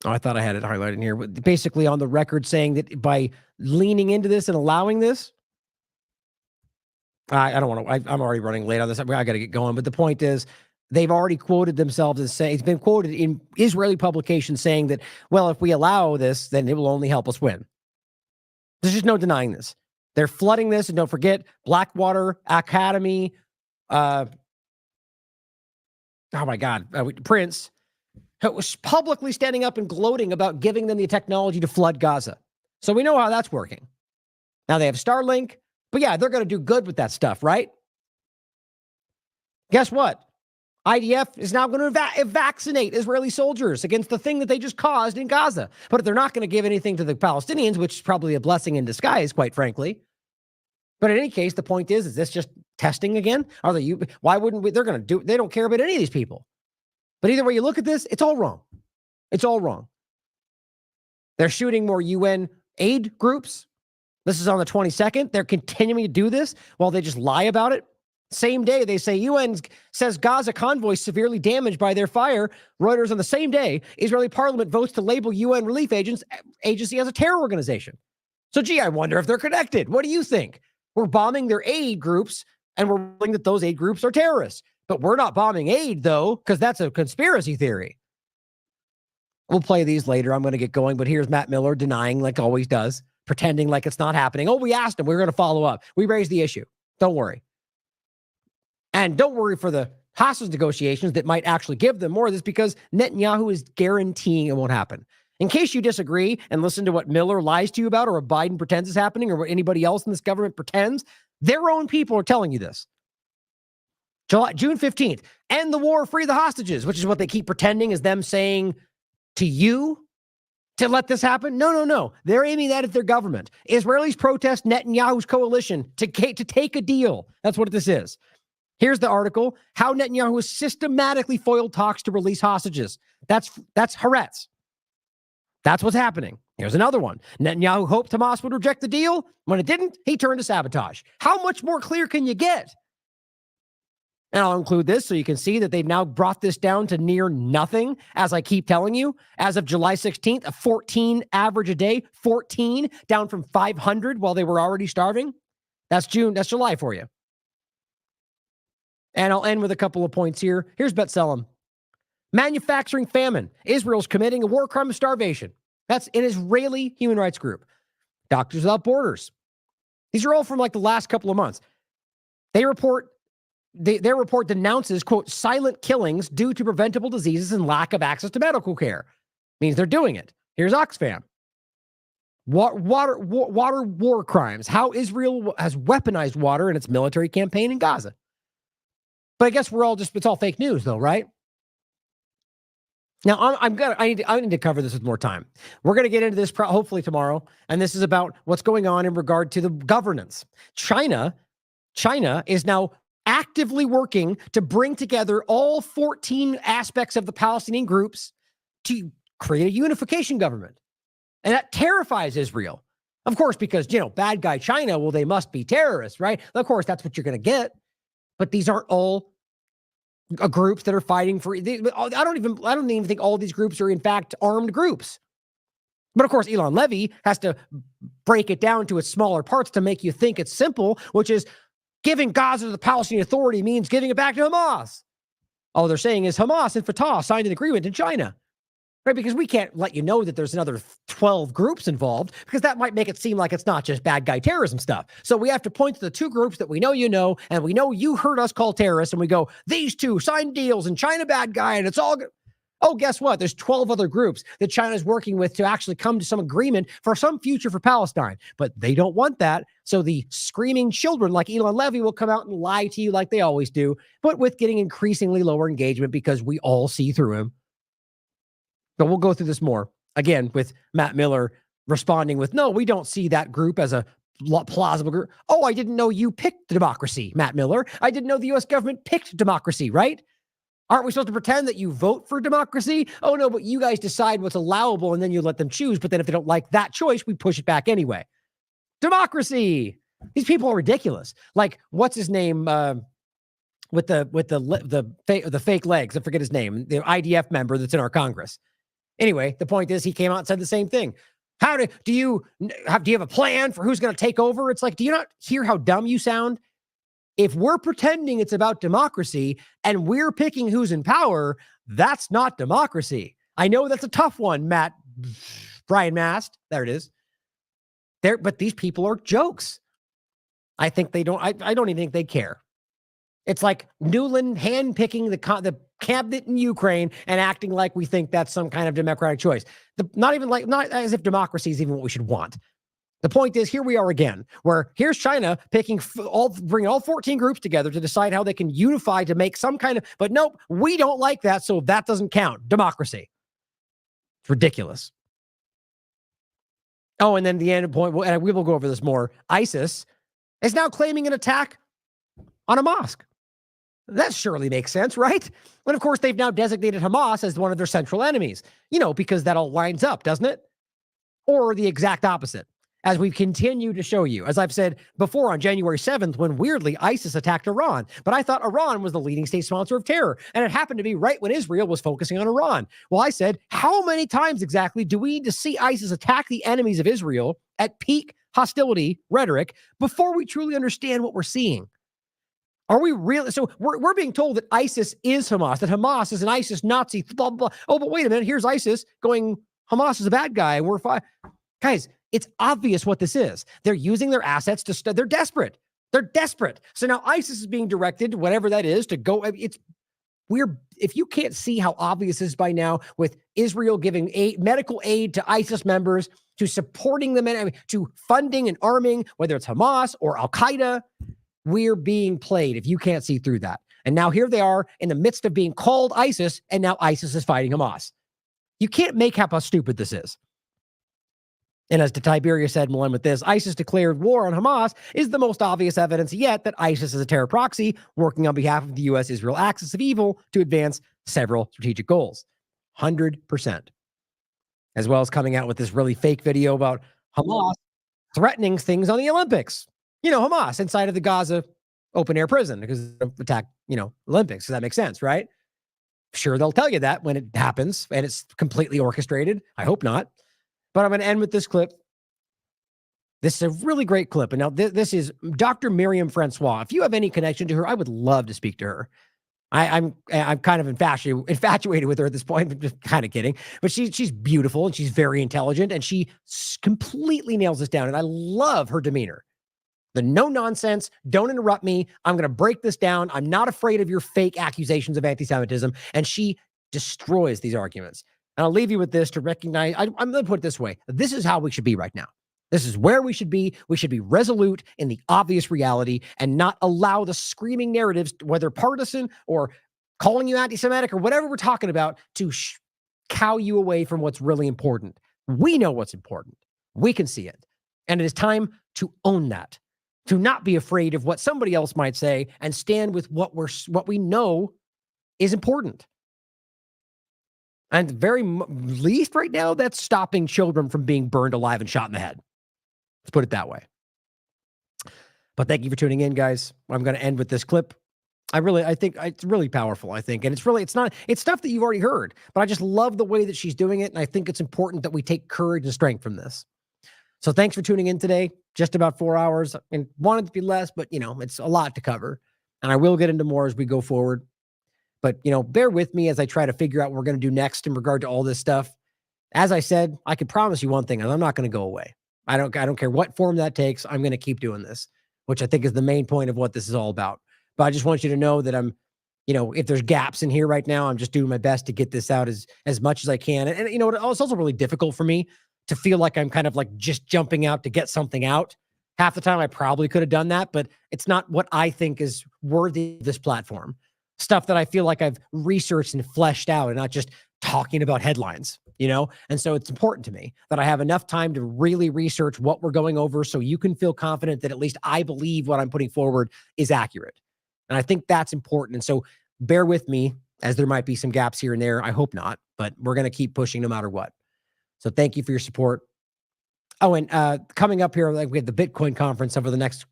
I thought I had it highlighted in here, but basically on the record saying that by leaning into this and allowing this, I don't want to, I'm already running late on this. I got to get going. But the point is, they've already quoted themselves as saying, it's been quoted in Israeli publications saying that, well, if we allow this, then it will only help us win. There's just no denying this. They're flooding this. And don't forget, Blackwater Academy, oh my God, Prince, was publicly standing up and gloating about giving them the technology to flood Gaza. So we know how that's working. Now they have Starlink, but yeah, they're going to do good with that stuff, right? Guess what? IDF is now going to vaccinate Israeli soldiers against the thing that they just caused in Gaza. But they're not going to give anything to the Palestinians, which is probably a blessing in disguise, quite frankly. But in any case, the point is this just testing again? Are they? Why wouldn't we? They're going to do. They don't care about any of these people. But either way you look at this, it's all wrong. It's all wrong. They're shooting more UN aid groups. This is on the 22nd. They're continuing to do this while they just lie about it. Same day, they say UN says Gaza convoy severely damaged by their fire. Reuters on the same day, Israeli parliament votes to label UN relief agency as a terror organization. So, gee, I wonder if they're connected. What do you think? We're bombing their aid groups, and we're ruling that those aid groups are terrorists. But we're not bombing aid, though, because that's a conspiracy theory. We'll play these later. I'm going to get going. But here's Matt Miller denying, like always does, pretending like it's not happening. Oh, we asked him. We're going to follow up. We raised the issue. Don't worry. And don't worry for the hostage negotiations that might actually give them more of this, because Netanyahu is guaranteeing it won't happen. In case you disagree and listen to what Miller lies to you about, or what Biden pretends is happening, or what anybody else in this government pretends, their own people are telling you this. June 15th, end the war, free the hostages, which is what they keep pretending is them saying to you to let this happen. No. They're aiming that at their government. Israelis protest Netanyahu's coalition to take a deal. That's what this is. Here's the article, how Netanyahu has systematically foiled talks to release hostages. That's Haaretz. That's what's happening. Here's another one. Netanyahu hoped Hamas would reject the deal. When it didn't, he turned to sabotage. How much more clear can you get? And I'll include this so you can see that they've now brought this down to near nothing, as I keep telling you. As of July 16th, a 14 average a day, 14, down from 500 while they were already starving. That's July for you. And I'll end with a couple of points here. Here's B'Tselem. Manufacturing famine. Israel's committing a war crime of starvation. That's an Israeli human rights group. Doctors Without Borders. These are all from like the last couple of months. Their report denounces, quote, silent killings due to preventable diseases and lack of access to medical care. Means they're doing it. Here's Oxfam. Water war crimes. How Israel has weaponized water in its military campaign in Gaza. But I guess it's all fake news though, right? Now, I need to cover this with more time. We're going to get into this hopefully tomorrow. And this is about what's going on in regard to the governance. China is now actively working to bring together all 14 aspects of the Palestinian groups to create a unification government. And that terrifies Israel. Of course, because, bad guy China, well, they must be terrorists, right? Of course, that's what you're going to get. But these aren't all groups that are fighting for. I don't even think all these groups are in fact armed groups. But of course, Elon Levy has to break it down to its smaller parts to make you think it's simple, which is giving Gaza to the Palestinian Authority means giving it back to Hamas. All they're saying is Hamas and Fatah signed an agreement in China. Right, because we can't let you know that there's another 12 groups involved, because that might make it seem like it's not just bad guy terrorism stuff. So we have to point to the two groups that we know and we know you heard us call terrorists, and we go, these two signed deals and China bad guy, and it's all good. Oh, guess what? There's 12 other groups that China's working with to actually come to some agreement for some future for Palestine. But they don't want that. So the screaming children like Elon Levy will come out and lie to you like they always do, but with getting increasingly lower engagement because we all see through him. But we'll go through this more, again, with Matt Miller responding with, no, we don't see that group as a plausible group. Oh, I didn't know you picked democracy, Matt Miller. I didn't know the U.S. government picked democracy, right? Aren't we supposed to pretend that you vote for democracy? Oh, no, but you guys decide what's allowable and then you let them choose. But then if they don't like that choice, we push it back anyway. Democracy. These people are ridiculous. Like, what's his name with the fake legs? I forget his name. The IDF member that's in our Congress. Anyway, the point is he came out and said the same thing. Do you have a plan for who's going to take over? It's like, do you not hear how dumb you sound? If we're pretending it's about democracy and we're picking who's in power, that's not democracy. I know that's a tough one, Brian Mast. There it is. But these people are jokes. I think they don't. I don't even think they care. It's like Newland handpicking the cabinet in Ukraine and acting like we think that's some kind of democratic choice. Not as if democracy is even what we should want. The point is, here we are again, where here's China bringing all 14 groups together to decide how they can unify to make some kind of, but nope, we don't like that, so that doesn't count. Democracy. It's ridiculous. Oh, and then the end point, and we will go over this more. ISIS is now claiming an attack on a mosque. That surely makes sense, right? And of course, they've now designated Hamas as one of their central enemies, because that all lines up, doesn't it? Or the exact opposite. As we've continued to show you, as I've said before on January 7th, when weirdly ISIS attacked Iran. But I thought Iran was the leading state sponsor of terror. And it happened to be right when Israel was focusing on Iran. Well, I said, how many times exactly do we need to see ISIS attack the enemies of Israel at peak hostility rhetoric before we truly understand what we're seeing? Are we really? So we're being told that ISIS is Hamas, that Hamas is an ISIS Nazi, blah, blah, blah. Oh, but wait a minute. Here's ISIS going, Hamas is a bad guy. And we're fine. Guys, it's obvious what this is. They're using their assets they're desperate. They're desperate. So now ISIS is being directed, whatever that is, to go. It's weird. If you can't see how obvious this is by now, with Israel giving medical aid to ISIS members, to supporting them, to funding and arming, whether it's Hamas or Al-Qaeda, we're being played if you can't see through that. And now here they are in the midst of being called ISIS, and now ISIS is fighting Hamas. You can't make up how stupid this is. And as Tiberius said, Milan, with this, ISIS declared war on Hamas is the most obvious evidence yet that ISIS is a terror proxy working on behalf of the U.S.-Israel axis of evil to advance several strategic goals. 100%. As well as coming out with this really fake video about Hamas threatening things on the Olympics. Hamas inside of the Gaza open-air prison because of attack, Olympics. So that makes sense, right? Sure, they'll tell you that when it happens and it's completely orchestrated. I hope not. But I'm going to end with this clip. This is a really great clip. And now this is Dr. Miriam Francois. If you have any connection to her, I would love to speak to her. I'm kind of infatuated with her at this point. I'm just kind of kidding. But she's beautiful and she's very intelligent and she completely nails this down. And I love her demeanor. The no nonsense, don't interrupt me. I'm going to break this down. I'm not afraid of your fake accusations of anti-Semitism. And she destroys these arguments. And I'll leave you with this to recognize, I'm going to put it this way. This is how we should be right now. This is where we should be. We should be resolute in the obvious reality and not allow the screaming narratives, whether partisan or calling you anti-Semitic or whatever we're talking about, to cow you away from what's really important. We know what's important. We can see it. And it is time to own that, to not be afraid of what somebody else might say and stand with what we know is important. And at the very least right now, that's stopping children from being burned alive and shot in the head. Let's put it that way. But thank you for tuning in, guys. I'm going to end with this clip. I think it's really powerful, I think. And it's stuff that you've already heard, but I just love the way that she's doing it. And I think it's important that we take courage and strength from this. So thanks for tuning in today. Just about 4 hours, and wanted to be less, but it's a lot to cover. And I will get into more as we go forward. But, bear with me as I try to figure out what we're going to do next in regard to all this stuff. As I said, I can promise you one thing, and I'm not going to go away. I don't care what form that takes. I'm going to keep doing this, which I think is the main point of what this is all about. But I just want you to know that I'm, if there's gaps in here right now, I'm just doing my best to get this out as much as I can. And it's also really difficult for me to feel like I'm kind of like just jumping out to get something out. Half the time I probably could have done that, but it's not what I think is worthy of this platform. Stuff that I feel like I've researched and fleshed out and not just talking about headlines, And so it's important to me that I have enough time to really research what we're going over so you can feel confident that at least I believe what I'm putting forward is accurate. And I think that's important. And so bear with me as there might be some gaps here and there. I hope not, but we're going to keep pushing no matter what. So thank you for your support. Oh, and coming up here, like we have the Bitcoin conference over the next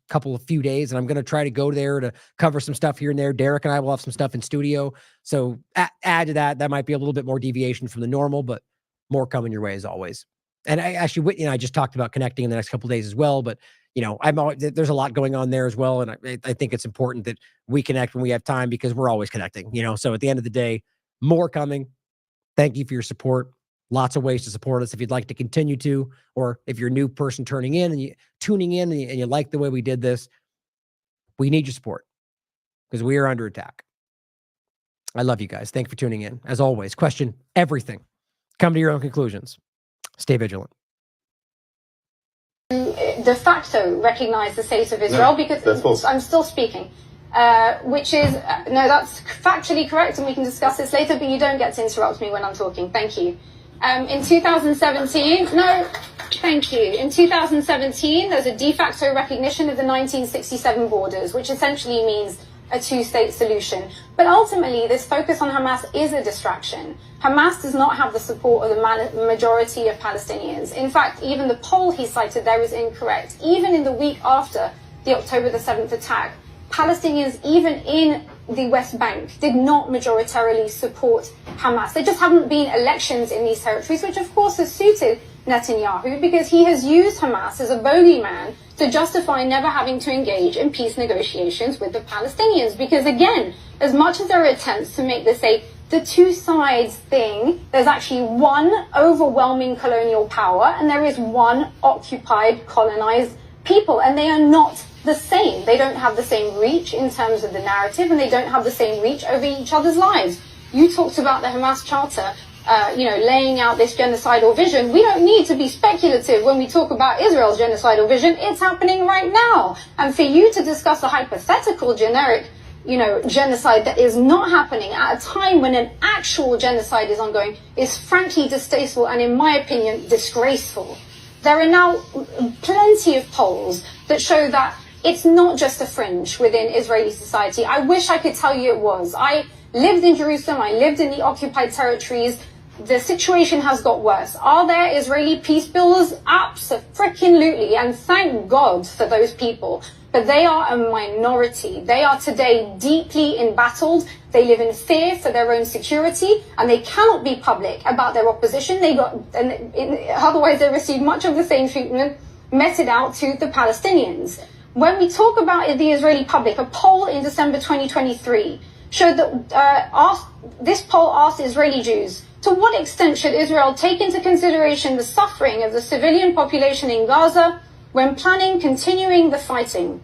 few days, and I'm going to try to go there to cover some stuff here and there. Derek and I will have some stuff in studio. So add to that. That might be a little bit more deviation from the normal, but more coming your way as always. And I actually, Whitney and I just talked about connecting in the next couple of days as well. But there's a lot going on there as well, and I think it's important that we connect when we have time because we're always connecting. So at the end of the day, more coming. Thank you for your support. Lots of ways to support us if you'd like to continue to, or if you're a new person tuning in and you like the way we did this, we need your support because we are under attack. I love you guys. Thank you for tuning in. As always, question everything. Come to your own conclusions. Stay vigilant. De facto recognize the state of Israel because I'm still speaking, which is, no, that's factually correct and we can discuss this later, but you don't get to interrupt me when I'm talking. Thank you. In 2017, no, thank you. In 2017, there's a de facto recognition of the 1967 borders, which essentially means a two-state solution. But ultimately, this focus on Hamas is a distraction. Hamas does not have the support of the majority of Palestinians. In fact, even the poll he cited there is incorrect. Even in the week after the October the 7th attack, Palestinians, even in the West Bank, did not majoritarily support Hamas. There just haven't been elections in these territories, which of course has suited Netanyahu because he has used Hamas as a bogeyman to justify never having to engage in peace negotiations with the Palestinians. Because again, as much as there are attempts to make this the two sides thing, there's actually one overwhelming colonial power and there is one occupied, colonized people, and they are not the same. They don't have the same reach in terms of the narrative, and they don't have the same reach over each other's lives. You talked about the Hamas Charter, laying out this genocidal vision. We don't need to be speculative when we talk about Israel's genocidal vision. It's happening right now. And for you to discuss a hypothetical generic, genocide that is not happening at a time when an actual genocide is ongoing is frankly distasteful and, in my opinion, disgraceful. There are now plenty of polls that show that it's not just a fringe within Israeli society. I wish I could tell you it was. I lived in Jerusalem. I lived in the occupied territories. The situation has got worse. Are there Israeli peace builders? Abso-freaking-lutely. And thank God for those people. But they are a minority. They are today deeply embattled. They live in fear for their own security, and they cannot be public about their opposition. Otherwise they receive much of the same treatment meted out to the Palestinians. When we talk about the Israeli public, a poll in December 2023 showed that this poll asked Israeli Jews, to what extent should Israel take into consideration the suffering of the civilian population in Gaza when planning continuing the fighting?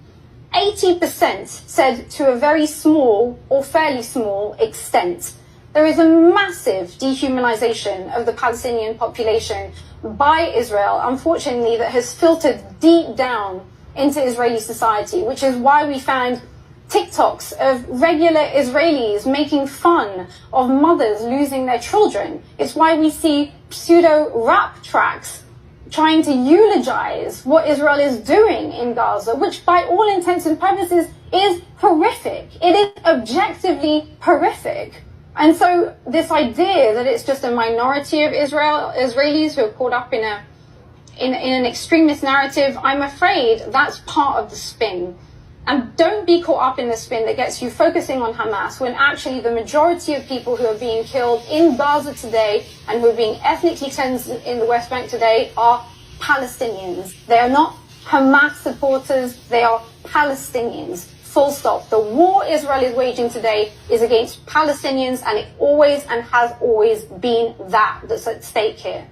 80% said to a very small or fairly small extent. There is a massive dehumanization of the Palestinian population by Israel, unfortunately, that has filtered deep down into Israeli society, which is why we found TikToks of regular Israelis making fun of mothers losing their children. It's why we see pseudo-rap tracks trying to eulogize what Israel is doing in Gaza, which by all intents and purposes is horrific. It is objectively horrific. And so this idea that it's just a minority of Israelis who are caught up in an extremist narrative, I'm afraid that's part of the spin. And don't be caught up in the spin that gets you focusing on Hamas when actually the majority of people who are being killed in Gaza today and who are being ethnically cleansed in the West Bank today are Palestinians. They are not Hamas supporters, they are Palestinians. Full stop. The war Israel is waging today is against Palestinians, and it always and has always been that that's at stake here.